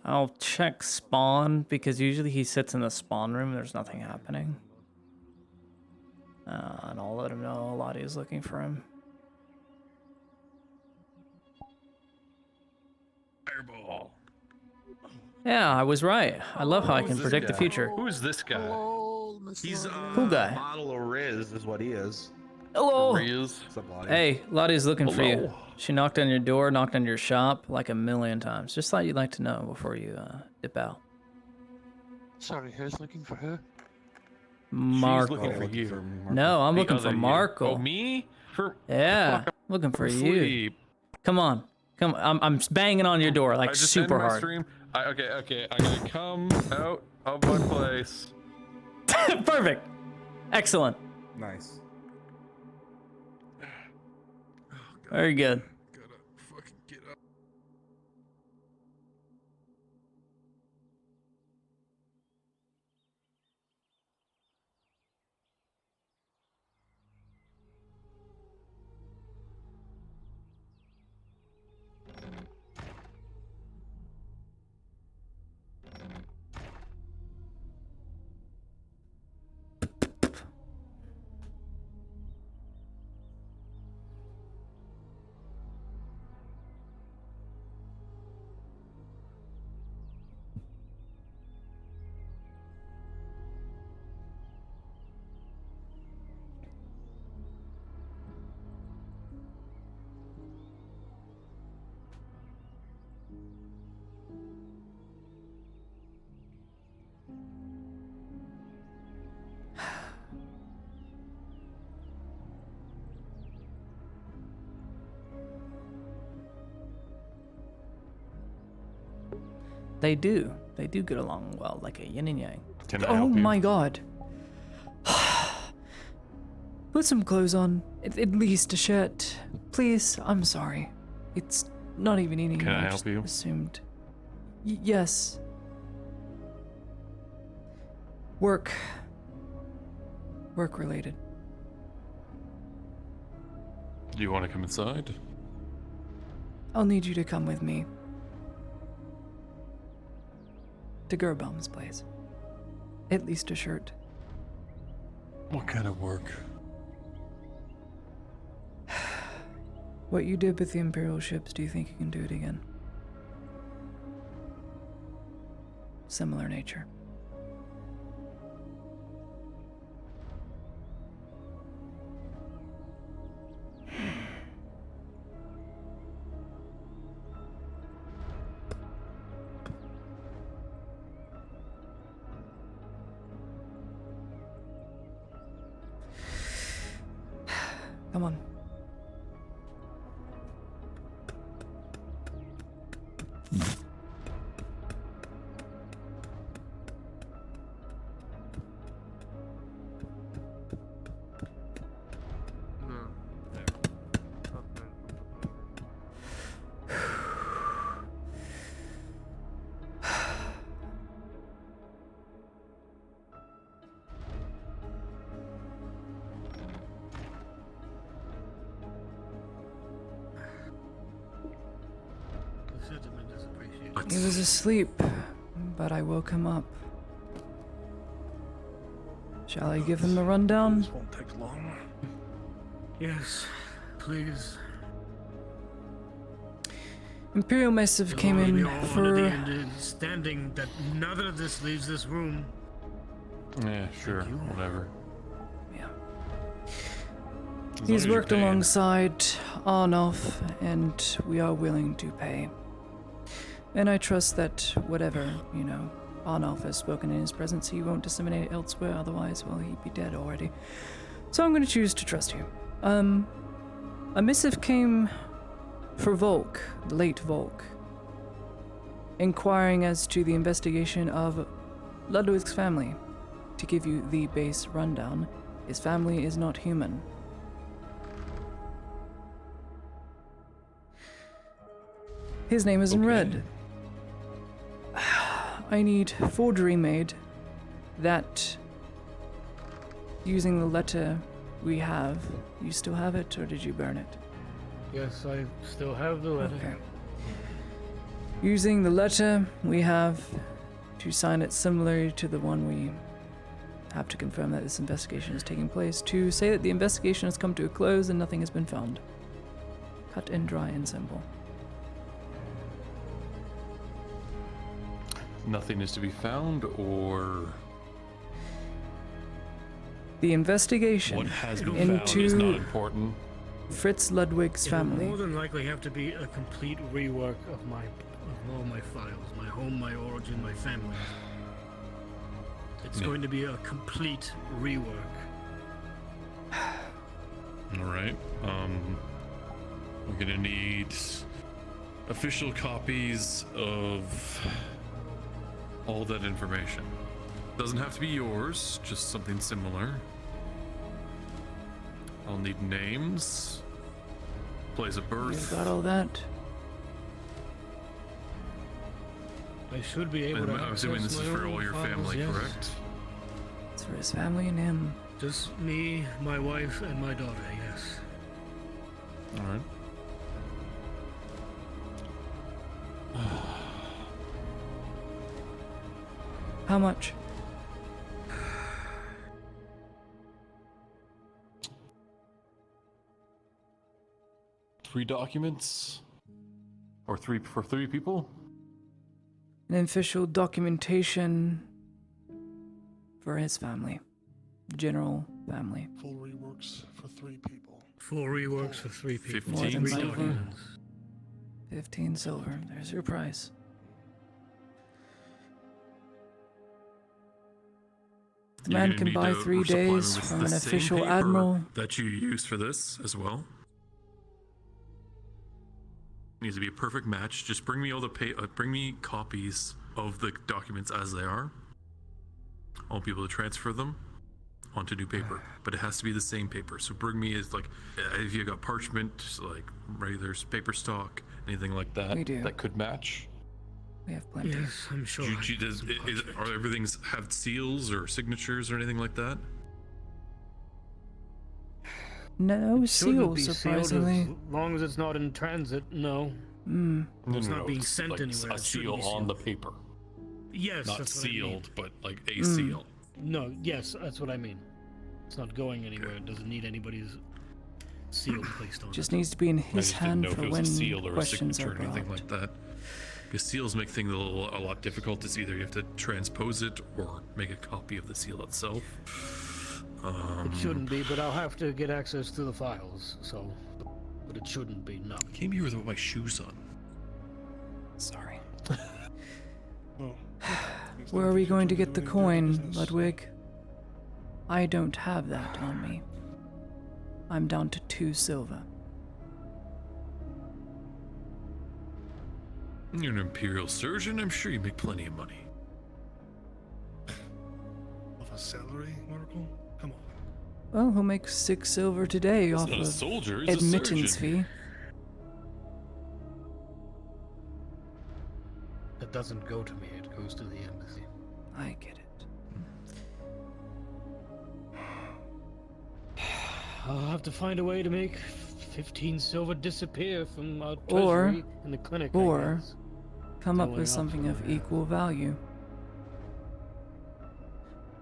I'll check spawn because usually he sits in the spawn room. There's nothing happening. And I'll let him know Lottie is looking for him. Fireball. Yeah, I was right. I love how I can predict the future. Who's this guy? He's Cool guy. Bottle of Riz is what he is. Hello. Riz. Somebody. Hey, Lottie's looking for you. Hello. She knocked on your door, knocked on your shop like a million times. Just thought you'd like to know before you dip out. Sorry, who's looking for her? Marco. looking for you. No, I'm The looking for other you. Marco. Oh, me? Yeah, looking for you. Sleep. Come on. Come on. I'm banging on your door like I just super ended my hard. Stream. Okay. I'm gonna come out of my place. Perfect. Excellent. Nice. Very good. They do. They do get along well, like a yin and yang. Can I Oh help you? my god. Put some clothes on. At least a shirt. Please, I'm sorry. It's not even eating. Can I help just you? Assumed. Yes. Work. Work related. Do you want to come inside? I'll need you to come with me. To Gerbaum's place. At least a shirt. What kind of work? What you did with the Imperial ships, do you think you can do it again? Similar nature. Come on. He was asleep, but I woke him up. Shall I give him the rundown? This won't take long. Yes, please. Imperial Massive came It'll in be all under for... the understanding that none of this leaves this room. Yeah, sure, whatever. As long He's as you're worked paying. alongside Arnolf, and we are willing to pay. And I trust that whatever, Arnolf has spoken in his presence, he won't disseminate it elsewhere, otherwise, well, he'd be dead already. So I'm going to choose to trust you. A missive came for Volk, the late Volk, inquiring as to the investigation of Ludwig's family. To give you the base rundown, his family is not human. His name is in red. I need forgery made that, using the letter we have, you still have it, or did you burn it? Yes, I still have the letter. Okay. Using the letter we have to sign it similarly to the one we have to confirm that this investigation is taking place, to say that the investigation has come to a close and nothing has been found. Cut and dry and simple. Nothing is to be found, or The investigation what has been found into is not important. Fritz Ludwig's It'll family. more than likely have to be a complete rework of all my files, my home, my origin, my family. It's Yeah. going to be a complete rework. All right. We're gonna need official copies of all that information. Doesn't have to be yours, just something similar. I'll need names, place of birth. You got all that? I should be able And to. I'm assuming this access is my for own all your files, family, yes. correct? It's for his family and him. Just me, my wife, and my daughter. Yes. All right. How much? Three documents? Or three for three people? An official documentation for his family. The general family. Full reworks for 3 people. Full reworks for 3 people. 15 3 silver. documents. 15 silver. There's your price. The You're man gonna can need buy to 3 supply me days with from the an same official paper admiral. that you use for this as well. Needs to be a perfect match. Just bring me all the bring me copies of the documents as they are. I'll be able to transfer them onto new paper, but it has to be the same paper. So bring me is like if you got parchment, like regular paper stock, anything like that We do. that could match. We have plenty. Yes, I'm sure. Are everything's have seals or signatures or anything like that? No Shouldn't seals, be sealed surprisingly. as long as it's not in transit. No. Mm. It's not being sent like anywhere. A It shouldn't seal be on the sealed. paper. Yes, Not that's what I mean. sealed, but like a seal. No, yes, that's what I mean. It's not going anywhere. It doesn't need anybody's seal placed on it. Just needs to be in I his just didn't hand know if for it was when a seal or a questions signature are or anything brought. like that. Because seals make things a lot difficult. It's either you have to transpose it or make a copy of the seal itself. It shouldn't be, but I'll have to get access to the files, so... But it shouldn't be, no. I came here with my shoes on. Sorry. Well, Where are we going to get the coin, Ludwig? I don't have that on me. I'm down to 2 silver. You're an imperial surgeon. I'm sure you make plenty of money. Of a salary, Markle? Come on. Well, who makes 6 silver today He's off not a of soldier, he's a admittance surgeon. fee? That doesn't go to me, it goes to the embassy. I get it. I'll have to find a way to make 15 silver disappear from our Or- treasury in the clinic, I Or guess. come up Going with up something of from equal value.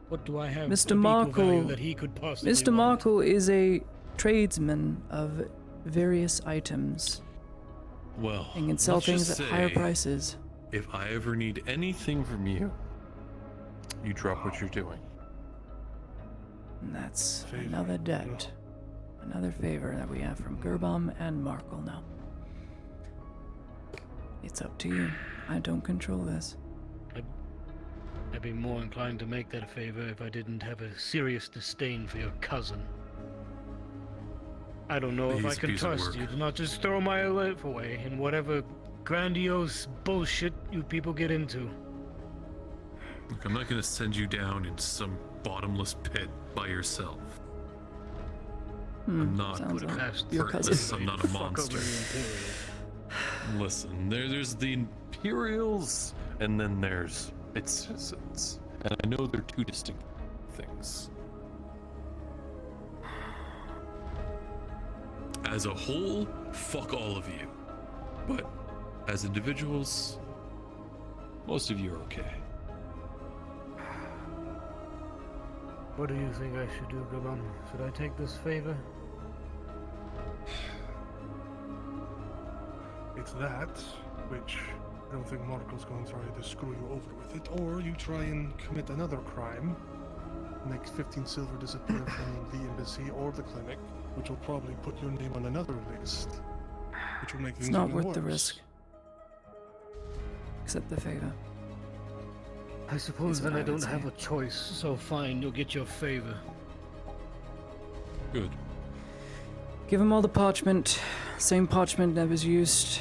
What do I have of Mr. equal Markle, value that he could possibly Mr. want? Markle is a tradesman of various items Well, and can sell let's things just at higher say, prices. If I ever need anything from you, you drop what you're doing. And that's another debt. Another favor that we have from Gerbom and Markle now. It's up to you. I don't control this. I'd be more inclined to make that favor if I didn't have a serious disdain for your cousin. I don't know if I He's a can piece of trust work. you to not just throw my life away in whatever grandiose bullshit you people get into. Look, I'm not gonna send you down in some bottomless pit by yourself. I'm not sounds like heartless. your cousin. I'm not a monster. Listen, there's the Imperials, and then there's its citizens, and I know they're two distinct things. As a whole, fuck all of you, but as individuals, most of you are okay. What do you think I should do, Gerbom? Should I take this favor? It's that, which I don't think Marco's going to try to screw you over with it, or you try and commit another crime, make 15 silver disappear from the embassy or the clinic, which will probably put your name on another list, which will make It's things not even worth worse. the risk. Accept the favor. I suppose Is then what I I would don't have say. a choice, so fine, you'll get your favor. Good. Give him all the parchment. Same parchment that was used.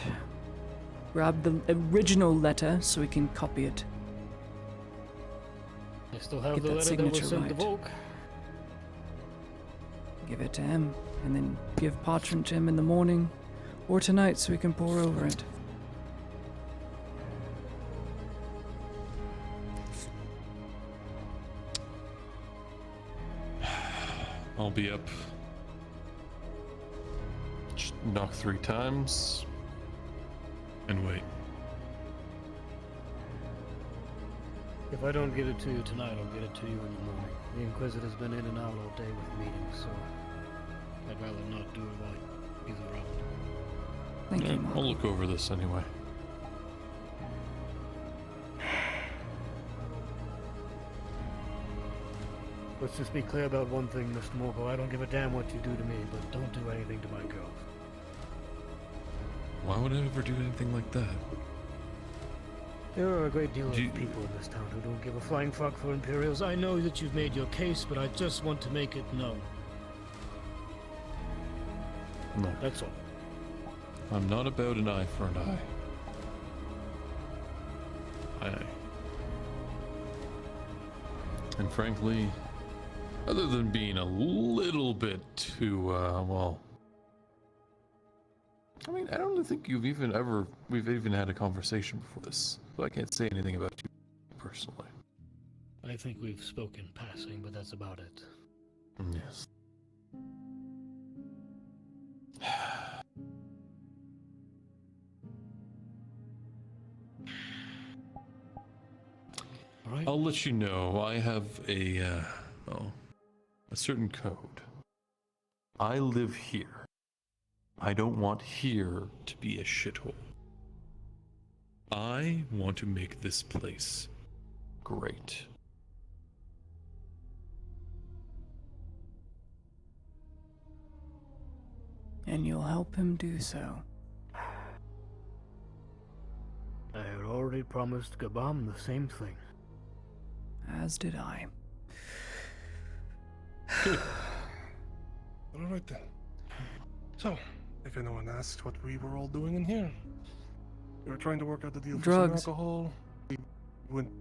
Grab the original letter so we can copy it. I still have Get the that letter that was signature sent to right. Volk. Give it to him, and then give parchment to him in the morning Or tonight so we can pour over it. I'll be up. Just knock 3 times. And wait. If I don't get it to you tonight, I'll get it to you in the morning. The Inquisitor's been in and out all day with meetings, so I'd rather not do it while he's around. Thank you, I'll look over this anyway. Let's just be clear about one thing, Mr. Morgul. I don't give a damn what you do to me, but don't do anything to my girls. Why would I ever do anything like that? There are a great deal of people in this town who don't give a flying fuck for Imperials. I know that you've made your case, but I just want to make it known. No. That's all. I'm not about an eye for an eye. Aye. And frankly, other than being a little bit too, well... I mean, I don't think we've even had a conversation before this, so I can't say anything about you personally. I think we've spoken passing, but that's about it. Yes. Right. I'll let you know. I have a certain code. I live here. I don't want here to be a shithole. I want to make this place great. And you'll help him do so. I had already promised Gabam the same thing. As did I. Alright then. So, if anyone asks what we were all doing in here, we were trying to work out the deal for some Drugs. alcohol. We went.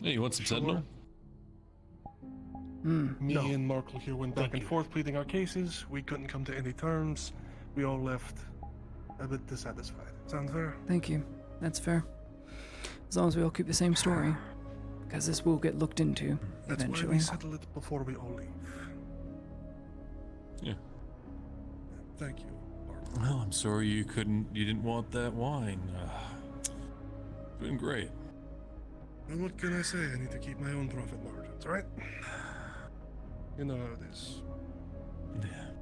Hey, you want some Sentinel? Me and Markle here went back and forth pleading our cases. We couldn't come to any terms. We all left a bit dissatisfied. Sound fair? Thank you. That's fair. As long as we all keep the same story. Because this will get looked into That's eventually. why we settle it before we all leave. Yeah. Thank you. Well, I'm sorry you didn't want that wine. It's been great. Well, what can I say? I need to keep my own profit margins, right? You know how it is. Yeah.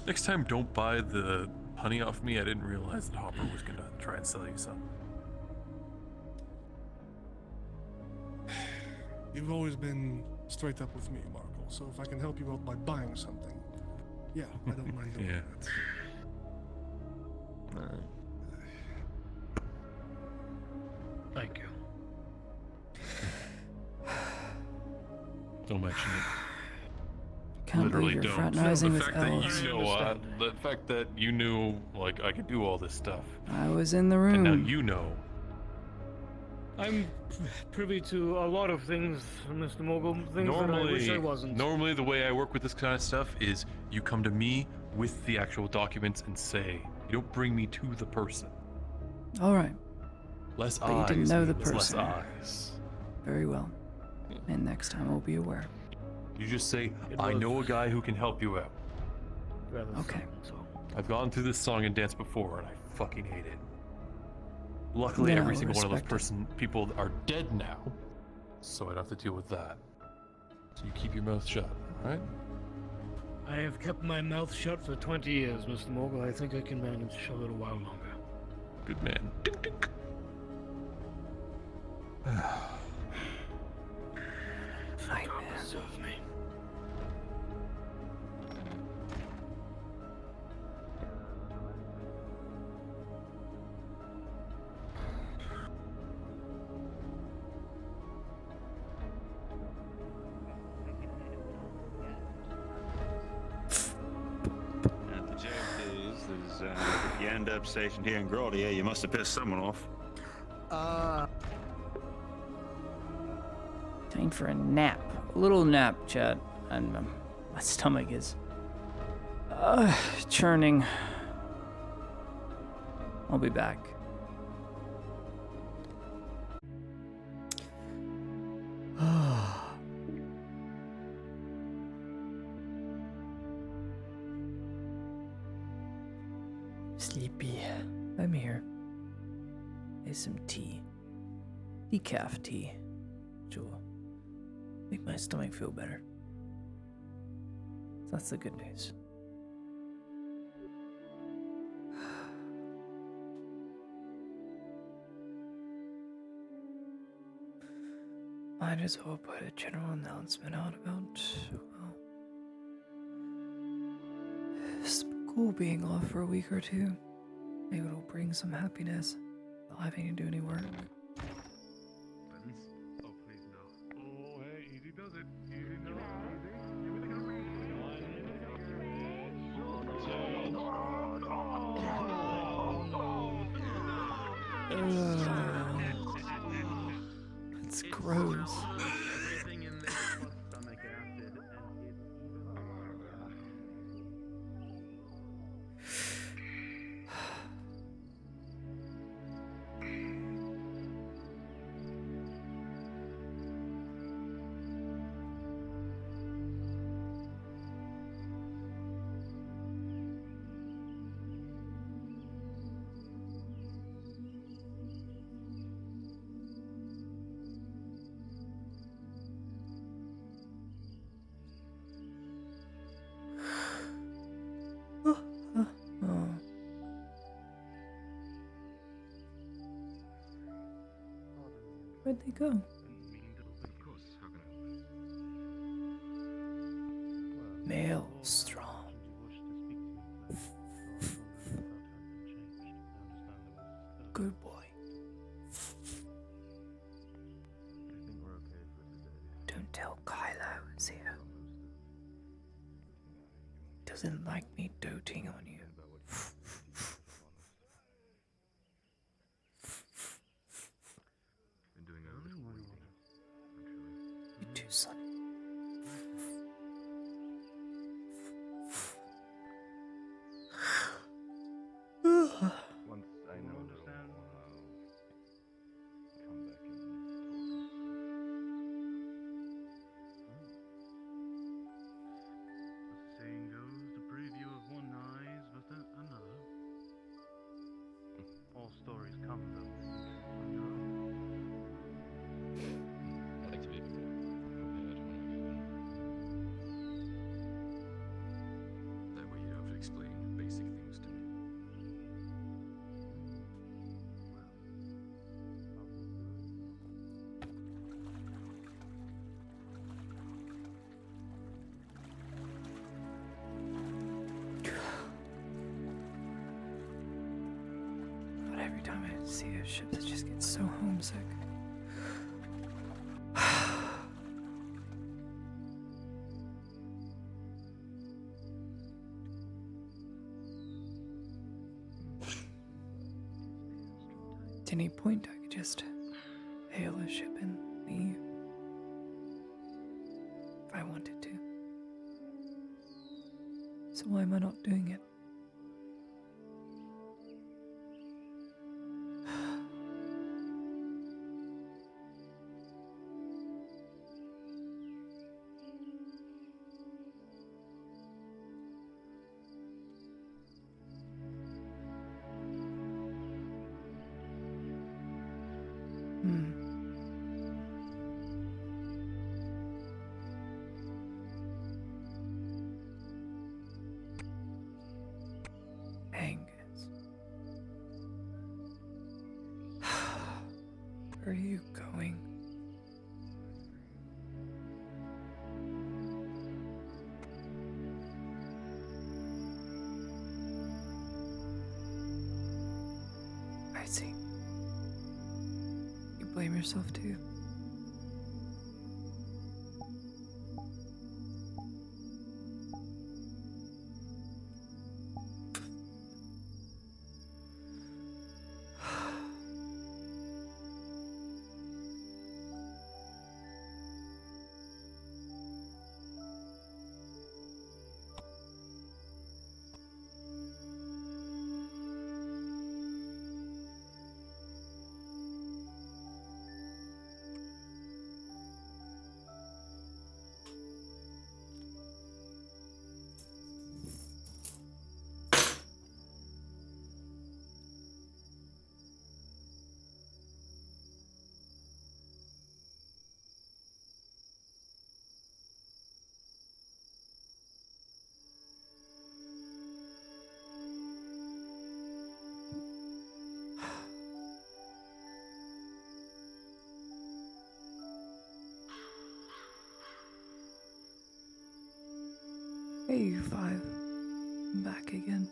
Next time, don't buy the honey off me. I didn't realize that Hopper was gonna try and sell you some. You've always been straight up with me, Markle, so if I can help you out by buying something, yeah, I don't mind doing Yeah. that. Thank you. Don't mention it. Can't Literally believe you're don't. fraternizing the with fact that elves. you know, the fact that you knew, like, I could do all this stuff, I was in the room. and now you know. I'm privy to a lot of things, Mr. Mogul, things that I wish I wasn't. Normally, the way I work with this kind of stuff is you come to me with the actual documents and say, you don't bring me to the person. All right. Less But eyes. you didn't know the means person. Less eyes. Very well. And next time I'll be aware. You just say, I know a guy who can help you out. Okay. I've gone through this song and dance before, and I fucking hate it. Luckily, Then every I'll single one of those respect people are dead now, so I don't have to deal with that. So you keep your mouth shut, alright? I have kept my mouth shut for 20 years, Mr. Mogul. I think I can manage a little while longer. Good man. Dink, dink. Serve me. And the joke is if you end up stationed here in Graudier, you must have pissed someone off. Time for a nap. A little nap, chat. And my stomach is Churning. I'll be back. Sleepy. I'm here. Here's some tea. Decaf tea. Sure. Make my stomach feel better. That's the good news. Might as well put a general announcement out about, well, school being off for a week or two. Maybe it'll bring some happiness without having to do any work. Oh, please no. Oh, hey, easy does it. Easy does it. It's gross. Everything in there plus stomach acid, and it's even Where'd they go? Maelstrom. Good boy. Don't tell Kylo it's here. Doesn't like me doting on you. You too, son. Once I know understand. Come back and As the saying goes, the preview of one eye is but another. All stories come though. I like to be prepared when I go in. That way you don't have to explain basic things to me. But every time I see a ship, I just get so homesick. At any point, I could just hail a ship and leave. If I wanted to. So why am I not doing it? Angus. Where are you going? I see. You blame yourself too. Hey, you five. I'm back again.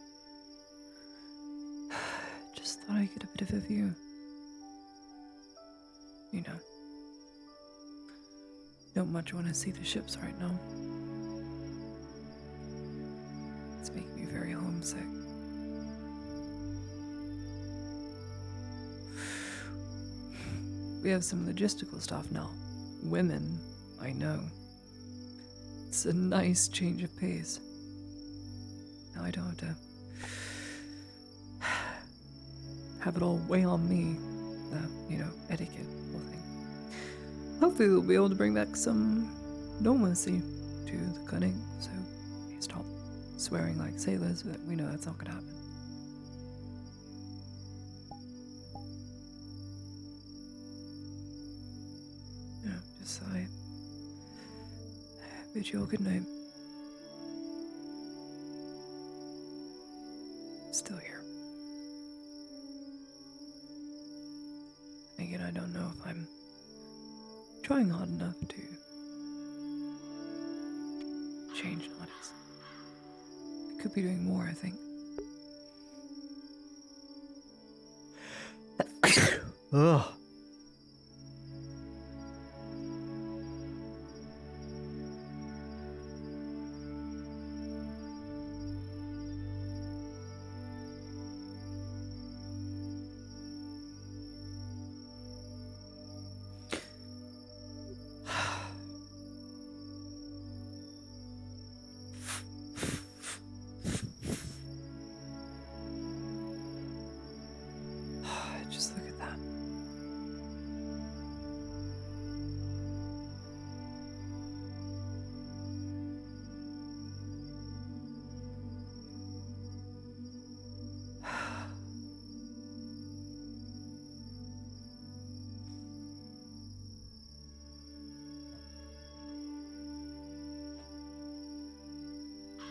Just thought I'd get a bit of a view. You know. Don't much want to see the ships right now. It's making me very homesick. We have some logistical stuff now. Women, I know. It's a nice change of pace. Now I don't have to have it all weigh on me. The, etiquette whole thing. Hopefully we'll be able to bring back some normalcy to the clinic, so we stop swearing like sailors, but we know that's not gonna happen. Yeah, just I bid you all good night. Still here. Again, I don't know if I'm trying hard enough to change Nodis. I could be doing more, I think. Ugh. Just look at that.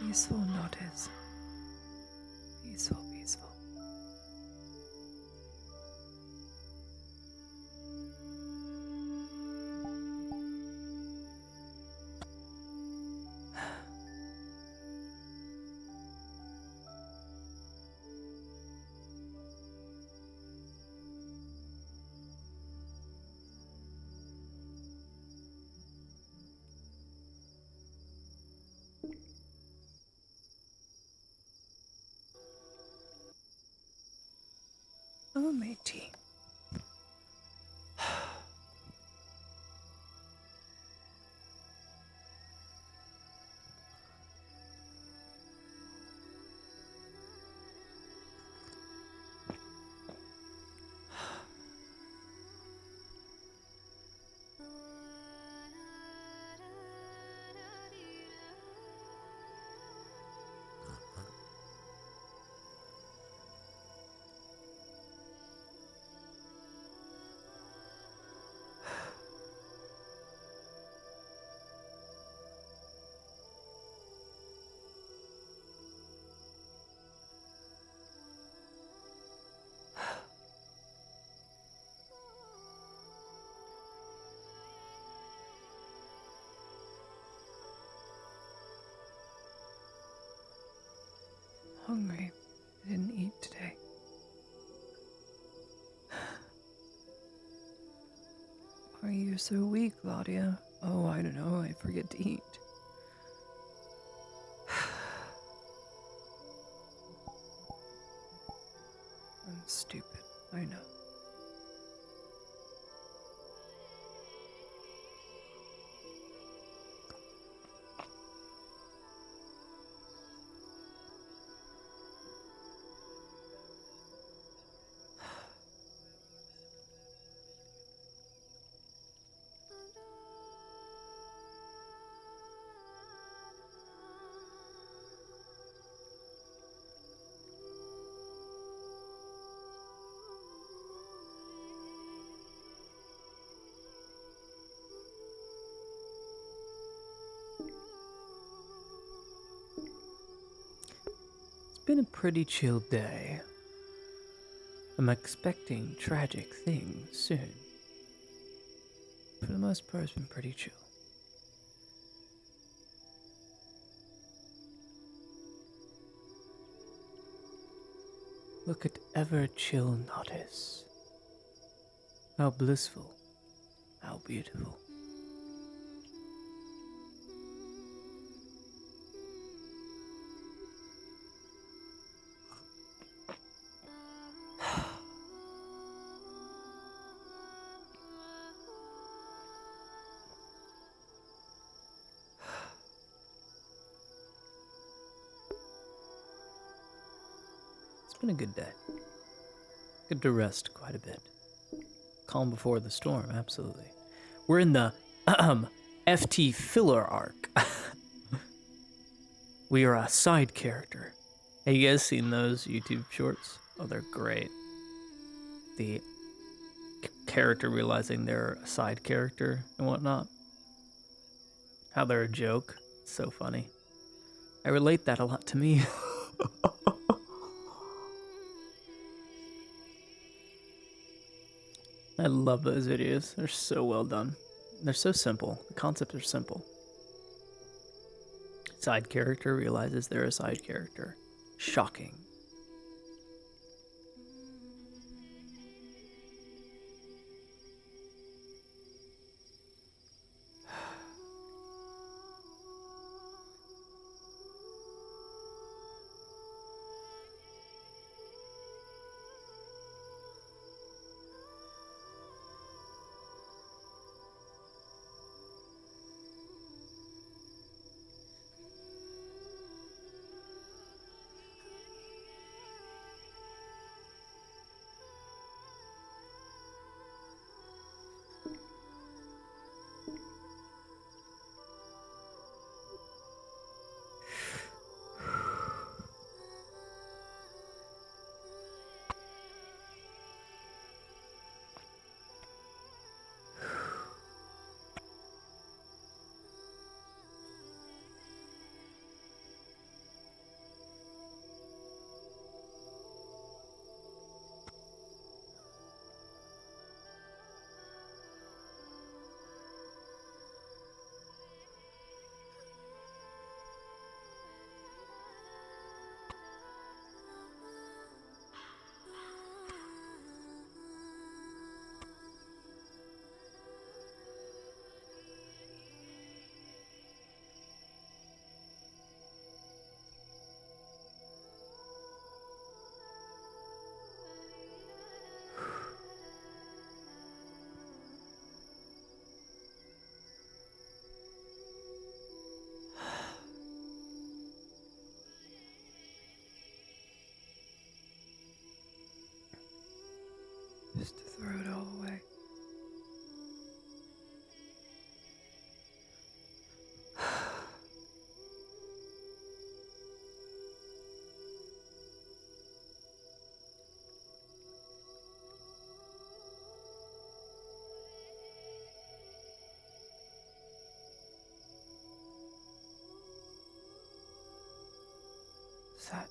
Peaceful notice. Peaceful, peaceful. Oh, matey. Hungry. I didn't eat today. Why are you so weak, Claudia? Oh, I don't know. I forget to eat. I'm stupid. I know. It's been a pretty chill day. I'm expecting tragic things soon. For the most part, it's been pretty chill. Look at ever chill notice. How blissful, how beautiful. It's been a good day. Good to rest quite a bit. Calm before the storm, absolutely. We're in the FT filler arc. We are a side character. Have you guys seen those YouTube shorts? Oh, they're great. The character realizing they're a side character and whatnot. How they're a joke. It's so funny. I relate that a lot to me. I love those videos. They're so well done. They're so simple. The concepts are simple. Side character realizes they're a side character. Shocking. Just to throw it all away. Is that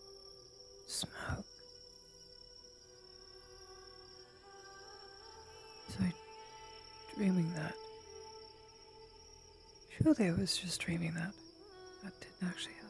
smoke? Was I dreaming that? Surely I was just dreaming that. That didn't actually happen.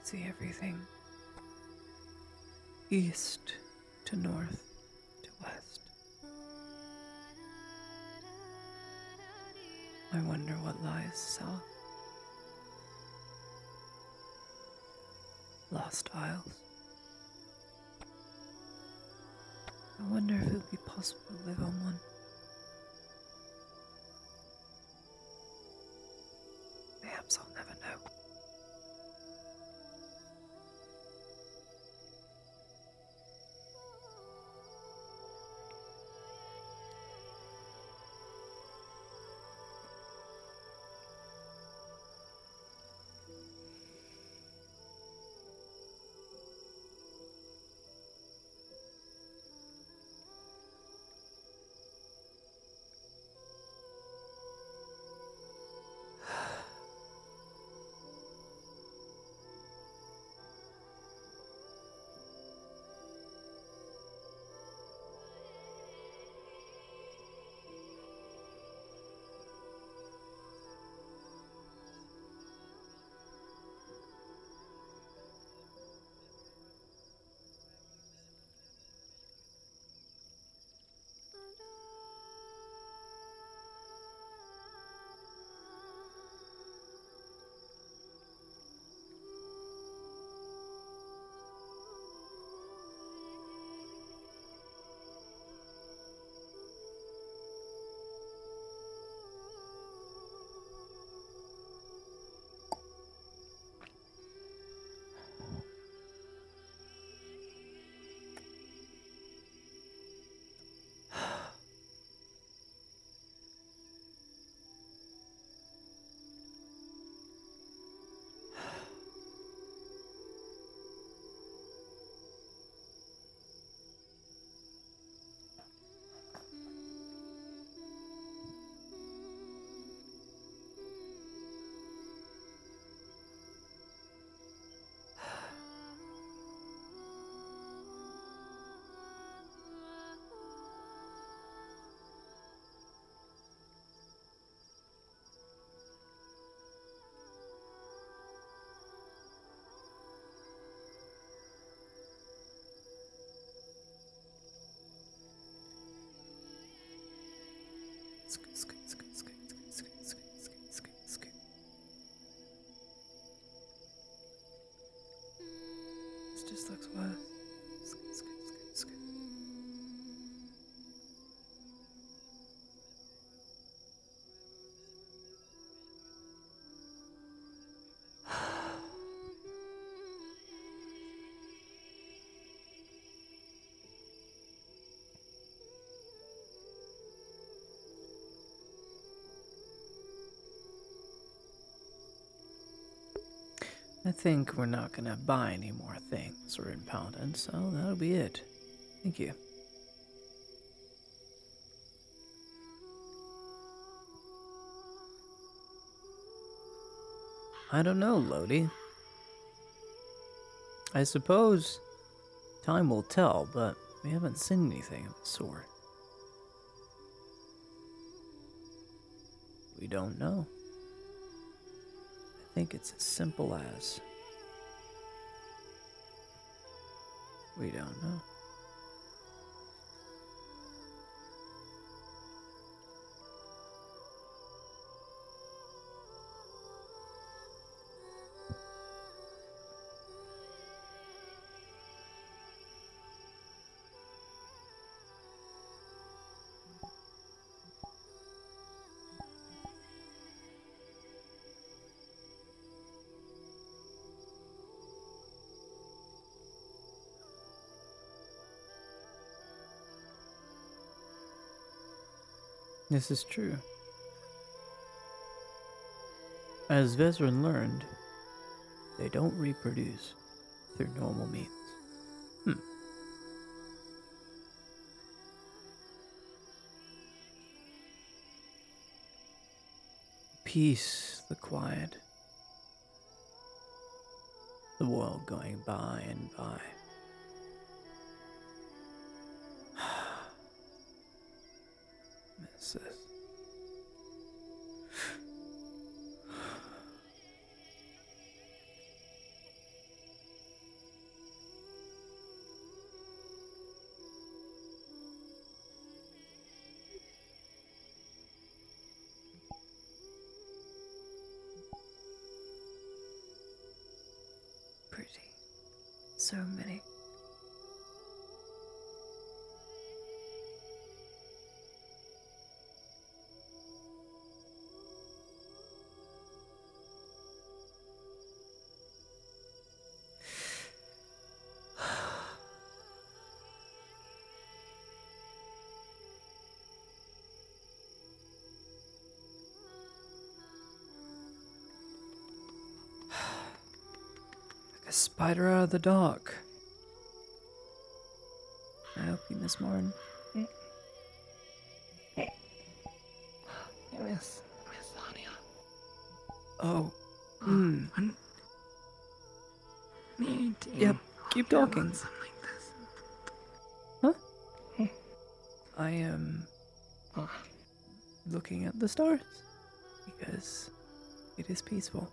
See everything east to north to west. I wonder what lies south. Lost Isles. I wonder if it would be possible to live on one. Perhaps I'll never know. This just looks worse. I think we're not gonna buy any more things or impounded, so that'll be it. Thank you. I don't know, Lodi. I suppose time will tell, but we haven't seen anything of the sort. We don't know. I think it's as simple as we don't know. This is true. As Vezran learned, they don't reproduce through normal means. Peace, the quiet. The world going by and by. Miss this. so many. Like a spider out of the dark. I hope you, Miss Morin. Miss Anya. Oh. Need Yep, keep talking. Huh? I am looking at the stars because it is peaceful.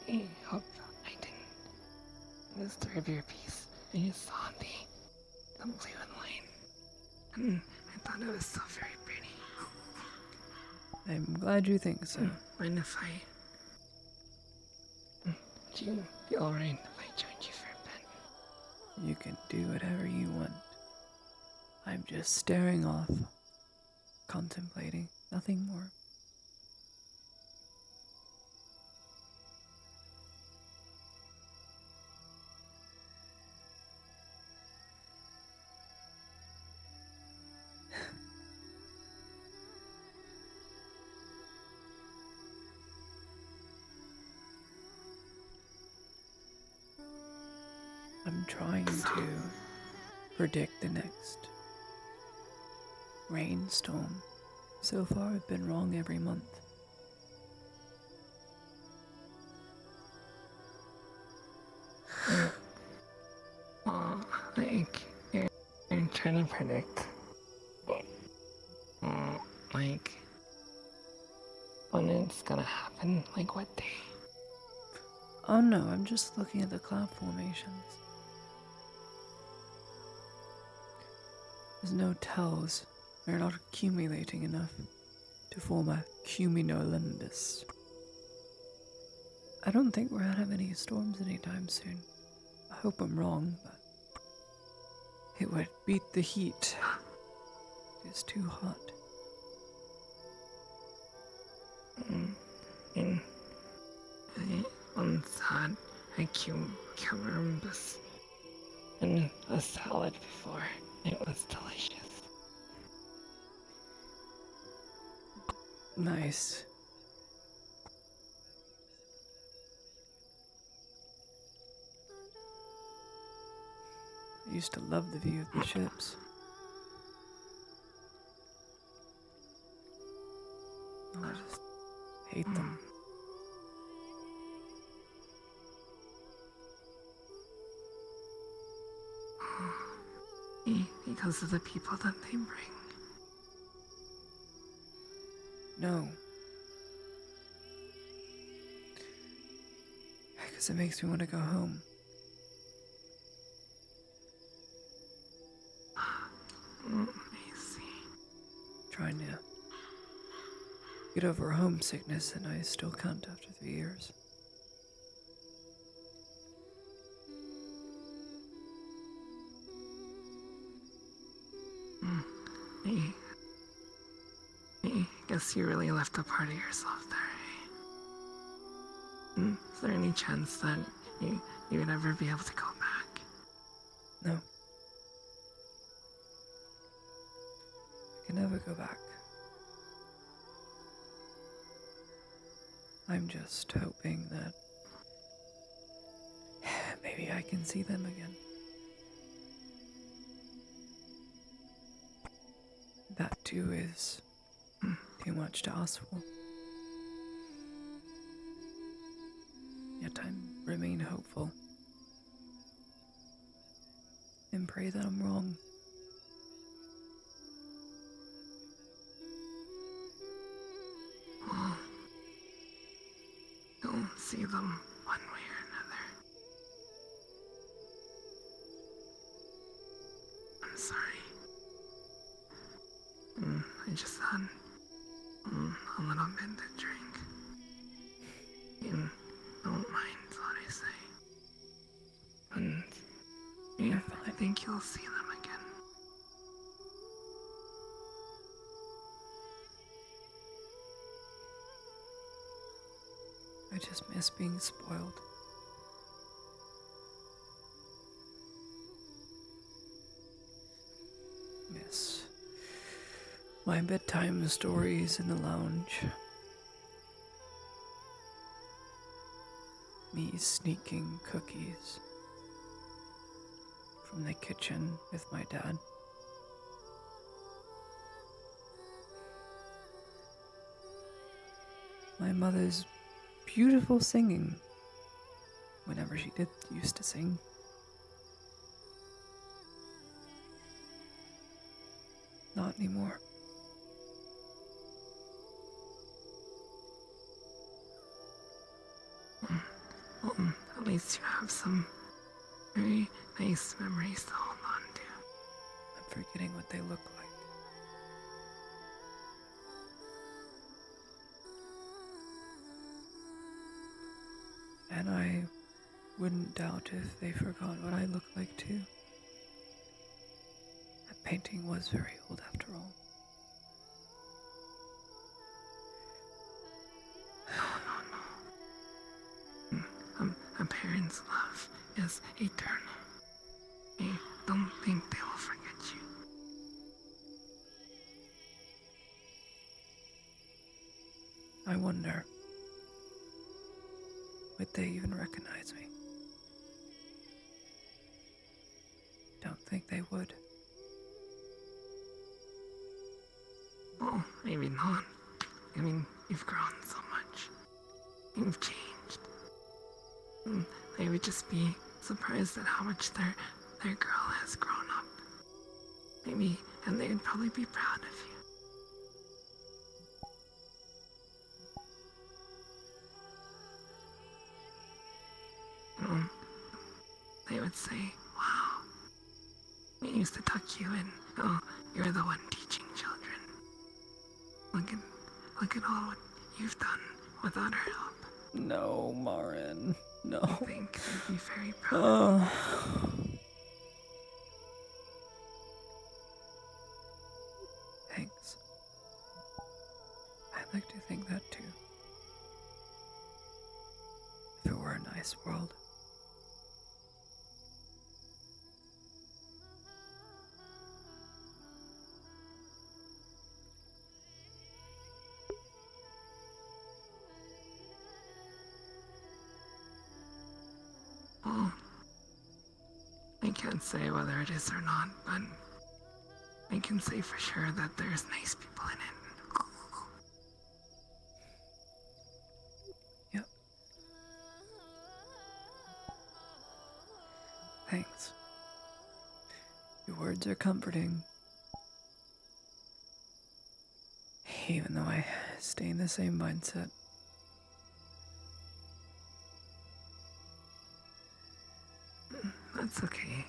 I hope I didn't disturb your peace. I just saw the blue and white, and I thought it was so very pretty. I'm glad you think so. Mind if do you feel alright if I join you for a bit? You can do whatever you want. I'm just staring off, contemplating, nothing more. I'm trying to predict the next rainstorm. So far, I've been wrong every month. Like, you're trying to predict, like, when it's gonna happen, like what day? Oh no, I'm just looking at the cloud formations. There's no tells. They're not accumulating enough to form a cumulonimbus. I don't think we're gonna have any storms anytime soon. I hope I'm wrong, but it would beat the heat. It's too hot. I once had a cumulonimbus in a salad before. It was delicious. Nice. I used to love the view of the ships. I just hate them. Because of the people that they bring. No. Because it makes me want to go home. I see. Trying to get over homesickness, and I still can't after 3 years. I guess you really left a part of yourself there, eh? Is there any chance that you would ever be able to go back? No. I can never go back. I'm just hoping that maybe I can see them again. That too is too much to ask for. Yet I remain hopeful and pray that I'm wrong. Well, you'll see them one way or another. I'm sorry. I just had a little bit to drink. think you'll see them again? I just miss being spoiled. Miss my bedtime stories in the lounge. Me sneaking cookies from the kitchen with my dad. My mother's beautiful singing whenever she used to sing. Not anymore. Well, at least you have some very nice memories to hold on to. I'm forgetting what they look like. And I wouldn't doubt if they forgot what I look like too. That painting was very old after all. A parent's love is eternal. I don't think they will forget you. I wonder, would they even recognize me? Don't think they would. Well, maybe not. I mean, you've grown so much. You've changed. They would just be surprised at how much their girl has grown up. Maybe, and they would probably be proud of you. They would say, wow, we used to tuck you in. Oh, you're the one teaching children. Look at all what you've done without her help. No, Marin. No. I think they'd be very proud. Thanks. I'd like to think that too. If it were a nice world. Well, I can't say whether it is or not, but I can say for sure that there's nice people in it. Yep. Thanks. Your words are comforting. Even though I stay in the same mindset. That's okay.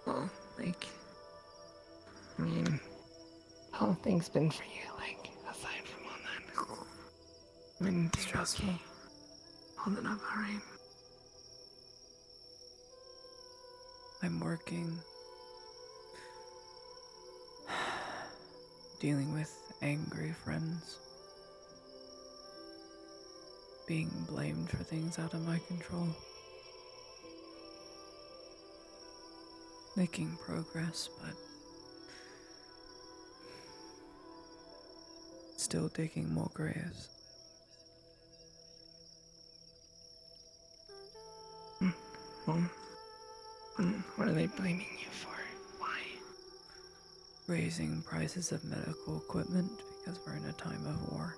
Well, I mean, how have things been for you, aside from all that? Been stressful. Okay? Holding up alright? I'm working. Dealing with angry friends. Being blamed for things out of my control. Making progress, but still digging more graves. Well, What are they blaming you for? Why? Raising prices of medical equipment because we're in a time of war.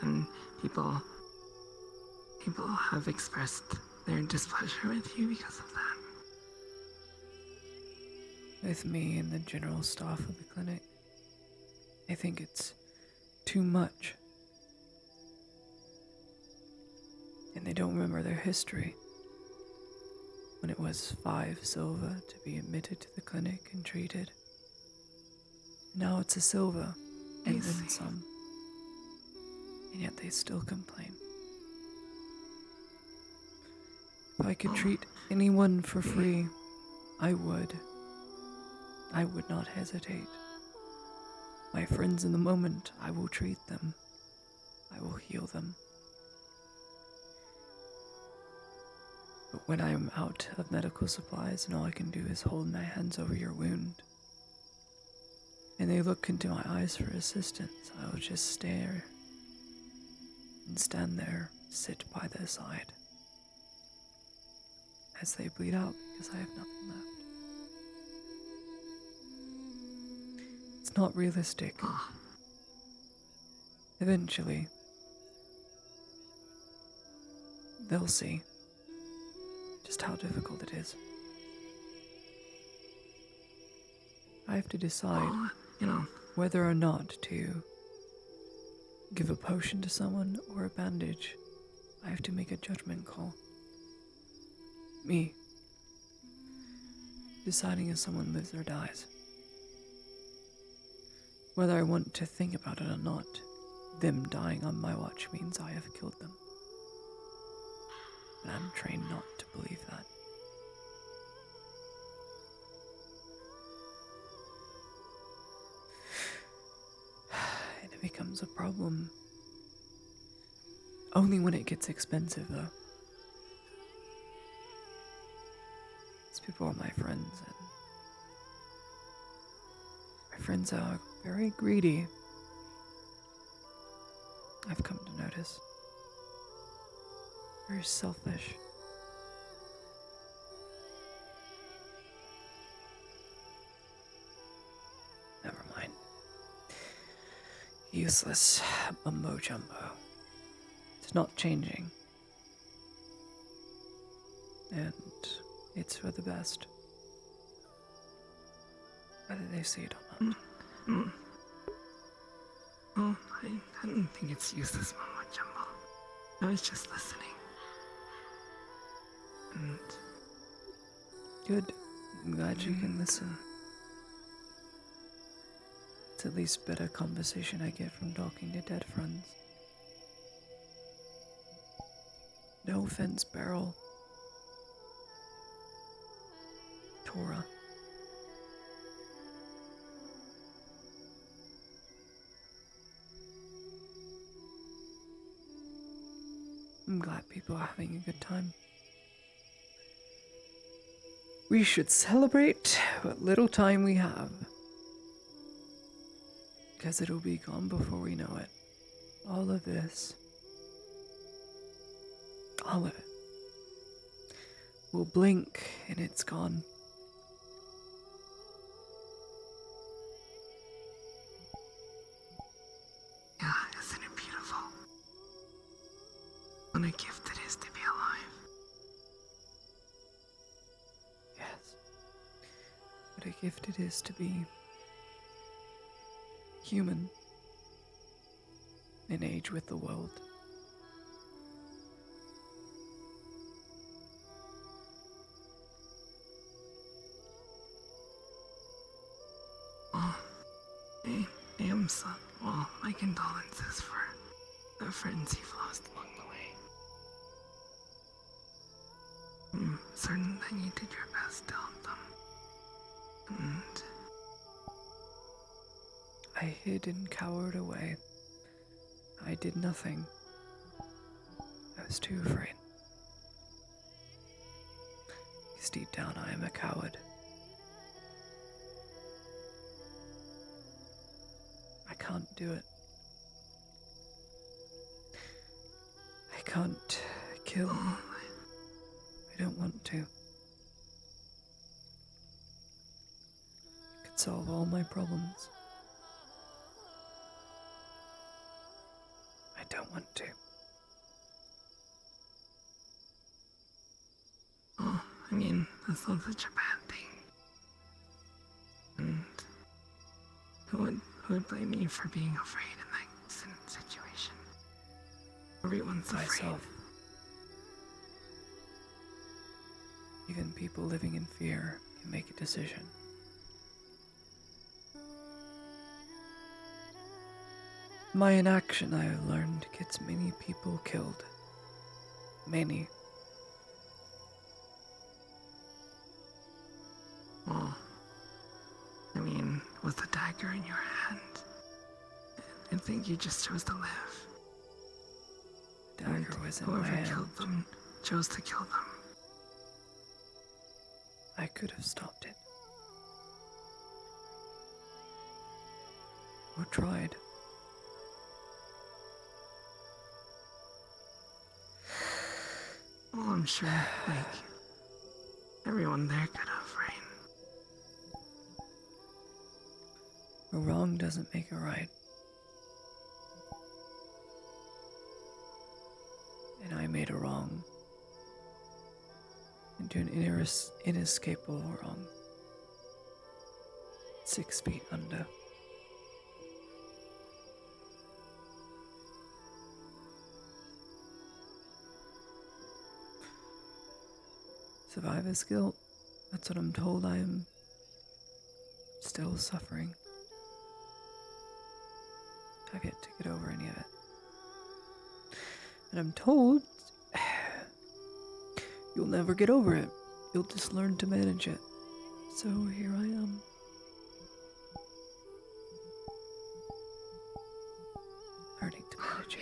And people have expressed their displeasure with you because of that. With me and the general staff of the clinic. I think it's too much. And they don't remember their history. When it was 5 silver to be admitted to the clinic and treated. Now it's a silver and then some. And yet they still complain. If I could treat anyone for free, I would. I would not hesitate. My friends in the moment, I will treat them. I will heal them. But when I am out of medical supplies and all I can do is hold my hands over your wound, and they look into my eyes for assistance, I will just stare and stand there, sit by their side as they bleed out because I have nothing left. It's not realistic. Eventually, they'll see just how difficult it is. I have to decide, whether or not to give a potion to someone or a bandage. I have to make a judgment call. Me. Deciding if someone lives or dies. Whether I want to think about it or not, them dying on my watch means I have killed them. And I'm trained not to believe that. And it becomes a problem only when it gets expensive, though. These people are my friends, and my friends are very greedy. I've come to notice. Very selfish. Never mind. Useless mumbo jumbo. It's not changing. And it's for the best. Whether they see it or not. Oh, I didn't think it's useless, Mama Jumbo. I was just listening. And good. I'm glad you can listen. It's at least better conversation I get from talking to dead friends. No offense, Beryl. Tora. I'm glad people are having a good time. We should celebrate what little time we have. Because it'll be gone before we know it. All of this. All of it. We'll blink and it's gone. yeah, isn't it beautiful? What a gift it is to be alive. Yes. What a gift it is to be human in age with the world. Oh, I am so. Well, my condolences for the friends you've lost along the way. I'm certain that you did your best to help them. And I hid and cowered away. I did nothing. I was too afraid. Because deep down I am a coward. I can't do it. can't kill. I don't want to. It could solve all my problems. I don't want to. Oh, I mean, that's not such a bad thing. And who would blame me for being afraid in that situation? Everyone's afraid. Myself. Even people living in fear can make a decision. My inaction, I have learned, gets many people killed. Many. Well, I mean, with the dagger in your hand, I think you just chose to live. Dagger was in my Whoever hand. killed them chose to kill them. I could have stopped it. Or tried. Well, I'm sure, everyone there could have, right? A wrong doesn't make a right. And I made a wrong into an inescapable wrong. 6 feet under. Survivor's guilt. That's what I'm told. I am still suffering. I've yet to get over any of it. And I'm told you'll never get over it. You'll just learn to manage it. So here I am. Learning to manage it.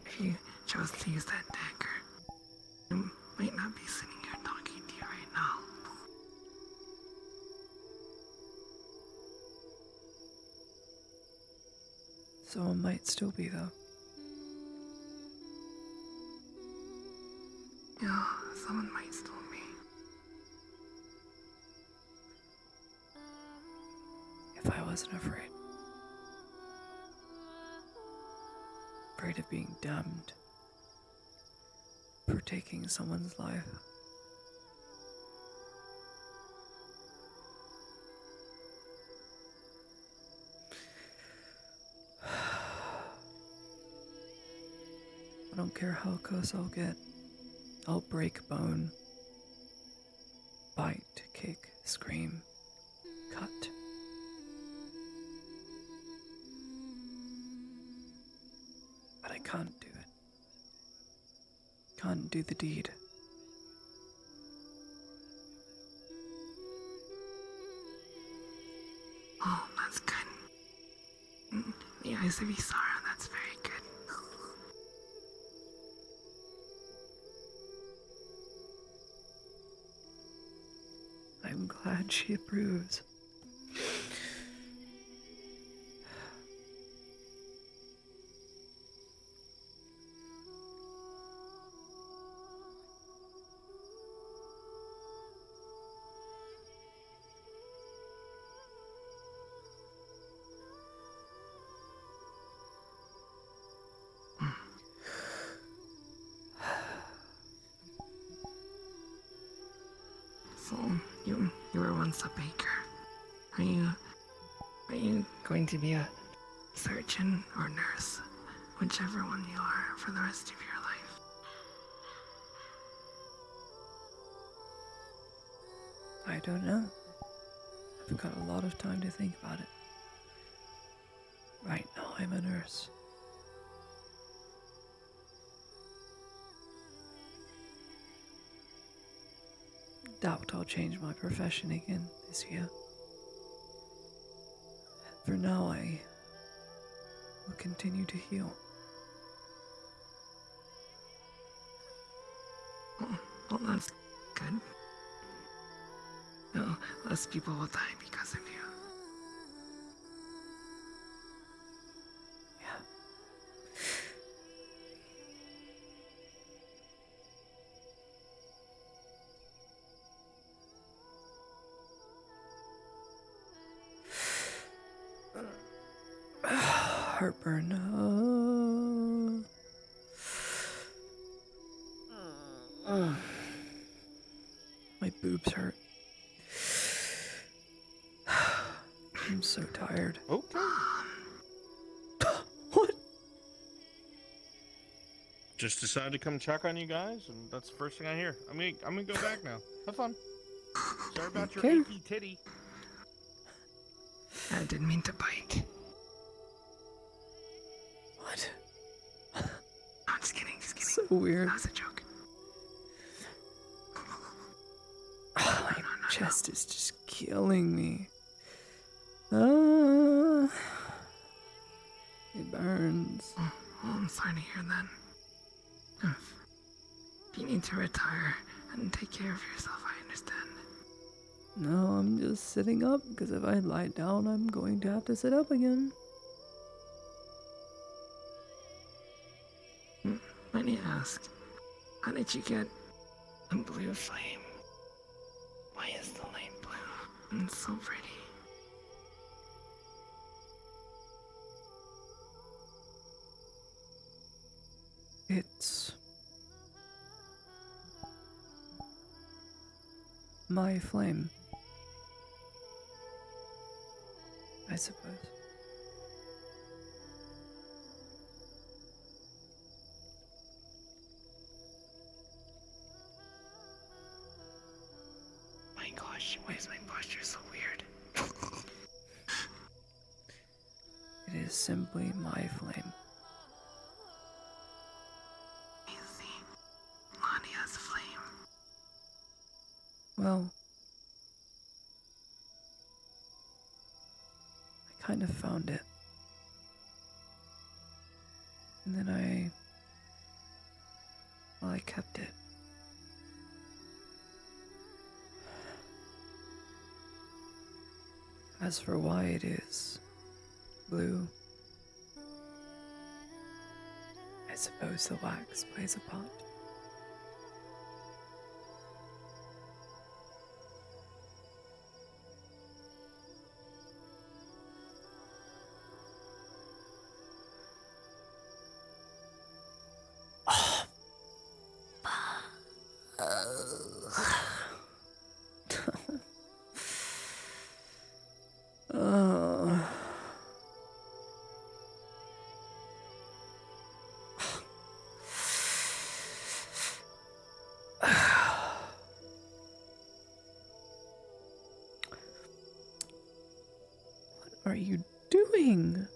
If you chose to use that dagger, I might not be sitting here talking to you right now. Someone might still be, though. Yeah, someone might still be. If I wasn't afraid. Afraid of being damned for taking someone's life. I don't care how close I'll get. I'll break bone, bite, kick, scream, cut. But I can't do it. Can't do the deed. Oh, that's good. In the eyes of Isara, that's very good. I'm glad she approves. So, you were once a baker. Are you going to be a surgeon or nurse? Whichever one you are for the rest of your life. I don't know. I've got a lot of time to think about it. Right now, I'm a nurse. Doubt I'll change my profession again this year. For now, I will continue to heal. Well, that's good. countless people will die because of you. Heartburn. My boobs hurt. I'm so tired. Okay. What? Just decided to come check on you guys, and that's the first thing I hear. I'm gonna go back now. Have fun. Sorry about your Okay. achy titty. I didn't mean to bite. What? No, I'm just kidding, just kidding. So weird. That was a joke. My chest is just killing me. It burns. Oh, I'm sorry to hear that. If you need to retire and take care of yourself, I understand. No, I'm just sitting up because if I lie down, I'm going to have to sit up again. Let me ask, how did you get a blue flame? Why is the light blue? It's so pretty. It's my flame, I suppose. My gosh, why is my posture so weird? It is simply my flame. Lonnie has a flame. Well, I kind of found it. And then I kept it. As for why it is blue, I suppose the wax plays a part. What are you doing?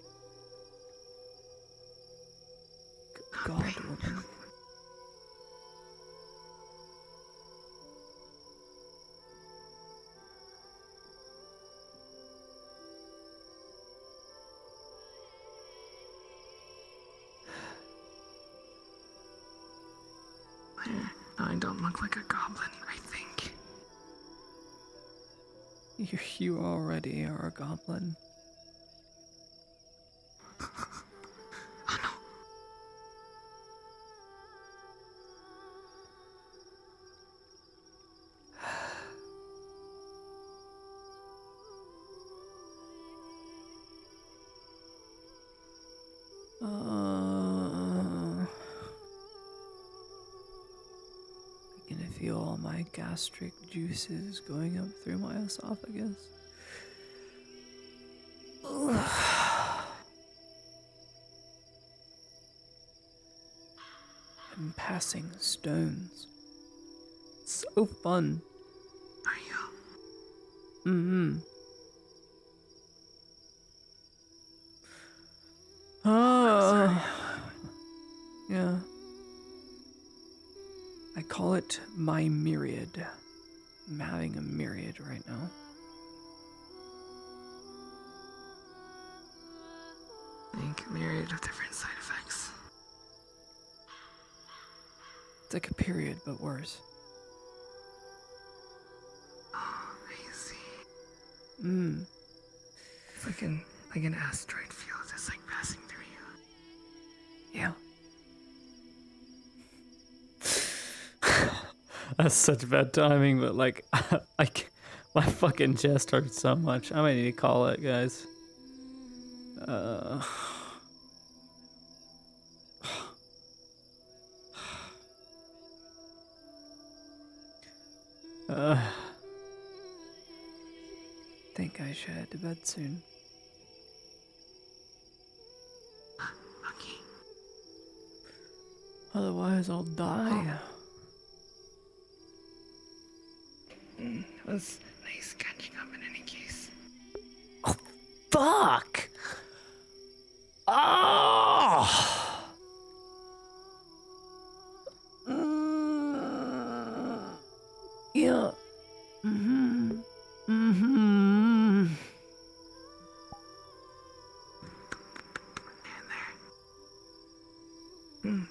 Good God, woman. I don't look like a goblin, I think. You already are a goblin. I can feel all my gastric juices going up through my esophagus. I'm passing stones. It's so fun. Are you? Mm-hmm. Yeah. I call it my myriad. I'm having a myriad right now. I think a myriad of different side effects. It's like a period, but worse. Oh, I see. Mm. It's like an asteroid field just like passing through you. Yeah. That's such bad timing, but like, my fucking chest hurts so much. I might need to call it, guys. Think I should head to bed soon. Okay. Otherwise, I'll die. It was nice catching up in any case. Fuck! Oh! Yeah. Mm-hmm. Mm-hmm.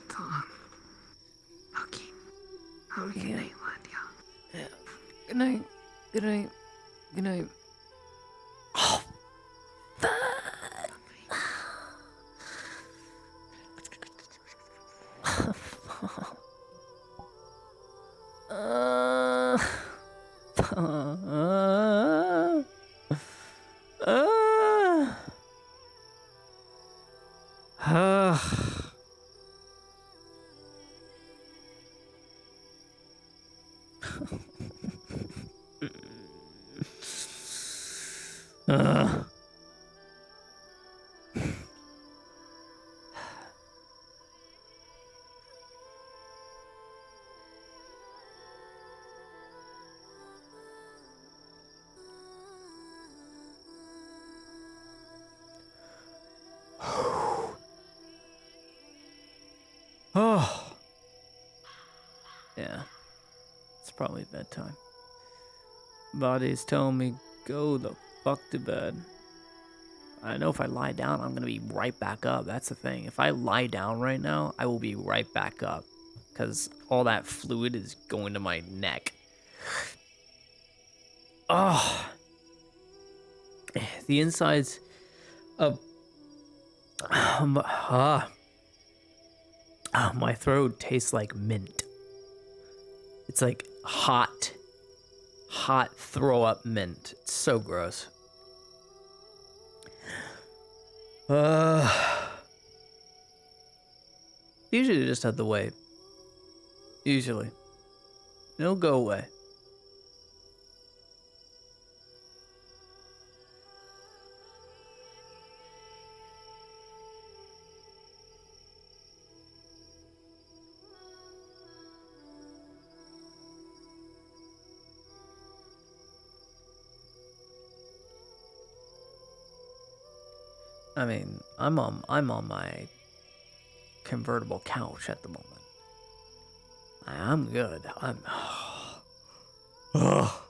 So, okay. Good Yeah. night, lad, yeah. Yeah. Good night. Good night. Good night. Oh, fuck! Oh. Yeah. It's probably bedtime. Body's telling me go the fuck to bed. I know if I lie down, I'm gonna be right back up. That's the thing. If I lie down right now, I will be right back up. Because all that fluid is going to my neck. Oh. The insides of my throat tastes like mint. It's like hot throw up mint. It's so gross. Usually just have to wait. Usually. It'll go away. I mean, I'm on my convertible couch at the moment. I'm good. Oh.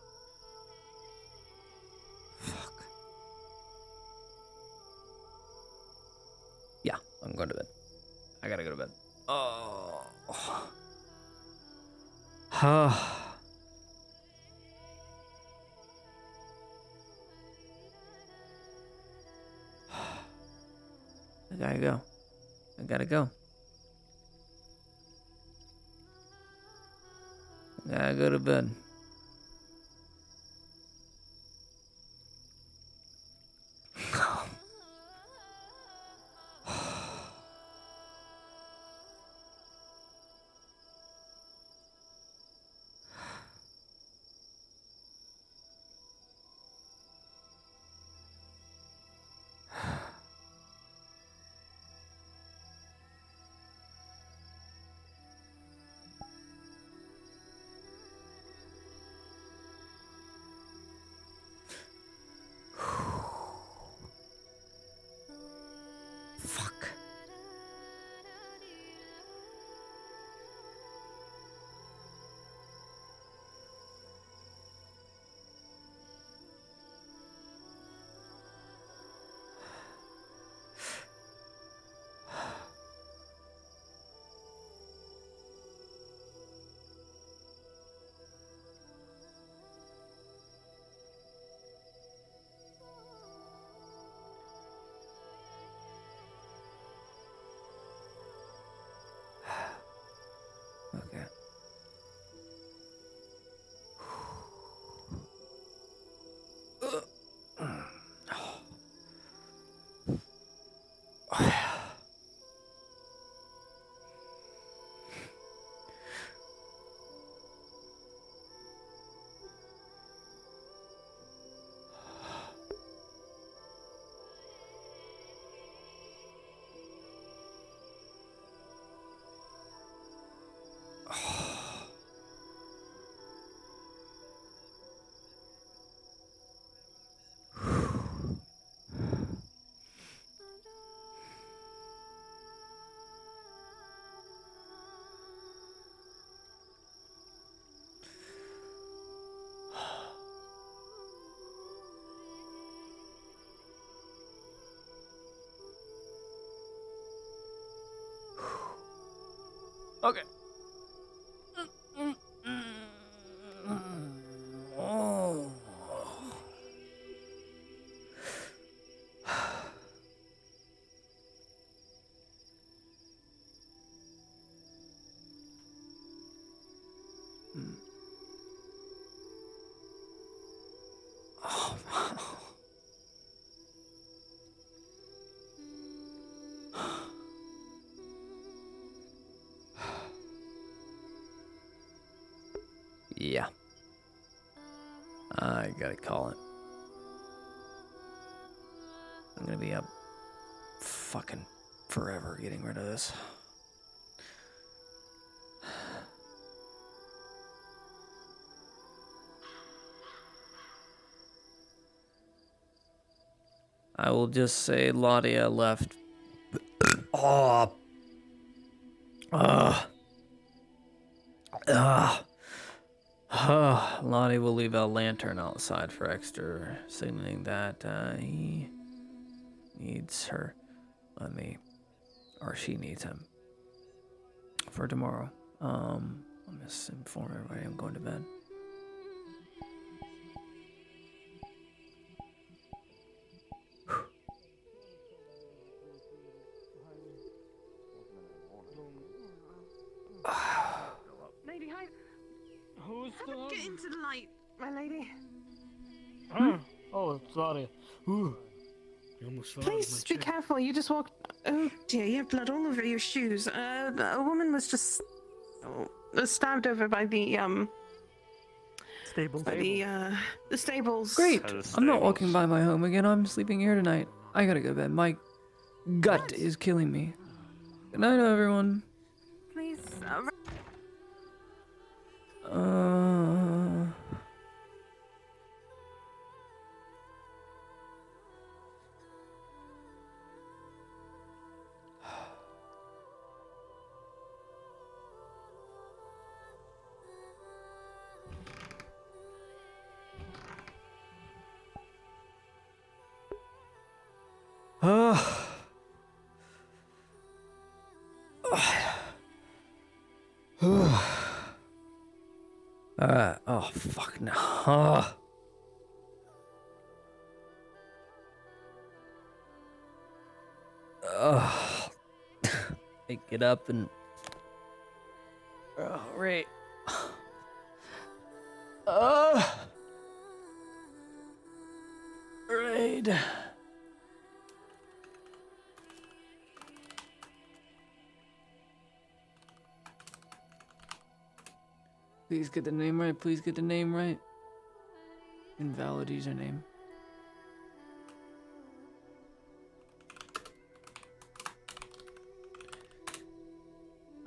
Fuck. Yeah, I'm going to bed. I gotta go to bed. Oh. I gotta go. I gotta go. I gotta go to bed. Fuck. Okay. Oh. Oh, yeah. I gotta call it. I'm gonna be up fucking forever getting rid of this. I will just say Ladia left. Oh. Lottie will leave a lantern outside for extra, signaling that he needs her. Or she needs him for tomorrow. I'll just inform everybody I'm going to bed. Lady, hi. Who's Get into the light, my lady. Oh, it's Claudia. Ooh. You almost fell out of my Please be chair. careful. You just walked. Oh dear, you have blood all over your shoes. A woman was just stabbed over by the Stables. The stables. Great. I'm not walking by my home again. I'm sleeping here tonight. I gotta go to bed. My gut is killing me. Good night, everyone. Please. Oh, fuck no. I get up and... Oh, right. Right. Please get the name right. Please get the name right. Invalid username.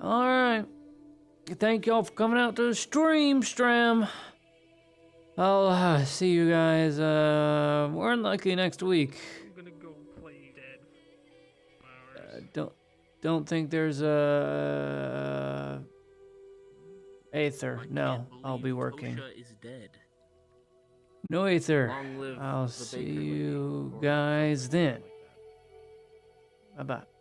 Alright. Thank y'all for coming out to the stream. I'll see you guys more than likely next week. I'm gonna go play dead. Don't think there's a Aether. No, I'll be working. Tosha is dead. No Aether. Long live I'll the see Baker lady, you or guys something then. like that. Bye bye.